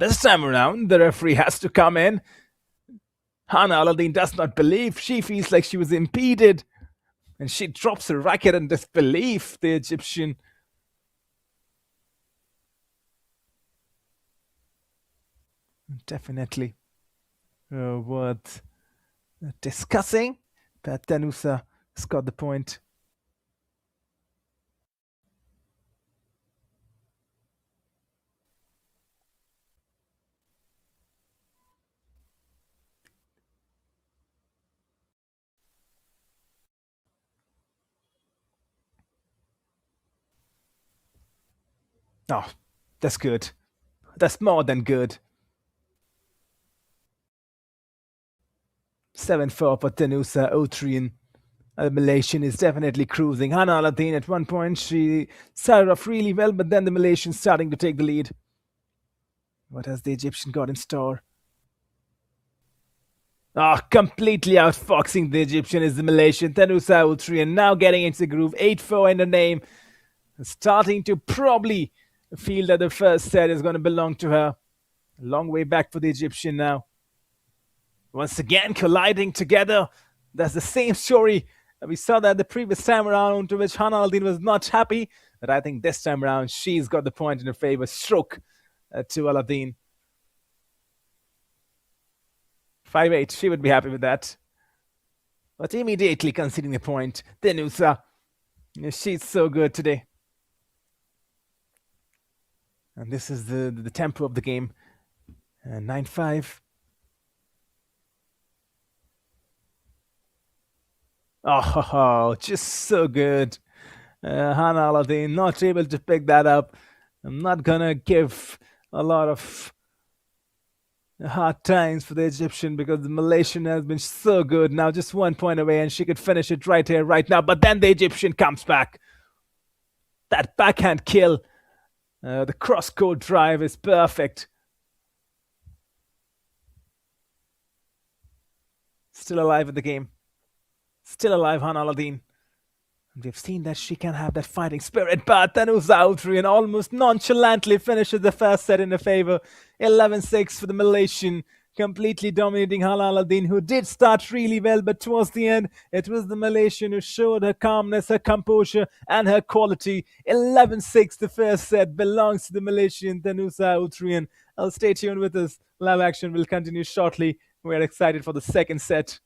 [SPEAKER 8] This time around, the referee has to come in. Hana Aladdin does not believe. She feels like she was impeded. And she drops her racket in disbelief, the Egyptian. Definitely worth discussing. But Danusa has got the point. Oh, that's good. That's more than good. 7-4 for Danusa. Otrian, the Malaysian, is definitely cruising. Hana Aladdin at one point, she started off really well, but then the Malaysian starting to take the lead. What has the Egyptian got in store? Completely outfoxing the Egyptian is the Malaysian. Danusa Otrian now getting into the groove. 8-4 in the name. Starting to probably feel that the first set is going to belong to her. A long way back for the Egyptian now. Once again colliding together. That's the same story. We saw that the previous time around, to which Hana Aladdin was not happy. But I think this time around, she's got the point in her favor. Stroke to Aladdin. 5-8. She would be happy with that. But immediately conceding the point. Danusa. She's so good today. And this is the tempo of the game. 9-5. Oh, just so good. Hana Aladdin not able to pick that up. I'm not going to give a lot of hard times for the Egyptian because the Malaysian has been so good. Now just 1 point away and she could finish it right here, right now. But then the Egyptian comes back. That backhand kill. The cross-court drive is perfect. Still alive in the game. Still alive, Hana Aladdin. And we've seen that she can have that fighting spirit, but Danusa Otrian almost nonchalantly finishes the first set in her favor. 11-6 for the Malaysian, completely dominating Hana Aladdin, who did start really well, but towards the end, it was the Malaysian who showed her calmness, her composure, and her quality. 11-6, the first set belongs to the Malaysian Danusa Otrian. Stay tuned with us. Live action will continue shortly. We're excited for the second set.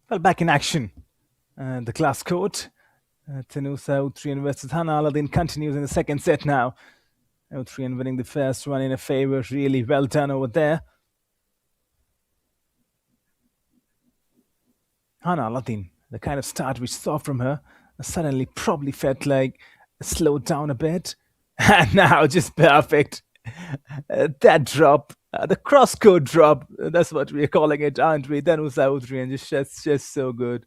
[SPEAKER 8] Well, back in action. The class court. Tenusa Utrian versus Hana Aladdin continues in the second set now. Utrian winning the first one in a favor. Really well done over there. Hana Aladdin, the kind of start we saw from her, suddenly probably felt like slowed down a bit. And now just perfect. That drop, the cross-court drop, that's what we're calling it, aren't we? Tenusa Utrian, just so good.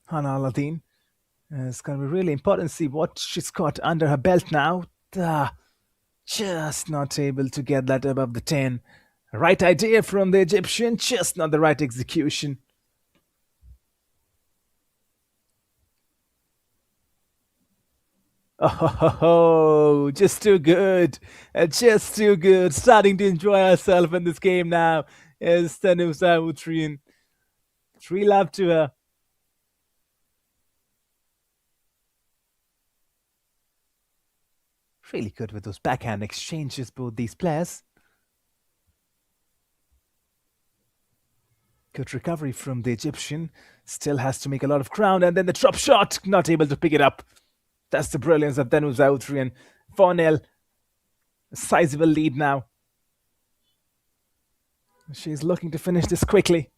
[SPEAKER 8] Hana Aladdin. It's going to be really important to see what she's got under her belt now. Just not able to get that above the 10. Right idea from the Egyptian, just not the right execution. Oh, just too good. Just too good. Starting to enjoy herself in this game now is Tenusa Utrian. Free love to her. Really good with those backhand exchanges, both these players. Good recovery from the Egyptian. Still has to make a lot of ground, and then the drop shot, not able to pick it up. That's the brilliance of Tenusa Utrian. 4-0. A sizable lead now. She's looking to finish this quickly.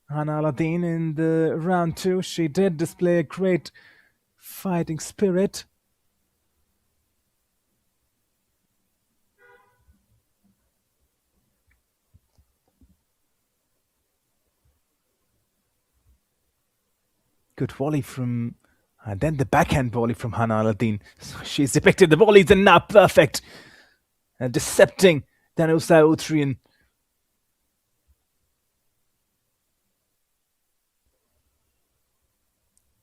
[SPEAKER 8] Hana Aladdin in the round 2. She did display a great fighting spirit. Good volley from, and then the backhand volley from Hana Aladdin. So she's depicted the volleys and now perfect. And decepting Tenusa Utrian.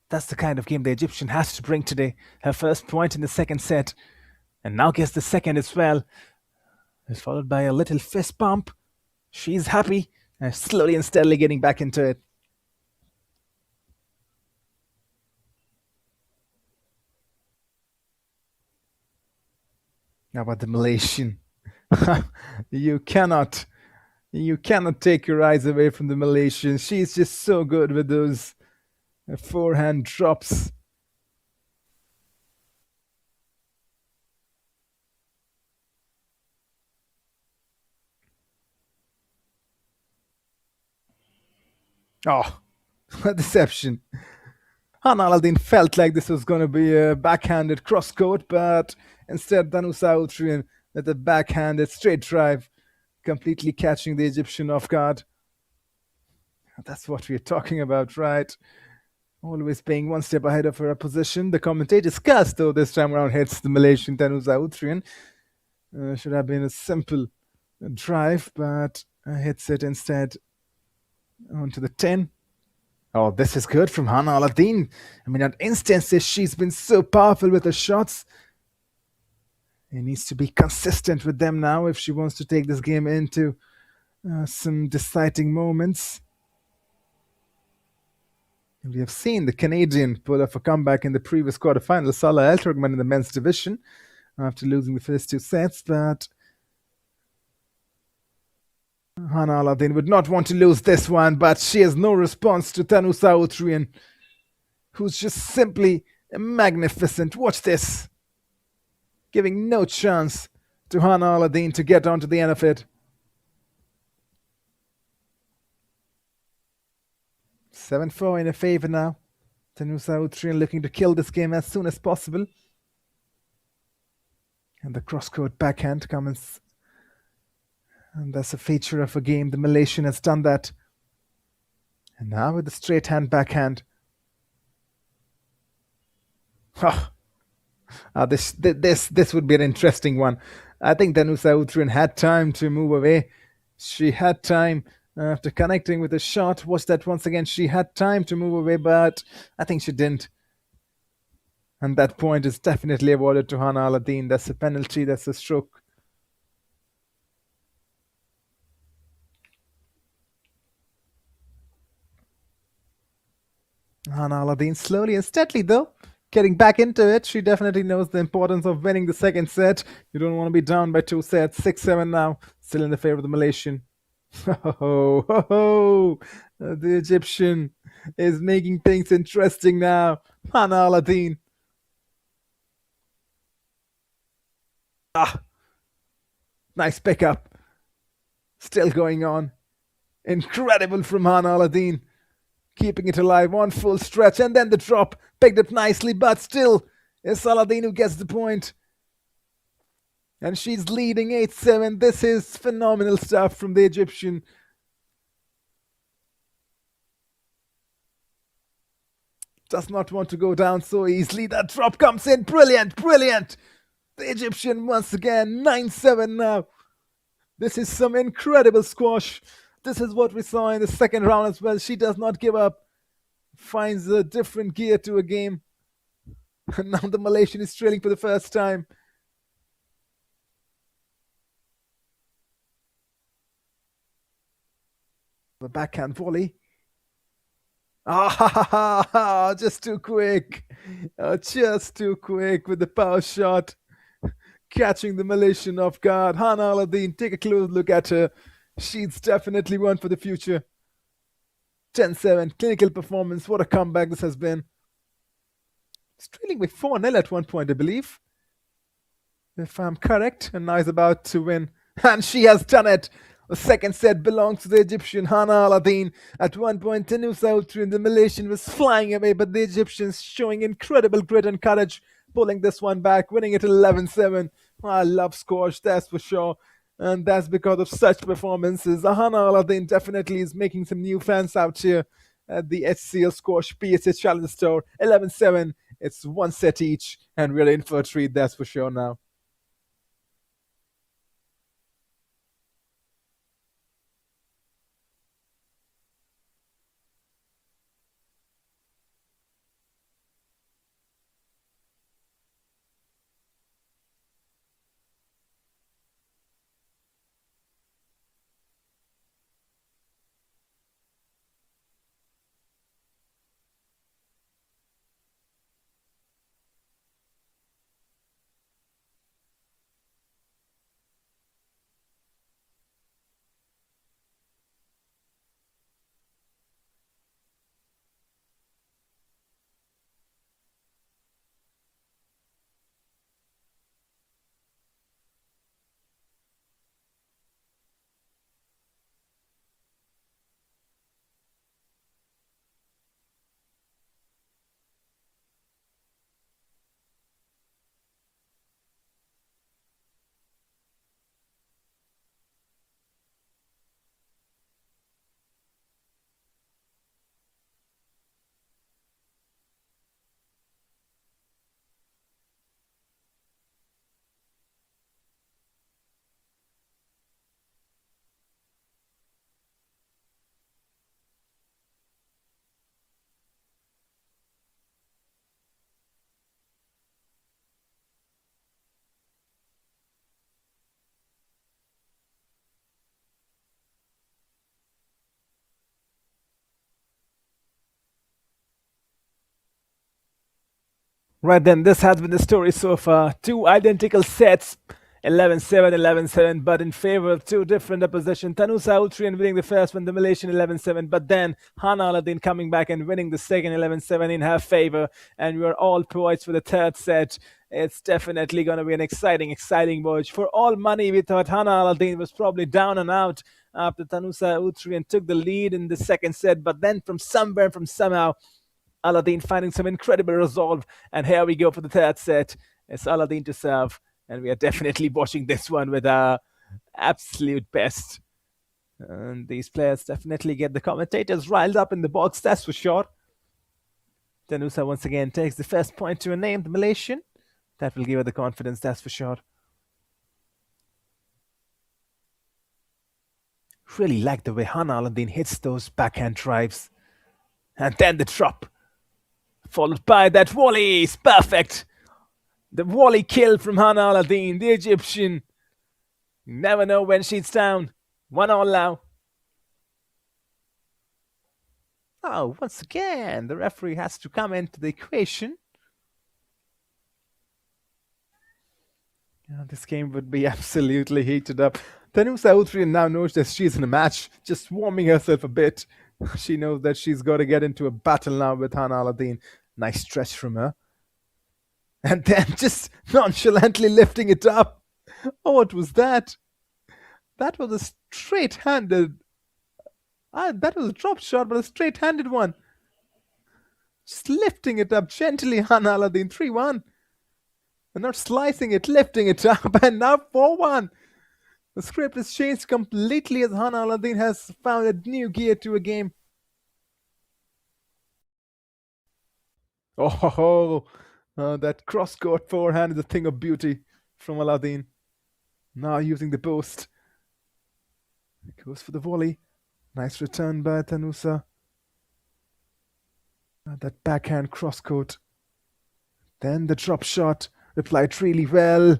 [SPEAKER 8] That's the kind of game the Egyptian has to bring today. Her first point in the second set. And now gets the second as well. It's followed by a little fist bump. She's happy. And slowly and steadily getting back into it. How about the Malaysian? You cannot take your eyes away from the Malaysian. She's just so good with those forehand drops. Oh, a deception. Hana Aladdin felt like this was going to be a backhanded cross-court, but instead Tenusa Utrian with a backhanded straight drive, completely catching the Egyptian off guard. That's what we're talking about, right? Always being one step ahead of her opposition. The commentator's curse, though, this time around hits the Malaysian Tanusa Utrian. Should have been a simple drive, but hits it instead onto the 10. Oh, this is good from Hana Aladdin. I mean, at instances, she's been so powerful with her shots. He needs to be consistent with them now if she wants to take this game into some deciding moments. We have seen the Canadian pull off a comeback in the previous quarterfinal, Salah Elturkman in the men's division, after losing the first two sets, but Hana Aladdin would not want to lose this one, but she has no response to Tanu Sautrian, who's just simply magnificent. Watch this. Giving no chance to Hana Aladdin to get onto the end of it. 7-4 in her favor now. Tanu Sautrian looking to kill this game as soon as possible. And the cross-court backhand comes. And that's a feature of a game. The Malaysian has done that. And now with the straight hand backhand. This would be an interesting one. I think Danusa Utrian had time to move away. She had time after connecting with a shot. Watch that once again. She had time to move away, but I think she didn't. And that point is definitely awarded to Hana Aladdin. That's a penalty. That's a stroke. Hana Aladdin slowly and steadily, though, getting back into it. She definitely knows the importance of winning the second set. You don't want to be down by 2 sets. 6-7 now. Still in the favor of the Malaysian. The Egyptian is making things interesting now. Hana Aladdin. Nice pickup. Still going on. Incredible from Hana Aladdin. Keeping it alive, one full stretch, and then the drop. Picked up nicely, but still, it's Aladdin who gets the point. And she's leading 8-7. This is phenomenal stuff from the Egyptian. Does not want to go down so easily. That drop comes in. Brilliant, brilliant. The Egyptian once again, 9-7 now. This is some incredible squash. This is what we saw in the second round as well. She does not give up. Finds a different gear to a game. And now the Malaysian is trailing for the first time. The backhand volley. Just too quick. Just too quick with the power shot. Catching the Malaysian off guard. Hana Aladdin, take a close look at her. She's definitely one for the future. 10-7, clinical performance. What a comeback this has been. It's trailing with 4-0 at one point, I believe. If I'm correct. And now is about to win. And she has done it. The second set belongs to the Egyptian, Hana Aladdin. At one point, Tanu Sautrian, the Malaysian, was flying away, but the Egyptians showing incredible grit and courage, pulling this one back, winning it 11-7. I love squash, that's for sure. And that's because of such performances. Hana Aladdin definitely is making some new fans out here at the HCL Squash PSA Challenge Tour. 11-7. It's one set each, and we're in for a treat, that's for sure now. Right then, this has been the story so far. Two identical sets, 11-7, 11-7, but in favor of two different opposition. Tanusa Utrian winning the first one, the Malaysian 11-7, but then Hana Aladdin coming back and winning the second 11-7 in her favor. And we are all poised for the third set. It's definitely going to be an exciting match. For all money, we thought Hana Aladdin was probably down and out after Tanusa Utrian took the lead in the second set, but then from somehow, Aladdin finding some incredible resolve. And here we go for the third set. It's Aladdin to serve. And we are definitely watching this one with our absolute best. And these players definitely get the commentators riled up in the box, that's for sure. Tanusa once again takes the first point to her name, the Malaysian. That will give her the confidence, that's for sure. Really like the way Hana Aladdin hits those backhand drives. And then the drop. Followed by that volley. It's perfect. The volley kill from Hana Aladdin, the Egyptian. You never know when she's down. 1-1 now. Oh, once again, the referee has to come into the equation. This game would be absolutely heated up. Tanusa Utrian now knows that she's in a match, just warming herself a bit. She knows that she's got to get into a battle now with Hana Aladdin. Nice stretch from her. And then just nonchalantly lifting it up. Oh, what was that? That was a straight-handed... that was a drop shot, but a straight-handed one. Just lifting it up gently, Hana Aladdin. 3-1. And not slicing it, lifting it up. And now 4-1. The script has changed completely as Hana Aladdin has found a new gear to a game. Oh, that cross-court forehand is a thing of beauty from Aladdin. Now using the boost. Goes for the volley. Nice return by Tanusa. That backhand cross-court. Then the drop shot. Replied really well.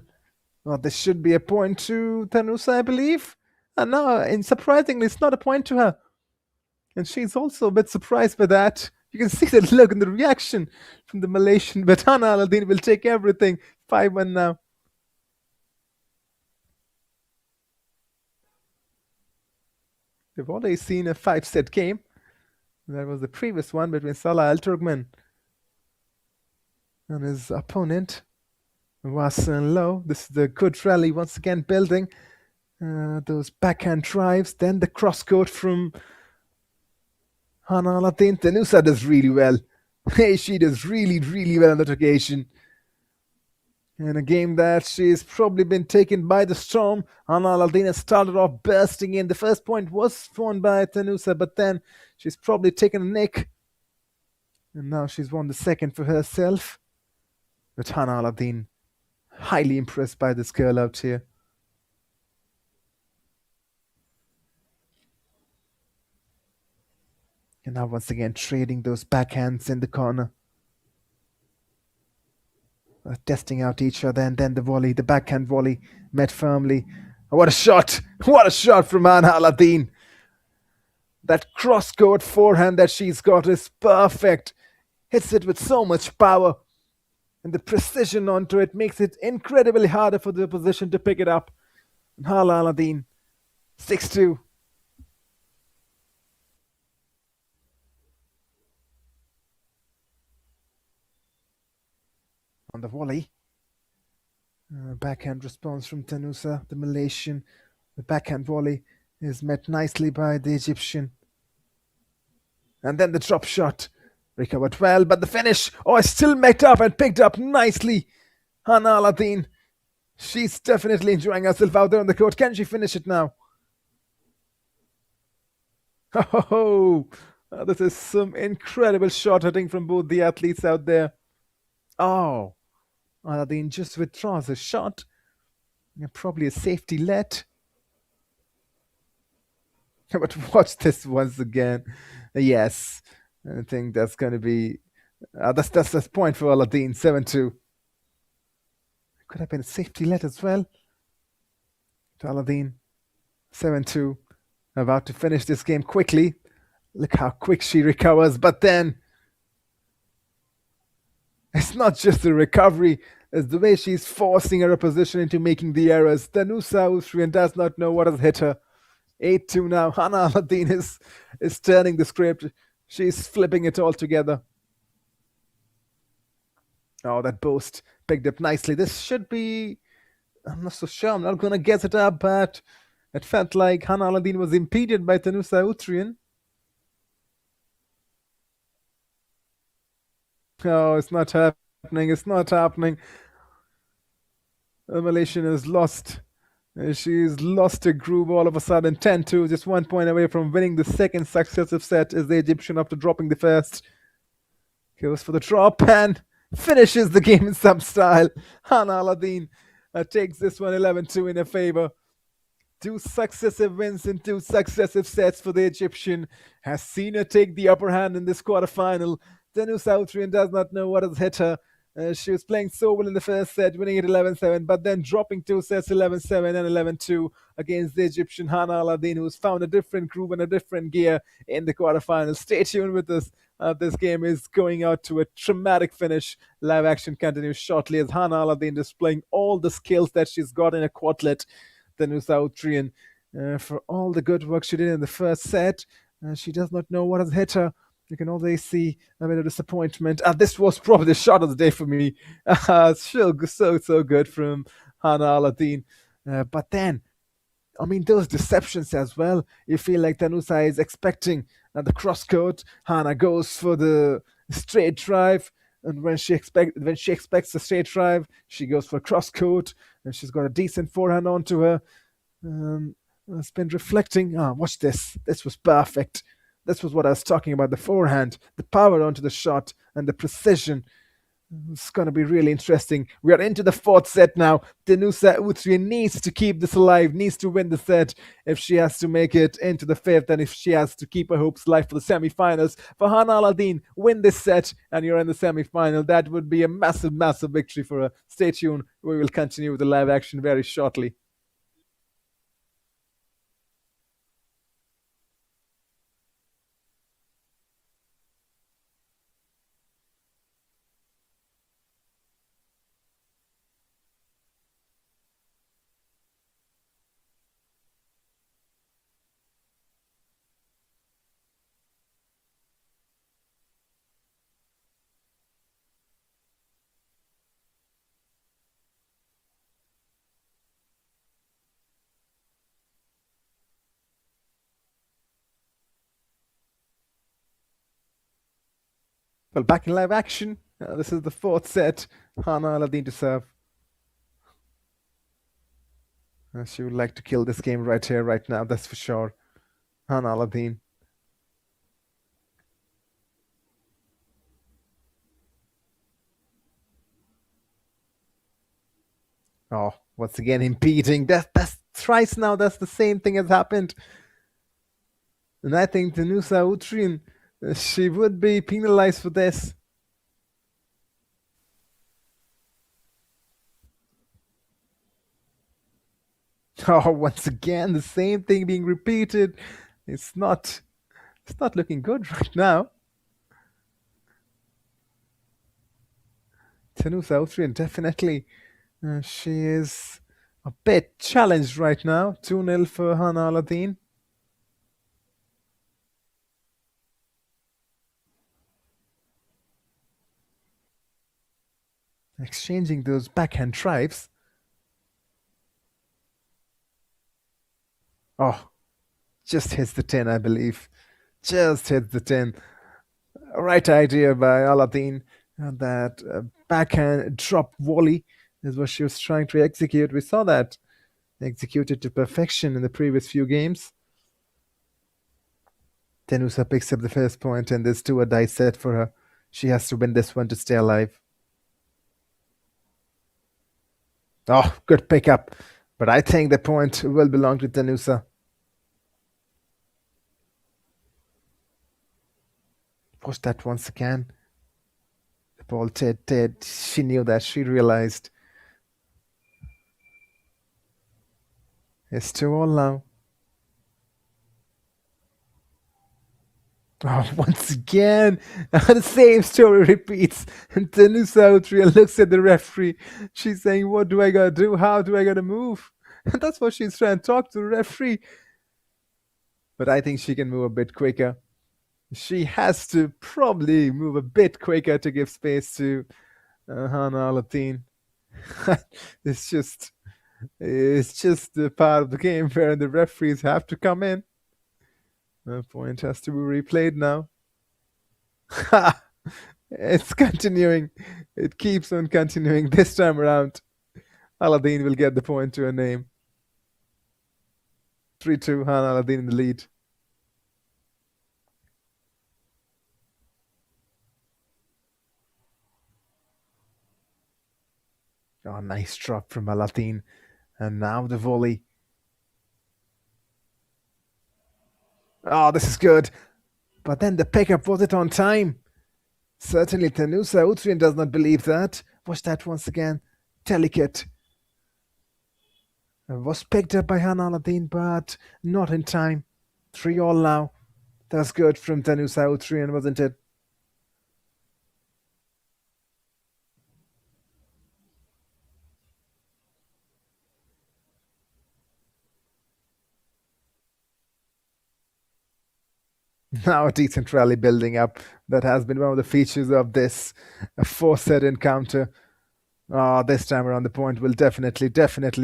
[SPEAKER 8] Well, this should be a point to Tanusa, I believe. And now, surprisingly, it's not a point to her. And she's also a bit surprised by that. You can see the look and the reaction from the Malaysian. But Hana Aladdin will take everything. 5-1 now. We've already seen a 5-set game. That was the previous one between Salah Al Turkmen and his opponent, Wasan Low. This is the good rally once again building. Those backhand drives. Then the cross-court from Hana Aladdin. Tanusa does really well. Hey, she does really, really well on that occasion. In a game that she's probably been taken by the storm, Hana Aladdin has started off bursting in. The first point was won by Tanusa, but then she's probably taken a nick. And now she's won the second for herself. But Hana Aladdin, highly impressed by this girl out here. And now once again trading those backhands in the corner. Testing out each other, and then the volley, the backhand volley, met firmly. What a shot! What a shot from Hana Aladdin! That cross-court forehand that she's got is perfect. Hits it with so much power. And the precision onto it makes it incredibly harder for the opposition to pick it up. And Hana Aladdin, 6-2. On the volley. Backhand response from Tanusa, the Malaysian. The backhand volley is met nicely by the Egyptian. And then the drop shot. Recovered well, but the finish. Oh, it's still met up and picked up nicely. Hana Aladdin. She's definitely enjoying herself out there on the court. Can she finish it now? Oh, this is some incredible shot hitting from both the athletes out there. Oh. Aladdin just withdraws a shot. Probably a safety let. But watch this once again. Yes. I think that's going to be... that's the point for Aladdin. 7-2. Could have been a safety let as well. To Aladdin. 7-2. About to finish this game quickly. Look how quick she recovers. But then... It's not just the recovery, it's the way she's forcing her opposition into making the errors. Danusa Austrian does not know what has hit her. 8-2 now. Hannah Aladdin is turning the script. She's flipping it all together. Oh, that boost picked up nicely. This should be... I'm not so sure. I'm not going to guess it up, but it felt like Hannah Aladdin was impeded by Danusa Austrian. Oh, it's not happening. It's not happening. The Malaysian has lost. She's lost her groove all of a sudden. 10-2, just 1 point away from winning the second successive set as the Egyptian after dropping the first. Goes for the drop and finishes the game in some style. Hannah Aladdin takes this one 11-2 in her favor. 2 successive wins in 2 successive sets for the Egyptian. Has seen her take the upper hand in this quarterfinal. Danusa Austrian does not know what has hit her. She was playing so well in the first set, winning it 11-7, but then dropping 2 sets 11-7 and 11-2 against the Egyptian Hannah Aladdin, who's found a different groove and a different gear in the quarterfinals. Stay tuned with us. This game is going out to a dramatic finish. Live action continues shortly as Hannah Aladdin displaying all the skills that she's got in a quadlet. Danusa Austrian, for all the good work she did in the first set, she does not know what has hit her. You can always see a bit of disappointment. This was probably the shot of the day for me. So good from Hannah Aladdin. But then, I mean, those deceptions as well. You feel like Danusa is expecting the cross court. Hannah goes for the straight drive. And when she expects the straight drive, she goes for cross court. And she's got a decent forehand onto her. It's been reflecting. Watch this. This was perfect. This was what I was talking about, the forehand, the power onto the shot, and the precision. It's going to be really interesting. We are into the 4th set now. Danusa Austrian needs to keep this alive, needs to win the set if she has to make it into the 5th, and if she has to keep her hopes alive for the semi-finals. For Hannah Aladdin, win this set, and you're in the semi-final. That would be a massive, massive victory for her. Stay tuned. We will continue with the live action very shortly. Well, back in live action. This is the 4th set. Hannah Aladdin to serve. She would like to kill this game right here, right now. That's for sure. Hannah Aladdin. Oh, once again impeding. That's thrice now. That's the same thing has happened. And I think Danusa Austrian, she would be penalized for this. Oh, once again, the same thing being repeated. It's not looking good right now. Danusa Austrian, definitely. She is a bit challenged right now. 2-0 for Hannah Aladdin. Exchanging those backhand drives. Oh, just hits the 10, I believe. Just hits the 10. Right idea by Aladdin. And that backhand drop volley is what she was trying to execute. We saw that executed to perfection in the previous few games. Danusa picks up the first point, and there's 2-die set for her. She has to win this one to stay alive. Oh, good pickup. But I think the point will belong to Danusa. Watch that once again. The ball did. She knew that. She realized. It's 2-all now. Oh, once again, the same story repeats. And Tanusa Utria looks at the referee. She's saying, what do I gotta do? How do I gotta move? And that's what she's trying to talk to the referee. But I think she can move a bit quicker. She has to probably move a bit quicker to give space to Hana Latin. it's just the part of the game where the referees have to come in. The point has to be replayed now. It's continuing. It keeps on continuing. This time around, Aladdin will get the point to her name. 3-2, Han Aladdin in the lead. Oh, nice drop from Aladdin. And now the volley. Oh, this is good. But then the pickup, was it on time? Certainly Tanusa Utrian does not believe that. Watch that once again. Delicate. Was picked up by Han Aladdin, but not in time. 3-all now. That's good from Tanusa Utrian, wasn't it? Now a decent rally building up. That has been one of the features of this four-set encounter. This time around the point will definitely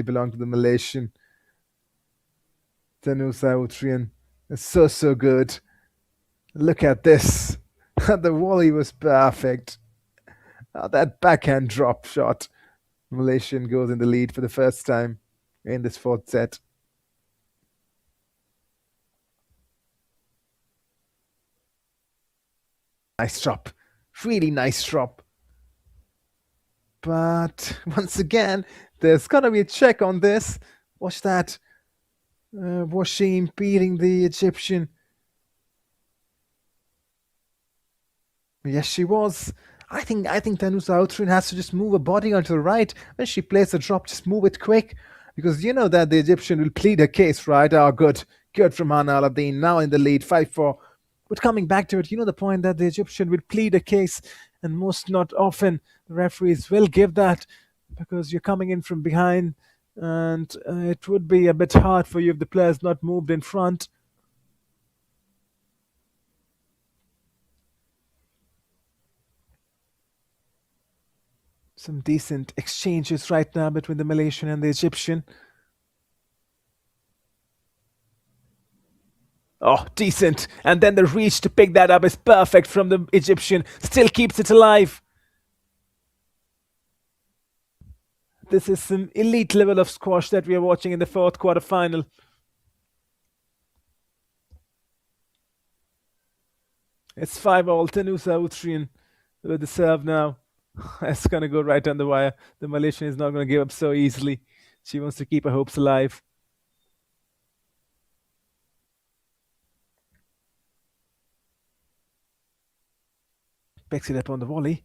[SPEAKER 8] belong to the Malaysian. Tanusa Utrian is so good. Look at this. The volley was perfect. That backhand drop shot. Malaysian goes in the lead for the first time in this fourth set. Nice drop. Really nice drop. But once again, there's got to be a check on this. Watch that. Was she impeding the Egyptian? Yes, she was. I think Tanusa Outrin has to just move her body onto the right. When she plays the drop, just move it quick. Because you know that the Egyptian will plead her case, right? Oh, good. Good from Hana Aladdin. Now in the lead, 5-4. But coming back to it, you know the point that the Egyptian will plead a case. And most not often, the referees will give that. Because you're coming in from behind. And it would be a bit hard for you if the player's not moved in front. Some decent exchanges right now between the Malaysian and the Egyptian. Oh, decent. And then the reach to pick that up is perfect from the Egyptian. Still keeps it alive. This is some elite level of squash that we are watching in the fourth quarter final. It's 5-all. Tanusa Utrian with the serve now. It's going to go right on the wire. The Malaysian is not going to give up so easily. She wants to keep her hopes alive. Picks it up on the volley.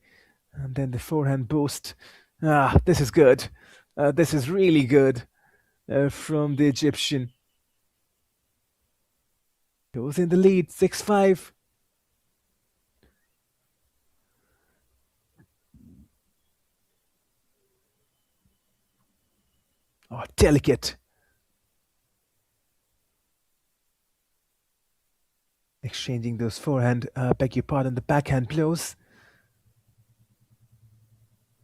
[SPEAKER 8] And then the forehand boost. This is good. This is really good from the Egyptian. Goes in the lead, 6-5. Oh, delicate. Exchanging those forehand, beg your pardon, the backhand blows.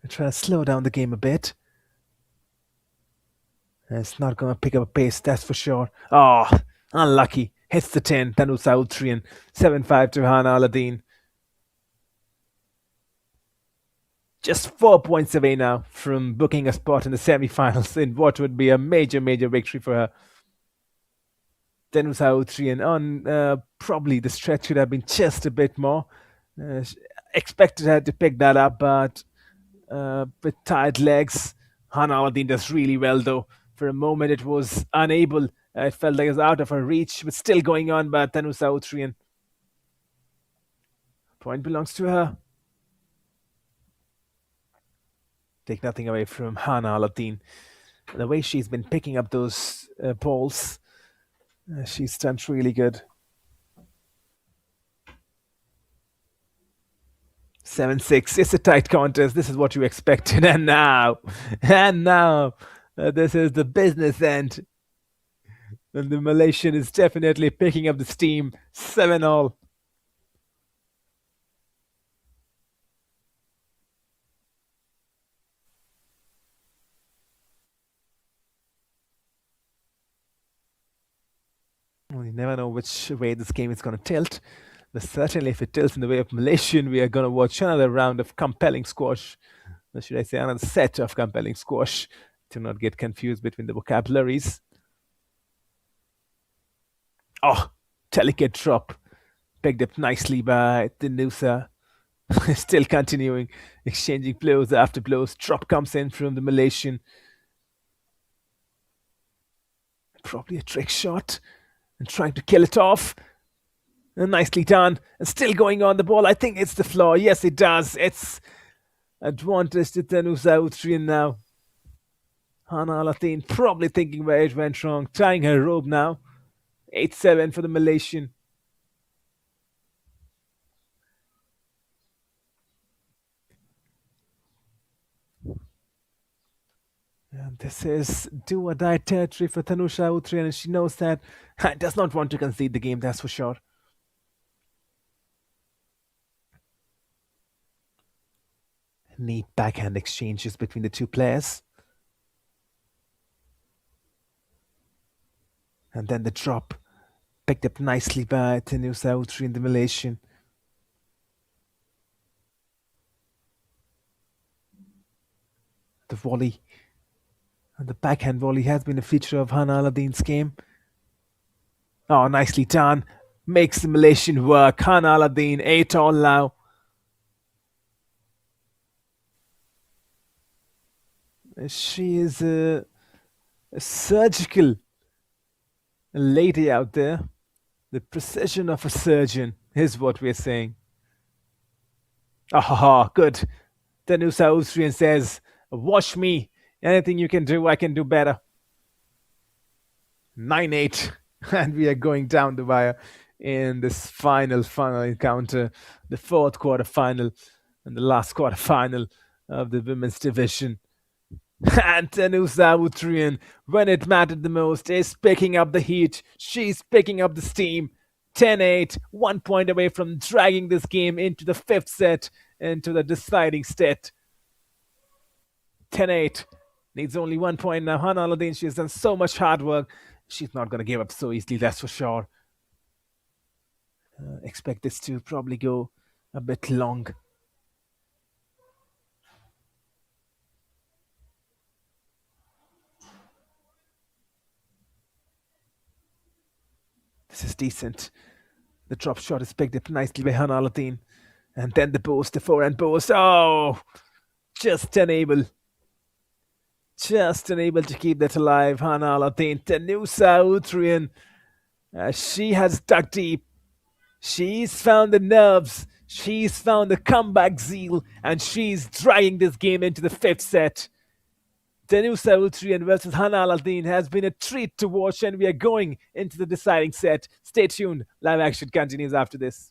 [SPEAKER 8] I try to slow down the game a bit. And it's not going to pick up a pace, that's for sure. Oh, unlucky. Hits the 10, Tanusa Utrian. 7-5 to Hana Aladdin. Just 4 points away now from booking a spot in the semi-finals in what would be a major victory for her. Tanusa Utrian on probably the stretch should have been just a bit more. Expected her to pick that up, but with tired legs, Hana Aladdin does really well though. For a moment it was unable. It felt like it was out of her reach, but still going on by Tanusa Utrian. Point belongs to her. Take nothing away from Hana Aladdin. The way she's been picking up those balls, she's done really good. 7-6. It's a tight contest. This is what you expected. And now, this is the business end. And the Malaysian is definitely picking up the steam. 7-all. Well, you never know which way this game is going to tilt. But certainly, if it tilts in the way of Malaysian, we are going to watch another round of compelling squash. Or should I say, another set of compelling squash. Do not get confused between the vocabularies. Oh, delicate drop. Picked up nicely by Tinusa. Still continuing, exchanging blows after blows. Drop comes in from the Malaysian. Probably a trick shot. And trying to kill it off. And nicely done. And still going on the ball. I think it's the flaw. Yes, it does. It's advantage to Tanusa Utrian now. Hana Alatin probably thinking where it went wrong. Tying her rope now. 8-7 for the Malaysian. And this is do or die territory for Tanusha Utrian, and she knows that. Does not want to concede the game, that's for sure. Neat backhand exchanges between the two players. And then the drop. Picked up nicely by Tanusa Utrian, the Malaysian. The volley. And the backhand volley has been a feature of Hana Aladdin's game. Oh, nicely done. Makes the Malaysian work. Hana Aladdin, 8-all now. She is a surgical lady out there. The precision of a surgeon is what we're saying. Ah, good. Tanusa Austrian says, watch me. Anything you can do, I can do better. 9-8. And we are going down the wire in this final encounter, the fourth quarterfinal and the last quarterfinal of the women's division. And Tanusa Utrian, when it mattered the most, is picking up the heat. She's picking up the steam. 10-8, 1 point away from dragging this game into the fifth set, into the deciding set. 10-8. Needs only 1 point now. Hana Aladdin, she has done so much hard work. She's not going to give up so easily, that's for sure. Expect this to probably go a bit long. This is decent. The drop shot is picked up nicely by Hana Aladdin. And then the boost, the forehand boost. Oh, just unable. Just unable to keep that alive. Hana Aladdin. Tanusa Utrian. She has dug deep. She's found the nerves. She's found the comeback zeal. And she's dragging this game into the fifth set. Tanusa Utrian versus Hana Aladdin has been a treat to watch, and we are going into the deciding set. Stay tuned. Live action continues after this.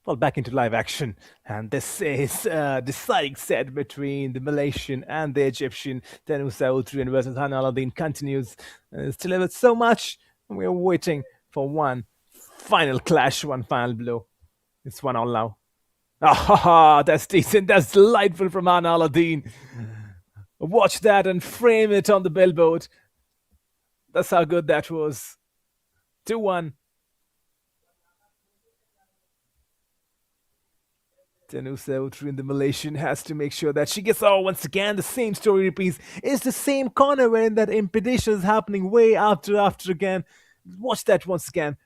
[SPEAKER 8] Well, back into live action, and this is a deciding set between the Malaysian and the Egyptian. Tenusa Utrian versus Han Aladdin continues. It's delivered so much, and we're waiting for one final clash, one final blow. It's 1-1 now. Ah, that's decent. That's delightful from Han Aladdin. Watch that and frame it on the billboard. That's how good that was. 2-1. Tenusa Utrian, the Malaysian, has to make sure that she gets. Oh, once again, the same story repeats. It's the same corner wherein that impedition is happening way after again. Watch that once again.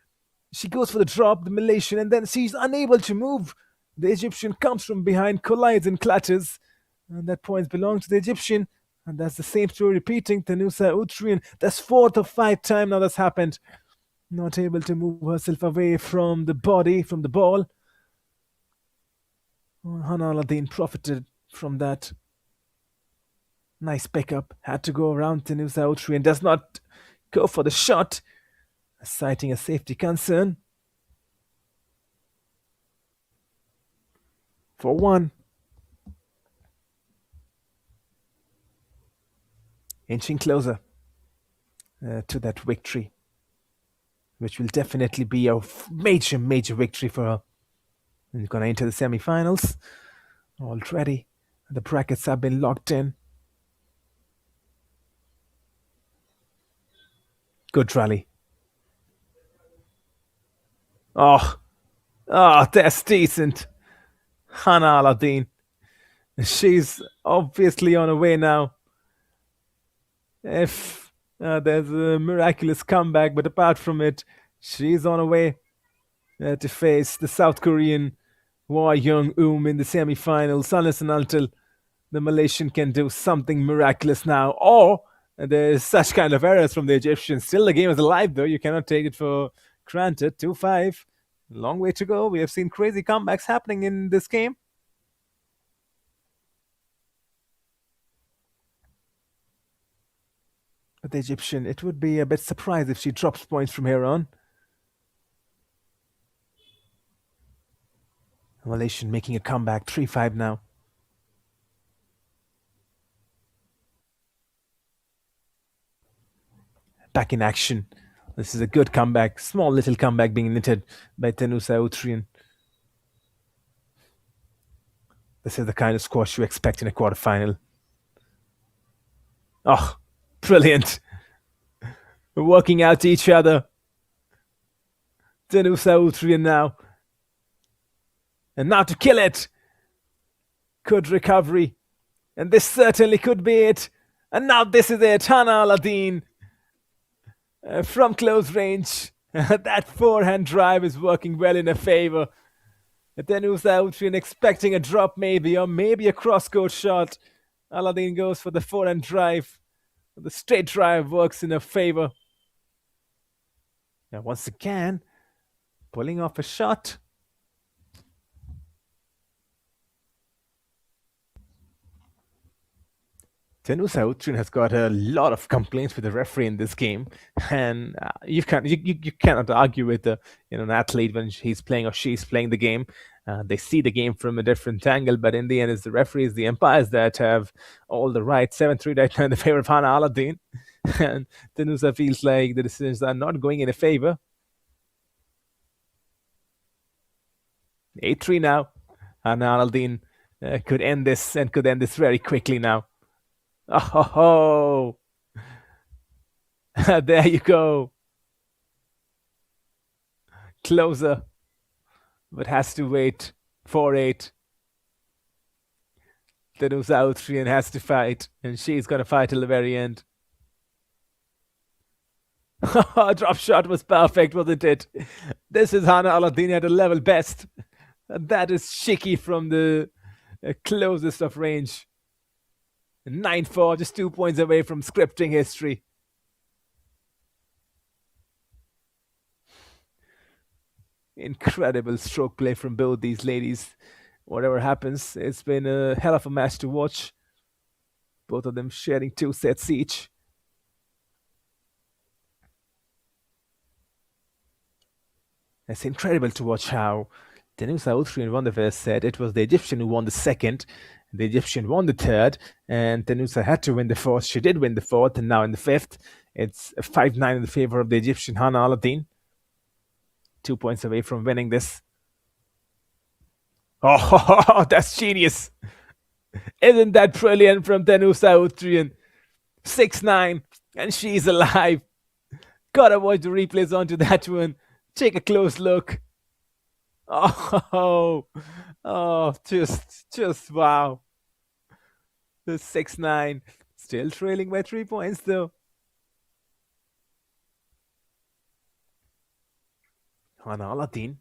[SPEAKER 8] She goes for the drop, the Malaysian, and then she's unable to move. The Egyptian comes from behind, collides and clutches. And that points belong to the Egyptian. And that's the same story repeating. Tenusa Utrian, that's 4th or 5th time now that's happened. Not able to move herself away from the body, from the ball. Han Aladdin profited from that. Nice pickup. Had to go around Tenusa Utrian. Does not go for the shot, citing a safety concern. For one. Inching closer to that victory, which will definitely be a major, major victory for her. And going to enter the semi-finals already. The brackets have been locked in. Good rally. Oh, that's decent. Hana Aladdin. She's obviously on her way now. If there's a miraculous comeback, but apart from it, she's on her way to face the South Korean Hwa Young-eum in the semi-finals, unless and until the Malaysian can do something miraculous now, or there's such kind of errors from the Egyptians. Still, the game is alive, though. You cannot take it for granted. 2-5. Long way to go. We have seen crazy comebacks happening in this game. But the Egyptian, it would be a bit surprised if she drops points from here on. Malaysian making a comeback, 3-5 now. Back in action. This is a good comeback. Small little comeback being knitted by Tenusa Utrian. This is the kind of squash you expect in a quarterfinal. Oh, brilliant. Working out to each other. Tenusa Utrian now. And now to kill it. Good recovery. And this certainly could be it. And now this is it. Hana Aladdin. From close range. That forehand drive is working well in her favor. Tenusa Utrian expecting a drop maybe, or maybe a cross-court shot. Aladdin goes for the forehand drive. The straight drive works in her favor. Now once again, pulling off a shot. Tenusa Utrian has got a lot of complaints with the referee in this game, and you cannot argue with an athlete when he's playing or she's playing the game. They see the game from a different angle, but in the end, it's the referees, the umpires that have all the right. 7-3 right now in the favor of Hana Aladdin, and Tenusa feels like the decisions are not going in her favor. 8-3 now. Hana Aladdin could end this and could end this very quickly now. Oh, there you go. Closer, but has to wait. 4-8. Tenusa Utrian has to fight, and she's going to fight till the very end. Drop shot was perfect, wasn't it? This is Hana Aladdin at a level best. And that is Shiki from the closest of range. 9-4, just 2 points away from scripting history. Incredible stroke play from both these ladies. Whatever happens, it's been a hell of a match to watch. Both of them sharing 2 sets each. It's incredible to watch how Danusa Austrian won the first set. It was the Egyptian who won the second. The Egyptian won the third, and Danusa had to win the fourth. She did win the fourth, and now in the fifth, it's 5-9 in the favor of the Egyptian Hana Aladdin. 2 points away from winning this. Oh, that's genius. Isn't that brilliant from Danusa Austrian? 6-9, and she's alive. Gotta watch the replays onto that one. Take a close look. Oh, just wow. The 6-9, still trailing by 3 points though. Hana Aladdin,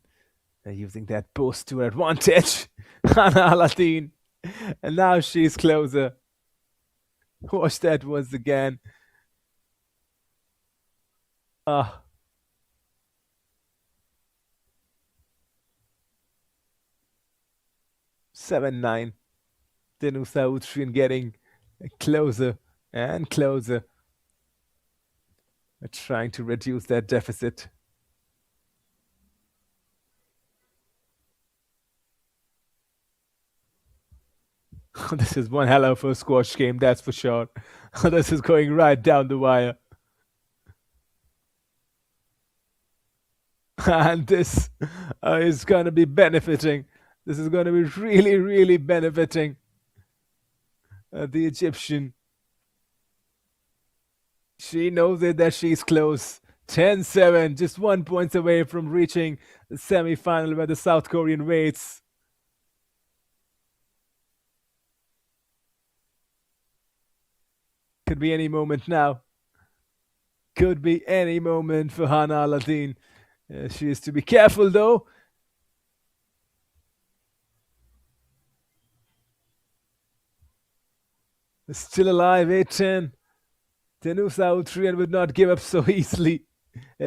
[SPEAKER 8] they're using that boost to her advantage. Hana Aladdin, and now she's closer. Watch that once again. 7-9. Danusa Austrian getting closer and closer. They're trying to reduce that deficit. This is one hell of a squash game, that's for sure. This is going right down the wire. And this is going to be benefiting. This is going to be really, really benefiting the Egyptian. She knows it that she's close. 10-7, just 1 point away from reaching the semi-final where the South Korean waits. Could be any moment now. Could be any moment for Hana Aladdin. She is to be careful though. Still alive, 8-10. Danusa Austrian would not give up so easily.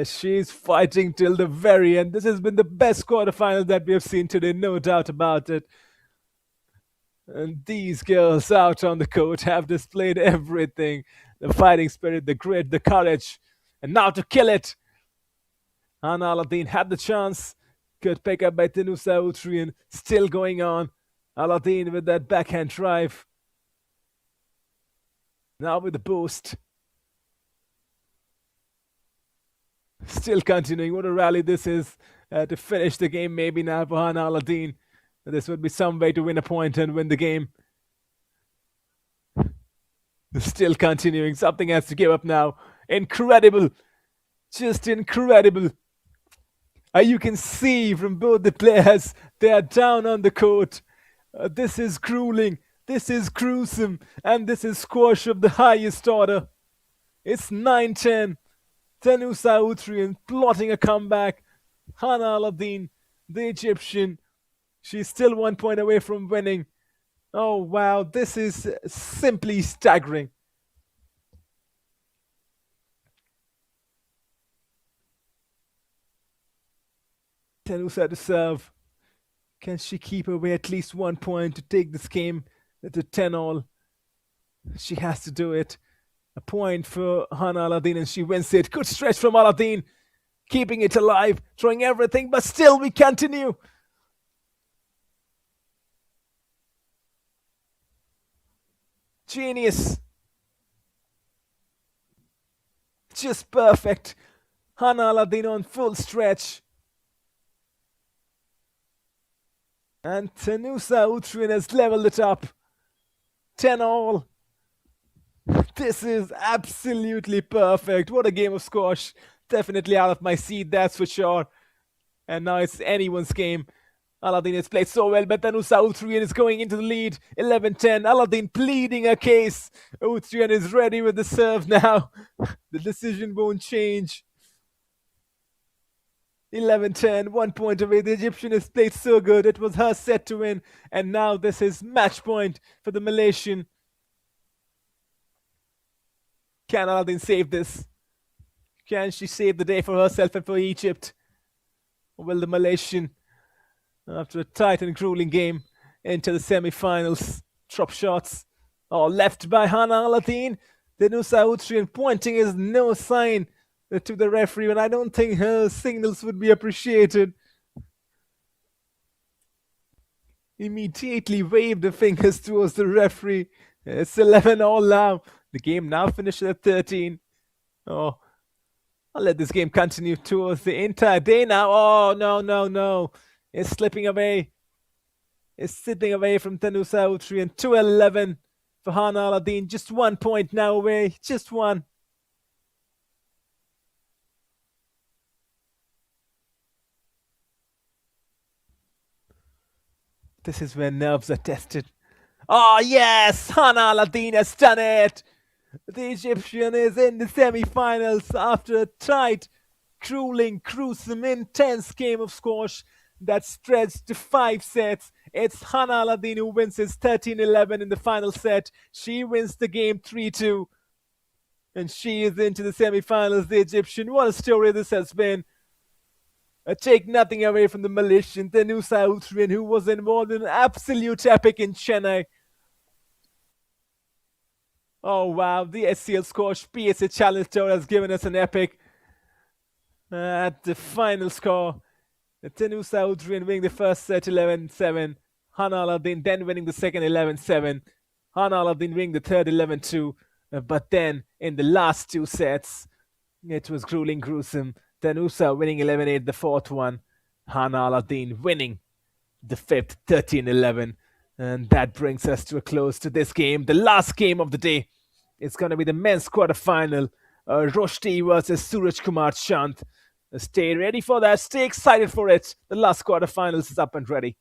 [SPEAKER 8] She's fighting till the very end. This has been the best quarterfinal that we have seen today, no doubt about it. And these girls out on the court have displayed everything. The fighting spirit, the grit, the courage. And now to kill it. Hana Aladdin had the chance. Good pick up by Danusa Austrian. Still going on. Aladdin with that backhand drive. Now with the boost. Still continuing. What a rally this is to finish the game maybe now for Hana Aladdin. This would be some way to win a point and win the game. Still continuing. Something has to give up now. Incredible. Just incredible. You can see from both the players, they are down on the court. This is grueling. This is gruesome. And this is squash of the highest order. It's 9-10. Danusa Austrian plotting a comeback. Hana Aladdin, the Egyptian. She's still 1 point away from winning. Oh, wow. This is simply staggering. Danusa to serve. Can she keep away at least 1 point to take this game to 10-all? She has to do it. A point for Hana Aladdin and she wins it. Good stretch from Aladdin. Keeping it alive, throwing everything, but still we continue. Genius. Just perfect. Hana Aladdin on full stretch. And Danusa Austrian has leveled it up. 10-all. This is absolutely perfect. What a game of squash. Definitely out of my seat, that's for sure. And now it's anyone's game. Aladdin has played so well, but Danusa Austrian is going into the lead. 11-10. Aladdin pleading a case. Austrian is ready with the serve now. The decision won't change. 11-10, 1 point away. The Egyptian has played so good. It was her set to win. And now this is match point for the Malaysian. Can Aladdin save this? Can she save the day for herself and for Egypt? Or will the Malaysian, after a tight and grueling game, into the semi-finals? Drop shots. Oh, left by Hana Aladdin. Danusa Austrian pointing is no sign to the referee, and I don't think her signals would be appreciated. immediately waved the fingers towards the referee. It's 11 all now. The game now finished at 13. Oh, I'll let this game continue towards the entire day now. Oh, no, no, no. It's slipping away. It's slipping away from Tanu Sautri, and 2-11 for Hana Aladdin. Just 1 point now away. Just one. This is where nerves are tested. Oh, yes! Hana Aladdin has done it! The Egyptian is in the semi-finals after a tight, grueling, gruesome, intense game of squash that stretched to 5 sets. It's Hana Aladdin who wins his 13-11 in the final set. She wins the game 3-2. And she is into the semi-finals, the Egyptian. What a story this has been. Take nothing away from the Malaysian, Tanu Sautran, who was involved in an absolute epic in Chennai. Oh wow, the HCL Squash PSA Challenge Tour has given us an epic. At the final score, Tanu Sautran winning the first set 11-7. Hana Aladdin then winning the second 11-7. Hana Aladdin winning the third 11-2. But then in the last 2 sets, it was grueling, gruesome. Tanusa winning 11-8 the fourth one. Hana Aladdin winning the fifth 13-11. And that brings us to a close to this game, the last game of the day. It's going to be the men's quarterfinal. Roshti versus Suraj Kumar Chand. Stay ready for that. Stay excited for it. The last quarterfinals is up and ready.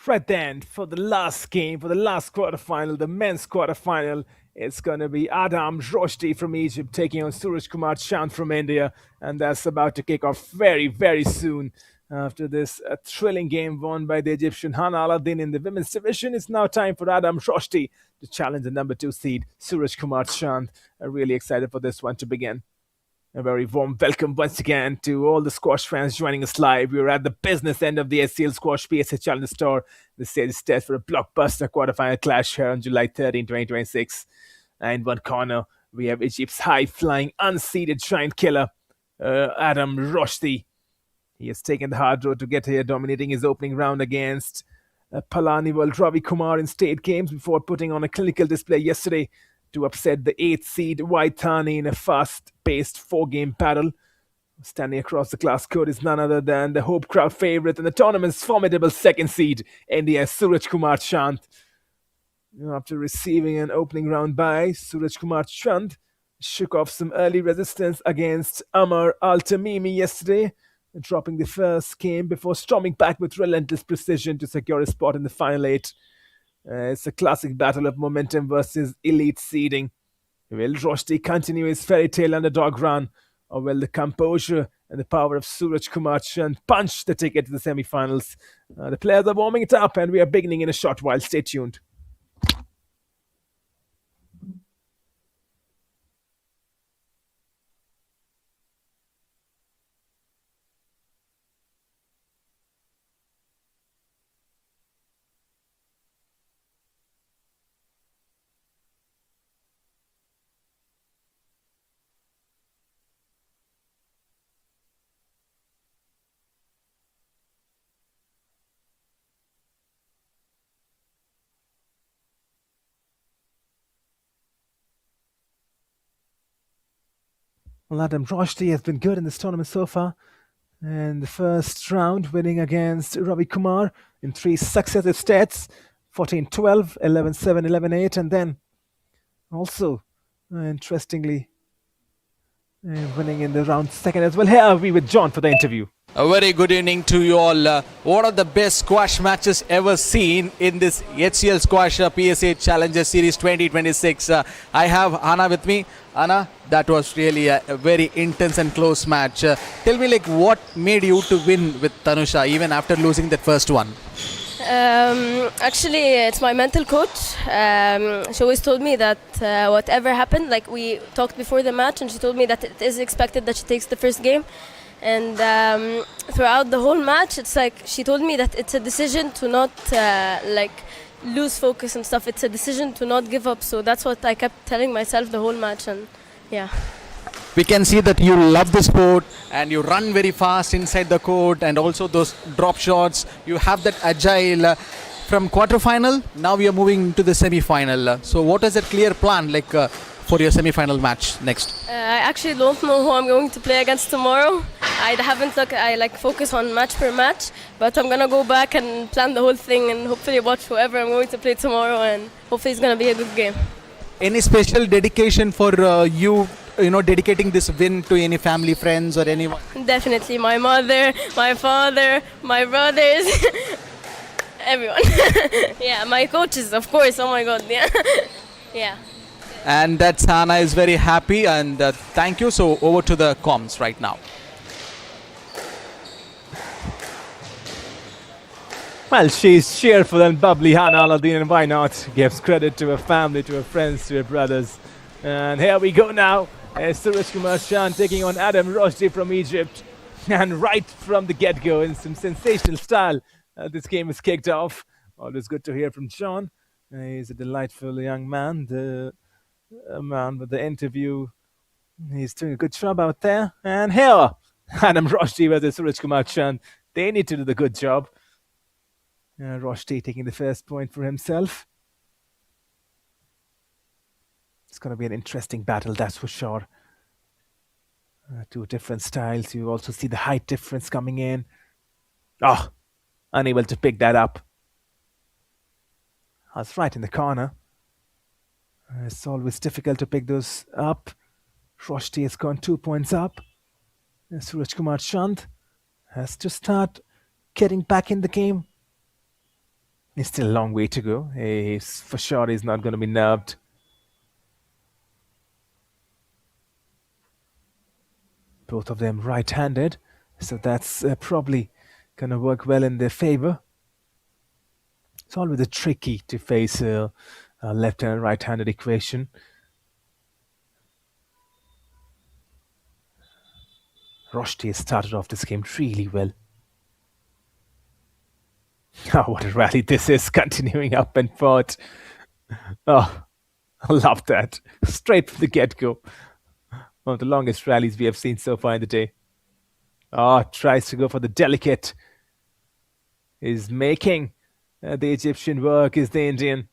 [SPEAKER 8] Right then, for the last game, for the last quarterfinal, the men's quarterfinal, it's going to be Adam Roshdi from Egypt taking on Suraj Kumar Chand from India. And that's about to kick off very, very soon. After this thrilling game won by the Egyptian Hana Aladdin in the women's division, it's now time for Adam Roshdi to challenge the number 2 seed, Suraj Kumar Chand. I'm really excited for this one to begin. A very warm welcome once again to all the squash fans joining us live. We're at the business end of the HCL Squash PSA Challenge Store. The stage is set for a blockbuster quarterfinal clash here on July 13, 2026. In one corner, we have Egypt's high-flying, unseeded giant killer, Adam Roshdi. He has taken the hard road to get here, dominating his opening round against Palani World Ravi Kumar in state games before putting on a clinical display yesterday to upset the 8th seed Waitani in a fast-paced 4-game battle. Standing across the glass court is none other than the Hope crowd favourite and the tournament's formidable second seed, India's Suraj Kumar Chand. After receiving an opening round bye, Suraj Kumar Chand shook off some early resistance against Amar Al-Tamimi yesterday, dropping the first game before storming back with relentless precision to secure a spot in the final eight. It's a classic battle of momentum versus elite seeding. Will Roshdi continue his fairy tale underdog run, or will the composure and the power of Suraj Kumar Chand punch the ticket to the semi-finals? The players are warming it up and we are beginning in a short while. Stay tuned. Well, Adam Roshdi has been good in this tournament so far. And the first round, winning against Ravi Kumar in 3 successive sets, 14-12, 11-7, 11-8, and then also, interestingly, winning in the round second as well. Here are we with John for the interview.
[SPEAKER 1] A very good evening to you all. One of the best squash matches ever seen in this HCL Squash PSA Challenger Series 2026. I have Anna with me. Anna, that was really a very intense and close match. Tell me, like, what made you to win with Tanusha even after losing that first one?
[SPEAKER 10] Actually, it's my mental coach. She always told me that whatever happened, like we talked before the match, and she told me that it is expected that she takes the first game. And throughout the whole match, it's like she told me that it's a decision to not like lose focus and stuff. It's a decision to not give up. So that's what I kept telling myself the whole match. And yeah.
[SPEAKER 1] We can see that you love the sport and you run very fast inside the court, and also those drop shots. You have that agile. From quarterfinal, now we are moving to the semi-final. So what is that clear plan like for your semi-final match next?
[SPEAKER 10] I actually don't know who I'm going to play against tomorrow. I haven't looked. I like focus on match per match, but I'm gonna go back and plan the whole thing and hopefully watch whoever I'm going to play tomorrow, and hopefully it's gonna be a good game.
[SPEAKER 1] Any special dedication for you know, dedicating this win to any family, friends, or anyone?
[SPEAKER 10] Definitely my mother, my father, my brothers, everyone. Yeah, my coaches, of course. Oh my God, yeah, yeah.
[SPEAKER 1] And that Sana is very happy, and thank you. So over to the comms right now.
[SPEAKER 8] Well, she's cheerful and bubbly, Hannah Aladdin, and why not? Gives credit to her family, to her friends, to her brothers. And here we go now. Suraj Kumar Chand taking on Adam Roshdi from Egypt. And right from the get-go, in some sensational style, this game is kicked off. Always good to hear from John. He's a delightful young man. The man with the interview, he's doing a good job out there. And here, Adam Roshdi versus Suraj Kumar Chand. They need to do the good job. Roshdi taking the first point for himself. It's going to be an interesting battle, that's for sure. Two different styles. You also see the height difference coming in. Oh, unable to pick that up. That's right in the corner. It's always difficult to pick those up. Roshdi has gone 2 points up. Suraj Kumar Chand has to start getting back in the game. It's still a long way to go. For sure, he's not going to be nerved. Both of them right-handed, so that's probably going to work well in their favor. It's always tricky to face a left and right-handed equation. Roshdi has started off this game really well. Oh, what a rally this is, continuing up and forth. Oh, I love that. Straight from the get-go. One of the longest rallies we have seen so far in the day. Oh, tries to go for the delicate. Is making the Egyptian work, is the Indian.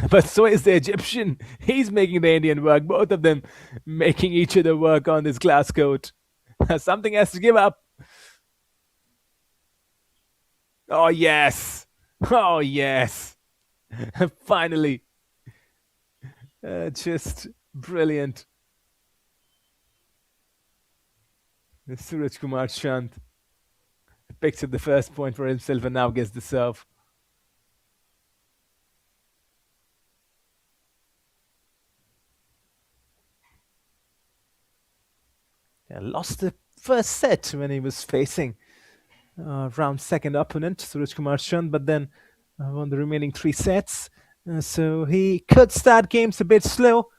[SPEAKER 8] But so is the Egyptian. He's making the Indian work. Both of them making each other work on this glass court. Something has to give up. Oh, yes. Oh, yes. Finally. Just brilliant. Suraj Kumar Chand picks up the first point for himself and now gets the serve. Yeah, lost the first set when he was facing round second opponent, Suraj Kumar Chand, but then won the remaining 3 sets. So he could start games a bit slow.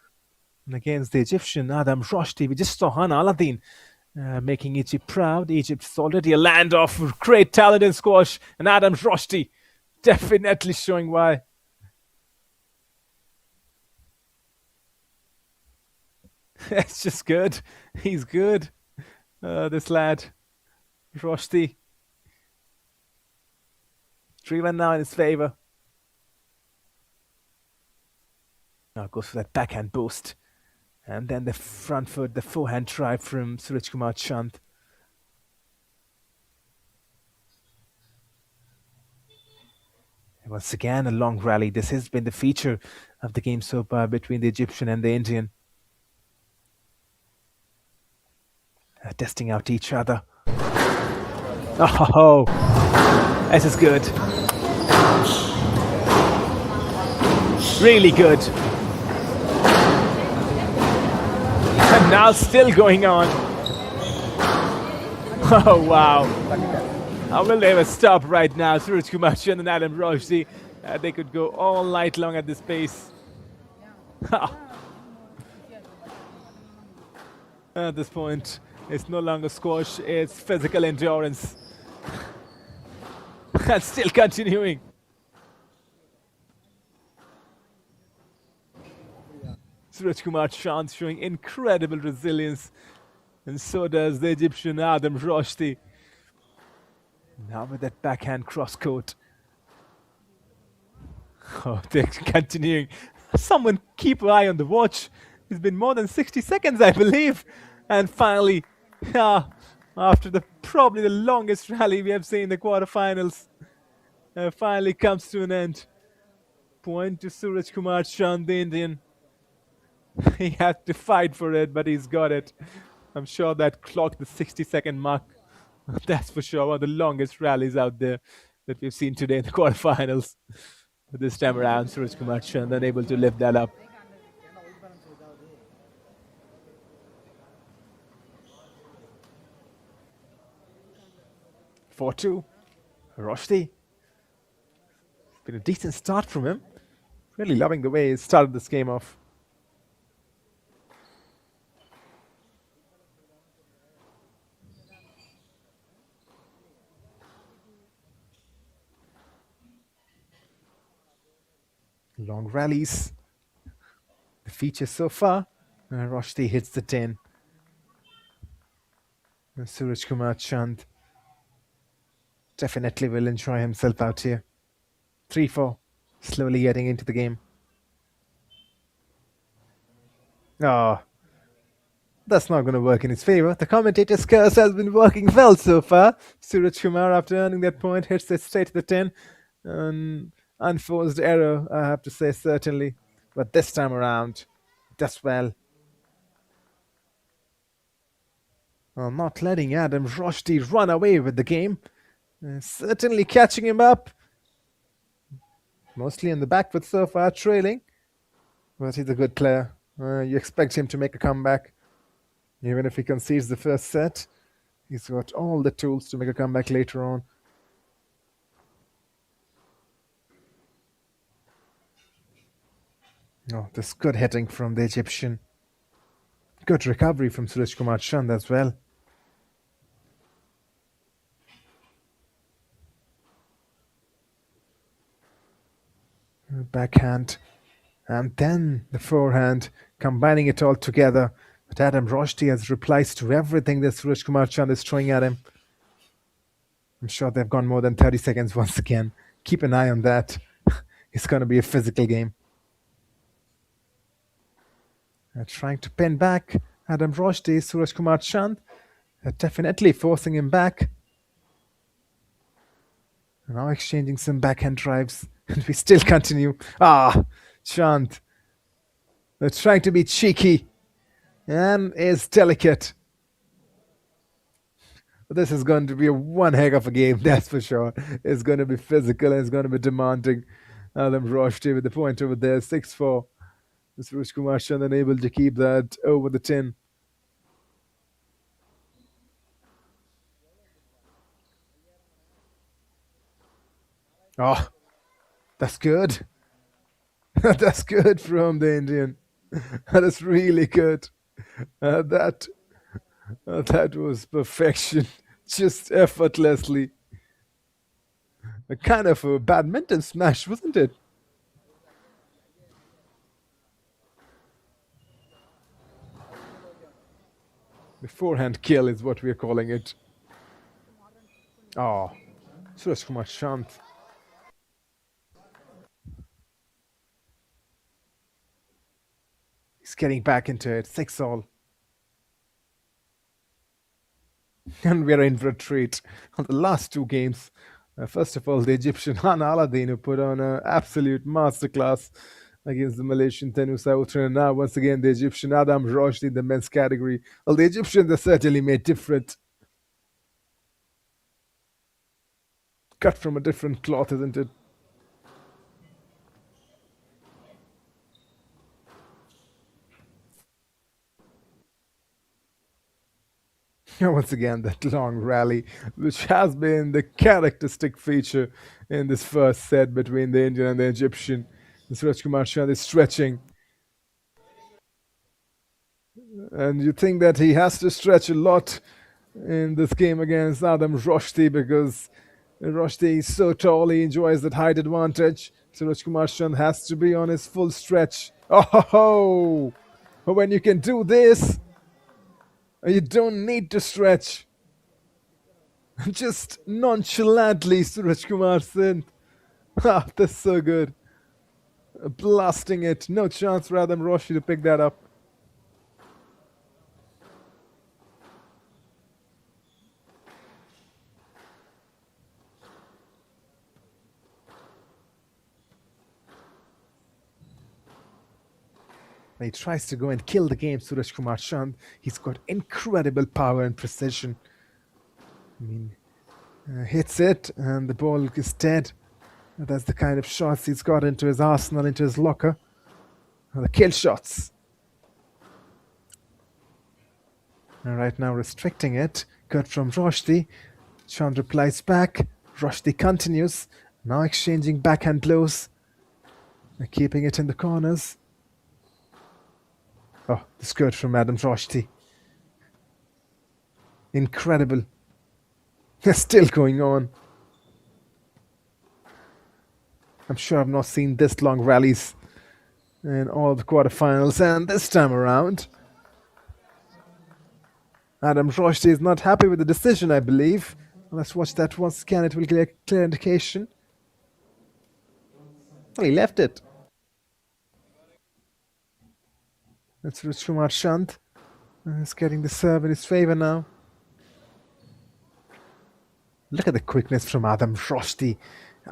[SPEAKER 8] And against the Egyptian, Adam Roshdi, we just saw Han Aladdin making Egypt proud. Egypt's already a land of great talent in squash, and Adam Roshdi definitely showing why. It's just good. He's good. This lad, Roshdi. 3-1 now in his favor. Now goes for that backhand boost. And then the front foot, the forehand try from Suraj Kumar Chand. Once again, a long rally. This has been the feature of the game so far between the Egyptian and the Indian. Testing out each other. Oh, this is good. Really good. And now still going on. Oh, wow. How will they ever stop right now? Suraj Kumar Chand and Adam Roshdi. They could go all night long at this pace. At this point, it's no longer squash, it's physical endurance. And still continuing. Suraj Kumar Chand showing incredible resilience, and so does the Egyptian Adam Roshdi. Now with that backhand cross court. Oh, they're continuing. Someone keep an eye on the watch. It's been more than 60 seconds, I believe. And finally, after probably the longest rally we have seen in the quarterfinals, finally comes to an end. Point to Suraj Kumar Chand, the Indian. He had to fight for it, but he's got it. I'm sure that clocked the 60-second mark. That's for sure one of the longest rallies out there that we've seen today in the quarterfinals. But this time around, Suraj Kumar Chand unable to lift that up. (4-2). Roshdi. It's been a decent start from him. Really loving the way he started this game off. Long rallies. The feature so far. Roshdi hits the 10. And Suraj Kumar Chand definitely will enjoy himself out here. 3-4. Slowly getting into the game. Oh, that's not going to work in his favor. The commentator's curse has been working well so far. Suraj Kumar, after earning that point, hits it straight to the 10. Unforced error, I have to say, certainly. But this time around, does well. Not letting Adam Roshdi run away with the game. Certainly catching him up. Mostly in the back foot so far, trailing. But he's a good player. You expect him to make a comeback. Even if he concedes the first set, he's got all the tools to make a comeback later on. Oh, this good hitting from the Egyptian. Good recovery from Suraj Kumar Chand as well. Backhand. And then the forehand, combining it all together. But Adam Roshdi has replies to everything that Suraj Kumar Chand is throwing at him. I'm sure they've gone more than 30 seconds once again. Keep an eye on that. It's going to be a physical game. Trying to pin back Adam Roshdi, Suraj Kumar Chand. Definitely forcing him back. Now exchanging some backhand drives. And we still continue. Chant. They're trying to be cheeky. And is delicate. But this is going to be one heck of a game, that's for sure. It's going to be physical and it's going to be demanding. Adam Roshti with the point over there, 6-4. Suresh Kumar Chand unable to keep that over the 10. Oh, that's good. That's good from the Indian. That is really good. That was perfection, just effortlessly. A kind of a badminton smash, wasn't it? The forehand kill is what we're calling it. Oh, Suresh Kumar Chand. He's getting back into it. 6-all. And we're in for a treat on the last two games. First of all, the Egyptian Han Aladdin, who put on an absolute masterclass against the Malaysian Tenu Sautra. And now, once again, the Egyptian Adam Roshdi in the men's category. Well, the Egyptians are certainly made different. Cut from a different cloth, isn't it? Once again, that long rally, which has been the characteristic feature in this first set between the Indian and the Egyptian. Suraj Kumar Chand is stretching. And you think that he has to stretch a lot in this game against Adam Roshdi because Roshdi is so tall, he enjoys that height advantage. Suraj Kumar Chand has to be on his full stretch. Oh, when you can do this, you don't need to stretch. Just nonchalantly, Suraj Kumar Singh. That's so good. Blasting it. No chance for Adam Roshi to pick that up. He tries to go and kill the game, Suraj Kumar Chand. He's got incredible power and precision. I mean, hits it and the ball is dead. That's the kind of shots he's got into his arsenal, into his locker. The kill shots. And right now restricting it. Good from Roshdi. Chand replies back. Roshdi continues. Now exchanging backhand blows. Keeping it in the corners. Oh, the skirt from Adam Roshdi. Incredible. They're still going on. I'm sure I've not seen this long rallies in all the quarterfinals, and this time around, Adam Roshdi is not happy with the decision, I believe. Let's watch that once again. It will give a clear indication. Well, he left it. That's Suraj Kumar Chand. He's getting the serve in his favor now. Look at the quickness from Adam Roshdi.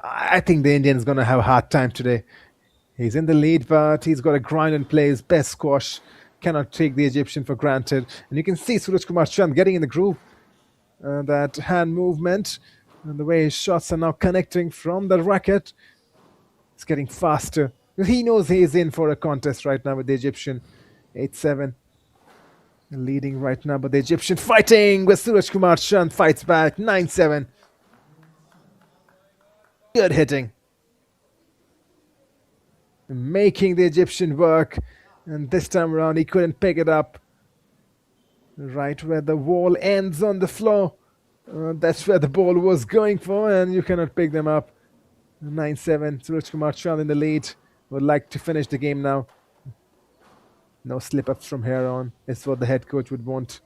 [SPEAKER 8] I think the Indian is going to have a hard time today. He's in the lead, but he's got to grind and play his best squash. Cannot take the Egyptian for granted. And you can see Suraj Kumar Chand getting in the groove. That hand movement and the way his shots are now connecting from the racket. It's getting faster. He knows he's in for a contest right now with the Egyptian. 8-7. Leading right now, but the Egyptian fighting with Suraj Kumar Chand fights back. 9-7. Good hitting. Making the Egyptian work. And this time around, he couldn't pick it up. Right where the wall ends on the floor. That's where the ball was going for, and you cannot pick them up. 9-7. Suraj Kumar Chand in the lead. Would like to finish the game now. No slip-ups from here on. It's what the head coach would want.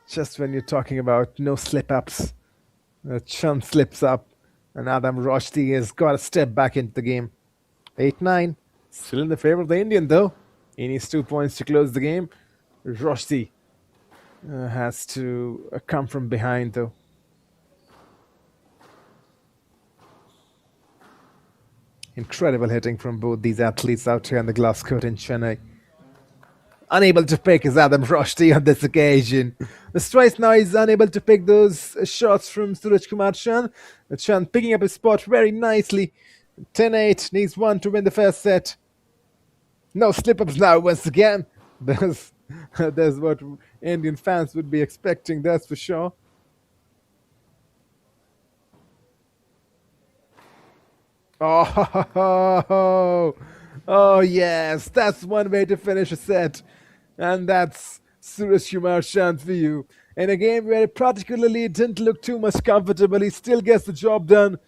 [SPEAKER 8] Just when you're talking about no slip-ups, Chand slips up. And Adam Roshdi has got a step back into the game. 8-9. Still in the favor of the Indian, though. He needs 2 points to close the game. Roshdi has to come from behind, though. Incredible hitting from both these athletes out here on the glass court in Chennai. Unable to pick is Adam Roshdi on this occasion. The Strice now is unable to pick those shots from Suraj Kumar Chand. Chand picking up his spot very nicely. 10-8, needs one to win the first set. No slip-ups now once again. There's what Indian fans would be expecting, that's for sure. Oh yes, that's one way to finish a set. And that's Suraj Kumar Chand for you. In a game where it particularly didn't look too much comfortable, he still gets the job done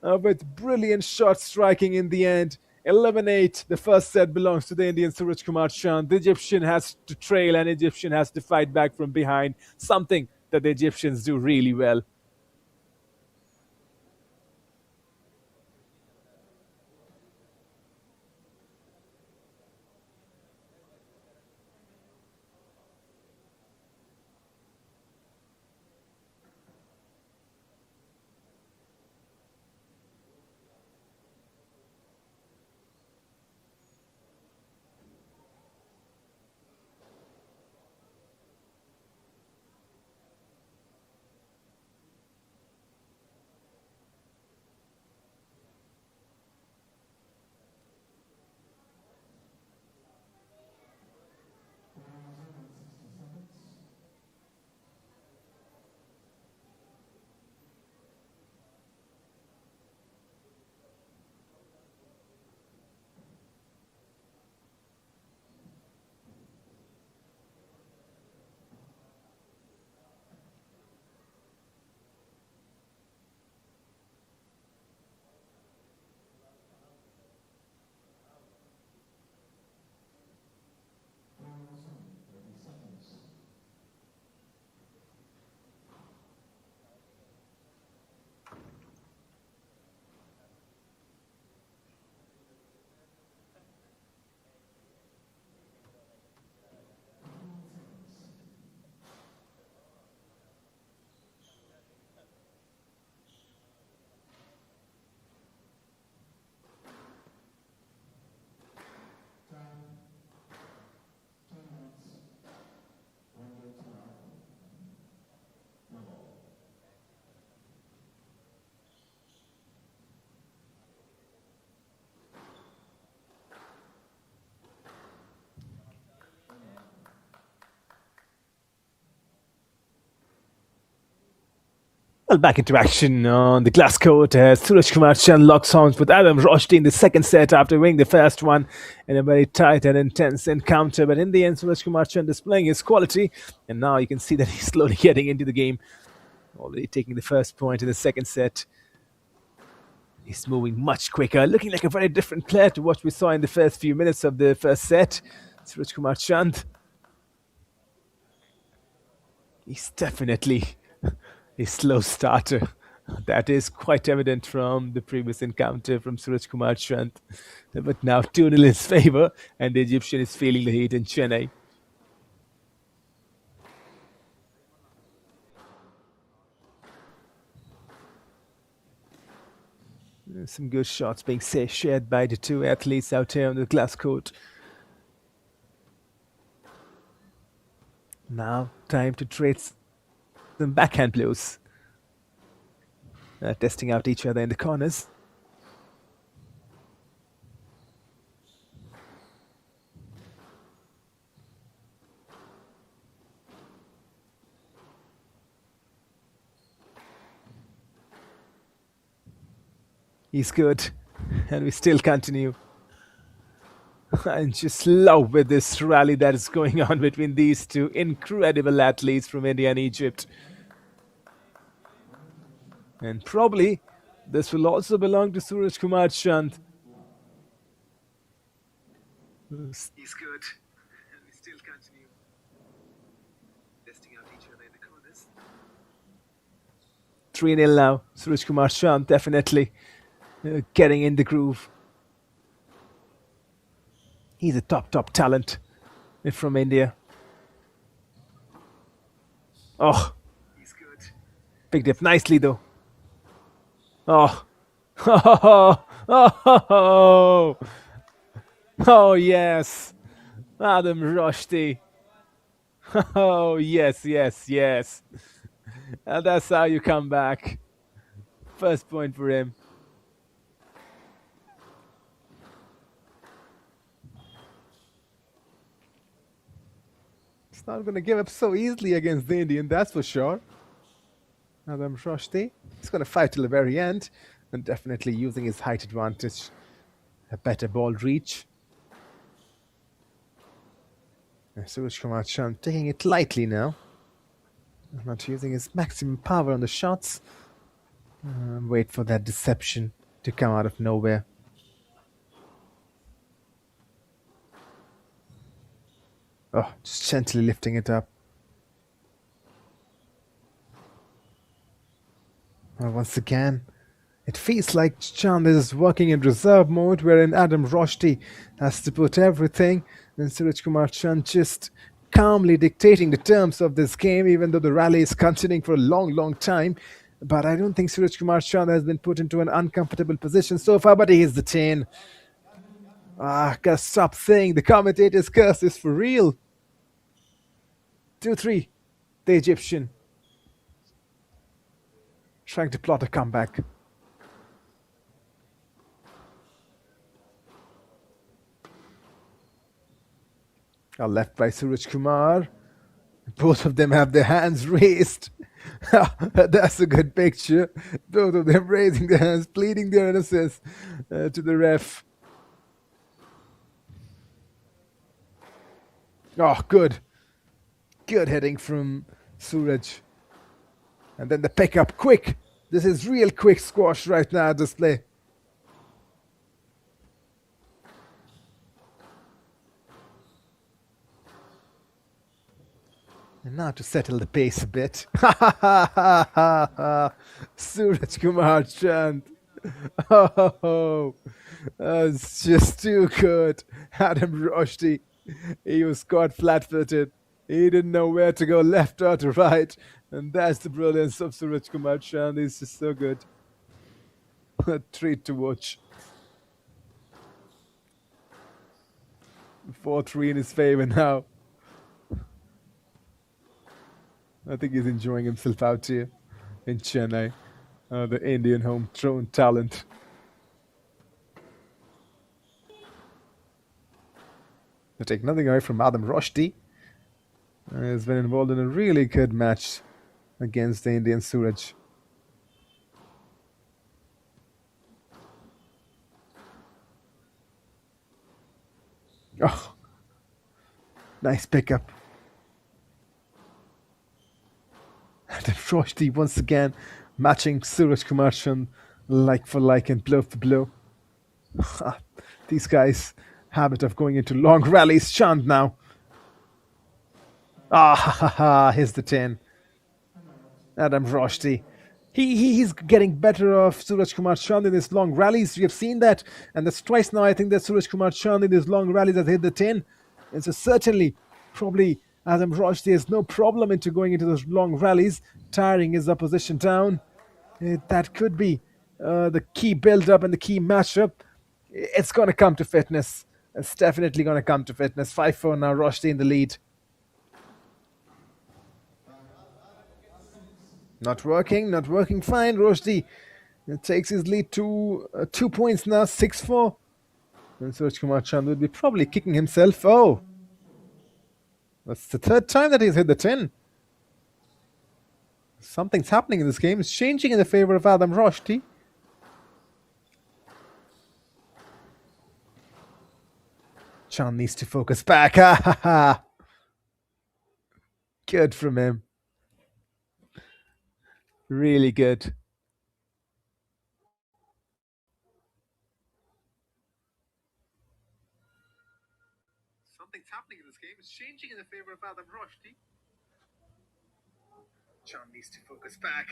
[SPEAKER 8] with brilliant shot striking in the end. 11-8, the first set belongs to the Indian Suraj Kumar Chand. The Egyptian has to trail and Egyptian has to fight back from behind, something that the Egyptians do really well. Well, back into action on the glass court as Suraj Kumar Chand locks horns with Adam Roshdi in the second set after winning the first one in a very tight and intense encounter. But in the end, Suraj Kumar Chand displaying his quality, and now you can see that he's slowly getting into the game, already taking the first point in the second set. He's moving much quicker, looking like a very different player to what we saw in the first few minutes of the first set. Suraj Kumar Chand. He's definitely a slow starter. That is quite evident from the previous encounter from Suraj Kumar Chand. But now 2-0 in his favor, and the Egyptian is feeling the heat in Chennai. Some good shots being shared by the two athletes out here on the glass court. Now, time to trade some backhand blows. Testing out each other in the corners. He's good, and we still continue. I'm just love with this rally that is going on between these two incredible athletes from India and Egypt. And probably this will also belong to Suraj Kumar Chand. He's good, and we still continue testing out each other in the corners. 3-0 now. Suraj Kumar Chand definitely getting in the groove. He's a top talent from India. Oh, he's good. Picked up nicely though. Oh, oh yes, Adam Rushdie. Oh yes. And that's how you come back. First point for him. It's not going to give up so easily against the Indian, that's for sure. Adam Rushdie. He's going to fight till the very end and definitely using his height advantage. A better ball reach. And Suraj Kumar Chand taking it lightly now. Not using his maximum power on the shots. Wait for that deception to come out of nowhere. Oh, just gently lifting it up. Once again, it feels like Chand is working in reserve mode, wherein Adam Rushdie has to put everything, and Suraj Kumar Chand just calmly dictating the terms of this game, even though the rally is continuing for a long time. But I don't think Suraj Kumar Chand has been put into an uncomfortable position so far, but he is the 10. Gotta stop saying the commentator's curse is for real. 2-3, the Egyptian. Trying to plot a comeback. Left by Suraj Kumar. Both of them have their hands raised. That's a good picture. Both of them raising their hands, pleading their innocence to the ref. Oh, good. Good heading from Suraj. And then the pickup, quick. This is real quick squash right now, display. And now to settle the pace a bit. Suraj Kumar Chand. Oh, it's just too good. Adam Rushdie. He was caught flat-footed. He didn't know where to go, left or to right. And that's the brilliance of Suraj Kumar Chand. He's just so good. A treat to watch. 4-3 in his favor now. I think he's enjoying himself out here in Chennai. The Indian homegrown talent. To take nothing away from Adam Rushdie. Has been involved in a really good match against the Indian Suraj. Oh, nice pickup. And Rushdie once again matching Suraj Kumar Chand like for like and blow for blow. These guys' habit of going into long rallies. Chand now. Here's the 10. Adam Rushdie. He's getting better off Suraj Kumar Chand in his long rallies. We have seen that. And that's twice now I think that Suraj Kumar Chand in his long rallies has hit the 10. And so certainly, probably Adam Rushdie has no problem into going into those long rallies, tiring his opposition down. That could be the key build-up and the key matchup. It's going to come to fitness. It's definitely going to come to fitness. 5-4 now, Rushdie in the lead. Not working fine. Rushdie takes his lead to 2 points now, 6-4. And Suraj Kumar Chand would be probably kicking himself. Oh, that's the third time that he's hit the 10. Something's happening in this game. It's changing in the favor of Adam Rushdie. Chand needs to focus back. Good from him. Really good. Something's happening in this game. It's changing in the favor of Adam Rushdie. Chand needs to focus back.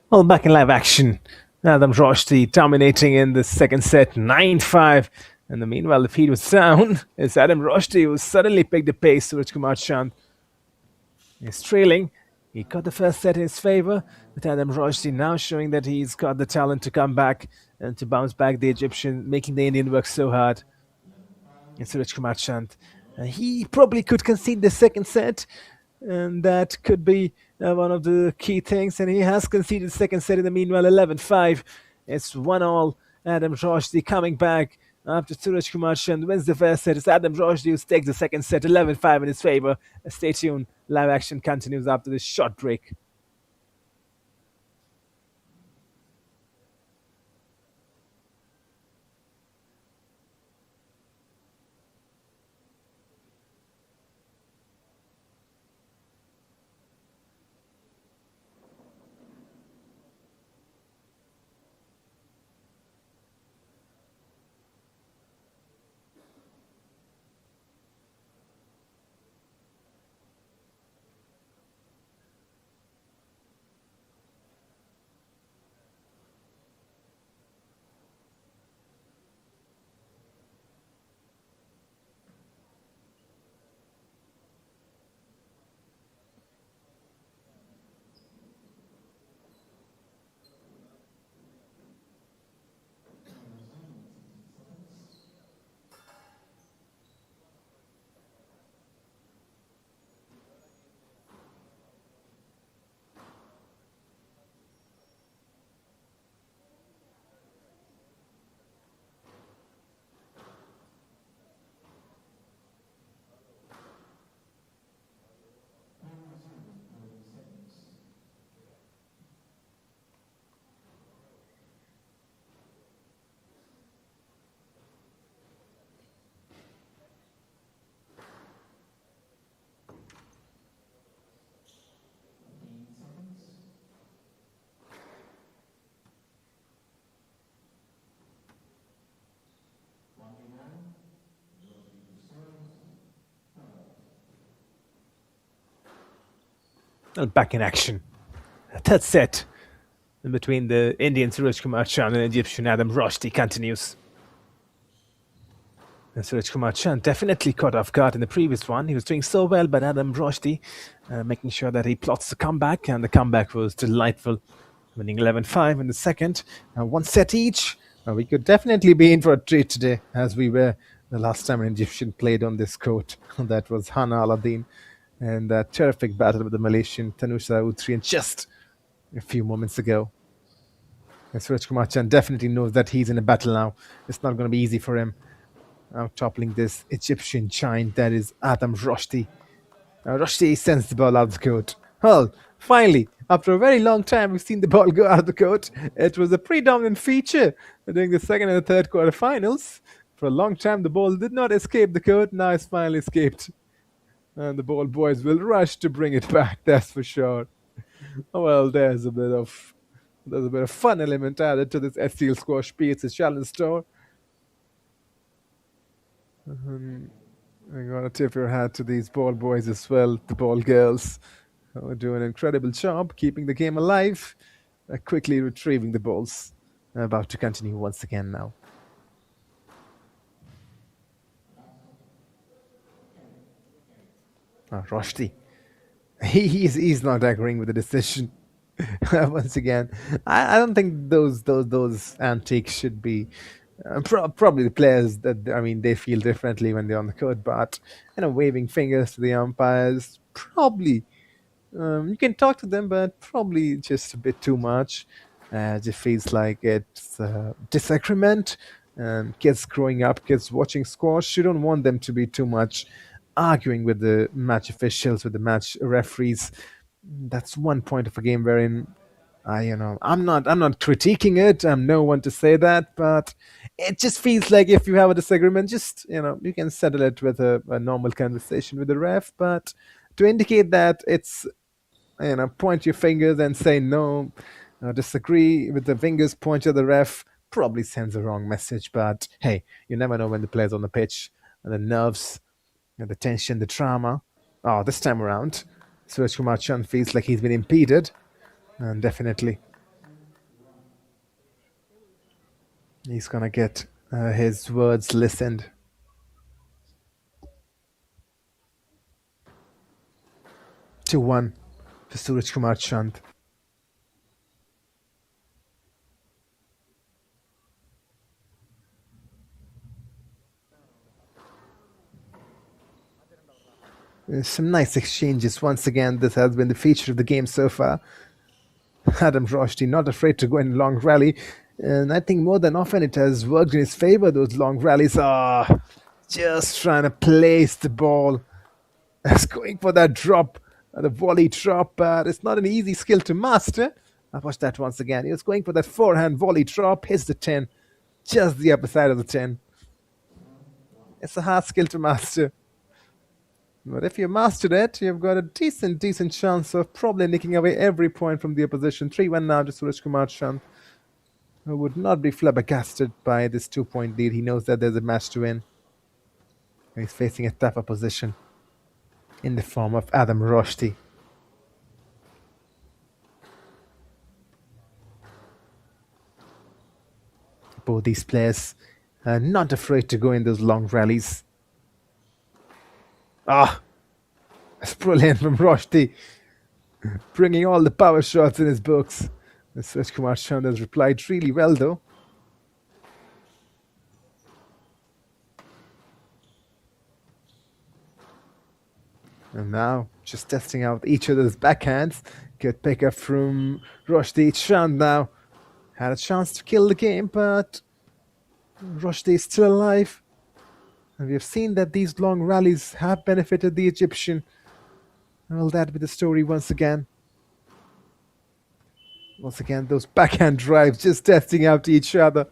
[SPEAKER 8] Well, back in live action, Adam Roshdi dominating in the second set, 9-5. And the meanwhile, the feed was down. It's Adam Roshdi who suddenly picked the pace. Suraj Kumar Chand is trailing. He got the first set in his favor, with Adam Roshdi now showing that he's got the talent to come back and to bounce back the Egyptian, making the Indian work so hard. And Suraj Kumar Chand, he probably could concede the second set, and that could be one of the key things. And he has conceded the second set in the meanwhile, 11-5. It's 1-all. Adam Roshdi coming back after Suraj Kumar Chand wins the first set. It's Adam Roshdi who takes the second set, 11-5 in his favor. Stay tuned. Live action continues after this short break. Well, back in action. Third set in between the Indian Suraj Kumar Chand and Egyptian Adam Roshdi continues. And Suraj Kumar Chand definitely caught off guard in the previous one. He was doing so well, but Adam Roshdi making sure that he plots the comeback, and the comeback was delightful, winning 11-5 in the second. One set each. We could definitely be in for a treat today, as we were the last time an Egyptian played on this court. That was Hana Aladdin, and that terrific battle with the Malaysian Tanusha Utrian just a few moments ago. And Suraj Kumar Chand definitely knows that he's in a battle now. It's not going to be easy for him. Now toppling this Egyptian giant that is Adam Roshdi. Now Roshdi sends the ball out of the court. Well, finally, after a very long time, we've seen the ball go out of the court. It was a predominant feature during the second and the third quarterfinals. For a long time, the ball did not escape the court. Now it's finally escaped. And the ball boys will rush to bring it back, that's for sure. Well, there's a bit of fun element added to this HCL squash PSA challenge store. I'm gonna tip your hat to these ball boys as well, the ball girls, who do an incredible job keeping the game alive, quickly retrieving the balls. About to continue once again now. Roshdi. He's not agreeing with the decision. Once again, I don't think those antiques should be. Probably the players that they feel differently when they're on the court, but waving fingers to the umpires, probably you can talk to them, but probably just a bit too much. It just feels like it's a disagreement. And kids growing up, kids watching squash, you don't want them to be too much arguing with the match officials, with the match referees. That's one point of a game wherein I'm not critiquing it. I'm no one to say that, but it just feels like if you have a disagreement, just you can settle it with a normal conversation with the ref. But to indicate that it's point your fingers and say no, disagree with the fingers, point at the ref, probably sends a wrong message. But hey, you never know when the player's on the pitch, and the nerves, and the tension, the trauma. Oh, this time around, Suraj Kumar Chand feels like he's been impeded, and definitely He's gonna get his words listened. To 1 for Suraj Kumar Chand. Some nice exchanges. Once again, this has been the feature of the game so far. Adam Roshdi not afraid to go in long rally. And I think more than often it has worked in his favor, those long rallies. Just trying to place the ball. That's going for that drop, the volley drop. It's not an easy skill to master. I'll watch that once again. He was going for that forehand volley drop, hits the 10, just the upper side of the 10. It's a hard skill to master. But if you mastered it, you've got a decent chance of probably nicking away every point from the opposition. 3-1 now to Suraj Kumar Chand, who would not be flabbergasted by this 2-point lead. He knows that there's a match to win. He's facing a tough opposition in the form of Adam Roshdi. Both these players are not afraid to go in those long rallies. That's brilliant from Roshdi, bringing all the power shots in his books. Suraj Kumar Chand has replied really well, though. And now, just testing out each other's backhands. Good pickup from Roshdi. Chand now had a chance to kill the game, but Roshdi is still alive. And we have seen that these long rallies have benefited the Egyptian. Will that be the story once again? Once again, those backhand drives just testing out each other.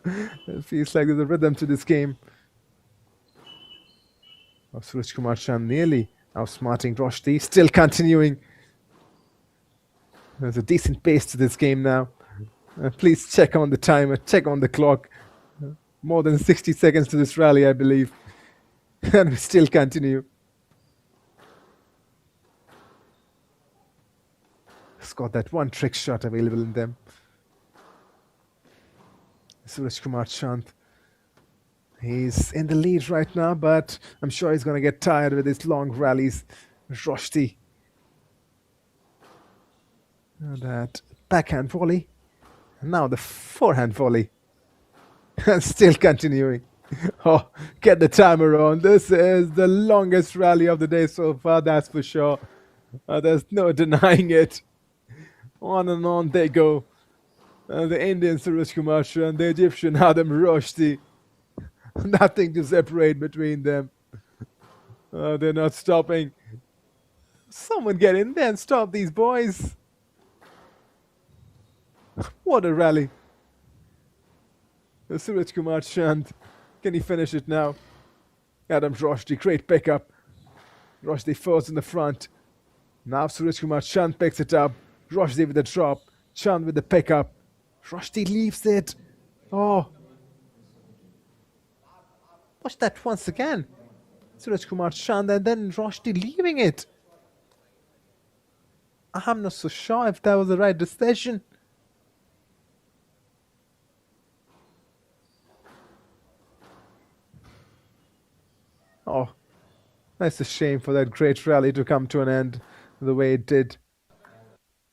[SPEAKER 8] It feels like there's a rhythm to this game. Suraj Kumar Chand nearly outsmarting Roshdi, still continuing. There's a decent pace to this game now. Please check on the timer, check on the clock. More than 60 seconds to this rally, I believe. And we still continue. He's got that one trick shot available in them. Suraj Kumar Chand. He's in the lead right now, but I'm sure he's going to get tired with his long rallies. Roshdi. That backhand volley. And now the forehand volley. And still continuing. Oh, get the timer on. This is the longest rally of the day so far, that's for sure. There's no denying it. On and on they go. The Indian Suraj Kumar Chand, the Egyptian Adam Roshdi. Nothing to separate between them. They're not stopping. Someone get in there and stop these boys. What a rally. Suraj Kumar Chand. Can he finish it now? Adam Roshdi, great pickup. Roshdi first in the front. Now Suraj Kumar Chand picks it up. Roshdi with the drop. Chand with the pickup. Roshdi leaves it. Oh. Watch that once again. Suraj Kumar Chand and then Roshdi leaving it. I'm not so sure if that was the right decision. Oh, that's a shame for that great rally to come to an end the way it did.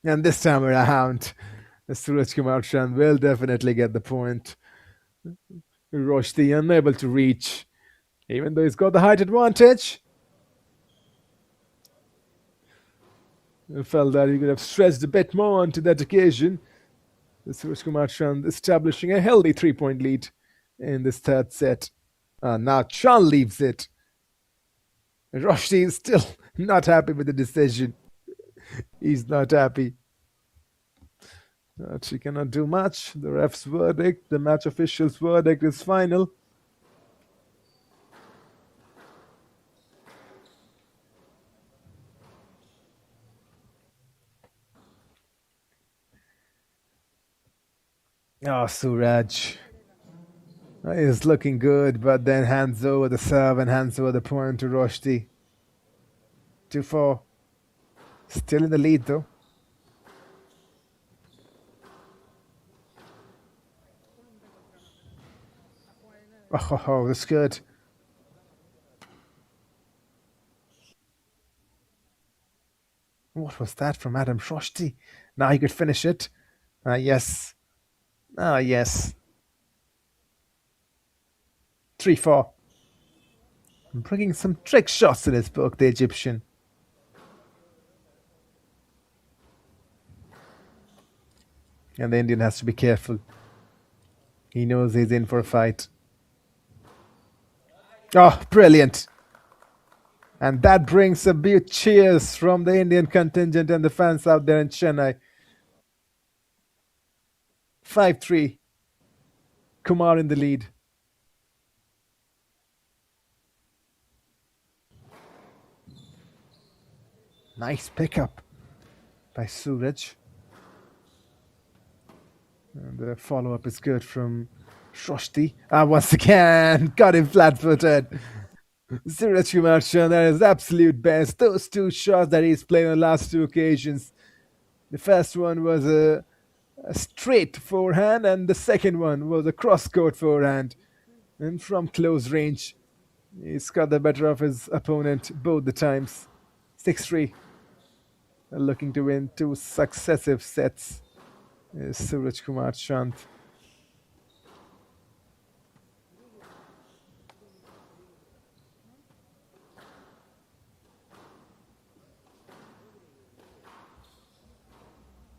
[SPEAKER 8] And this time around, Suraj Kumar Chand will definitely get the point. Roshdi unable to reach, even though he's got the height advantage. I felt that he could have stretched a bit more onto that occasion. Suraj Kumar Chand establishing a healthy 3-point lead in this third set. Now Chand leaves it. Roshdi is still not happy with the decision. He's not happy. She cannot do much. The ref's verdict, the match official's verdict is final. Oh, Suraj is looking good, but then hands over the serve and hands over the point to Roshdi. 2-4. Still in the lead, though. Oh, that's good. What was that from Adam Shroshti? Now he could finish it. Yes. Yes. 3-4. Bringing some trick shots in his book, the Egyptian. And the Indian has to be careful. He knows he's in for a fight. Oh, brilliant. And that brings a few cheers from the Indian contingent and the fans out there in Chennai. 5-3. Kumar in the lead. Nice pickup by Suraj. And the follow-up is good from Shroshti. Once again, got him flat-footed. Suraj Kumar Chand at his absolute best. Those two shots that he's played on the last two occasions. The first one was a straight forehand, and the second one was a cross-court forehand. And from close range, he's got the better of his opponent both the times. 6-3. Looking to win 2 successive sets is Suraj Kumar Chand.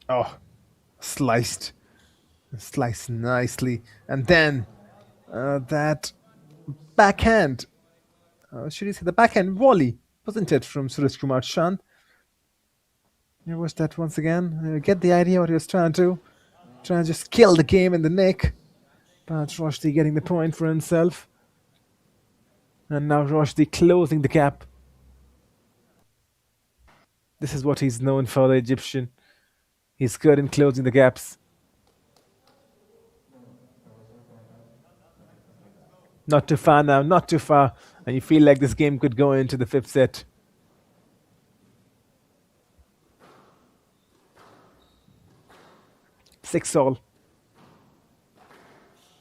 [SPEAKER 8] Oh, sliced nicely. And then that backhand, should you say the backhand volley, wasn't it, from Suraj Kumar Chand? Here was that once again. Get the idea what he was trying to do. Trying to just kill the game in the neck. But Roshdi getting the point for himself. And now Roshdi closing the gap. This is what he's known for, the Egyptian. He's good in closing the gaps. Not too far now, not too far. And you feel like this game could go into the 5th set. Six all.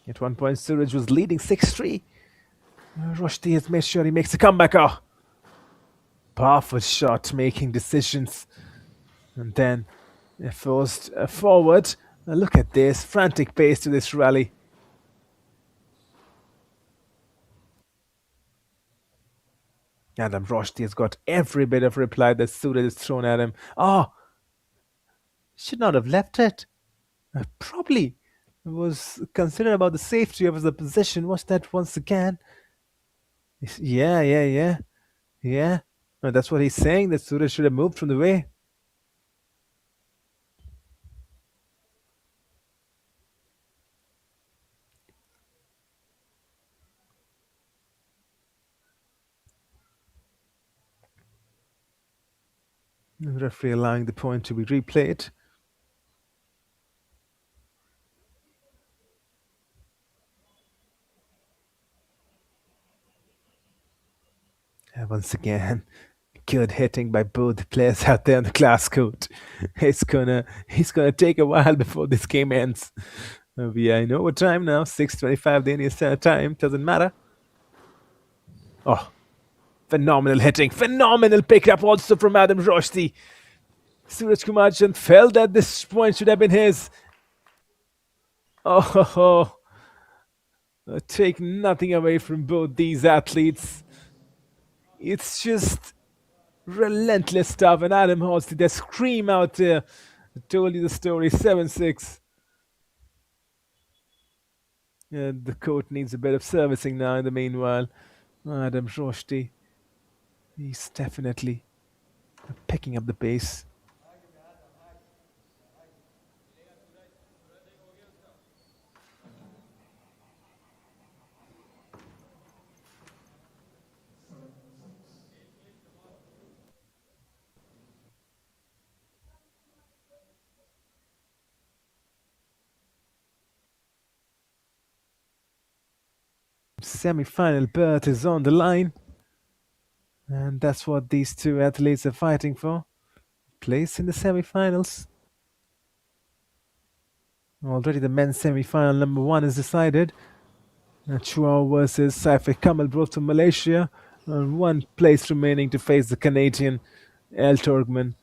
[SPEAKER 8] At one point, Suraj was leading 6-3. Roshdi has made sure he makes a comeback. Oh, powerful shot, making decisions. And then forced forward. Look at this, frantic pace to this rally. Adam Roshdi has got every bit of reply that Suraj has thrown at him. Oh, should not have left it. Probably was concerned about the safety of his opposition. Watch that once again. Yeah. No, that's what he's saying, that Suraj should have moved from the way. The referee allowing the point to be replayed. And once again, good hitting by both players out there on the glass court. It's gonna take a while before this game ends. We are in overtime now, 6:25 the Indian Standard Time. Doesn't matter. Oh, phenomenal hitting, phenomenal pickup also from Adam Roshdi. Suraj Kumar Chand felt that this point should have been his. Oh, take nothing away from both these athletes. It's just relentless stuff. And Adam Roshdi, that scream out there. I told you the story, 7-6. The court needs a bit of servicing now in the meanwhile. Adam Roshdi, he's definitely picking up the pace. Semi-final berth is on the line, and that's what these two athletes are fighting for. Place in the semi-finals. Already the men's semi-final number 1 is decided. Chua versus Saiful Kamal, both from Malaysia. One place remaining to face the Canadian El Turkmen.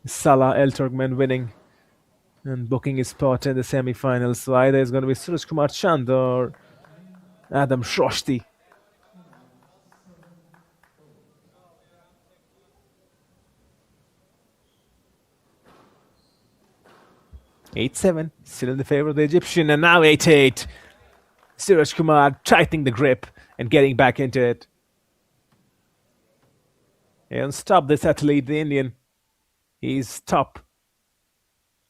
[SPEAKER 8] Salah El Turkmen winning and booking his spot in the semi-finals. So either it's going to be Suraj Kumar Chand or Adam Shroshti. Eight-seven, still in the favor of the Egyptian, and now 8-8. Suraj Kumar tightening the grip and getting back into it. And stop this athlete, the Indian. He's top.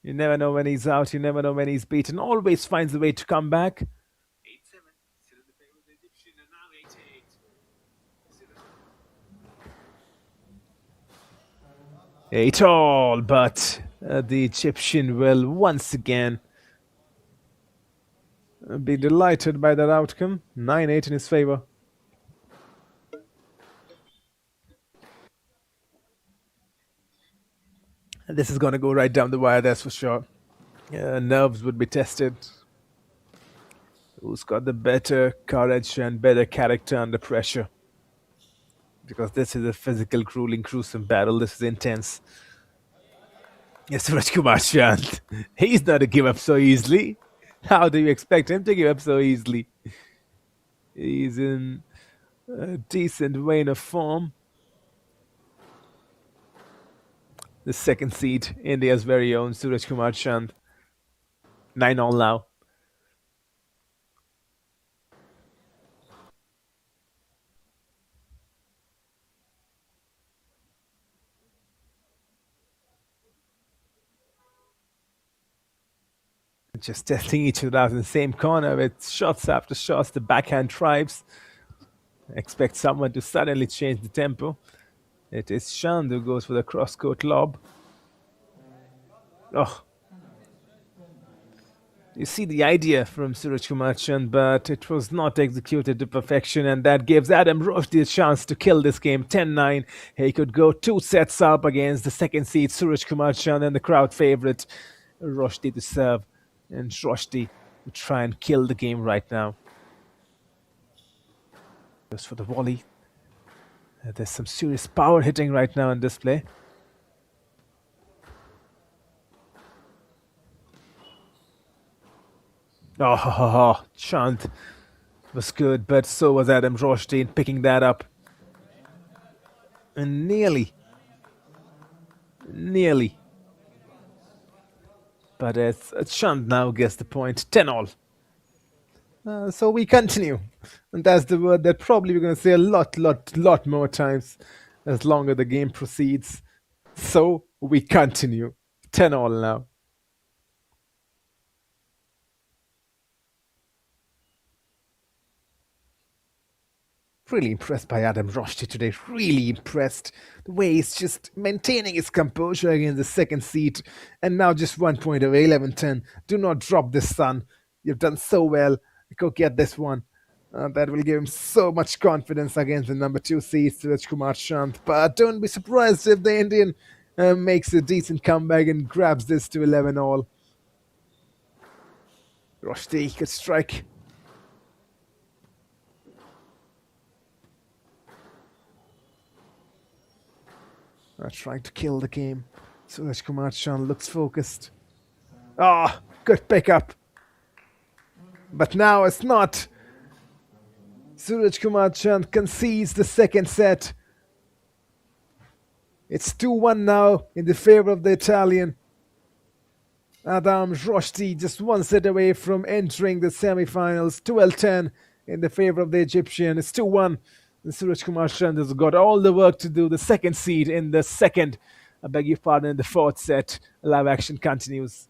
[SPEAKER 8] You never know when he's out, you never know when he's beaten. Always finds a way to come back. 8-7, still in the favor of the Egyptian, and now 8-8. 8-all, but the Egyptian will once again be delighted by that outcome. 9-8 in his favor. This is going to go right down the wire, that's for sure. Nerves would be tested. Who's got the better courage and better character under pressure? Because this is a physical, grueling, gruesome battle. This is intense. Yes, Rajkumar Chand. He's not to give up so easily. How do you expect him to give up so easily? He's in a decent vein of form. The second seed, India's very own Suraj Kumar Chand. 9-all now. Just testing each other out in the same corner with shots after shots. The backhand tribes. Expect someone to suddenly change the tempo. It is Chand who goes for the cross-court lob. Oh. You see the idea from Suraj Kumar Chand, but it was not executed to perfection, and that gives Adam Roshdi a chance to kill this game. 10-9. He could go 2 sets up against the second seed, Suraj Kumar Chand, and the crowd favorite, Roshdi, to serve. And Roshdi to try and kill the game right now. Goes for the volley. There's some serious power hitting right now in this play. Oh, Chand was good, but so was Adam Roshdi in picking that up. And nearly. But it's Chand now gets the point. 10-all. So we continue. And that's the word that probably we're going to say a lot more times as longer the game proceeds. So we continue. 10-all now. Really impressed by Adam Roshdi today. Really impressed. The way he's just maintaining his composure against the second seed. And now just 1 point away, 11-10. Do not drop this, son. You've done so well. Go get this one. That will give him so much confidence against the number 2 seed, Suraj Kumar Chand. But don't be surprised if the Indian makes a decent comeback and grabs this to 11-all. Roshdi could strike. Trying to kill the game. Suraj Kumar Chand looks focused. Ah, good pickup. But now it's not. Suraj Kumar Chand concedes the second set. It's 2-1 now in the favor of the Italian. Adam Roshdi just 1 set away from entering the semi-finals. 12-10 in the favor of the Egyptian. It's 2-1. And Suraj Kumar Chand has got all the work to do. The second seed in the second, I beg your pardon, in the fourth set. Live action continues.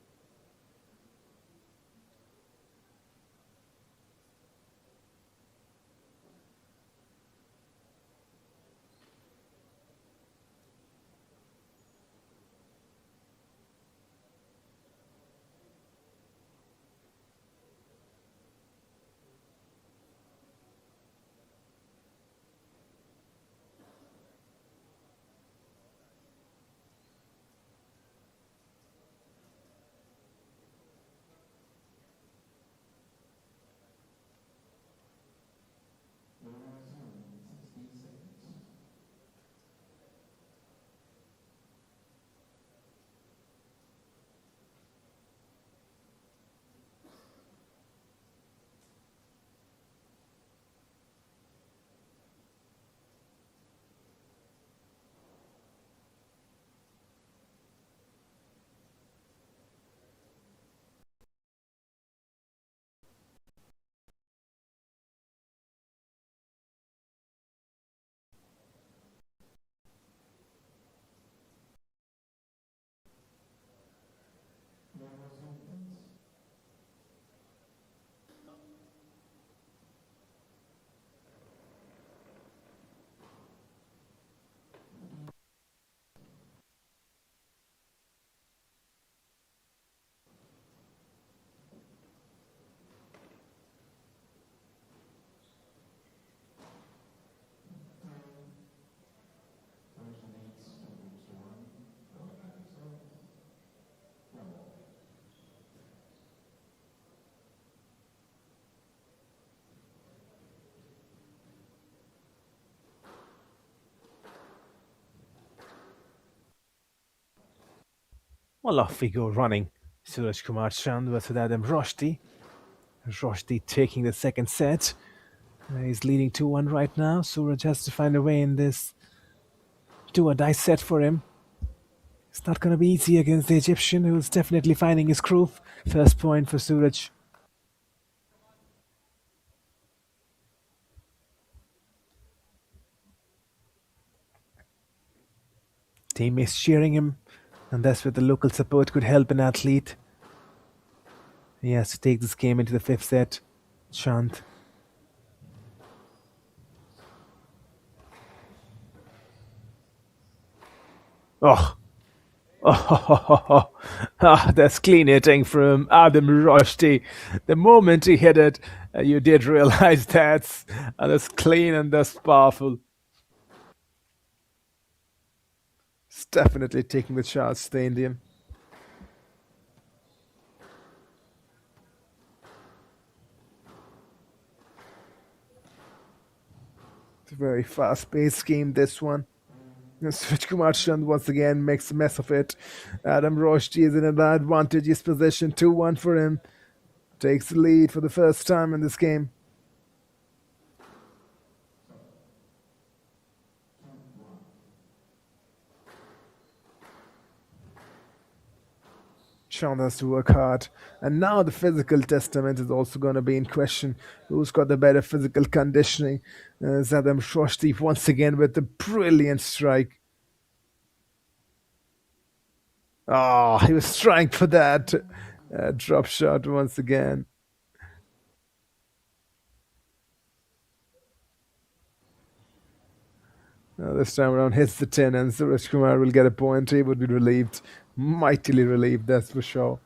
[SPEAKER 8] Well, off we go running. Suraj Kumar Chand versus Adam Roshdi. Roshdi taking the second set. He's leading 2-1 right now. Suraj has to find a way in this do-or-die set for him. It's not going to be easy against the Egyptian, who's definitely finding his groove. First point for Suraj. Teammates cheering him, and that's where the local support could help an athlete. He has to take this game into the fifth set. Chand. Oh. Oh, that's clean hitting from Adam Roshdi. The moment he hit it, you did realize that's clean and that's powerful. It's definitely taking the shots, the Indian. It's a very fast-paced game, this one. Suraj Kumar Chand once again makes a mess of it. Adam Roshdi is in an advantageous position, 2-1 for him. Takes the lead for the first time in this game. Chand has to work hard. And now the physical testament is also going to be in question. Who's got the better physical conditioning? Adam Roshdi once again with a brilliant strike. Oh, he was trying for that drop shot once again. Now this time around hits the 10 and Suraj Kumar will get a point. He would be relieved. Mightily relieved, that's for sure.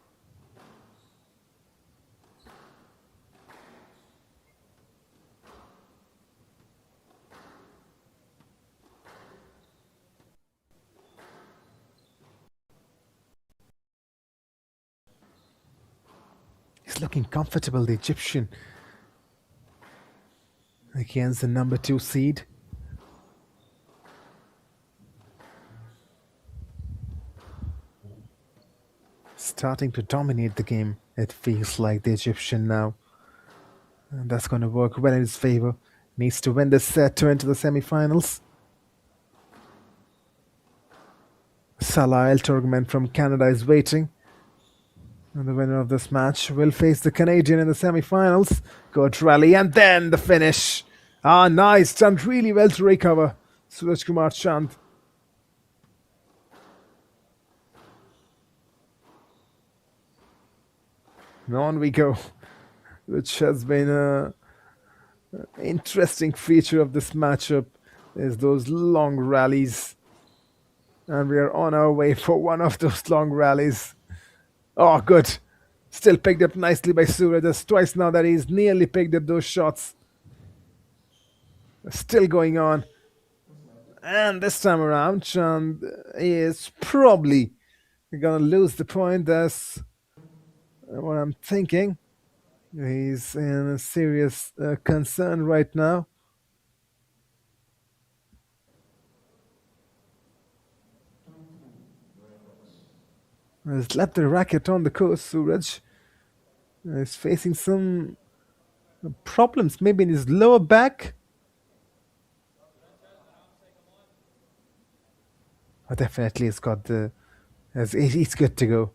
[SPEAKER 8] He's looking comfortable, the Egyptian, against the number 2 seed. Starting to dominate the game, it feels like the Egyptian now. And that's going to work well in his favor. Needs to win this set to enter the semi-finals. Salah El Turkmen from Canada is waiting. And the winner of this match will face the Canadian in the semi-finals. Good rally and then the finish. Ah, nice. Done really well to recover. Suraj Kumar Chand. And on we go. Which has been an interesting feature of this matchup. Is those long rallies. And we are on our way for one of those long rallies. Oh, good. Still picked up nicely by Suraj. That's twice now that he's nearly picked up those shots. Still going on. And this time around, Chand is probably going to lose the point. That's what I'm thinking. He's in a serious concern right now. He's left the racket on the course, Suraj. He's facing some problems, maybe in his lower back. Oh, definitely he's got the... He's good to go.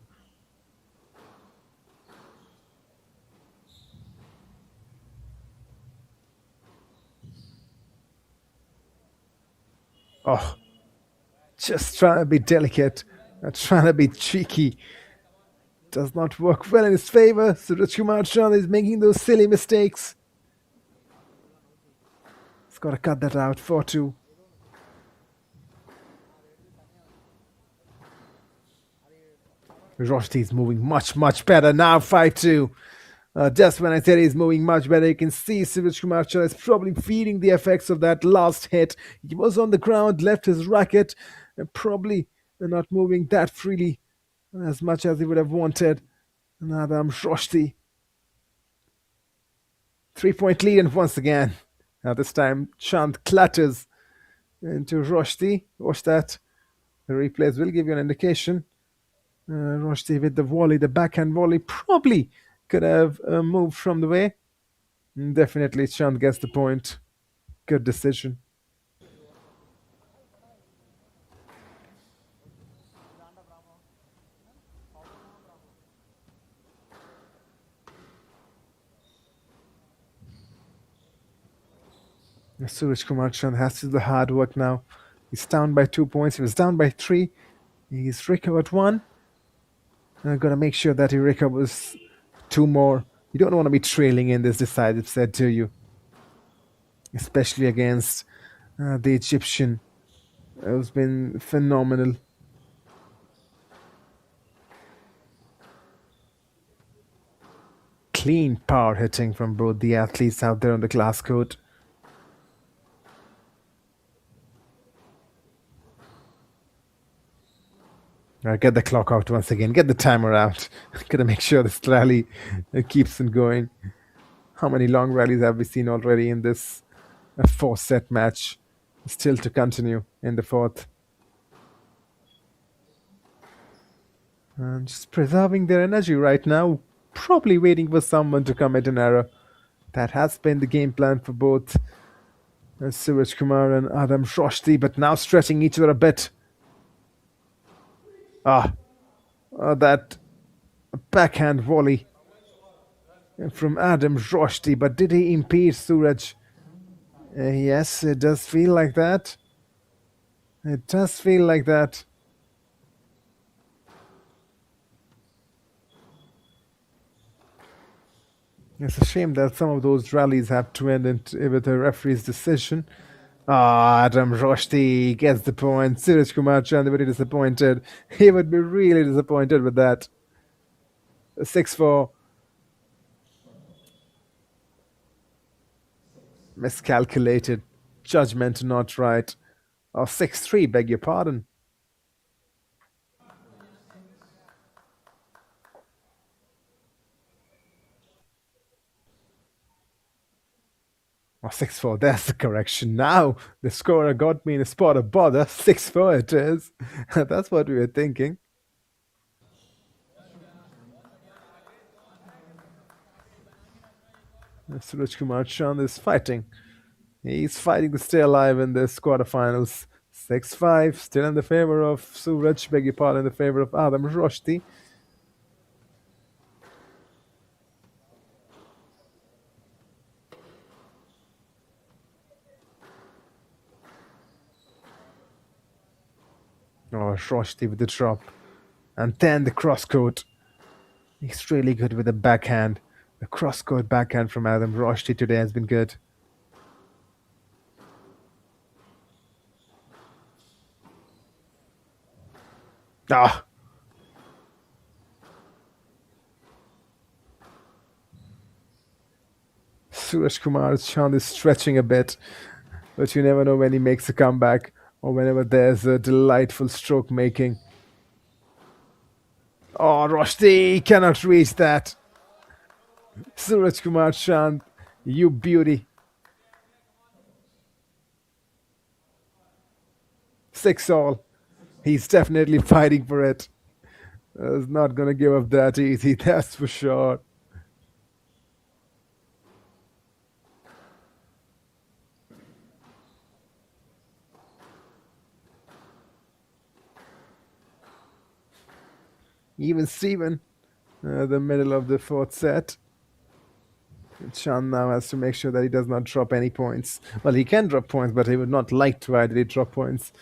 [SPEAKER 8] Oh, just trying to be delicate. Trying to be cheeky. Does not work well in his favor. Suraj Kumar Chand is making those silly mistakes. He's got to cut that out. 4-2. Roshdi is moving much better now. 5-2. Just when I said he's moving much better, you can see Suraj Kumar Chand is probably feeling the effects of that last hit. He was on the ground, left his racket, and probably not moving that freely as much as he would have wanted. And Adam Roshdi. 3-point lead, and once again, now this time Chand clatters into Roshdi. Watch that. The replays will give you an indication. Roshdi with the volley, the backhand volley, probably could have moved from the way. Definitely, Chand gets the point. Good decision. Suraj Kumar Chand has to do the hard work now. He's down by 2 points. He was down by 3. He's recovered 1. I'm going to make sure that he recovers 2 more. You don't want to be trailing in this decisive set, do you? Especially against the Egyptian, who's been phenomenal. Clean power hitting from both the athletes out there on the glass court. Get the clock out once again. Get the timer out. Gotta make sure this rally keeps on going. How many long rallies have we seen already in this 4-set match? Still to continue in the 4th. And just preserving their energy right now. Probably waiting for someone to commit an error. That has been the game plan for both Suraj Kumar and Adam Roshdi, but now stretching each other a bit. That backhand volley from Adam Roshdi, but did he impede Suraj? Yes, it does feel like that. It does feel like that. It's a shame that some of those rallies have to end with a referee's decision. Adam Roshdi gets the point. Suraj Kumar Chand very disappointed. He would be really disappointed with that. 6-4. Miscalculated. Judgment not right. 6-3, beg your pardon. Oh, 6-4, that's the correction. Now the scorer got me in a spot of bother. 6-4 it is. That's what we were thinking. Suraj Kumar Chand is fighting. He's fighting to stay alive in this quarterfinals. 6-5, still in the favor of Suraj, beg your pardon, in the favor of Adam Roshdi. Roshdi with the drop. And then the cross-court. He's really good with the backhand. The cross-court backhand from Adam Roshdi today has been good. Suraj Kumar Chand is stretching a bit, but you never know when he makes a comeback or whenever there's a delightful stroke making. Roshdi cannot reach that. Suraj Kumar Chand, you beauty. 6-all. He's definitely fighting for it. He's not going to give up that easy, that's for sure. Even Steven, the middle of the 4th set. Chand now has to make sure that he does not drop any points. Well, he can drop points, but he would not like to ideally drop points.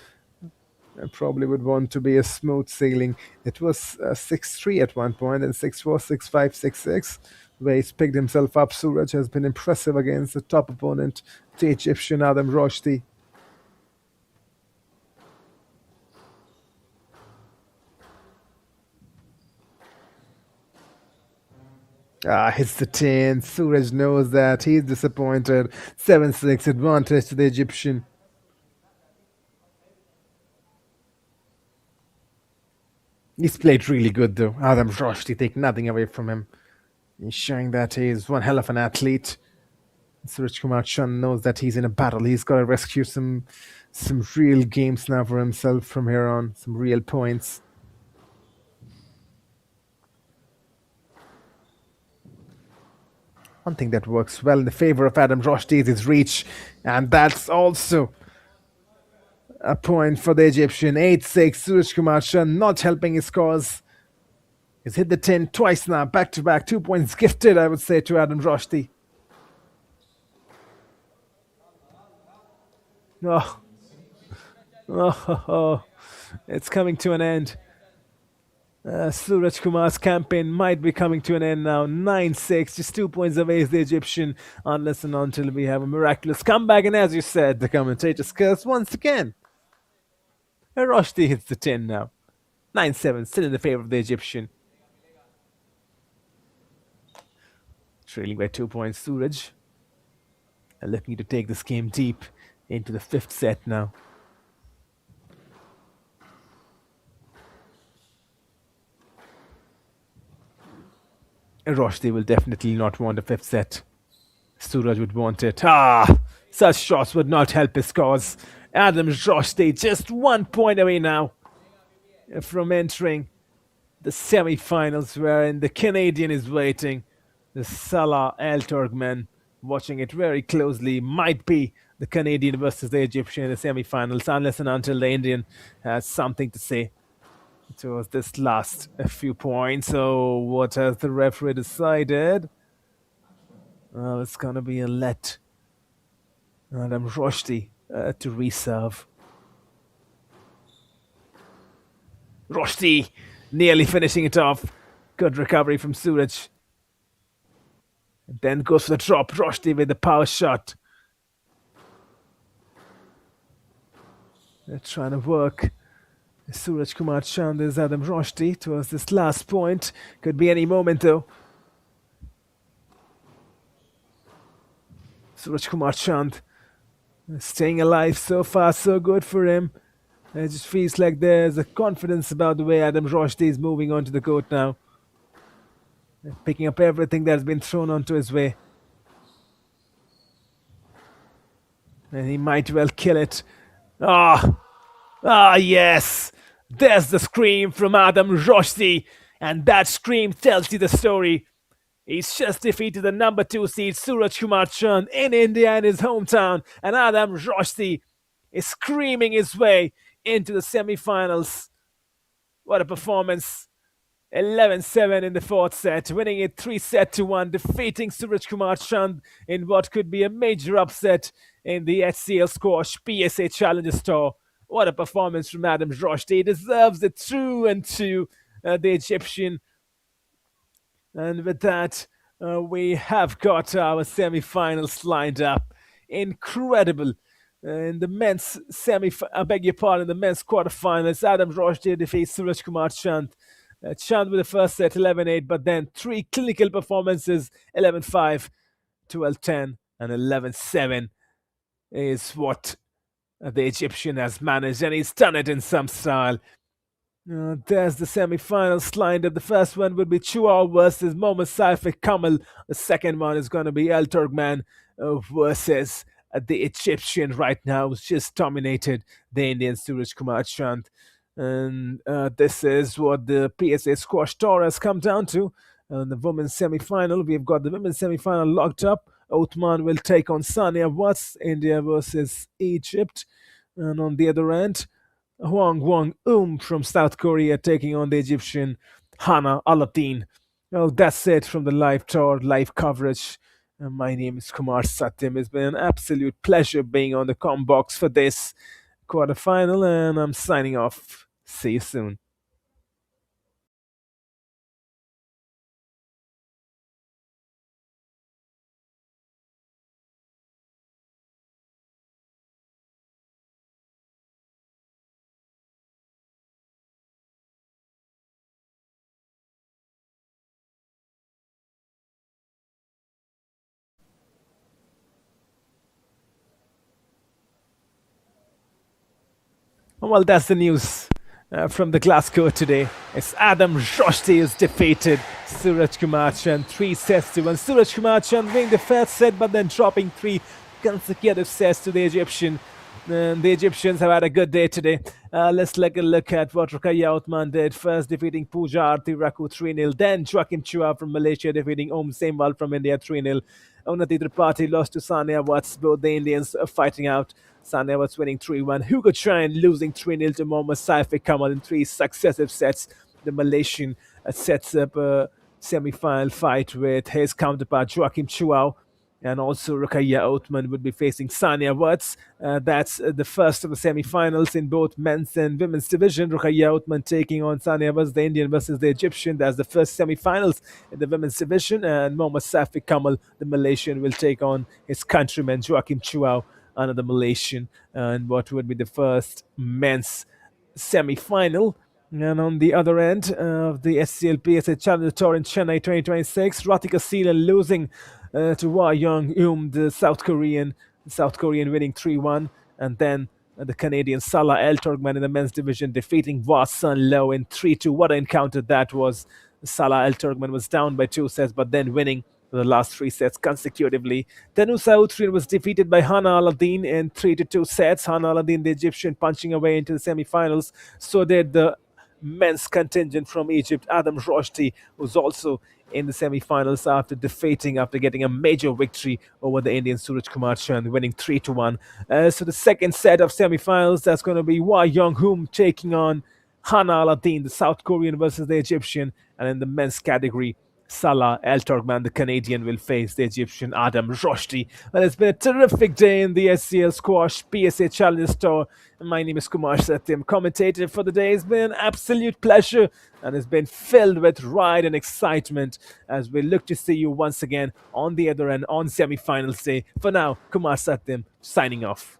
[SPEAKER 8] I probably would want to be a smooth sailing. It was 6-3 at one point, and 6-4, 6-5, 6-6, where he's picked himself up. Suraj has been impressive against the top opponent, the Egyptian Adam Roshdi. Hits the 10. Suraj knows that. He's disappointed. 7-6 advantage to the Egyptian. He's played really good though. Adam Roshdi, take nothing away from him. He's showing that he's one hell of an athlete. Suraj Kumar Chand knows that he's in a battle. He's got to rescue some real games now for himself from here on. Some real points. One thing that works well in the favor of Adam Roshdi is his reach, and that's also a point for the Egyptian. 8-6, Suraj Kumar Chand not helping his cause. He's hit the 10 twice now, back-to-back, 2 points gifted, I would say, to Adam Roshdi. Oh, it's coming to an end. Suraj Kumar's campaign might be coming to an end now. 9-6, just 2 points away is the Egyptian, unless and until we have a miraculous comeback. And as you said, the commentators curse once again. Roshdi hits the 10 now. 9-7, still in the favor of the Egyptian. Trailing by 2 points, Suraj. Looking to take this game deep into the 5th set now. Roshdi will definitely not want a 5th set. Suraj would want it. Such shots would not help his cause. Adam Roshdi just 1 point away now from entering the semi-finals, wherein the Canadian is waiting. The Salah Al Turkmen, watching it very closely, might be the Canadian versus the Egyptian in the semi-finals, unless and until the Indian has something to say towards this last few points. So what has the referee decided? Well, it's gonna be a let Adam Roshdi to reserve. Roshdi nearly finishing it off. Good recovery from Suraj. And then goes for the drop. Roshdi with the power shot. They're trying to work Suraj Kumar Chand is Adam Roshdi towards this last point. Could be any moment though. Suraj Kumar Chand staying alive so far, so good for him. It just feels like there's a confidence about the way Adam Roshdi is moving onto the court now. Picking up everything that's been thrown onto his way. And he might well kill it. Yes! There's the scream from Adam Roshdi, and that scream tells you the story. He's just defeated the number 2 seed Suraj Kumar Chand in India in his hometown, and Adam Roshdi is screaming his way into the semi-finals. What a performance. 11-7 in the 4th set, winning it 3-1, defeating Suraj Kumar Chand in what could be a major upset in the HCL Squash PSA Challengers Tour. What a performance from Adam Roshdi. He deserves it through and to the Egyptian. And with that, we have got our semi-finals lined up. Incredible. In the men's the men's quarterfinals, Adam Roshdi defeats Suraj Kumar Chand. Chand with the first set 11-8, but then 3 clinical performances, 11-5, 12-10, and 11-7 is what the Egyptian has managed, and he's done it in some style. There's the semi-finals lined up. The first one would be Chua versus Mohammad Saifik Kamal. The second one is going to be Al Turkman versus the Egyptian right now, who's just dominated the Indian Suraj Kumar Chand. And this is what the PSA Squash Tour has come down to. The women's semi-final, we've got the women's semi-final locked up. Othman will take on Sania Watts, India versus Egypt. And on the other end, Hwang Wong from South Korea taking on the Egyptian Hana Aladdin. Well, that's it from the live tour, live coverage. My name is Kumar Satyam. It's been an absolute pleasure being on the Combox for this quarterfinal, and I'm signing off. See you soon. Well, that's the news from the Glasgow today. It's Adam Roshdi who's defeated Suraj Kumar Chand 3-1. Suraj Kumar Chand winning the first set, but then dropping 3 consecutive sets to the Egyptian. And the Egyptians have had a good day today. Let's take a look at what Ruqayya Othman did. First defeating Pooja Aarti Raku 3-0. Then Joachim Chua from Malaysia defeating Om Sembal from India 3-0. Unnati Tripathi lost to Sania Watts. Both the Indians fighting out. Sania Watts winning 3-1. Hugo Chan losing 3-0 to Mohammad Saifi Kamal in 3 successive sets. The Malaysian sets up a semi-final fight with his counterpart Joachim Chua. And also Ruqayya Othman would be facing Sania Watts. That's the first of the semi-finals in both men's and women's division. Ruqayya Othman taking on Sania Watts, the Indian versus the Egyptian. That's the first semi-finals in the women's division. And Mohammad Saifi Kamal, the Malaysian, will take on his countryman Joachim Chua, another Malaysian. And what would be the first men's semi-final. And on the other end of the HCL PSA Challenger Tour in Chennai 2026, Ratika Seelan losing to Hwa Young-eum, the South Korean winning 3-1. And then the Canadian Salah El Torgman in the men's division defeating Hwa Sun Lo in 3-2. What an encounter that was. Salah El Torgman was down by 2 sets, but then winning the last 3 sets consecutively. Danusa Uthrin was defeated by Hana Aladdin in 3-2 sets. Hana Aladdin, the Egyptian, punching away into the semi-finals. So did the men's contingent from Egypt, Adam Roshdi, who's also in the semi-finals after getting a major victory over the Indian Suraj Kumar Chand, winning 3-1. So the second set of semi-finals, that's going to be Hwa Young-eum taking on Hana Aladdin, the South Korean versus the Egyptian. And in the men's category, Salah El Torgman, the Canadian, will face the Egyptian Adam Roshdi. Well, it's been a terrific day in the HCL Squash PSA Challenge Tour. My name is Kumar Satyam, commentator for the day. It's been an absolute pleasure and it's been filled with pride and excitement as we look to see you once again on the other end on semi-finals day. For now, Kumar Satyam signing off.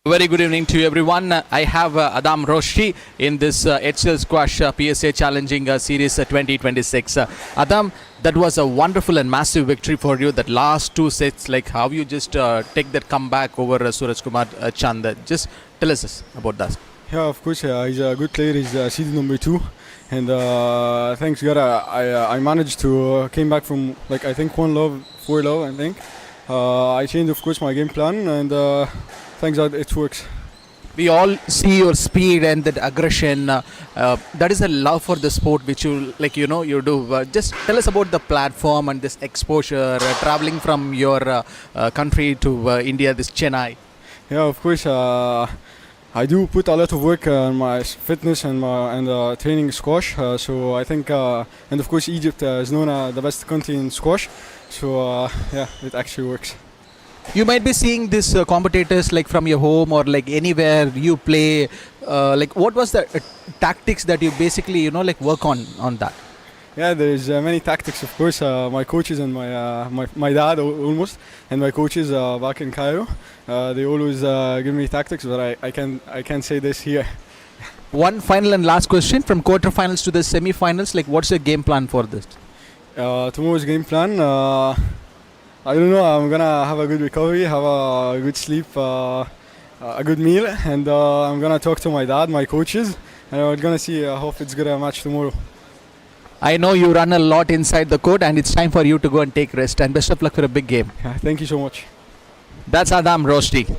[SPEAKER 1] Very good evening to everyone. I have Adam Roshdi in this HCL Squash PSA Challenging Series 2026. Adam, that was a wonderful and massive victory for you. That last 2 sets, like how you just take that comeback over Suraj Kumar Chand. Just tell us about that.
[SPEAKER 11] Yeah, of course. He's a good player. He's seed number 2, and thanks God, I managed to came back from I think 1-love, 4-love. I think I changed, of course, my game plan, and thanks God it works.
[SPEAKER 1] We all see your speed and that aggression. That is a love for the sport which you you do. Just tell us about the platform and this exposure, traveling from your country to India, this Chennai.
[SPEAKER 11] Yeah, of course. I do put a lot of work on my fitness and training squash. So I think, and of course, Egypt is known as the best country in squash. So yeah, it actually works.
[SPEAKER 1] You might be seeing these competitors like from your home or like anywhere you play. Like, what was the tactics that you basically like work on that?
[SPEAKER 11] Yeah, there's many tactics, of course. My coaches and my dad almost, and my coaches back in Cairo, they always give me tactics, but I can't say this here.
[SPEAKER 1] One final and last question: from quarterfinals to the semi-finals, like what's your game plan for this?
[SPEAKER 11] Tomorrow's game plan. I don't know. I'm gonna have a good recovery, have a good sleep, a good meal, and I'm gonna talk to my dad, my coaches, and we're gonna see. I hope it's gonna match tomorrow.
[SPEAKER 1] I know you run a lot inside the court, and it's time for you to go and take rest. And best of luck for a big game.
[SPEAKER 11] Yeah, thank you so much.
[SPEAKER 1] That's Adam Roshdi.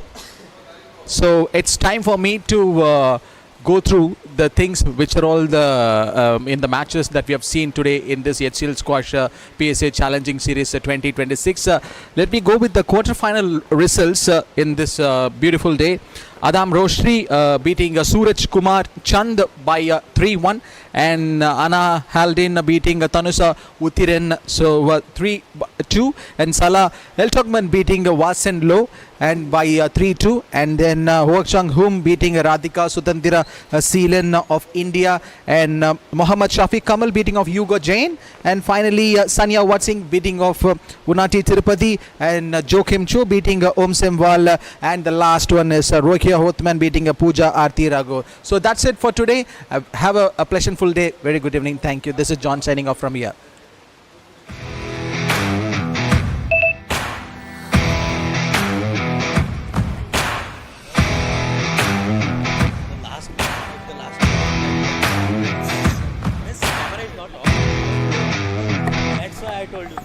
[SPEAKER 1] So it's time for me to go through the things which are all the in the matches that we have seen today in this HCL Squash PSA Challenging Series 2026. Let me go with the quarterfinal results in this beautiful day. Adam Roshri beating Suraj Kumar Chand by 3-1, and Anna Haldin beating Tanusa Uthiren so 3-2, and Salah Eltogman beating Wasen Low and by 3-2, and then Ho Chang Hum beating Radhika Sutandira Seelan of India, and Mohammad Shafiq Kamal beating of Hugo Jain, and finally Sanya Watsing beating of Unati Tirupati, and Joachim Cho beating Om Semwal, and the last one is Rokia Hothman beating Pooja Aarti Raghu. So that's it for today. Have a pleasantful day. Very good evening. Thank you. This is John signing off from here.
[SPEAKER 12] That's why I told you.